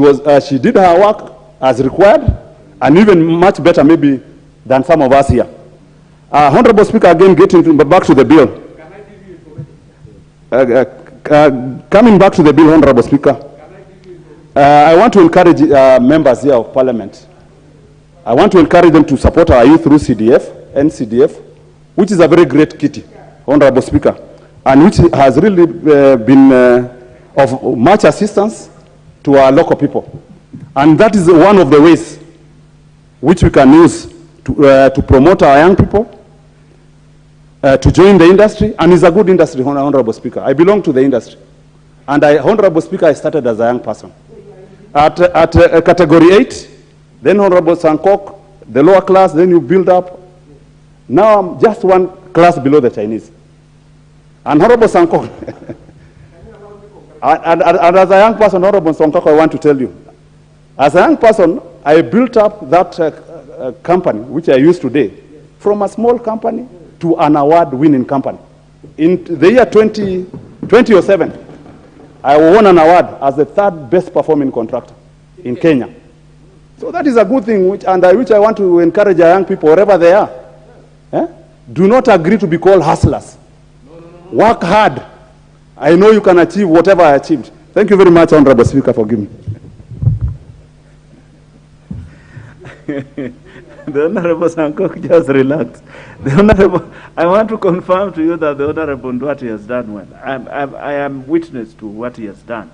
did her work as required, and even much better maybe than some of us here. Honorable Speaker, again, getting back to the bill. Coming back to the bill, Honorable Speaker, I want to encourage members here of Parliament. I want to encourage them to support our youth through CDF, NCDF, which is a very great kitty, Honorable Speaker, and which has really been of much assistance to our local people. And that is one of the ways which we can use to promote our young people. to join the industry, and it's a good industry, Honorable Speaker. I belong to the industry. And Honorable Speaker, I started as a young person. At category 8, then Honorable Sankok, the lower class, then you build up. Now I'm just one class below the Chinese. And Honorable Sankok, and as a young person, Honorable Sankok, I want to tell you, as a young person, I built up that company, which I use today, from a small company to an award-winning company. In the year 2007, I won an award as the 3rd best performing contractor in Kenya. So that is a good thing, which I want to encourage our young people, wherever they are. Do not agree to be called hustlers. Work hard. I know you can achieve whatever I achieved. Thank you very much, Honorable Speaker, for giving me. The Honorable Sankok just relaxed. The Honorable, I want to confirm to you that the Honorable Ndwati has done well. I am witness to what he has done.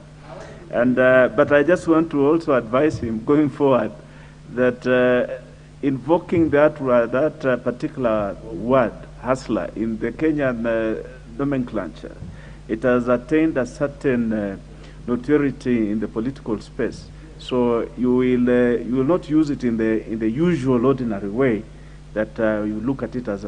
And, but I just want to also advise him going forward that invoking that particular word, hustler, in the Kenyan nomenclature, it has attained a certain notoriety in the political space. So you will not use it in the usual ordinary way that you look at it as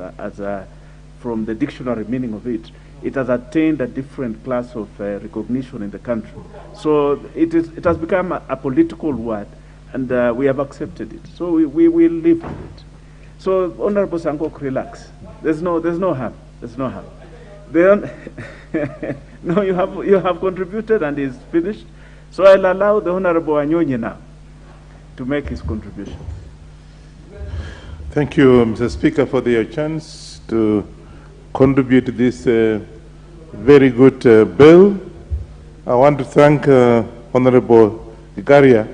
from the dictionary meaning of it. It has attained a different class of recognition in the country. So it has become a political word, and we have accepted it. So we will live with it. So Honorable Sankok, relax. There's no harm. There's no harm. No, you have contributed and it's finished. So I'll allow the Honorable Anyonyi now to make his contribution. Thank you, Mr. Speaker, for the chance to contribute to this very good bill. I want to thank Honorable Gikaria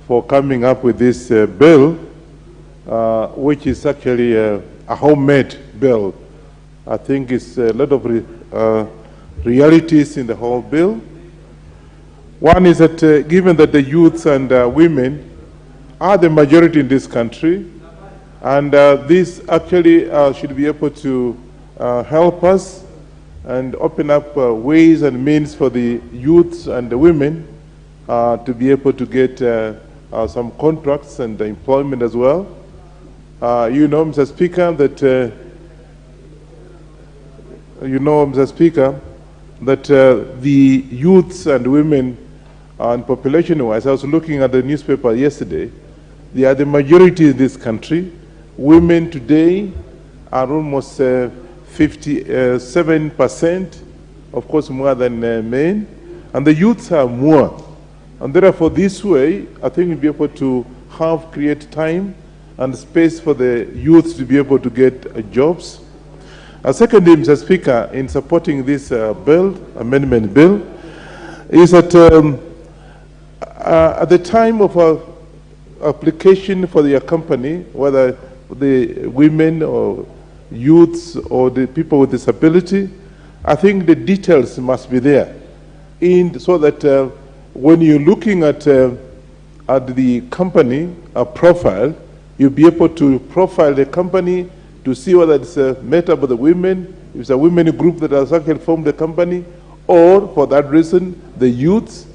for coming up with this bill, which is actually a homemade bill. I think it's a lot of realities in the whole bill. One is that given that the youths and women are the majority in this country, and this actually should be able to help us and open up ways and means for the youths and the women to be able to get some contracts and employment as well. You know, Mr. Speaker, that the youths and women and population-wise, I was looking at the newspaper yesterday, they are the majority in this country. Women today are almost 57%, of course more than men, and the youths are more. And therefore this way, I think we'll be able to create time and space for the youth to be able to get jobs. Secondly, Mr. Speaker, in supporting this amendment bill, is that at the time of application for your company, whether the women or youths or the people with disability, I think the details must be there, so that when you're looking at the company profile, you'll be able to profile the company to see whether it's made up of the women, if it's a women group that has actually formed the company, or for that reason, the youths.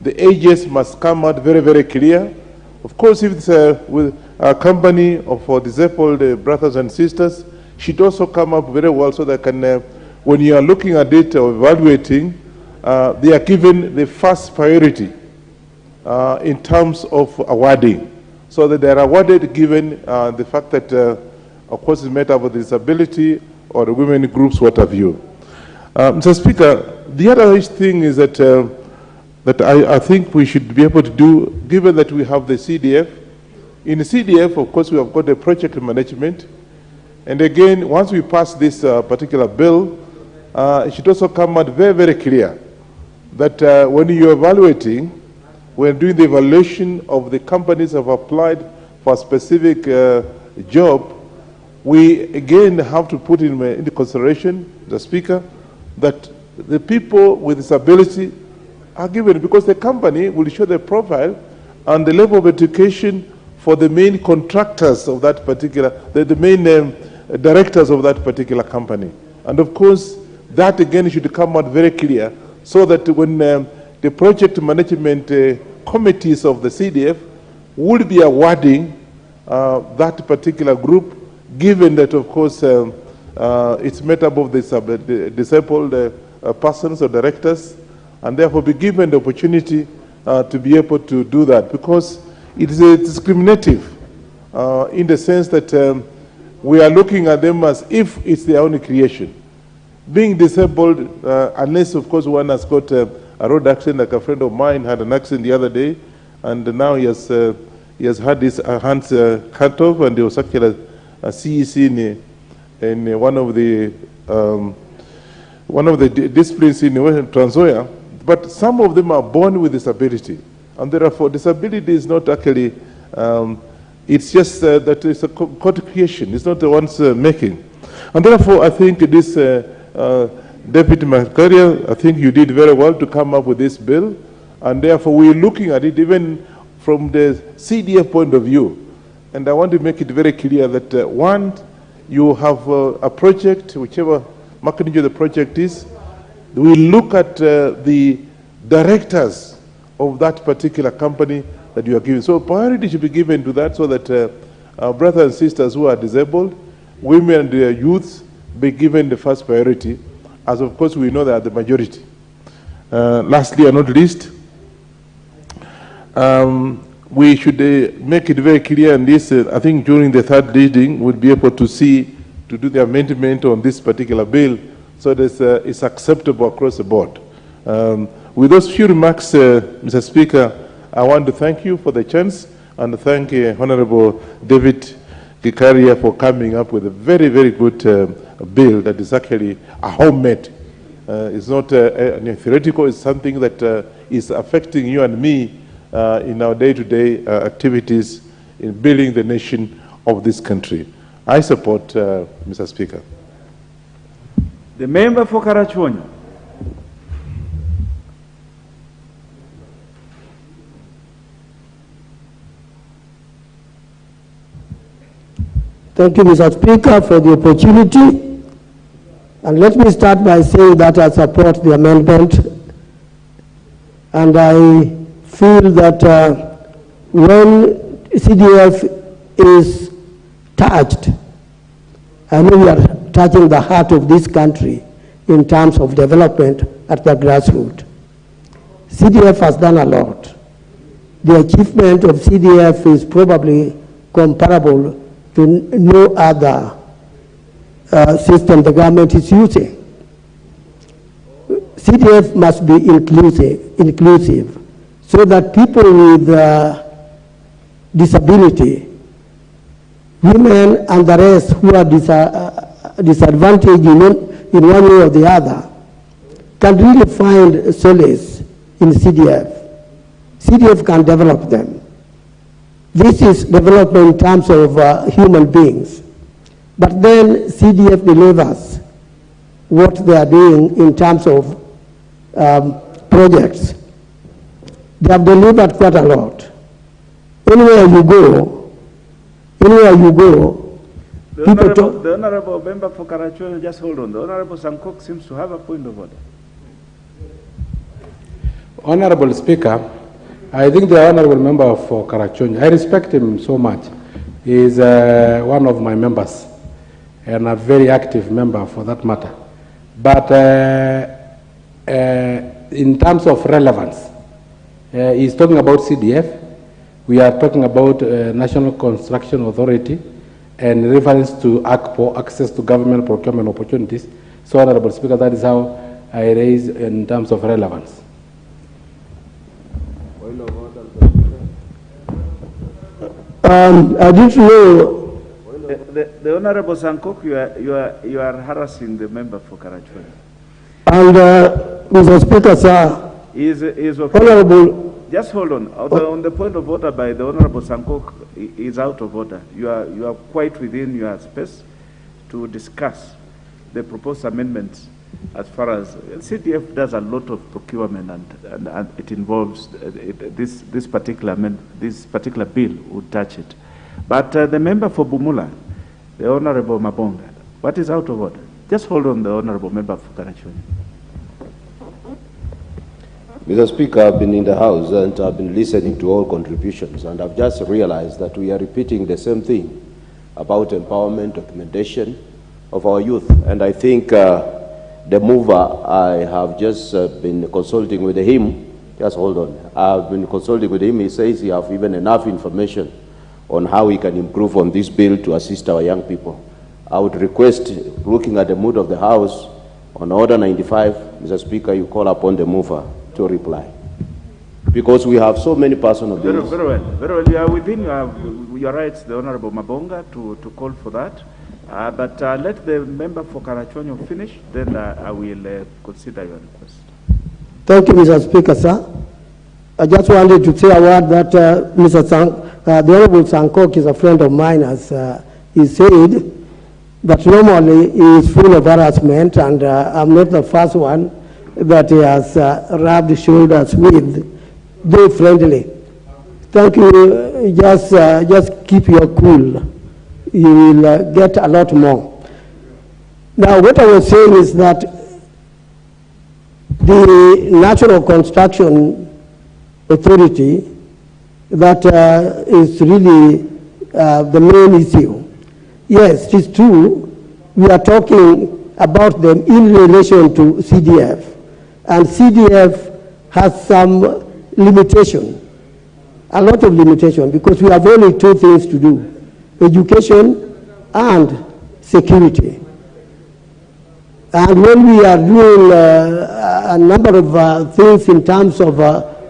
The ages must come out very, very clear. Of course, if it's with a company for disabled brothers and sisters, should also come up very well so that when you are looking at it or evaluating, they are given the first priority in terms of awarding, so that they are awarded given the fact that, of course, it's made up of disability or the women groups, what have you. Mr. Speaker, the other thing is that I think we should be able to do, given that we have the CDF. In the CDF, of course, we have got the project management. And again, once we pass this particular bill, it should also come out very, very clear that when you're evaluating, when doing the evaluation of the companies that have applied for a specific job, we again have to put into consideration, the Speaker, that the people with disability are given, because the company will show the profile and the level of education for the main contractors of that particular, the main directors of that particular company. And of course, that again should come out very clear so that when the project management committees of the CDF would be awarding that particular group, given that, of course, it's made up of the disabled persons or directors, and therefore be given the opportunity to be able to do that, because it is discriminative in the sense that we are looking at them as if it's their own creation. Being disabled, unless, of course, one has got a road accident, like a friend of mine had an accident the other day, and now he has had his hands cut off, and he was actually a CEC in one of the disciplines in Trans Nzoia. But some of them are born with disability, and therefore disability is not actually, it's just that it's a co-creation, it's not the one's making. And therefore I think this Deputy Makaria, I think you did very well to come up with this bill, and therefore we're looking at it even from the CDF point of view. And I want to make it very clear that one, you have a project, whichever magnitude the project is, we look at the directors of that particular company that you are giving. So priority should be given to that so that our brothers and sisters who are disabled, women and their youths, be given the first priority, as of course we know they are the majority. Lastly and not least, we should make it very clear, and this, I think during the third reading, we'll be able to do the amendment on this particular bill so that it's acceptable across the board. With those few remarks, Mr. Speaker, I want to thank you for the chance and thank Honorable David Gikaria for coming up with a very, very good bill that is actually a homemade. It's not theoretical, it's something that is affecting you and me in our day-to-day activities in building the nation of this country. I support, Mr. Speaker. The member for Karachuonyo. Thank you, Mr. Speaker, for the opportunity. And let me start by saying that I support the amendment. And I feel that when CDF is touched, I know we are touching the heart of this country in terms of development at the grassroots. CDF has done a lot. The achievement of CDF is probably comparable to no other system the government is using. CDF must be inclusive so that people with disability, women and the rest who are disadvantaged in one way or the other, can really find solace in CDF. CDF can develop them. This is development in terms of human beings. But then CDF delivers what they are doing in terms of projects. They have delivered quite a lot. Anywhere you go, The Honorable Member for Karachuonyo, just hold on. The Honorable Sankok seems to have a point of order. Honorable Speaker, I think the Honorable Member for Karachuonyo, I respect him so much. He is one of my members and a very active member for that matter. But in terms of relevance, he's talking about CDF. We are talking about National Construction Authority and reference to ACPO, Access to Government Procurement Opportunities. So, Honorable Speaker, that is how I raise in terms of relevance. I didn't know. The Honorable Sankok, you are harassing the member for Karachuonyo. And Mr. Speaker, sir, is okay. Honorable. Just hold on. On the point of order by the Honorable Sankok is out of order. You are quite within your space to discuss the proposed amendments. As far as CDF does a lot of procurement and it involves this particular bill would touch it. But the member for Bumula, the Honorable Mabonga. What is out of order? Just hold on, the Honorable Member for Karachoni. Mr. Speaker, I've been in the House and I've been listening to all contributions, and I've just realized that we are repeating the same thing about empowerment, documentation of our youth. And I think the mover, I have just been consulting with him. Just hold on. I've been consulting with him. He says he has even enough information on how we can improve on this bill to assist our young people. I would request, looking at the mood of the House, on Order 95, Mr. Speaker, you call upon the mover to reply. Because we have so many personal bills. Very well. Very well. You are within your rights, the Honorable Mabonga, to call for that. But let the member for Karachonyo finish, then I will consider your request. Thank you, Mr. Speaker, sir. I just wanted to say a word that the Honorable Sankok is a friend of mine, as he said, that normally he is full of harassment, and I'm not the first one that he has rubbed shoulders with. Be friendly. Thank you. Just keep your cool. You will get a lot more. Now, what I was saying is that the National Construction Authority, that is really the main issue. Yes, it is true. We are talking about them in relation to CDF. And CDF has some limitation, a lot of limitation, because we have only two things to do: education and security. And when we are doing a number of things in terms of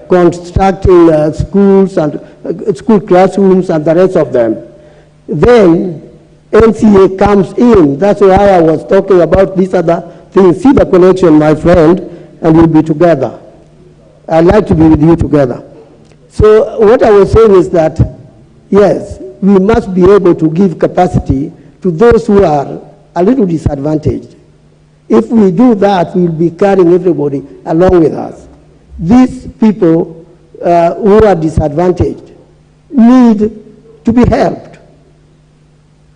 constructing schools and school classrooms and the rest of them, then NCA comes in. That's why I was talking about these other things. See the connection, my friend, and we'll be together. I'd like to be with you together. So what I was saying is that, yes, we must be able to give capacity to those who are a little disadvantaged. If we do that, we'll be carrying everybody along with us. These people who are disadvantaged need to be helped.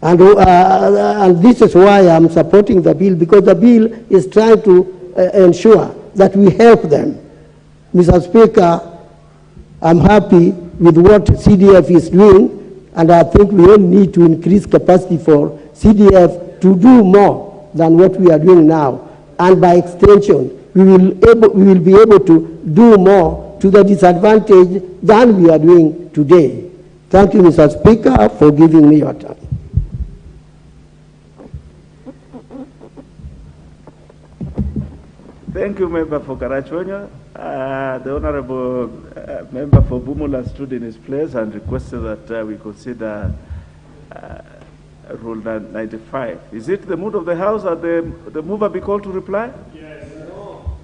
And this is why I'm supporting the bill, because the bill is trying to ensure that we help them. Mr. Speaker, I'm happy with what CDF is doing, and I think we all need to increase capacity for CDF to do more than what we are doing now. And by extension, we will be able to do more to the disadvantage than we are doing today. Thank you, Mr. Speaker, for giving me your time. Thank you, Member for Karachonyo. The Honorable Member for Bumula stood in his place and requested that we consider Rule 95. Is it the mood of the House that the mover be called to reply? Yes. No.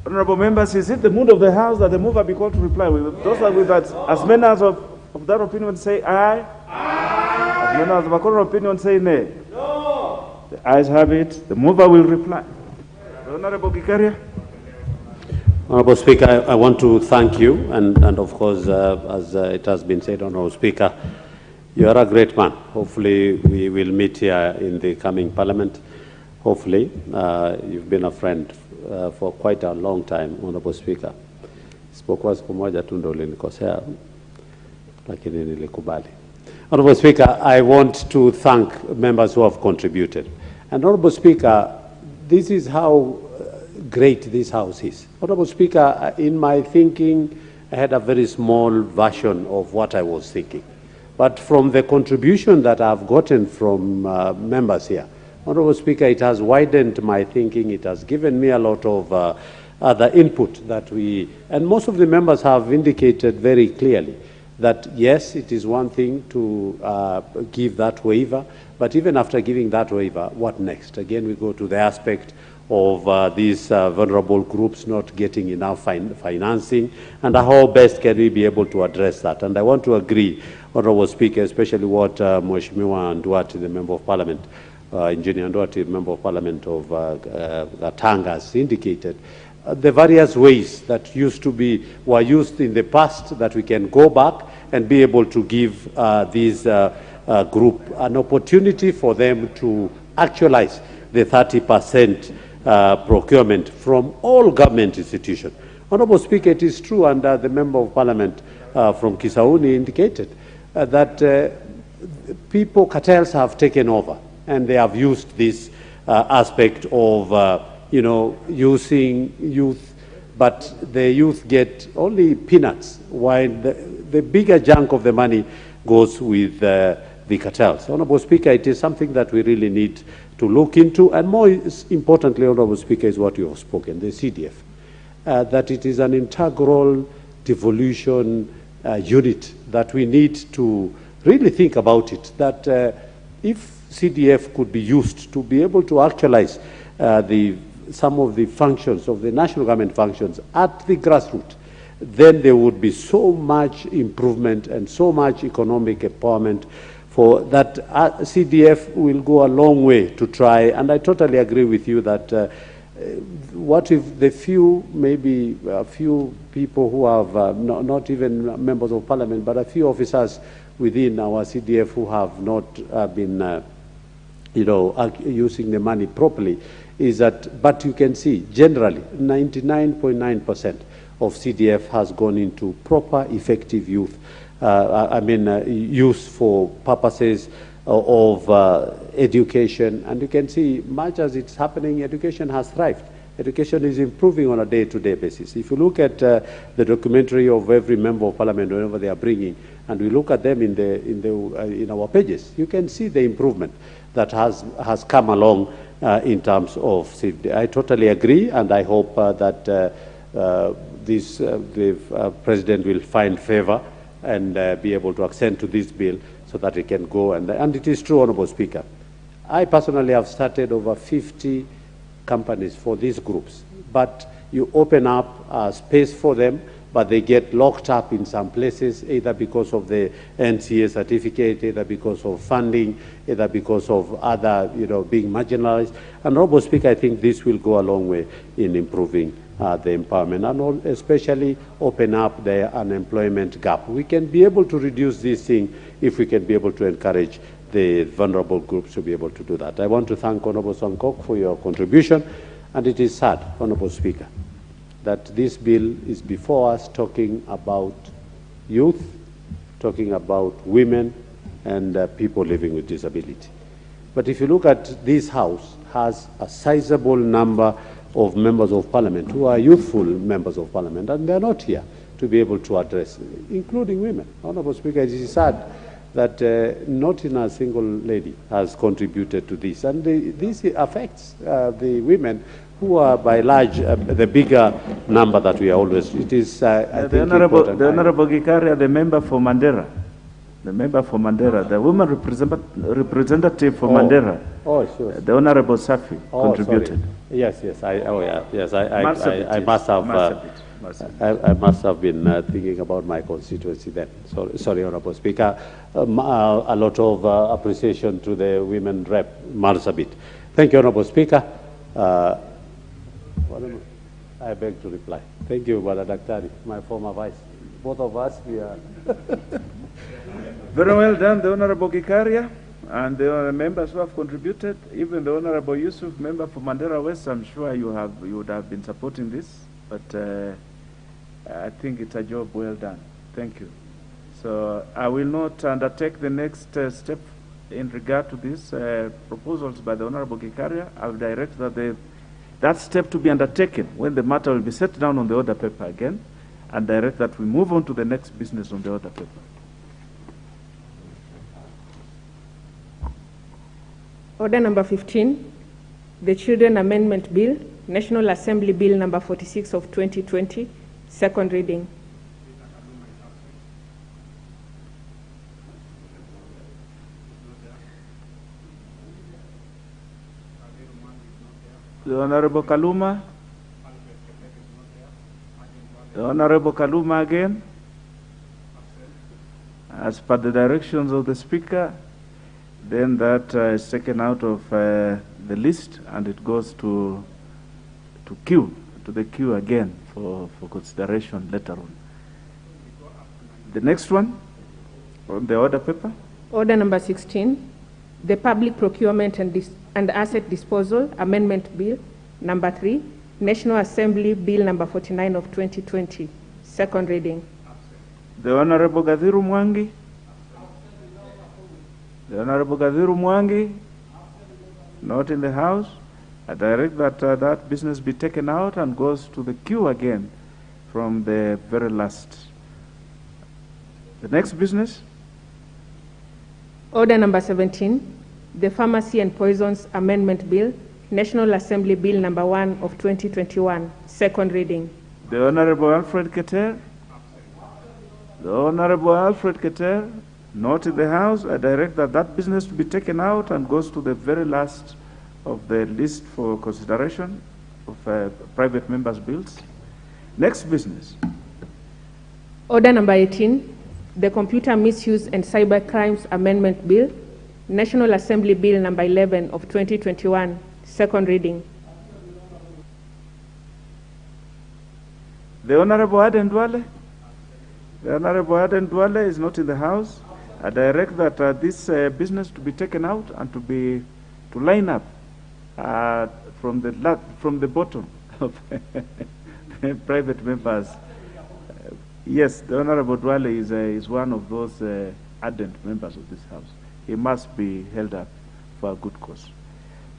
Honorable members, is it the mood of the House that the mover be called to reply? Those are with that, as many as of that opinion say aye. Aye. As many as of the opinion say nay. No. The ayes have it. The mover will reply. The Honorable Gikaria. Honorable Speaker, I want to thank you, and of course, as it has been said, Honorable Speaker, you are a great man. Hopefully, we will meet here in the coming Parliament. Hopefully, you've been a friend for quite a long time, Honorable Speaker. Isipokuwa siku moja tu ndio ulinikosea, lakini nilikubali. Honorable Speaker, I want to thank members who have contributed. And Honorable Speaker, this is how great this House is. Honorable Speaker, in my thinking, I had a very small version of what I was thinking. But from the contribution that I've gotten from members here, Honorable Speaker, it has widened my thinking. It has given me a lot of other input that and most of the members have indicated very clearly that yes, it is one thing to give that waiver, but even after giving that waiver, what next? Again, we go to the aspect of these vulnerable groups not getting enough financing, and how best can we be able to address that? And I want to agree, Honorable Speaker, especially what Mheshimiwa Nduati, the Member of Parliament, Engineer Nduati, Member of Parliament of Tanga, has indicated, the various ways that were used in the past, that we can go back and be able to give this group an opportunity for them to actualize the 30% procurement from all government institutions. Honorable Speaker, it is true, and the Member of Parliament from Kisauni indicated that cartels have taken over, and they have used this aspect of using youth, but the youth get only peanuts, while the bigger chunk of the money goes with the cartels. Honorable Speaker, it is something that we really need to look into, and more importantly, Honorable Speaker, is what you have spoken, the CDF, that it is an integral devolution unit that we need to really think about it, that if CDF could be used to be able to actualize some of the functions of the national government functions at the grassroots, then there would be so much improvement and so much economic empowerment for that. CDF will go a long way to try, and I totally agree with you that what if the maybe a few people who have, not even members of parliament, but a few officers within our CDF who have not been using the money properly, is that, but you can see generally 99.9% of CDF has gone into proper, effective youth, use for purposes of education. And you can see, much as it's happening, education has thrived. Education is improving on a day-to-day basis. If you look at the documentary of every member of parliament, whenever they are bringing, and we look at them in our pages, you can see the improvement that has come along in terms of safety. I totally agree, and I hope that the President will find favor and be able to accede to this bill so that it can go. And it is true, Honorable Speaker, I personally have started over 50 companies for these groups, but you open up space for them, but they get locked up in some places, either because of the NCA certificate, either because of funding, either because of other, being marginalized. And, Honorable Speaker, I think this will go a long way in improving the empowerment, and especially open up the unemployment gap. We can be able to reduce this thing if we can be able to encourage the vulnerable groups to be able to do that. I want to thank Honorable Songkok for your contribution, and it is sad, Honorable Speaker, that this bill is before us talking about youth, talking about women and people living with disability. But if you look at this House, has a sizable number of members of parliament who are youthful members of parliament, and they're not here to be able to address, including women. Honorable Speaker, it is sad that not in a single lady has contributed to this. And this affects the women who are by large the bigger number that we are always. It is, I think, important. The Honorable Gikaria, the member for Mandera. The member for Mandera, the woman representative for Mandera. Oh, sure. The Honorable Safi contributed. Sorry. Yes, I must have. I must have been thinking about my constituency then. Sorry, Honorable Speaker. A lot of appreciation to the women rep, Marsabit. Thank you, Honorable Speaker. I beg to reply. Thank you, Bala Daktari, my former vice. Both of us, we are. Very well done, the Honorable Gikaria, and the members who have contributed. Even the Honorable Yusuf, member for Mandera West, I'm sure you would have been supporting this, but I think it's a job well done. Thank you. So I will not undertake the next step in regard to these proposals by the Honorable Gikaria. I will direct that step to be undertaken when the matter will be set down on the order paper again, and direct that we move on to the next business on the order paper. Order number 15, the Children Amendment Bill, National Assembly Bill number 46 of 2020, second reading. The Honorable Kaluma. The Honorable Kaluma again. As per the directions of the Speaker, then that is taken out of the list and it goes to queue. to the queue again for consideration later on. The next one on the order paper. Order number 16, the Public Procurement and Asset Disposal Amendment Bill, number 3, National Assembly Bill number 49 of 2020, second reading. The Honorable Gadhiru Mwangi. The Honorable Gadhiru Mwangi, not in the House. I direct that that business be taken out and goes to the queue again from the very last. The next business. Order number 17, the Pharmacy and Poisons Amendment Bill, National Assembly Bill number 1 of 2021, second reading. The Honorable Alfred Keter. The Honorable Alfred Keter, not in the House. I direct that that business to be taken out and goes to the very last of the list for consideration of private members' bills. Next business. Order number 18, the Computer Misuse and Cyber Crimes Amendment Bill, National Assembly Bill number 11 of 2021, second reading. The Honorable Aden Dwale. The Honorable Aden Dwale is not in the House. I direct that this business to be taken out and to line up from the bottom of private members. Yes, the Honorable Dwale is one of those ardent members of this House. He must be held up for a good cause.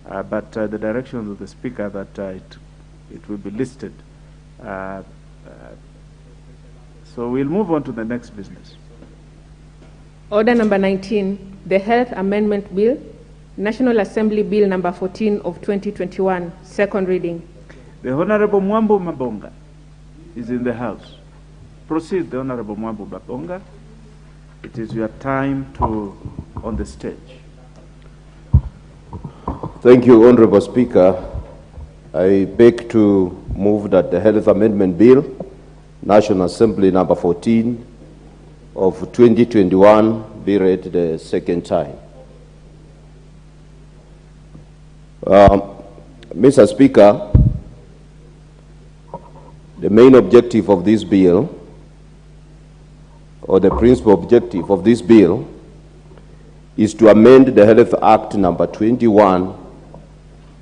But the direction of the Speaker that it will be listed. So we'll move on to the next business. Order number 19, the Health Amendment Bill, National Assembly Bill number 14 of 2021, second reading. The Honorable Mwambo Mabonga is in the House. Proceed, the Honorable Mwambo Mabonga. It is your time on the stage. Thank you, Honorable Speaker. I beg to move that the Health Amendment Bill, National Assembly number 14 of 2021, be read the second time. Mr. Speaker, the main objective of this bill, or the principal objective of this bill, is to amend the Health Act number 21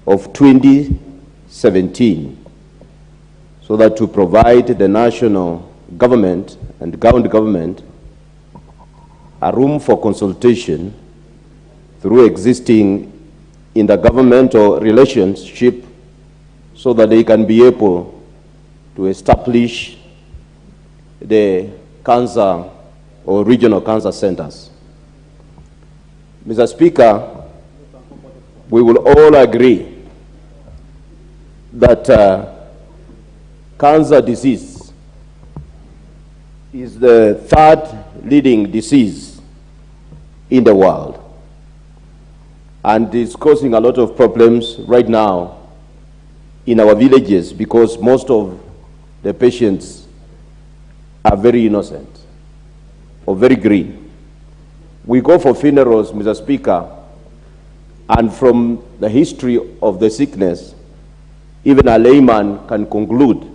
of 2017 so that to provide the national government and county government a room for consultation through existing intergovernmental relationship so that they can be able to establish the cancer or regional cancer centers. Mr. Speaker, we will all agree that cancer disease is the third leading disease in the world, and is causing a lot of problems right now in our villages because most of the patients are very innocent or very green. We go for funerals, Mr. Speaker, and from the history of the sickness, even a layman can conclude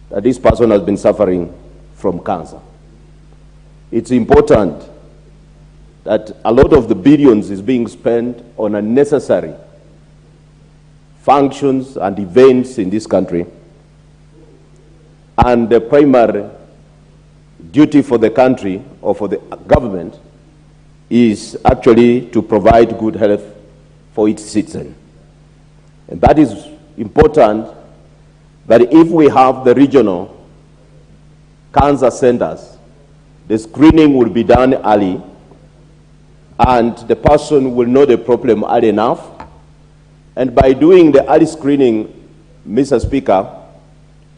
that this person has been suffering from cancer. It's important that a lot of the billions is being spent on unnecessary functions and events in this country, and the primary duty for the country or for the government is actually to provide good health for its citizens. And that is important, that if we have the regional cancer centers, the screening will be done early, and the person will know the problem early enough. And by doing the early screening, Mr. Speaker,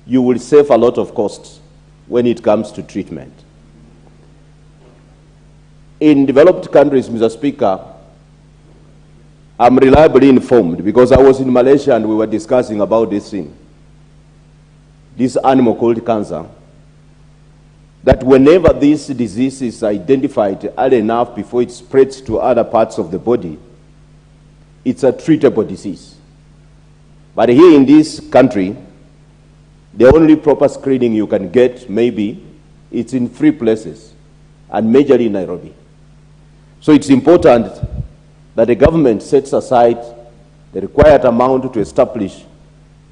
you will save a lot of costs when it comes to treatment. In developed countries, Mr. Speaker, I'm reliably informed because I was in Malaysia and we were discussing about this thing, this animal called cancer, that whenever this disease is identified early enough before it spreads to other parts of the body, it's a treatable disease. But here in this country, the only proper screening you can get, maybe, it's in 3 places, and majorly in Nairobi. So it's important that the government sets aside the required amount to establish,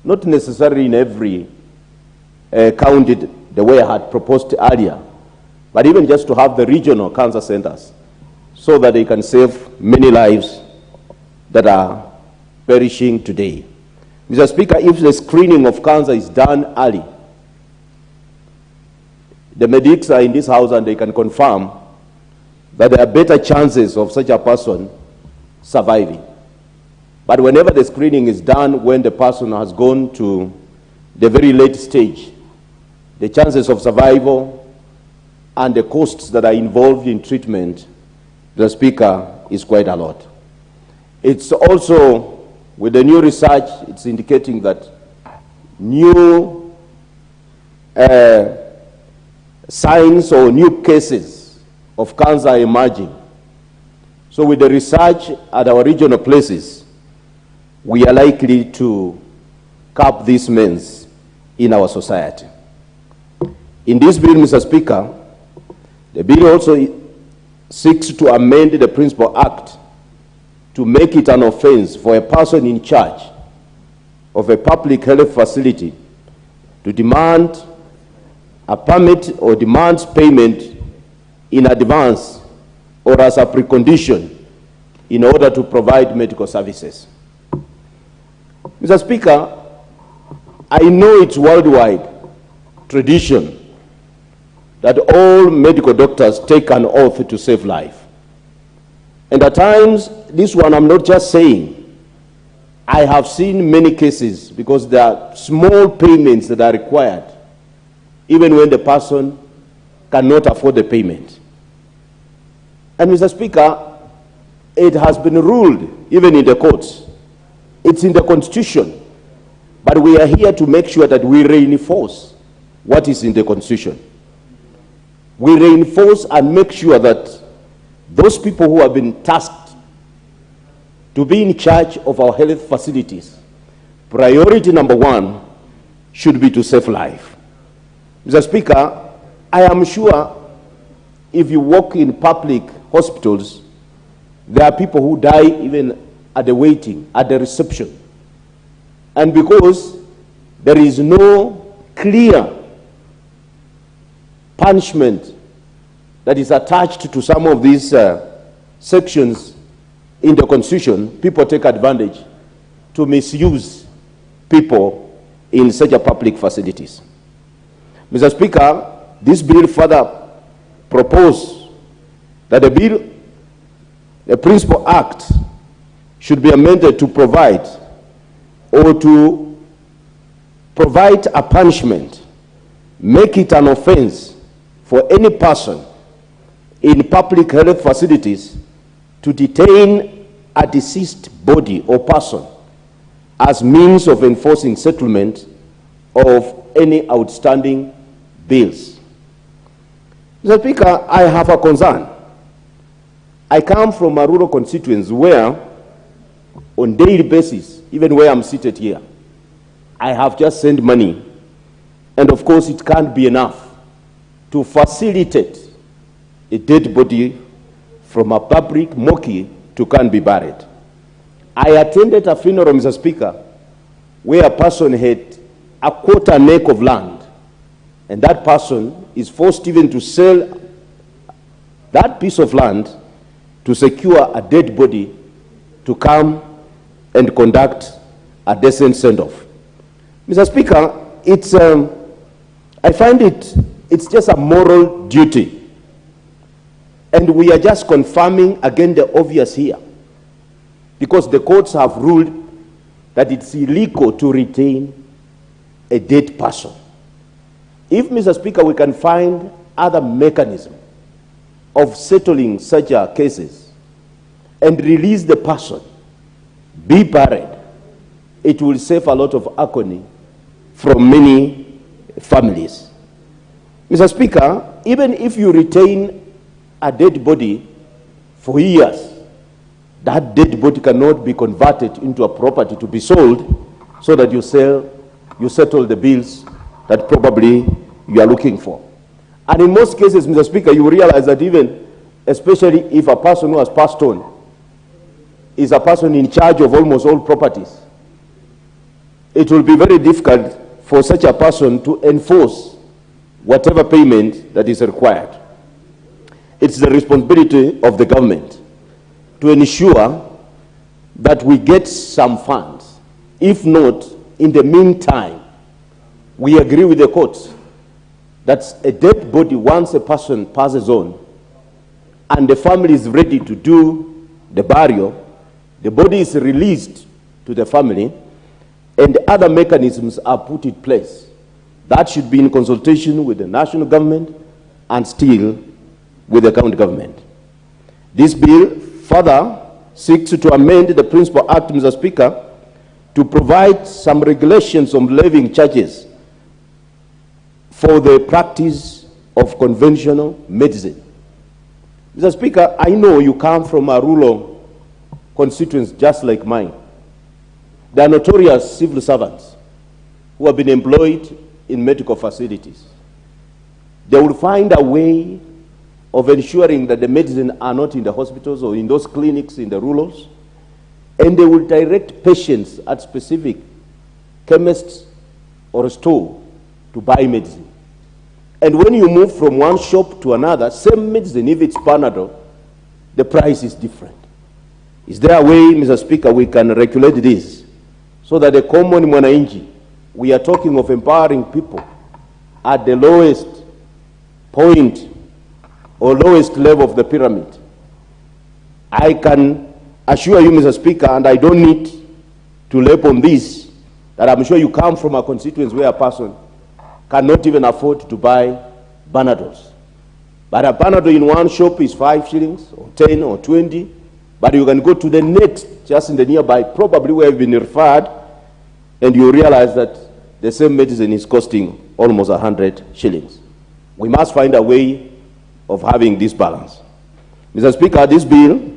not necessarily in every county the way I had proposed earlier, but even just to have the regional cancer centers so that they can save many lives that are perishing today. Mr. Speaker, if the screening of cancer is done early, the medics are in this house and they can confirm that there are better chances of such a person surviving. But whenever the screening is done when the person has gone to the very late stage, the chances of survival and the costs that are involved in treatment, the Speaker, is quite a lot. It's also, with the new research, it's indicating that new signs or new cases of cancer are emerging. So with the research at our regional places, we are likely to curb these means in our society. In this bill, Mr. Speaker, the bill also seeks to amend the Principal Act to make it an offense for a person in charge of a public health facility to demand a permit or demands payment in advance or as a precondition in order to provide medical services. Mr. Speaker, I know it's worldwide tradition that all medical doctors take an oath to save life. And at times, this one I'm not just saying, I have seen many cases because there are small payments that are required, even when the person cannot afford the payment. And Mr. Speaker, it has been ruled, even in the courts, it's in the Constitution, but we are here to make sure that we reinforce what is in the Constitution. We reinforce and make sure that those people who have been tasked to be in charge of our health facilities, priority number 1 should be to save life. Mr. Speaker, I am sure if you walk in public hospitals, there are people who die even at the waiting, at the reception. And because there is no clear punishment that is attached to some of these sections in the Constitution, people take advantage to misuse people in such a public facilities. Mr. Speaker, this bill further proposes that the Principal Act should be amended to provide a punishment, make it an offense for any person in public health facilities to detain a deceased body or person as means of enforcing settlement of any outstanding bills. Mr. Speaker, I have a concern. I come from a rural constituency where, on daily basis, even where I'm seated here, I have just sent money, and of course it can't be enough to facilitate a dead body from a public morgue to can be buried. I attended a funeral, Mr. Speaker, where a person had a quarter acre of land, and that person is forced even to sell that piece of land to secure a dead body to come and conduct a decent send-off. Mr. Speaker, I find it's just a moral duty. And we are just confirming again the obvious here, because the courts have ruled that it's illegal to retain a dead person. If, Mr. Speaker, we can find other mechanisms of settling such cases and release the person, be buried, it will save a lot of agony from many families. Mr. Speaker, even if you retain a dead body for years, that dead body cannot be converted into a property to be sold so that you settle the bills that probably you are looking for. And in most cases, Mr. Speaker, you will realize that even, especially if a person who has passed on is a person in charge of almost all properties, it will be very difficult for such a person to enforce whatever payment that is required. It's the responsibility of the government to ensure that we get some funds. If not, in the meantime, we agree with the courts that a dead body, once a person passes on and the family is ready to do the burial, the body is released to the family and the other mechanisms are put in place. That should be in consultation with the national government and still with the county government. This bill further seeks to amend the Principal Act, Mr. Speaker, to provide some regulations on levying charges for the practice of conventional medicine. Mr. Speaker, I know you come from a rural constituency just like mine. There are notorious civil servants who have been employed in medical facilities. They will find a way of ensuring that the medicine are not in the hospitals or in those clinics in the rurals, and they will direct patients at specific chemists or a store to buy medicine. And when you move from one shop to another, same medicine, if it's Panadol, the price is different. Is there a way, Mr. Speaker, we can regulate this so that the common mwananchi, we are talking of empowering people at the lowest point or lowest level of the pyramid? I can assure you, Mr. Speaker, and I don't need to label on this, that I'm sure you come from a constituency where a person cannot even afford to buy Panadols. But a Panadol in one shop is 5 shillings, or 10, or 20, but you can go to the next, just in the nearby, probably where you've been referred, and you realize that the same medicine is costing almost 100 shillings. We must find a way of having this balance. Mr. Speaker, this bill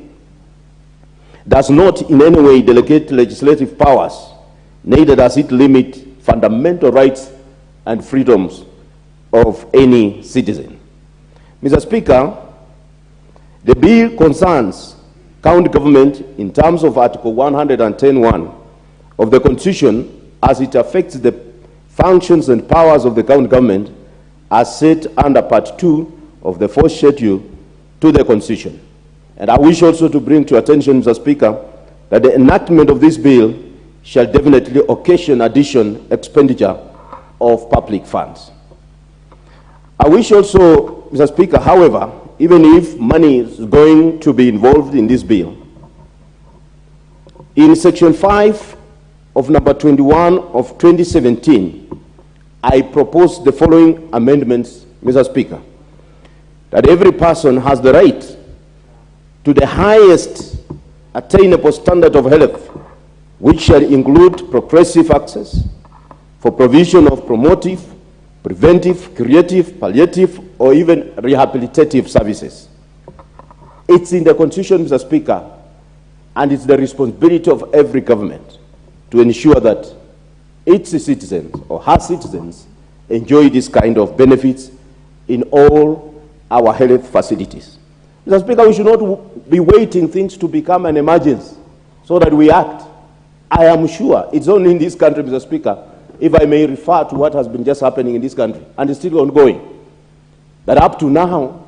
does not in any way delegate legislative powers, neither does it limit fundamental rights and freedoms of any citizen. Mr. Speaker, the bill concerns county government in terms of Article 110(1) of the Constitution as it affects the functions and powers of the county government as set under Part 2 of the 4th Schedule to the Constitution. And I wish also to bring to attention, Mr. Speaker, that the enactment of this bill shall definitely occasion additional expenditure of public funds. I wish also, Mr. Speaker, however, even if money is going to be involved in this bill, in Section 5 of number 21 of 2017, I propose the following amendments, Mr. Speaker, that every person has the right to the highest attainable standard of health, which shall include progressive access for provision of promotive, preventive, curative, palliative, or even rehabilitative services. It's in the Constitution, Mr. Speaker, and it's the responsibility of every government to ensure that its citizens or her citizens enjoy this kind of benefits in all our health facilities. Mr. Speaker, we should not be waiting things to become an emergency so that we act. I am sure it's only in this country, Mr. Speaker, if I may refer to what has been just happening in this country, and it's still ongoing, that up to now,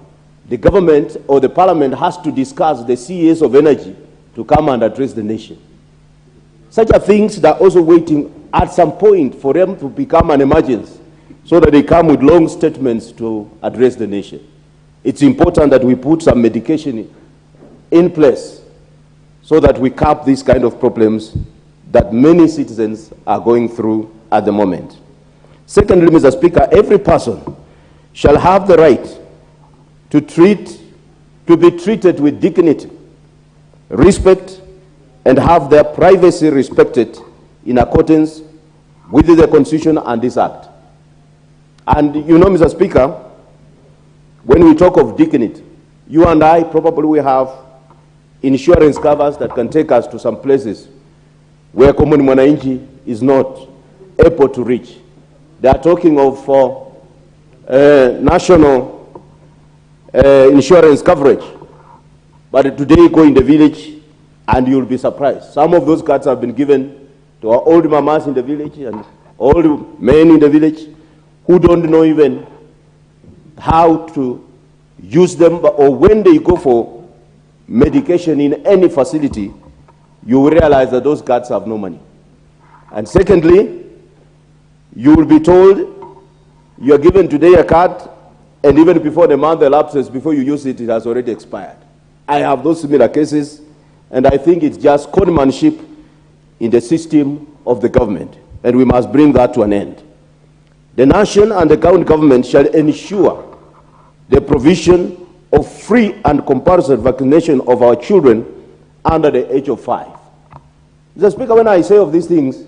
the government or the parliament has to discuss the CES of energy to come and address the nation. Such are things that are also waiting at some point for them to become an emergency so that they come with long statements to address the nation. It's important that we put some medication in place so that we cap these kind of problems that many citizens are going through at the moment. Secondly, Mr. Speaker, every person shall have the right to be treated with dignity, respect, and have their privacy respected in accordance with the Constitution and this Act. And you know, Mr. Speaker, when we talk of dignity, you and I probably will have insurance covers that can take us to some places where common mwananchi is not able to reach. they are talking of national insurance coverage. But today, go in the village and you'll be surprised. Some of those cards have been given to our old mamas in the village and old men in the village who don't know even how to use them, or when they go for medication in any facility, you will realize that those cards have no money. And secondly, you will be told you are given today a card, and even before the month elapses, before you use it, it has already expired. I have those similar cases, and I think it's just conmanship in the system of the government, and we must bring that to an end. The nation and the county government shall ensure the provision of free and compulsory vaccination of our children under the age of 5. Mr. Speaker, when I say of these things,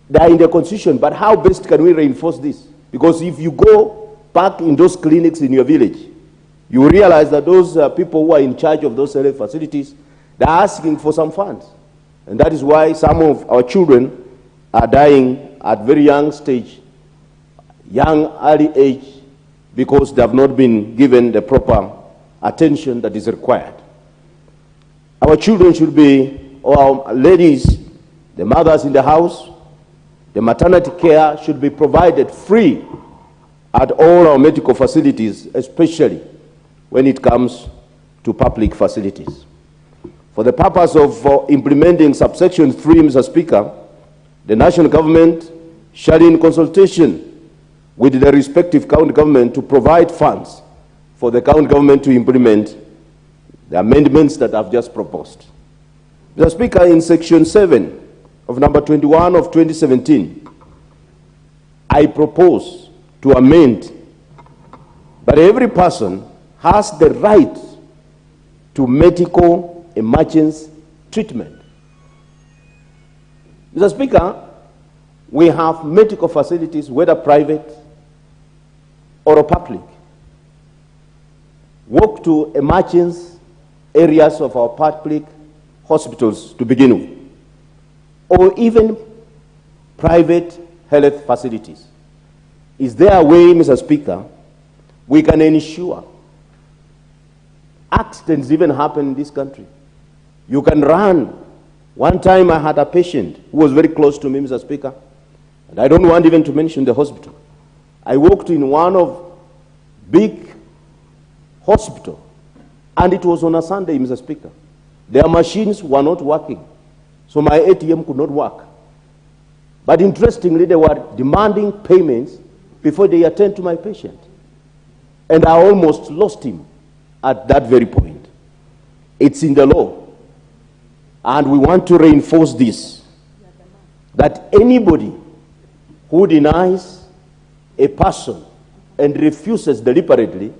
they are in the Constitution, but how best can we reinforce this? Because if you go back in those clinics in your village, you will realize that those people who are in charge of those health facilities, they're asking for some funds. And that is why some of our children are dying at very young stage, young, early age, because they have not been given the proper attention that is required. Our children should be, or our ladies, the mothers in the house, the maternity care should be provided free at all our medical facilities, especially when it comes to public facilities. For the purpose of implementing subsection 3, Mr. Speaker, the national government shall, in consultation with the respective county government, to provide funds for the county government to implement the amendments that I've just proposed. Mr. Speaker, in section 7 of number 21 of 2017, I propose to amend that every person has the right to medical emergency treatment. Mr. Speaker, we have medical facilities, whether private or public. Walk to emergency areas of our public hospitals to begin with, or even private health facilities. Is there a way, Mr. Speaker, we can ensure accidents even happen in this country? You can run. One time I had a patient who was very close to me, Mr. Speaker, and I don't want even to mention the hospital. I walked in one of big hospital, and it was on a Sunday, Mr. Speaker. Their machines were not working, so my ATM could not work. But interestingly, they were demanding payments before they attend to my patient. And I almost lost him at that very point. It's in the law. And we want to reinforce this, that anybody who denies a person and refuses deliberately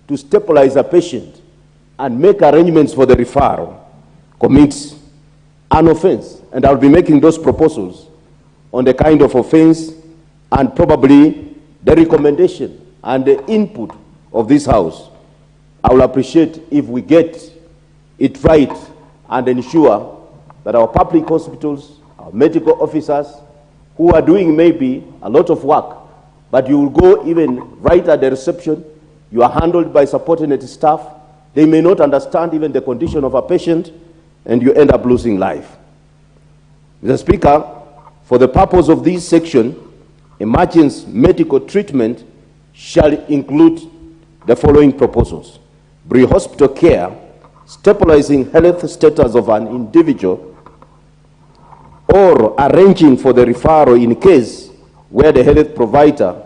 to stabilize a patient and make arrangements for the referral commits an offense. And I'll be making those proposals on the kind of offense and probably the recommendation and the input of this House. I will appreciate if we get it right and ensure that our public hospitals, our medical officers, who are doing maybe a lot of work, but you will go even right at the reception, you are handled by subordinate staff, they may not understand even the condition of a patient, and you end up losing life. Mr. Speaker, for the purpose of this section, emergency medical treatment shall include the following proposals: pre-hospital care, stabilizing health status of an individual, or arranging for the referral in case where the health provider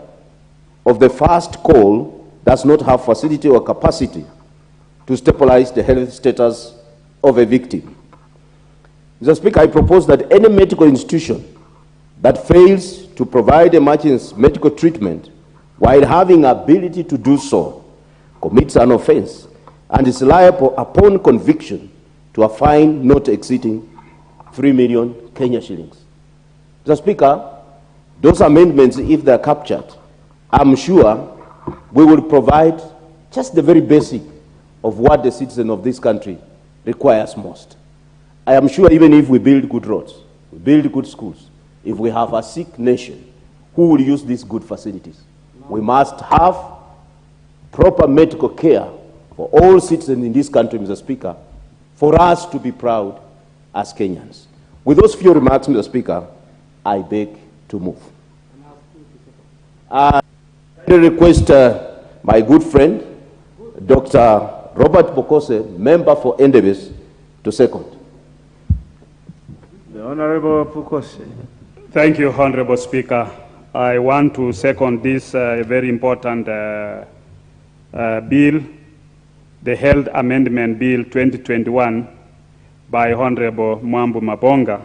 of the first call does not have facility or capacity to stabilize the health status of a victim. Mr. Speaker, I propose that any medical institution that fails to provide emergency medical treatment while having ability to do so commits an offense and is liable upon conviction to a fine not exceeding 3 million Kenya shillings. Mr. Speaker, those amendments, if they are captured, I'm sure we will provide just the very basic of what the citizen of this country requires most. I am sure even if we build good roads, we build good schools, if we have a sick nation, who will use these good facilities. We must have proper medical care for all citizens in this country, Mr. Speaker, for us to be proud as Kenyans. With those few remarks, Mr. Speaker, I beg to move. I request my good friend, Dr. Robert Bokose, member for Endebess, to second. The Honorable Bokose. Thank you, Honorable Speaker. I want to second this very important bill, the Health Amendment Bill 2021 by Honorable Mwambu Mabonga.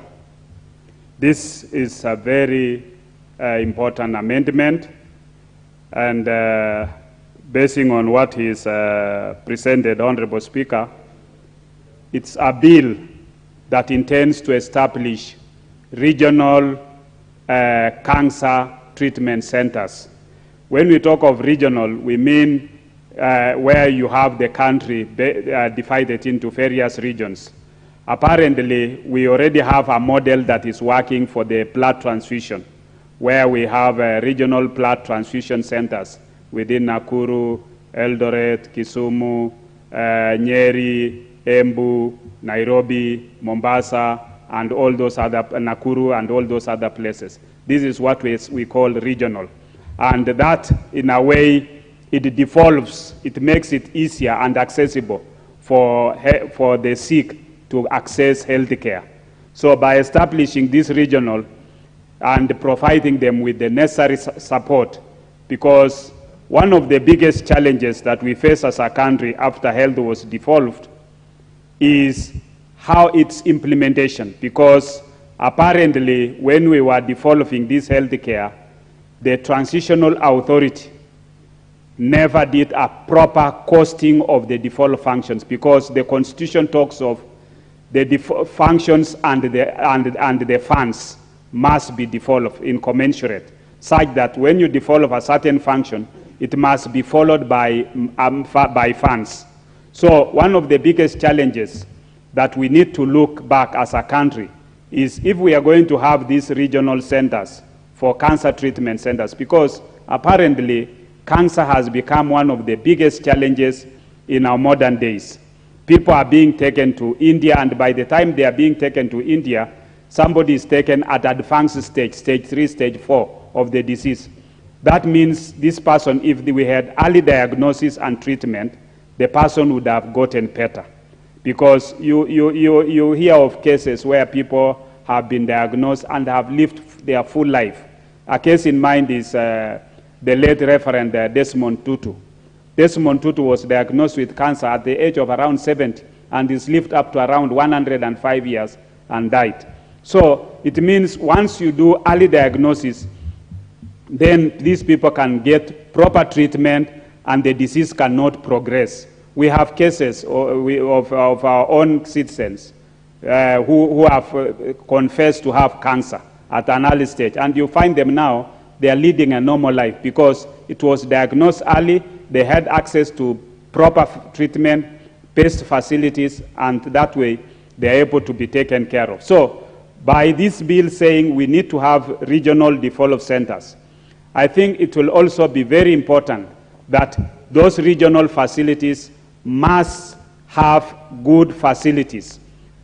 This is a very important amendment, and basing on what is presented, Honorable Speaker, it's a bill that intends to establish regional cancer treatment centers. When we talk of regional, we mean where you have the country divided into various regions. Apparently, we already have a model that is working for the blood transfusion, where we have regional blood transfusion centers within Nakuru, Eldoret, Kisumu, Nyeri, Embu, Nairobi, Mombasa, and all those other, Nakuru, and all those other places. This is what we call regional. And that, in a way, it devolves, it makes it easier and accessible for the sick to access health care. So by establishing this regional and providing them with the necessary support, because one of the biggest challenges that we face as a country after health was devolved is how its implementation, because apparently when we were developing this health care, the transitional authority never did a proper costing of the devolved functions, because the Constitution talks of the functions and the funds must be devolved in commensurate, such that when you develop a certain function, it must be followed by funds. So one of the biggest challenges that we need to look back as a country is if we are going to have these regional centers for cancer treatment centers, because apparently cancer has become one of the biggest challenges in our modern days. People are being taken to India, and by the time they are being taken to India, somebody is taken at advanced stage, stage 3, stage 4 of the disease. That means this person, if we had early diagnosis and treatment, the person would have gotten better. Because you hear of cases where people have been diagnosed and have lived their full life. A case in mind is the late Reverend Desmond Tutu. Desmond Tutu was diagnosed with cancer at the age of around 70 and is lived up to around 105 years and died. So it means once you do early diagnosis, then these people can get proper treatment and the disease cannot progress. We have cases of our own citizens who have confessed to have cancer at an early stage, and you find them now, they are leading a normal life because it was diagnosed early, they had access to proper treatment, best facilities, and that way they are able to be taken care of. So by this bill saying we need to have regional development centers, I think it will also be very important that those regional facilities must have good facilities.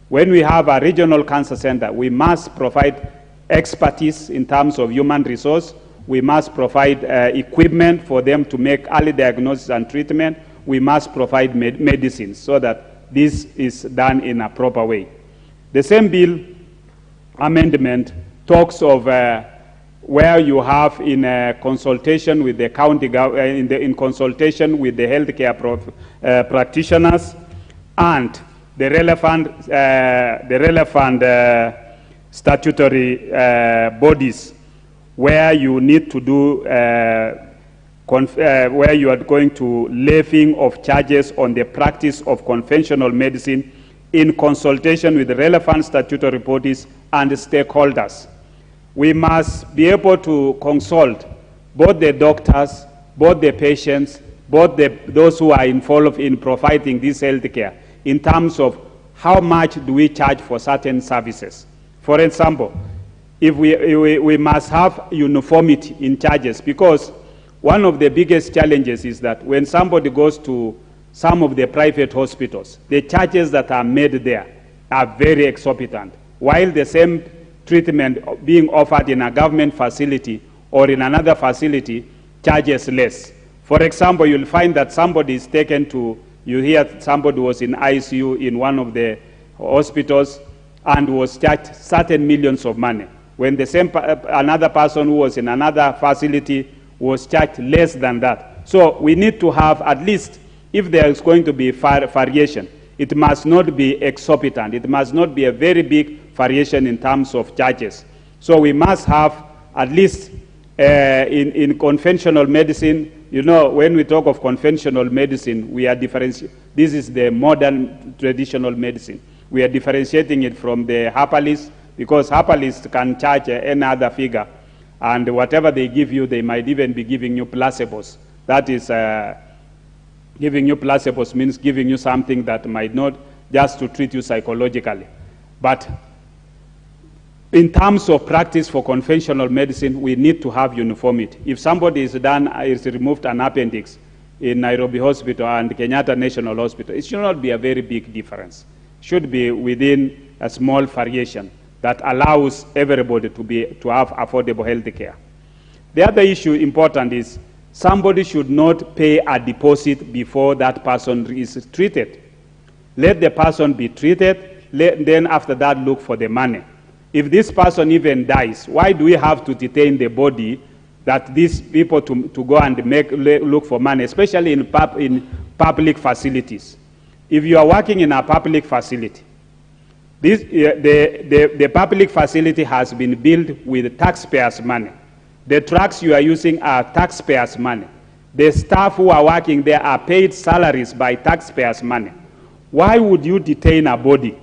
When we have a regional cancer center, we must provide expertise in terms of human resource. We must provide equipment for them to make early diagnosis and treatment. We must provide medicines so that this is done in a proper way. The same bill amendment talks of where you have in consultation with the county in consultation with the healthcare practitioners and the relevant statutory bodies, where you need to do where you are going to levying of charges on the practice of conventional medicine in consultation with the relevant statutory bodies and stakeholders. We must be able to consult both the doctors, both the patients, both those who are involved in providing this health care in terms of how much do we charge for certain services. For example, if we must have uniformity in charges, because one of the biggest challenges is that when somebody goes to some of the private hospitals, the charges that are made there are very exorbitant, while the same treatment being offered in a government facility or in another facility charges less. For example, you'll find that somebody is taken to, you hear somebody was in ICU in one of the hospitals and was charged certain millions of money, when the same another person who was in another facility was charged less than that. So we need to have, at least if there is going to be variation, it must not be exorbitant. It must not be a very big variation in terms of charges. So we must have, at least in conventional medicine, you know, when we talk of conventional medicine, we are differentiating. This is the modern traditional medicine. We are differentiating it from the herbalist, because herbalists can charge any other figure, and whatever they give you, they might even be giving you placebos. That is, giving you placebos means giving you something that might not just to treat you psychologically. But in terms of practice for conventional medicine, we need to have uniformity. If somebody is removed an appendix in Nairobi Hospital and Kenyatta National Hospital, it should not be a very big difference. It should be within a small variation that allows everybody to have affordable health care. The other issue important is somebody should not pay a deposit before that person is treated. Let the person be treated, then after that look for the money. If this person even dies, why do we have to detain the body that these people to go and look for money, especially in public facilities? If you are working in a public facility, the public facility has been built with taxpayers' money. The trucks you are using are taxpayers' money. The staff who are working there are paid salaries by taxpayers' money. Why would you detain a body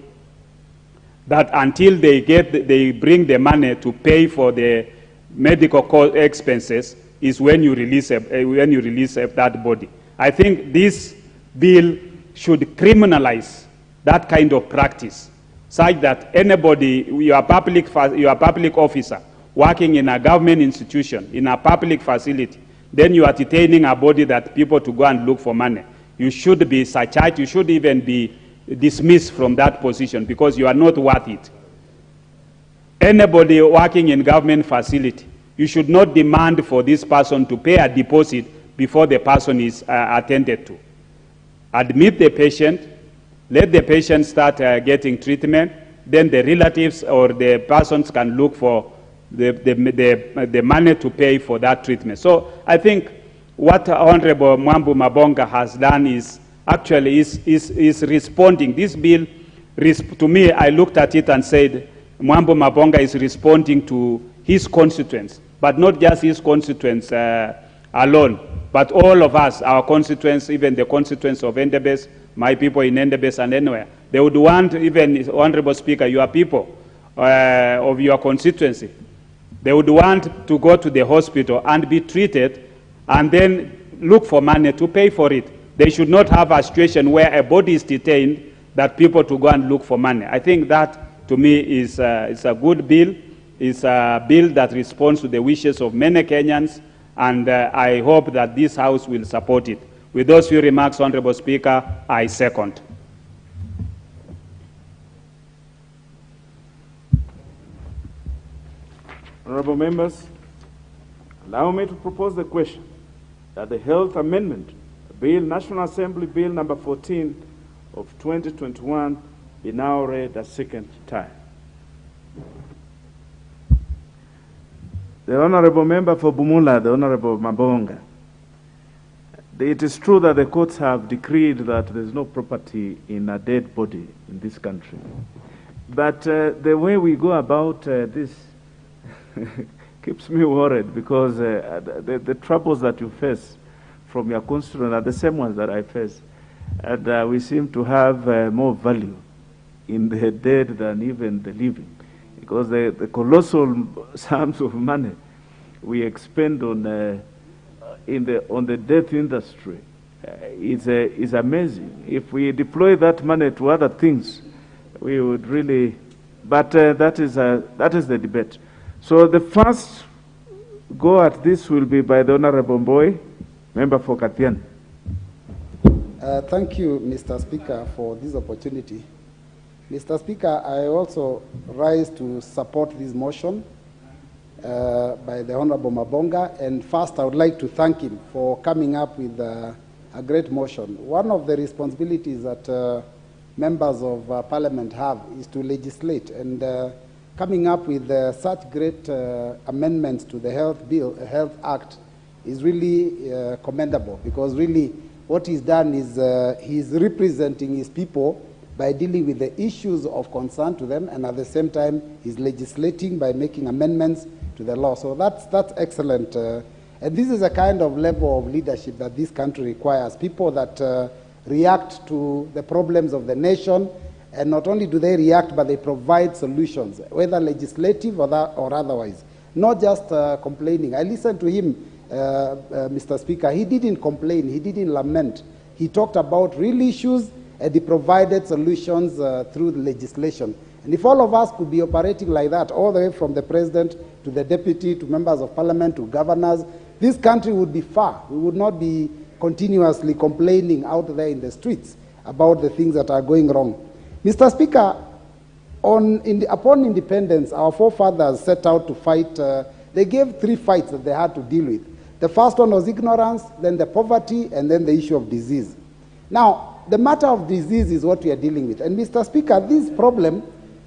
that until they bring the money to pay for the medical expenses is when you release that body? I think this bill should criminalize that kind of practice, such that anybody, you are a public officer working in a government institution, in a public facility, then you are detaining a body that people to go and look for money. You should be surcharged, you should even be dismissed from that position because you are not worth it. Anybody working in government facility, you should not demand for this person to pay a deposit before the person is attended to. Admit the patient, let the patient start getting treatment, then the relatives or the persons can look for the money to pay for that treatment. So I think what Honorable Mwambu Mabonga has done is actually is responding. This bill, to me, I looked at it and said, Mwambu Mabonga is responding to his constituents, but not just his constituents alone, but all of us, our constituents, even the constituents of Endebess, my people in Endebess and anywhere. They would want, even, Honorable Speaker, your people of your constituency, they would want to go to the hospital and be treated and then look for money to pay for it. They should not have a situation where a body is detained that people to go and look for money. I think that, to me, is a good bill. It's a bill that responds to the wishes of many Kenyans, and I hope that this House will support it. With those few remarks, Honorable Speaker, I second. Honorable members, allow me to propose the question that the Health Amendment Bill, National Assembly Bill number 14 of 2021 be now read a second time. The Honorable Member for Bumula, the Honorable Mabonga. It is true that the courts have decreed that there is no property in a dead body in this country. But the way we go about this keeps me worried, because the troubles that you face from your constituents are the same ones that I face. And we seem to have more value in the dead than even the living, because the colossal sums of money we expend on the death industry is amazing. If we deploy that money to other things, we would really. But that is the debate. So the first go at this will be by the Honorable Boy, member for Kathian. Thank you, Mr. Speaker, for this opportunity. Mr. Speaker, I also rise to support this motion by the Honorable Mabonga, and first I would like to thank him for coming up with a great motion. One of the responsibilities that members of Parliament have is to legislate, and coming up with such great amendments to the Health Act is really commendable, because really what he's done is he's representing his people by dealing with the issues of concern to them, and at the same time he's legislating by making amendments to the law. So that's excellent. And this is a kind of level of leadership that this country requires, people that react to the problems of the nation, and not only do they react, but they provide solutions, whether legislative or otherwise, not just complaining. I listened to him, Mr. Speaker. He didn't complain, he didn't lament. He talked about real issues, and he provided solutions through the legislation. And if all of us could be operating like that, all the way from the president to the deputy, to members of parliament, to governors, this country would be far. We would not be continuously complaining out there in the streets about the things that are going wrong. Mr. Speaker, upon independence, our forefathers set out to fight. They gave 3 fights that they had to deal with. The first one was ignorance, then the poverty, and then the issue of disease. Now, the matter of disease is what we are dealing with. And Mr. Speaker, this problem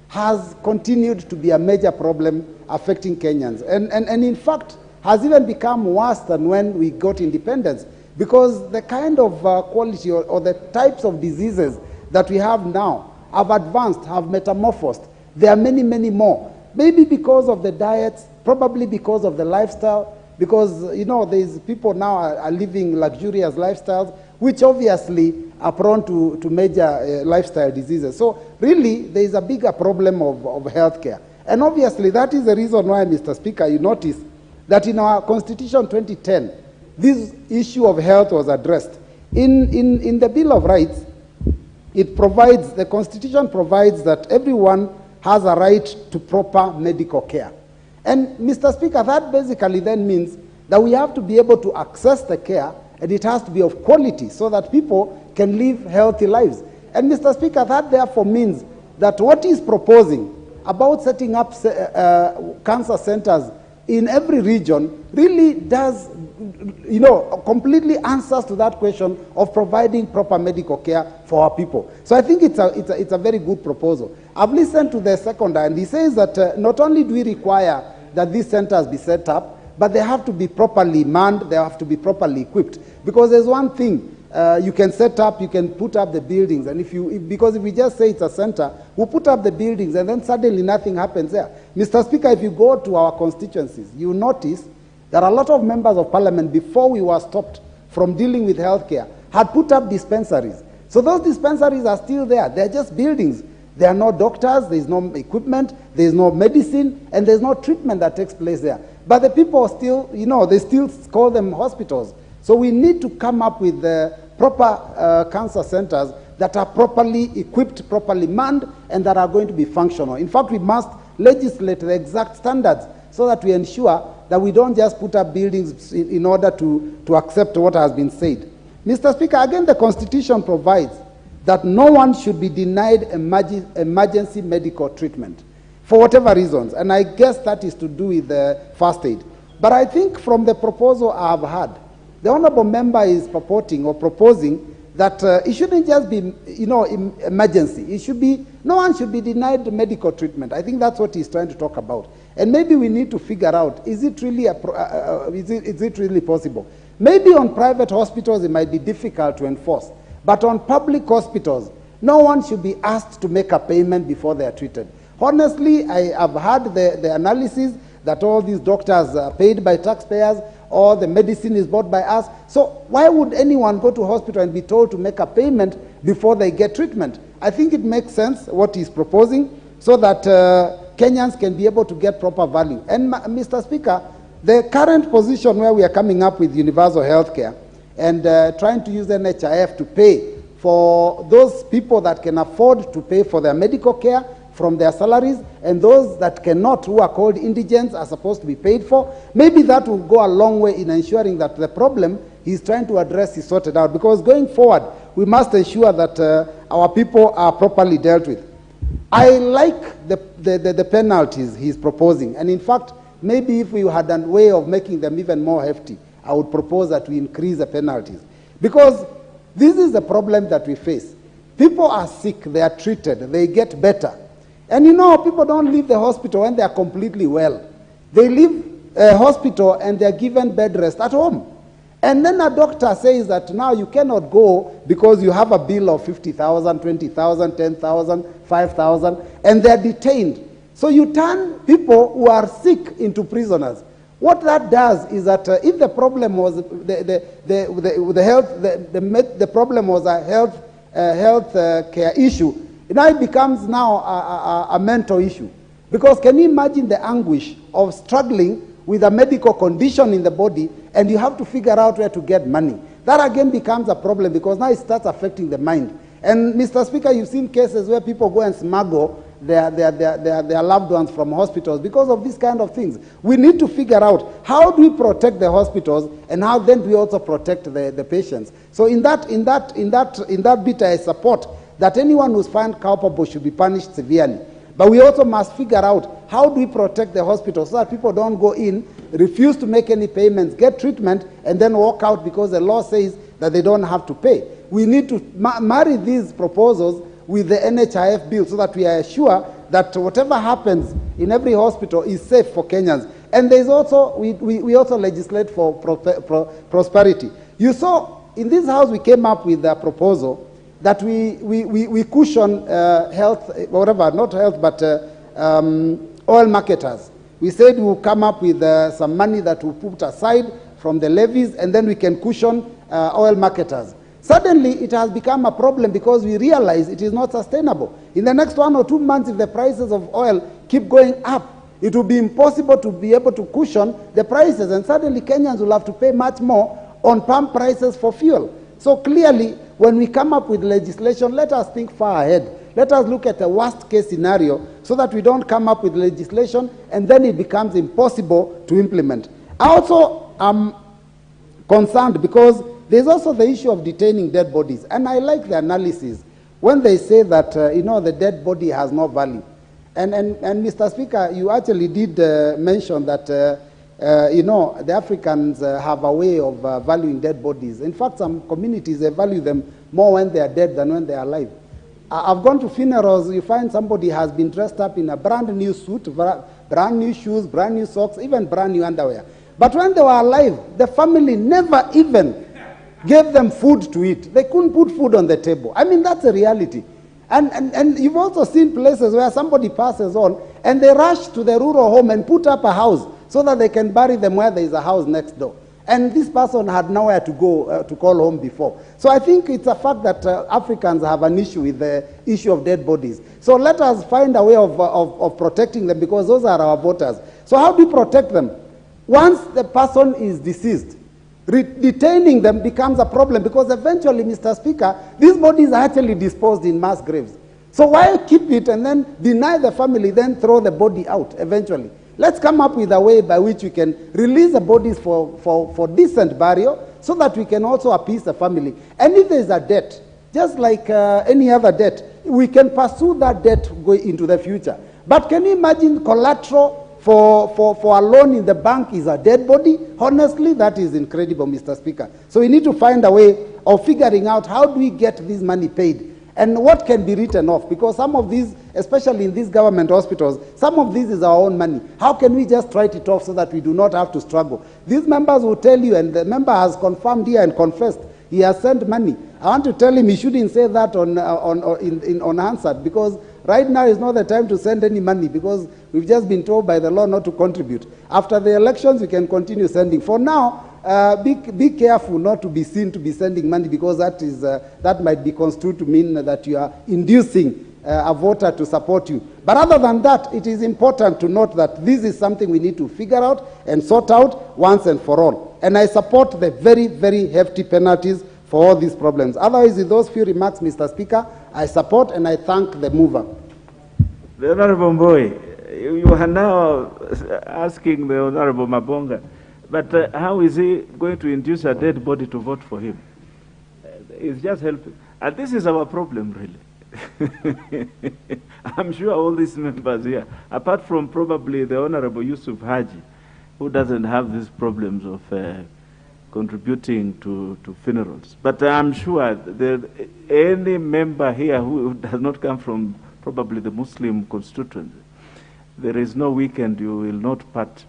has continued to be a major problem affecting Kenyans. And in fact, has even become worse than when we got independence, because the kind of quality or the types of diseases that we have now have advanced, have metamorphosed. There are many, many more. Maybe because of the diets, probably because of the lifestyle, because, you know, there's people now are living luxurious lifestyles, which obviously are prone to major lifestyle diseases. So really, there is a bigger problem of healthcare. And obviously, that is the reason why, Mr. Speaker, you notice that in our Constitution 2010, this issue of health was addressed. In the Bill of Rights, it provides, the Constitution provides that everyone has a right to proper medical care. And Mr. Speaker, that basically then means that we have to be able to access the care, and it has to be of quality so that people can live healthy lives. And Mr. Speaker, that therefore means that what he's proposing about setting up cancer centers in every region really does, you know, completely answers to that question of providing proper medical care for our people. So I think it's a very good proposal. I've listened to the second, and he says that not only do we require that these centers be set up, but they have to be properly manned, they have to be properly equipped. Because there's one thing, you can set up, you can put up the buildings, and because if we just say it's a center, we'll put up the buildings and then suddenly nothing happens there. Mr. Speaker, if you go to our constituencies, you notice that a lot of members of parliament, before we were stopped from dealing with healthcare, had put up dispensaries. So those dispensaries are still there. They're just buildings. There are no doctors, there's no equipment, there's no medicine, and there's no treatment that takes place there. But the people still, you know, they still call them hospitals. So we need to come up with proper cancer centers that are properly equipped, properly manned, and that are going to be functional. In fact, we must legislate the exact standards so that we ensure that we don't just put up buildings in order to accept what has been said. Mr. Speaker, again, the Constitution provides that no one should be denied emergency medical treatment for whatever reasons. And I guess that is to do with the first aid. But I think from the proposal I have had, the honorable member is purporting or proposing that it shouldn't just be, you know, emergency. It should be, no one should be denied medical treatment. I think that's what he's trying to talk about. And maybe we need to figure out, is it really, is it really possible? Maybe on private hospitals it might be difficult to enforce. But on public hospitals, no one should be asked to make a payment before they are treated. Honestly, I have heard the analysis that all these doctors are paid by taxpayers, or the medicine is bought by us. So why would anyone go to hospital and be told to make a payment before they get treatment? I think it makes sense what he's proposing, so that Kenyans can be able to get proper value. And Mr. Speaker, the current position where we are coming up with universal health care and trying to use NHIF to pay for those people that can afford to pay for their medical care, from their salaries, and those that cannot, who are called indigents, are supposed to be paid for. Maybe that will go a long way in ensuring that the problem he's trying to address is sorted out, because going forward, we must ensure that our people are properly dealt with. I like the penalties he's proposing, and in fact, maybe if we had a way of making them even more hefty, I would propose that we increase the penalties. Because this is the problem that we face. People are sick, they are treated, they get better. And you know, people don't leave the hospital when they are completely well. They leave a hospital and they are given bed rest at home. And then a doctor says that now you cannot go because you have a bill of 50,000, 20,000, 10,000, 5,000, and they are detained. So you turn people who are sick into prisoners. What that does is that if the problem was the problem was a health care issue, now it becomes now a mental issue. Because can you imagine the anguish of struggling with a medical condition in the body, and you have to figure out where to get money? That again becomes a problem, because now it starts affecting the mind. And Mr. Speaker, you've seen cases where people go and smuggle their loved ones from hospitals because of these kind of things. We need to figure out how do we protect the hospitals, and how then do we also protect the patients. So in that bit, I support that anyone who's found culpable should be punished severely. But we also must figure out how do we protect the hospitals so that people don't go in, refuse to make any payments, get treatment, and then walk out because the law says that they don't have to pay. We need to marry these proposals with the NHIF bill so that we are sure that whatever happens in every hospital is safe for Kenyans. And there's also, we also legislate for prosperity. You saw in this house we came up with a proposal that we cushion health, whatever, not health, but oil marketers. We said we'll come up with some money that we'll put aside from the levies, and then we can cushion oil marketers. Suddenly, it has become a problem because we realize it is not sustainable. In the next 1 or 2 months, if the prices of oil keep going up, it will be impossible to be able to cushion the prices, and suddenly Kenyans will have to pay much more on pump prices for fuel. So clearly, when we come up with legislation, let us think far ahead. Let us look at the worst case scenario so that we don't come up with legislation and then it becomes impossible to implement. I also am concerned because there's also the issue of detaining dead bodies. And I like the analysis when they say that, the dead body has no value. And Mr. Speaker, you actually did mention that, the Africans have a way of valuing dead bodies. In fact, some communities, they value them more when they are dead than when they are alive. I've gone to funerals, you find somebody has been dressed up in a brand new suit, brand new shoes, brand new socks, even brand new underwear. But when they were alive, the family never even gave them food to eat. They couldn't put food on the table. I mean, that's a reality. And you've also seen places where somebody passes on and they rush to the rural home and put up a house so that they can bury them where there is a house next door. And this person had nowhere to go to call home before. So I think it's a fact that Africans have an issue with the issue of dead bodies. So let us find a way of protecting them, because those are our voters. So how do we protect them? Once the person is deceased, detaining them becomes a problem, because eventually, Mr. Speaker, these bodies are actually disposed in mass graves. So why keep it and then deny the family, then throw the body out eventually? Let's come up with a way by which we can release the bodies for decent burial so that we can also appease the family. And if there is a debt, just like any other debt, we can pursue that debt going into the future. But can you imagine collateral for a loan in the bank is a dead body? Honestly, that is incredible, Mr. Speaker. So we need to find a way of figuring out how do we get this money paid and what can be written off, because some of these, especially in these government hospitals, some of this is our own money. How can we just write it off so that we do not have to struggle? These members will tell you, and the member has confirmed here and confessed, he has sent money. I want to tell him he shouldn't say that unanswered, because right now is not the time to send any money, because we've just been told by the law not to contribute. After the elections, we can continue sending. For now, be careful not to be seen to be sending money, because that might be construed to mean that you are inducing a voter to support you. But other than that, it is important to note that this is something we need to figure out and sort out once and for all. And I support the very, very hefty penalties for all these problems. Otherwise, with those few remarks, Mr. Speaker, I support and I thank the mover. The Honorable Mbowe, you are now asking the Honorable Mabonga, but how is he going to induce a dead body to vote for him? It's just helping. And this is our problem, really. I'm sure all these members here, apart from probably the Honorable Yusuf Haji, who doesn't have these problems of contributing to funerals. But I'm sure that any member here who does not come from probably the Muslim constituency, there is no weekend you will not part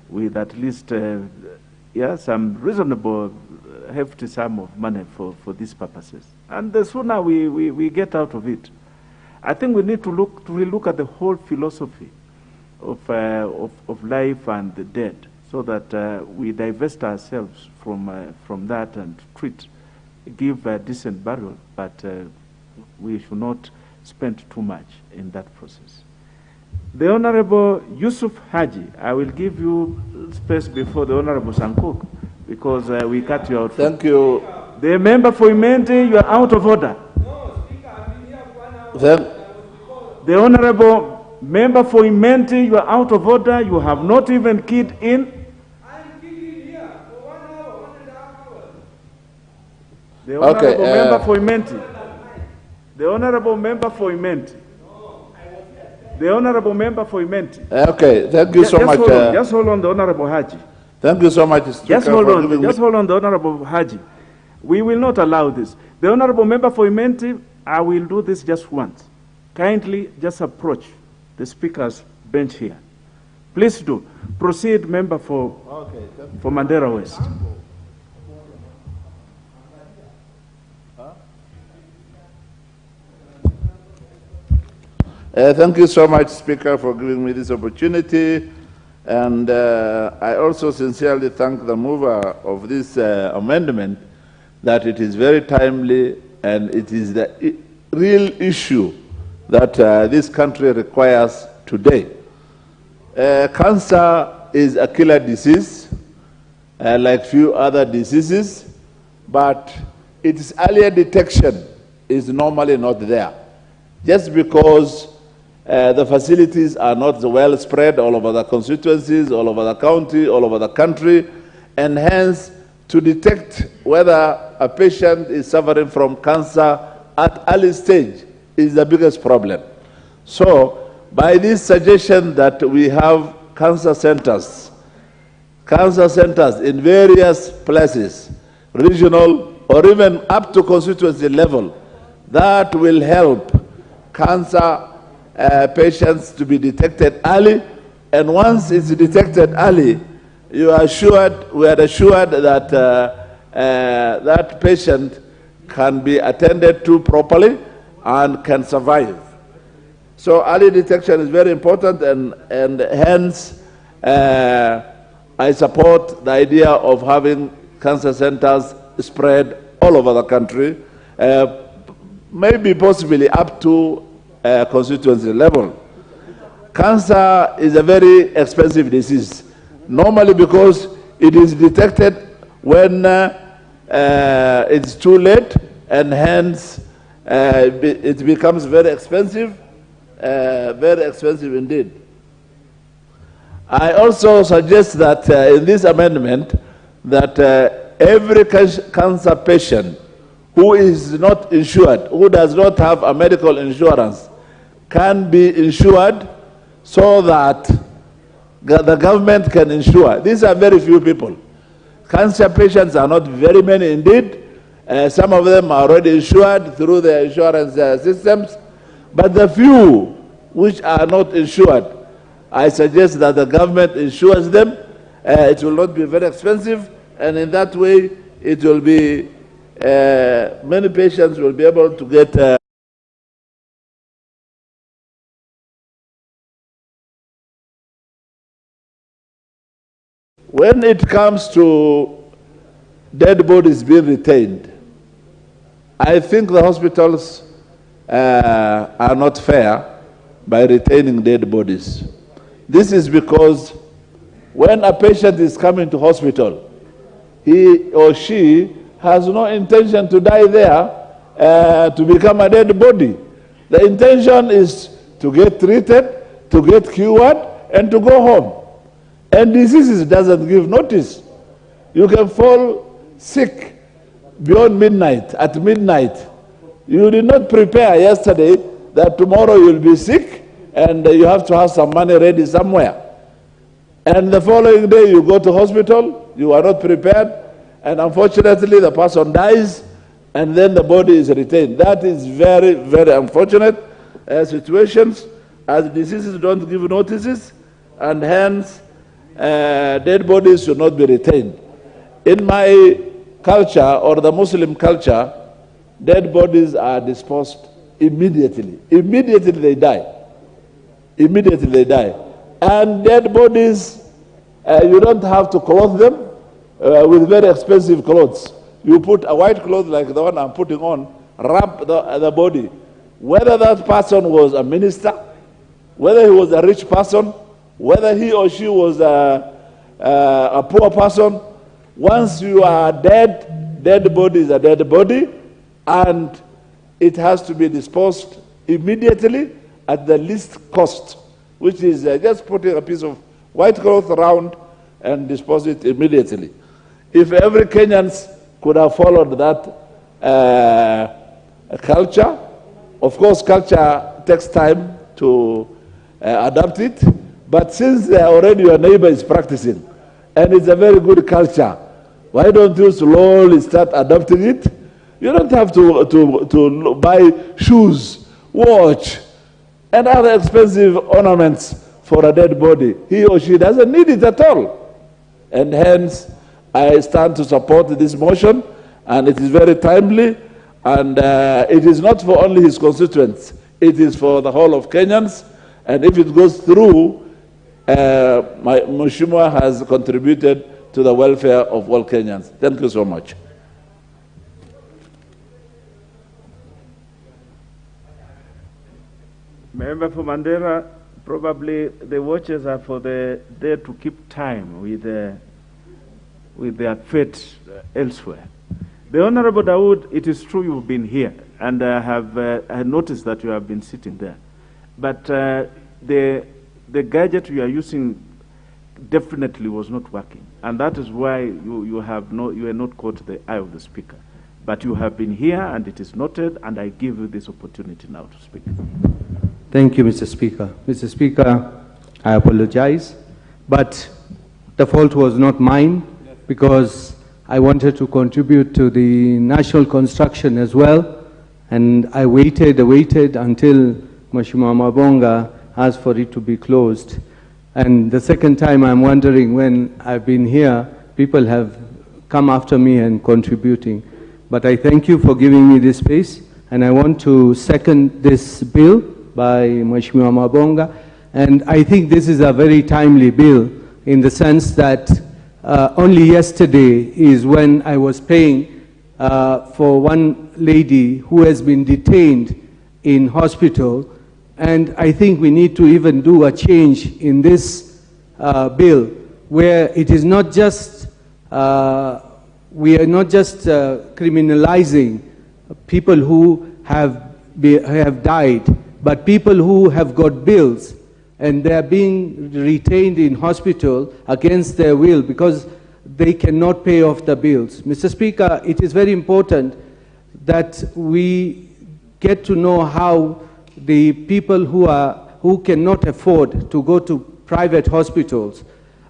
with at least some reasonable hefty sum of money for these purposes. And the sooner we get out of it, I think we need to relook at the whole philosophy of life and the dead, so that we divest ourselves from that and give a decent burial, but we should not spend too much in that process. The Honorable Yusuf Haji, I will give you space before the Honorable Sankuk, because we cut you out. Thank you. The member for Imenti, you are out of order. The Honorable member for Imenti, you are out of order. You have not even keyed in. The Honorable member for Imenti. The Honorable member for Imenti. The Honorable member for Imenti. Okay, thank you so much. Just hold on, the Honorable Haji. Thank you so much, Speaker. Just hold on, the Honorable Haji. We will not allow this. The Honorable member for Imenti, I will do this just once. Kindly just approach the Speaker's bench here. Please do. Proceed, member for Mandera West. Thank you so much, Speaker, for giving me this opportunity. And I also sincerely thank the mover of this amendment, that it is very timely and it is the real issue that this country requires today. Cancer is a killer disease, like few other diseases, but its earlier detection is normally not there. Just because the facilities are not well spread all over the constituencies, all over the county, all over the country, and hence to detect whether a patient is suffering from cancer at early stage is the biggest problem. So by this suggestion that we have cancer centers in various places, regional or even up to constituency level, that will help cancer patients to be detected early, and once it's detected early, we are assured that that patient can be attended to properly and can survive. So early detection is very important, and hence I support the idea of having cancer centers spread all over the country, maybe possibly up to constituency level. Cancer is a very expensive disease, normally because it is detected when it's too late, and hence it becomes very expensive indeed. I also suggest that in this amendment that every cancer patient who is not insured, who does not have a medical insurance, can be insured, so that the government can insure. These are very few people. Cancer patients are not very many indeed. Some of them are already insured through the insurance systems, but the few which are not insured, I suggest that the government insures them. It will not be very expensive, and in that way it will be many patients will be able to get when it comes to dead bodies being retained, I think the hospitals are not fair by retaining dead bodies. This is because when a patient is coming to hospital, he or she has no intention to die there to become a dead body. The intention is to get treated, to get cured, and to go home. And diseases doesn't give notice. You can fall sick beyond midnight, at midnight. You did not prepare yesterday that tomorrow you'll be sick and you have to have some money ready somewhere. And the following day you go to hospital, you are not prepared, and unfortunately the person dies, and then the body is retained. That is very, very unfortunate situations, as diseases don't give notices, and hence dead bodies should not be retained. In my culture, or the Muslim culture, dead bodies are disposed immediately. Immediately they die. Immediately they die. And dead bodies, you don't have to clothe them with very expensive clothes. You put a white cloth like the one I'm putting on, wrap the body. Whether that person was a minister, whether he was a rich person, whether he or she was a poor person, once you are dead, dead body is a dead body, and it has to be disposed immediately at the least cost, which is just putting a piece of white cloth around and dispose it immediately. If every Kenyans could have followed that culture, of course culture takes time to adapt it, but since already your neighbor is practicing, and it's a very good culture, why don't you slowly start adopting it? You don't have to buy shoes, watch, and other expensive ornaments for a dead body. He or she doesn't need it at all. And hence, I stand to support this motion, and it is very timely, and it is not for only his constituents, it is for the whole of Kenyans, and if it goes through, Mheshimiwa has contributed to the welfare of all Kenyans. Thank you so much. Member for Mandera, probably the watches are for there to keep time with their fate elsewhere. The Honorable Dawood, it is true you've been here, and I have noticed that you have been sitting there. But the gadget you are using definitely was not working, and that is why you are not caught the eye of the speaker. But you have been here, and it is noted, and I give you this opportunity now to speak. Thank you, Mr. Speaker. Mr. Speaker, I apologize, but the fault was not mine, because I wanted to contribute to the national construction as well, and I waited until Mheshimiwa Mabonga asked for it to be closed. And the second time, I'm wondering, when I've been here, people have come after me and contributing. But I thank you for giving me this space, and I want to second this bill by Mheshimiwa Mabonga. And I think this is a very timely bill, in the sense that only yesterday is when I was paying for one lady who has been detained in hospital, and I think we need to even do a change in this bill, where it is not just, we are not just criminalizing people who have died, but people who have got bills, and they are being retained in hospital against their will because they cannot pay off the bills. Mr. Speaker, it is very important that we get to know how the people who cannot afford to go to private hospitals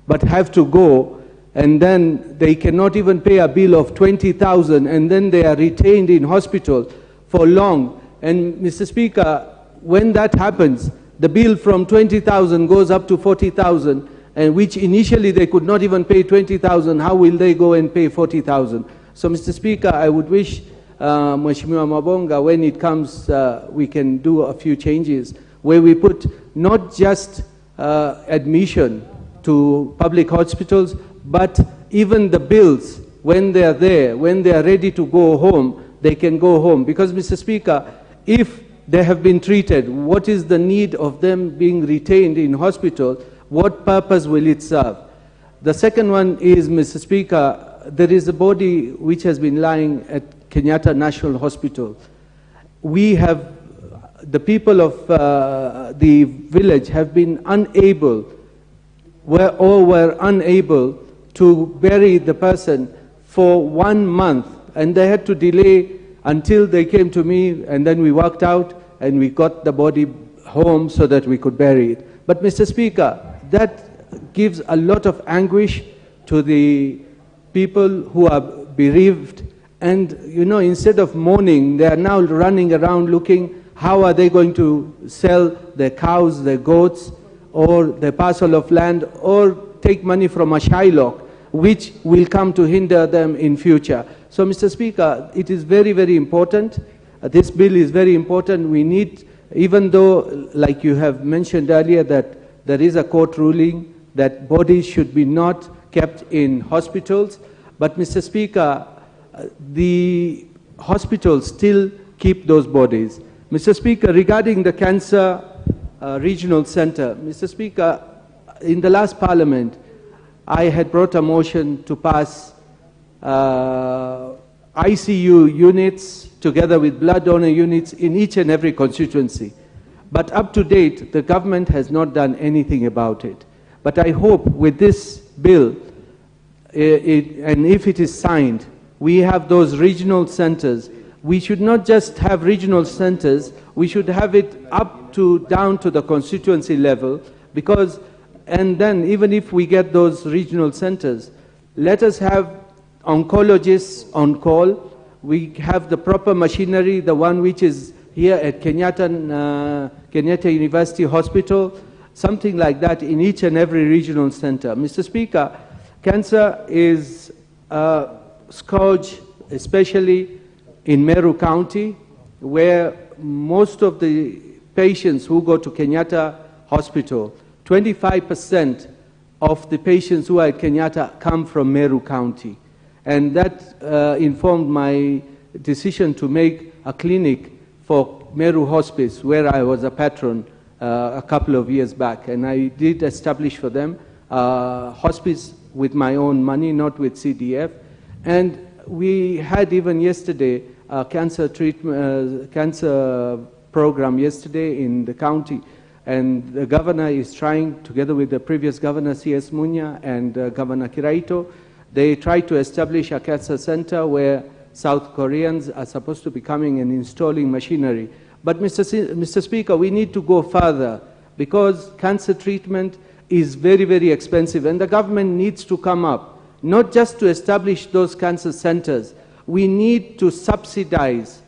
but have to go, and then they cannot even pay a bill of 20,000, and then they are retained in hospital for long. And Mr. Speaker, when that happens, the bill from 20,000 goes up to 40,000, and which initially they could not even pay 20,000. How will they go and pay 40,000? So, Mr. Speaker, I would wish Mheshimiwa Mabonga, when it comes, we can do a few changes where we put not just admission to public hospitals, but even the bills, when they are there, when they are ready to go home, they can go home. Because, Mr. Speaker, if they have been treated, what is the need of them being retained in hospital? What purpose will it serve? The second one is, Mr. Speaker, there is a body which has been lying at Kenyatta National Hospital. We have the people of the village have been unable, were unable to bury the person for 1 month, and they had to delay until they came to me, and then we worked out and we got the body home so that we could bury it. But Mr. Speaker, that gives a lot of anguish to the people who are bereaved, and you know, instead of mourning, they are now running around looking how are they going to sell their cows, their goats, or their parcel of land, or take money from a Shylock, which will come to hinder them in future. So, Mr. Speaker, it is very, very important. This bill is very important. We need, even though, like you have mentioned earlier, that there is a court ruling that bodies should be not kept in hospitals, but Mr. Speaker, the hospitals still keep those bodies. Mr. Speaker, regarding the cancer regional center, Mr. Speaker, in the last parliament, I had brought a motion to pass ICU units together with blood donor units in each and every constituency. But up to date, the government has not done anything about it. But I hope with this bill, and if it is signed, we have those regional centers. We should not just have regional centers, we should have it up to down to the constituency level, because, and then even if we get those regional centers, let us have oncologists on call. We have the proper machinery, the one which is here at Kenyatta University Hospital, something like that in each and every regional center. Mr. Speaker, cancer is a scourge, especially in Meru County, where most of the patients who go to Kenyatta Hospital, 25% of the patients who are at Kenyatta come from Meru County. And that informed my decision to make a clinic for Meru Hospice, where I was a patron a couple of years back. And I did establish for them hospice with my own money, not with CDF. And we had even yesterday a cancer program yesterday in the county, and the governor is trying, together with the previous governor C.S. Munya and Governor Kiraito, they tried to establish a cancer center where South Koreans are supposed to be coming and installing machinery. But Mr. Speaker, we need to go further, because cancer treatment is very, very expensive, and the government needs to come up, not just to establish those cancer centers. We need to subsidize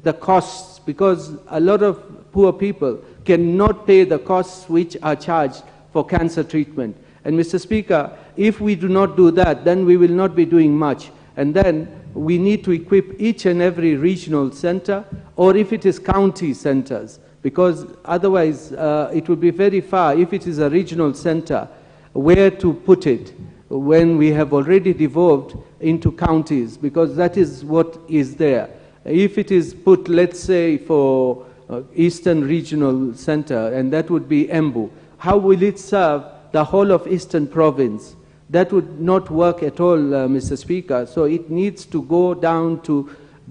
the costs, because a lot of poor people cannot pay the costs which are charged for cancer treatment. And Mr. Speaker, if we do not do that, then we will not be doing much. And then we need to equip each and every regional center, or if it is county centers, because otherwise it would be very far if it is a regional center, where to put it when we have already devolved into counties, because that is what is there. If it is put, let's say, for Eastern Regional Center, and that would be Embu, how will it serve the whole of Eastern Province? That would not work at all, Mr. Speaker. So it needs to go down to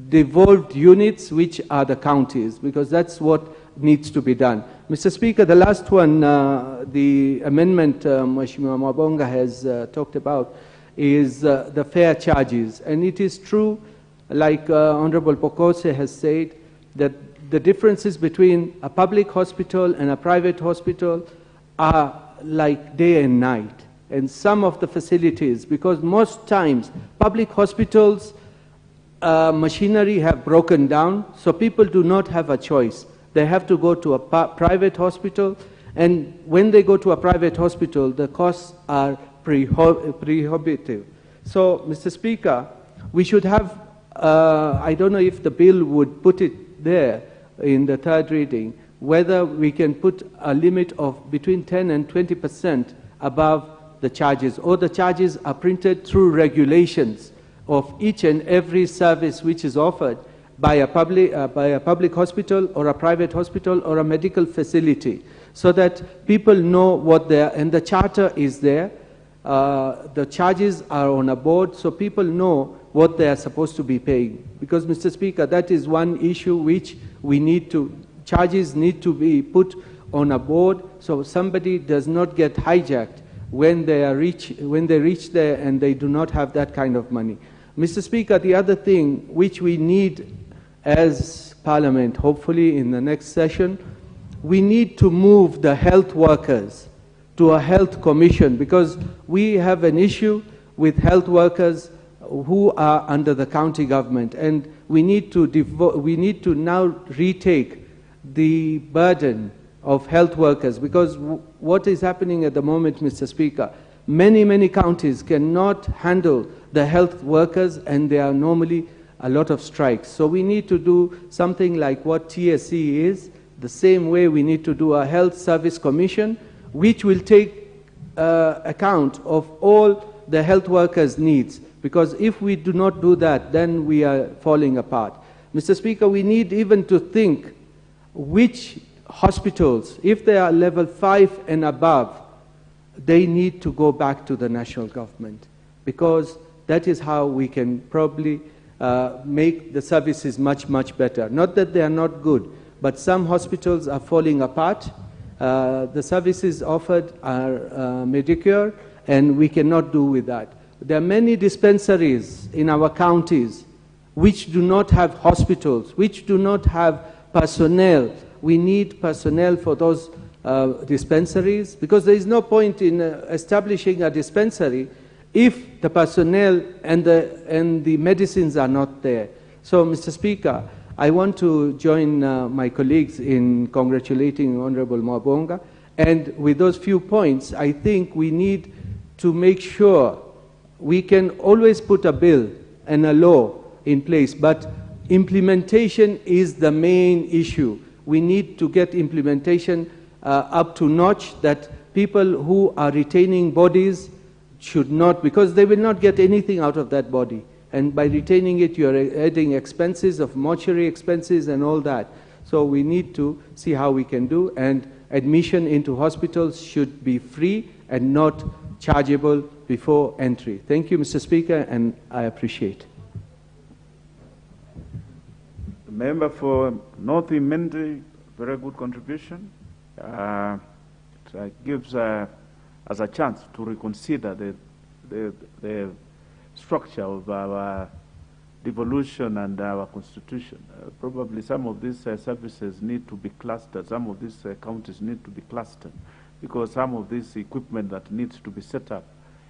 devolved units, which are the counties, because that's what needs to be done. Mr. Speaker, the last one, the amendment Mheshimiwa Mabonga has talked about, is the fare charges. And it is true, like Honorable Pokose has said, that the differences between a public hospital and a private hospital are like day and night. And some of the facilities, because most times public hospitals machinery have broken down, so people do not have a choice. They have to go to a private hospital, and when they go to a private hospital, the costs are prohibitive. So, Mr. Speaker, we should have, I don't know if the bill would put it there in the third reading, whether we can put a limit of between 10 and 20% above the charges, or the charges are printed through regulations of each and every service which is offered by a public hospital or a private hospital or a medical facility, so that people know what they are, and the charter is there. The charges are on a board, so people know what they are supposed to be paying. Because, Mr. Speaker, that is one issue which we need to charges need to be put on a board so somebody does not get hijacked when they reach there and they do not have that kind of money. Mr. Speaker, the other thing which we need as Parliament, hopefully in the next session, we need to move the health workers to a health commission, because we have an issue with health workers who are under the county government, and we need to now retake the burden of health workers, because what is happening at the moment, Mr. Speaker, many counties cannot handle the health workers, and there are normally a lot of strikes. So we need to do something like what TSC is, the same way we need to do a health service commission, which will take account of all the health workers' needs. Because if we do not do that, then we are falling apart. Mr. Speaker, we need even to think which hospitals, if they are level 5 and above, they need to go back to the national government, because that is how we can probably make the services much better. Not that they are not good, but some hospitals are falling apart. The services offered are mediocre, and we cannot do with that. There are many dispensaries in our counties which do not have hospitals, which do not have personnel. We need personnel for those dispensaries, because there is no point in establishing a dispensary if the personnel and the medicines are not there. So, Mr. Speaker, I want to join my colleagues in congratulating Honorable Mabonga, and with those few points, I think we need to make sure we can always put a bill and a law in place, but implementation is the main issue. We need to get implementation up to notch, that people who are retaining bodies should not, because they will not get anything out of that body. And by retaining it, you are adding expenses of mortuary expenses and all that. So we need to see how we can do, and admission into hospitals should be free and not chargeable before entry. Thank you, Mr. Speaker, and I appreciate. The member for North Imende, very good contribution. It gives us a chance to reconsider the structure of our devolution and our constitution. Probably some of these services need to be clustered, some of these counties need to be clustered, because some of this equipment that needs to be set up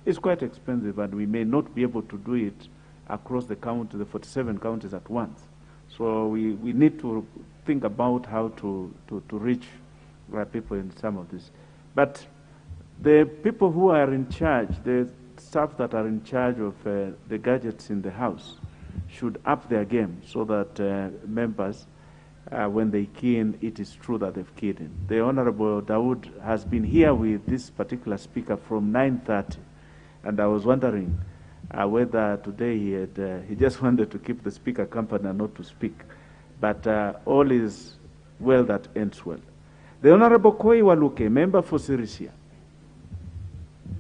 is quite expensive, and we may not be able to do it across the county, the 47 counties at once. So we need to think about how to reach people in some of this. But the people who are in charge, the staff that are in charge of the gadgets in the house, should up their game so that members, when they key in, it is true that they've keyed in. The Honorable Dawood has been here with this particular speaker from 9:30, and I was wondering whether today he just wanted to keep the speaker company and not to speak. But all is well that ends well. The Honorable Koi Waluke, member for Sirisia.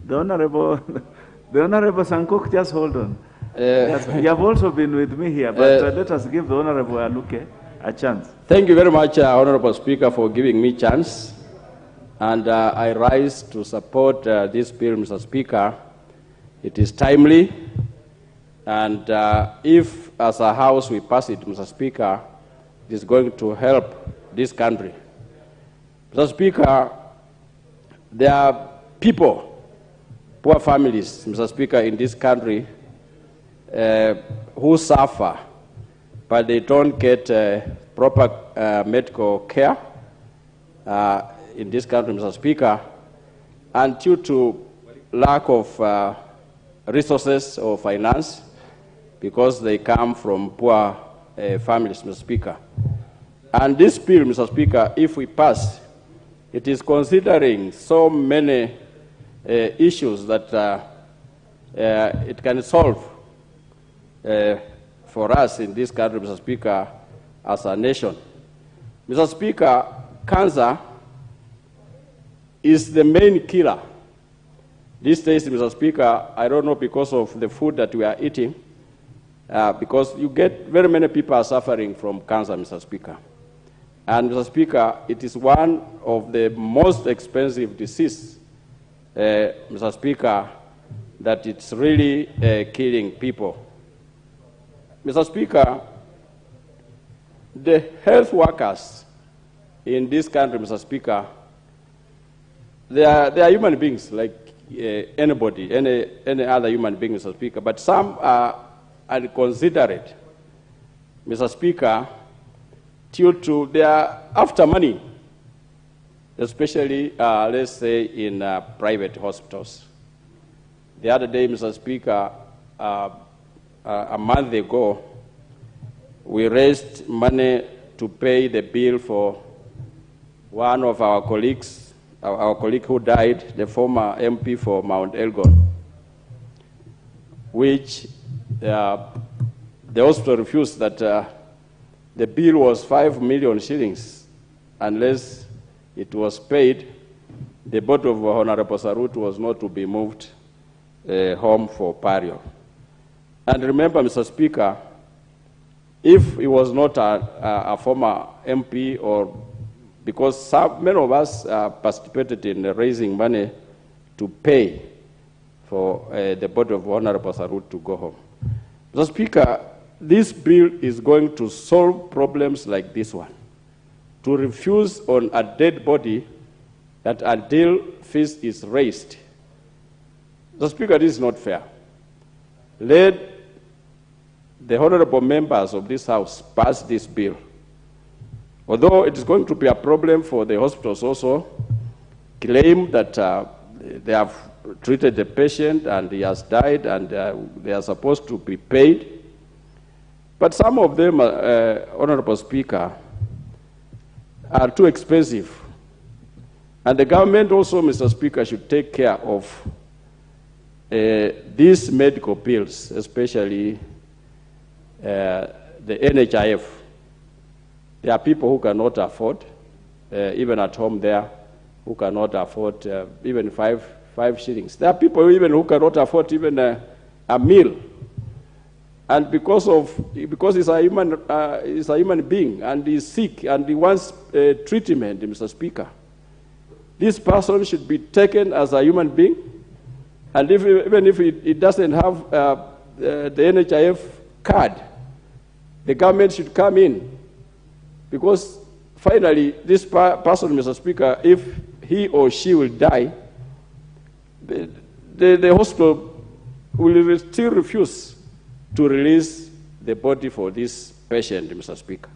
The Honorable Sankok, just hold on. You have also been with me here, but let us give the Honorable Waluke a chance. Thank you very much, Honorable Speaker, for giving me a chance. And I rise to support this bill, Mr. Speaker. It is timely. And if, as a House, we pass it, Mr. Speaker, it is going to help this country. Mr. Speaker, there are people, poor families, Mr. Speaker, in this country who suffer, but they don't get proper medical care in this country, Mr. Speaker, and due to lack of resources or finance, because they come from poor families, Mr. Speaker. And this bill, Mr. Speaker, if we pass, it is considering so many issues that it can solve for us in this country, Mr. Speaker, as a nation. Mr. Speaker, cancer is the main killer. These days, Mr. Speaker, I don't know, because of the food that we are eating, because you get very many people are suffering from cancer, Mr. Speaker. And Mr. Speaker, it is one of the most expensive diseases, Mr. Speaker, that it's really killing people. Mr. Speaker, the health workers in this country, Mr. Speaker, they are human beings like anybody, any other human being, Mr. Speaker, but some are inconsiderate, Mr. Speaker, due to they are after money, especially, let's say, in private hospitals. The other day, Mr. Speaker, a month ago, we raised money to pay the bill for one of our colleagues, our colleague who died, the former MP for Mount Elgon, which the hospital refused that the bill was 5 million shillings. Unless it was paid, the body of Honorable Sarut was not to be moved home for burial. And remember, Mr. Speaker, if he was not a former MP, or because many of us participated in raising money to pay for the body of Honorable Sarut to go home. Mr. Speaker, this bill is going to solve problems like this one. To refuse on a dead body that until fees is raised. Mr. Speaker, this is not fair. Let the honorable members of this House pass this bill. Although it is going to be a problem for the hospitals also, claim that they have treated the patient and he has died and they are supposed to be paid. But some of them, Honorable Speaker, are too expensive. And the government also, Mr. Speaker, should take care of these medical bills, especially the NHIF. There are people who cannot afford, even at home there, who cannot afford even five shillings. There are people even who cannot afford even a meal. And because he's a human being and he's sick and he wants treatment, Mr. Speaker, this person should be taken as a human being. And even if he doesn't have the NHIF card, the government should come in. Because finally, this person, Mr. Speaker, if he or she will die, the hospital will still refuse to release the body for this patient, Mr. Speaker.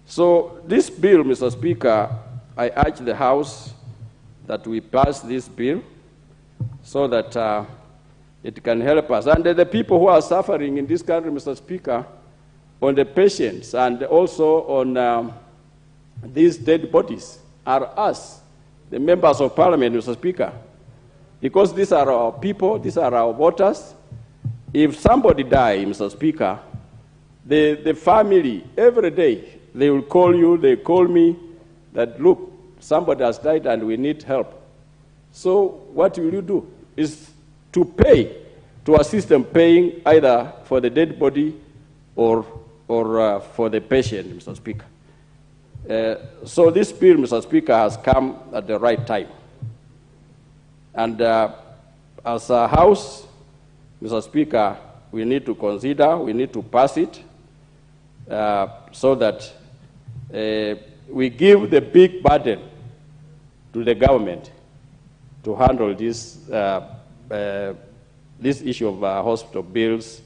So this bill, Mr. Speaker, I urge the House that we pass this bill so that it can help us. And the people who are suffering in this country, Mr. Speaker, on the patients and also on these dead bodies are us, the members of Parliament, Mr. Speaker. Because these are our people, these are our voters. If somebody dies, Mr. Speaker, the family, every day, they will call you, they call me, that look, somebody has died and we need help. So what will you do? Is to pay, to assist them paying either for the dead body or for the patient, Mr. Speaker. So this bill, Mr. Speaker, has come at the right time. And as a House, Mr. Speaker, we need to consider, we need to pass it so that we give the big burden to the government to handle this, this issue of hospital bills,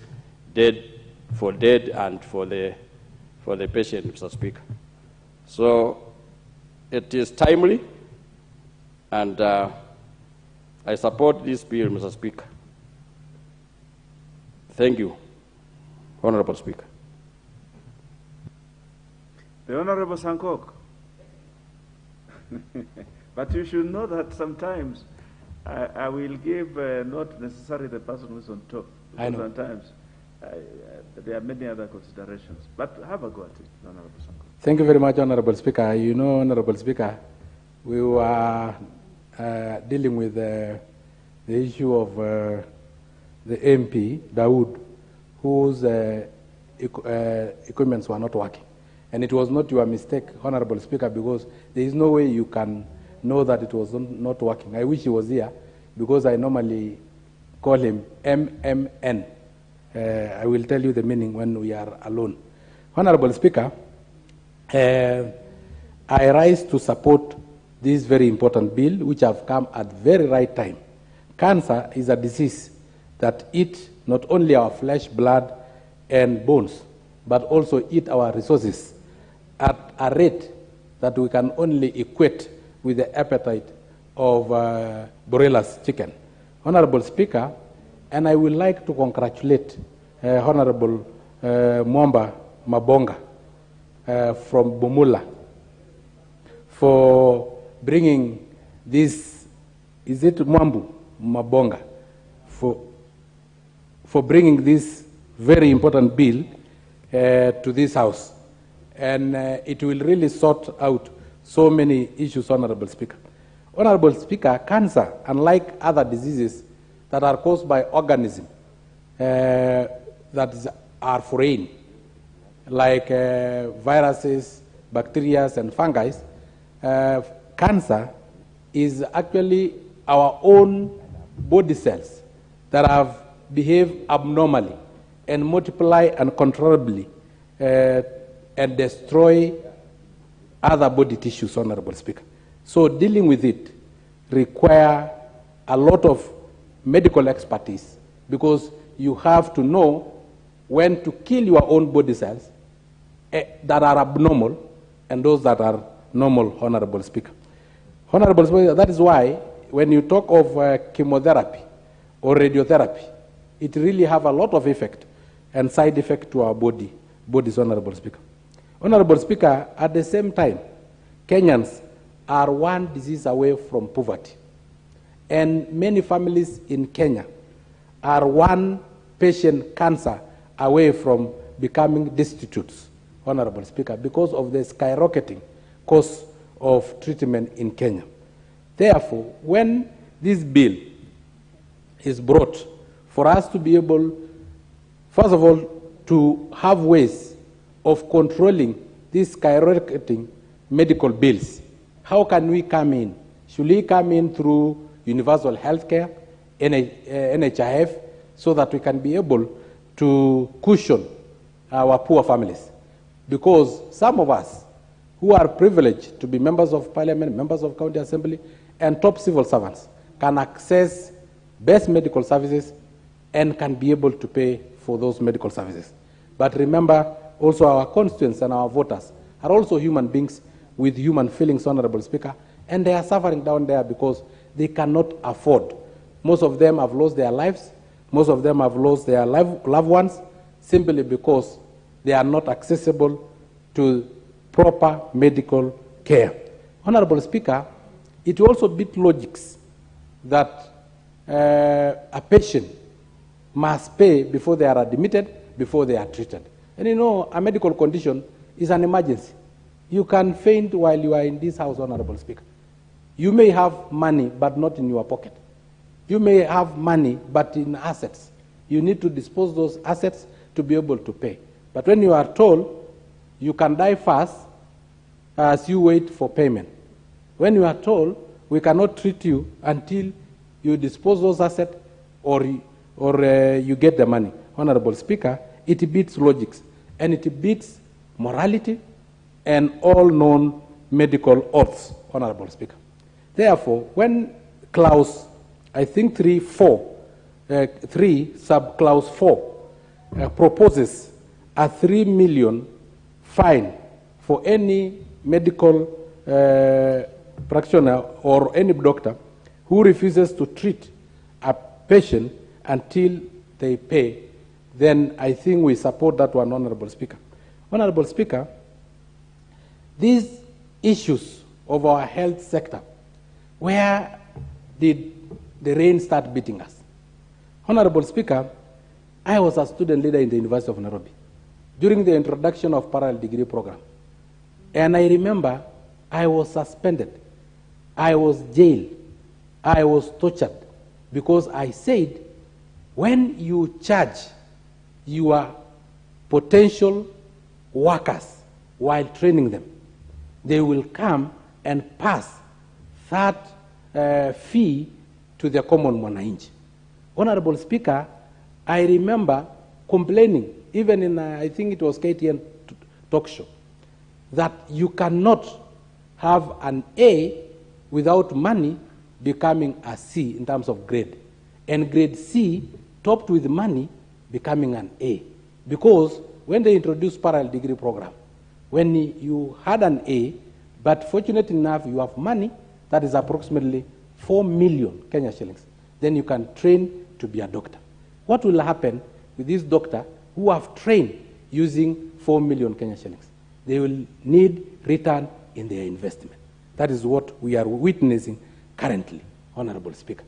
for dead and for the patient, Mr. Speaker. So it is timely, and I support this bill, Mr. Speaker. Thank you, Honorable Speaker. The Honorable Sankok. But you should know that sometimes I will give not necessarily the person who's on top. I know. Sometimes there are many other considerations. But have a go at it, Honorable Sankok. Thank you very much, Honorable Speaker. You know, Honorable Speaker, we were dealing with the issue of the MP, Dawood, whose equipments were not working. And it was not your mistake, Honorable Speaker, because there is no way you can know that it was not working. I wish he was here, because I normally call him MMN. I will tell you the meaning when we are alone. Honorable Speaker, I rise to support this very important bill, which have come at very right time. Cancer is a disease that eats not only our flesh, blood, and bones, but also eat our resources at a rate that we can only equate with the appetite of broiler's chicken. Honorable Speaker, and I would like to congratulate Honorable Mwamba Mabonga from Bumula for bringing this, is it Mwambu Mabonga, for bringing this very important bill to this House. And it will really sort out so many issues, Honorable Speaker. Honorable Speaker, cancer, unlike other diseases that are caused by organisms that are foreign, like viruses, bacteria, and fungi, cancer is actually our own body cells that have behaved abnormally and multiply uncontrollably and destroy other body tissues, Honorable Speaker. So dealing with it require a lot of medical expertise, because you have to know when to kill your own body cells that are abnormal and those that are normal, Honorable Speaker. Honorable Speaker, that is why when you talk of chemotherapy or radiotherapy, it really have a lot of effect and side effect to our bodies, Honorable Speaker. Honorable Speaker, at the same time, Kenyans are one disease away from poverty. And many families in Kenya are one patient cancer away from becoming destitute, Honorable Speaker, because of the skyrocketing cost of treatment in Kenya. Therefore, when this bill is brought for us to be able, first of all, to have ways of controlling these skyrocketing medical bills, how can we come in? Should we come in through universal health care, NHIF, so that we can be able to cushion our poor families? Because some of us who are privileged to be members of parliament, members of county assembly, and top civil servants can access best medical services and can be able to pay for those medical services. But remember, also our constituents and our voters are also human beings with human feelings, Honorable Speaker, and they are suffering down there because they cannot afford. Most of them have lost their lives. Most of them have lost their loved ones simply because they are not accessible to proper medical care. Honorable Speaker, it also beats logics that a patient must pay before they are admitted, before they are treated. And you know, a medical condition is an emergency. You can faint while you are in this house, Honorable Speaker. You may have money, but not in your pocket. You may have money, but in assets. You need to dispose those assets to be able to pay. But when you are told you can die fast as you wait for payment, when you are told we cannot treat you until you dispose those assets or you get the money, Honorable Speaker, it beats logics and it beats morality and all known medical oaths, Honorable Speaker. Therefore, when clause, I think 3 subclause 4 proposes a 3 million fine for any medical practitioner or any doctor who refuses to treat a patient until they pay, then I think we support that one, Honorable Speaker. Honorable Speaker, these issues of our health sector, where did the rain start beating us? Honorable Speaker, I was a student leader in the University of Nairobi during the introduction of parallel degree program. And I remember I was suspended, I was jailed, I was tortured because I said, when you charge your potential workers while training them. They will come and pass that fee to the common mwananchi. Honorable Speaker, I remember complaining, even in, I think it was KTN talk show, that you cannot have an A without money becoming a C in terms of grade, and grade C topped with money becoming an A. Because when they introduced parallel degree program, when you had an A, but fortunate enough you have money, that is approximately 4 million Kenya shillings, then you can train to be a doctor. What will happen with this doctor who have trained using 4 million Kenya shillings? They will need return in their investment. That is what we are witnessing currently, Honorable Speaker.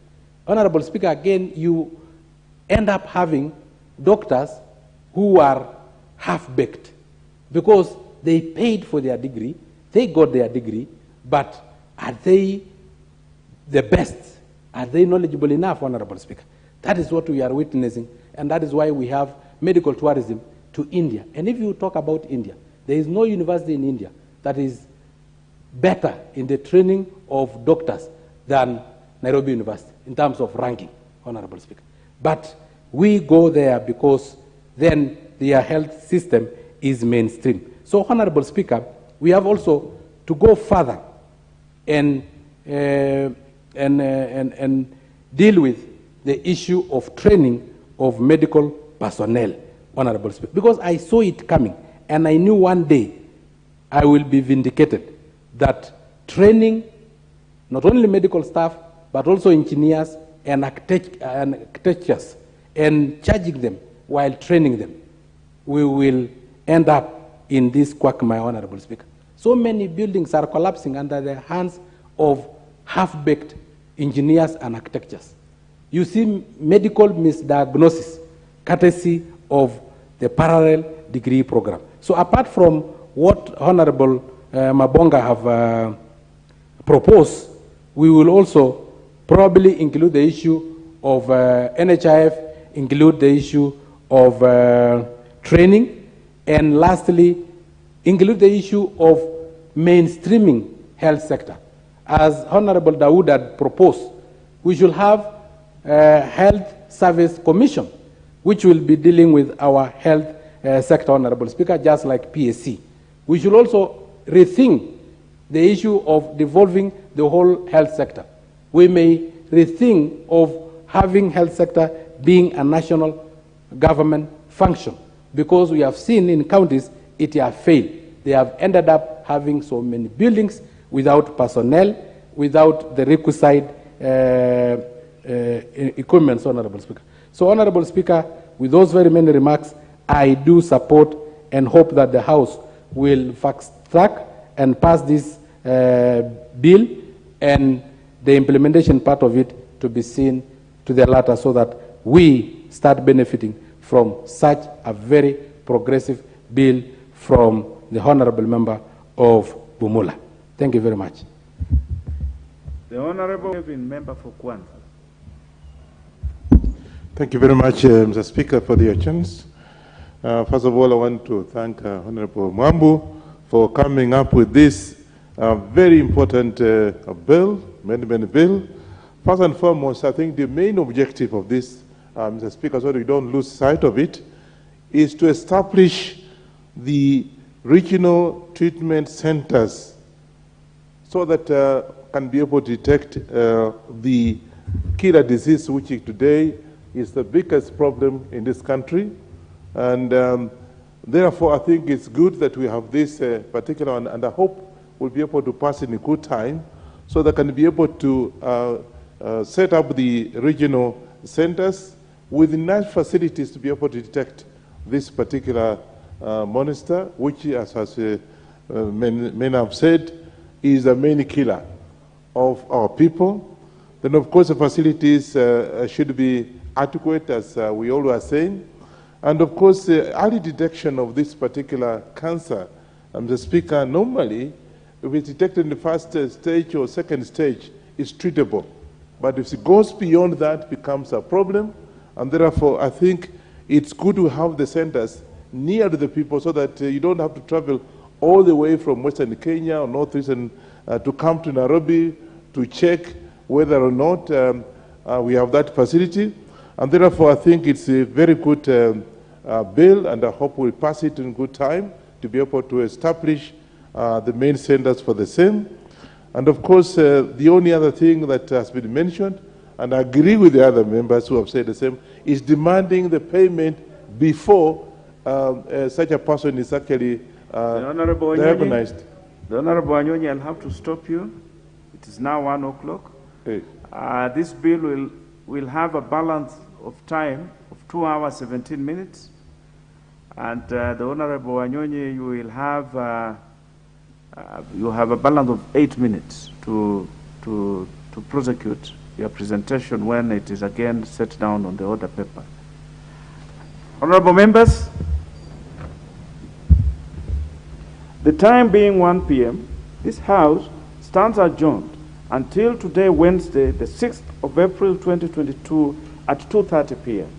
Honorable Speaker, again, you end up having doctors who are half-baked because they paid for their degree, they got their degree, but are they the best? Are they knowledgeable enough, Honorable Speaker? That is what we are witnessing, and that is why we have medical tourism to India. And if you talk about India, there is no university in India that is better in the training of doctors than Nairobi University in terms of ranking, Honorable Speaker. But we go there because then their health system is mainstream. So, Honorable Speaker, we have also to go further and deal with the issue of training of medical personnel, Honorable Speaker, because I saw it coming and I knew one day I will be vindicated that training not only medical staff but also engineers and architects and charging them while training them, we will end up in this quagmire, Honorable Speaker. So many buildings are collapsing under the hands of half-baked engineers and architects. You see medical misdiagnosis, courtesy of the parallel degree program. So apart from what Honorable Mabonga have proposed, we will also probably include the issue of NHIF, include the issue of training, and lastly, include the issue of mainstreaming health sector. As Honorable Dawood had proposed, we should have a health service commission, which will be dealing with our health sector, Honorable Speaker, just like PSC. We should also rethink the issue of devolving the whole health sector. We may rethink of having health sector being a national government function, because we have seen in counties it has failed. They have ended up having so many buildings without personnel, without the requisite equipment, Honorable Speaker. So, Honorable Speaker, with those very many remarks, I do support and hope that the House will fast track and pass this bill and the implementation part of it to be seen to the latter, so that we start benefiting from such a very progressive bill from the Honorable Member of Bumula. Thank you very much. The Honorable Member for Kwanza. Thank you very much, Mr. Speaker, for the chance. First of all, I want to thank Honorable Mwambu for coming up with this very important bill, amendment bill. First and foremost, I think the main objective of this, Mr. Speaker, so that we don't lose sight of it, is to establish the regional treatment centers so that can be able to detect the killer disease, which today is the biggest problem in this country. And therefore, I think it's good that we have this particular one, and I hope we'll be able to pass in a good time so that can be able to set up the regional centers with enough facilities to be able to detect this particular monster, which, as many have said, is the main killer of our people. Then, of course, the facilities should be adequate, as we all are saying. And, of course, early detection of this particular cancer, the Speaker, normally, if it's detected in the first stage or second stage, it's treatable. But if it goes beyond that, it becomes a problem. And therefore, I think it's good to have the centers near to the people so that you don't have to travel all the way from Western Kenya or Northeastern to come to Nairobi to check whether or not we have that facility. And therefore, I think it's a very good bill, and I hope we'll pass it in good time to be able to establish the main centers for the same. And of course, the only other thing that has been mentioned, and I agree with the other members who have said the same, is demanding the payment before such a person is actually recognized. The Honorable Anyonyi, I'll have to stop you. It is now 1 o'clock. Hey. This bill will have a balance of time of 2 hours, 17 minutes. And the Honorable Anyonyi, you have a balance of 8 minutes to prosecute your presentation when it is again set down on the order paper. Honorable members, the time being 1 p.m., this House stands adjourned until today, Wednesday, the 6th of April, 2022, at 2:30 p.m.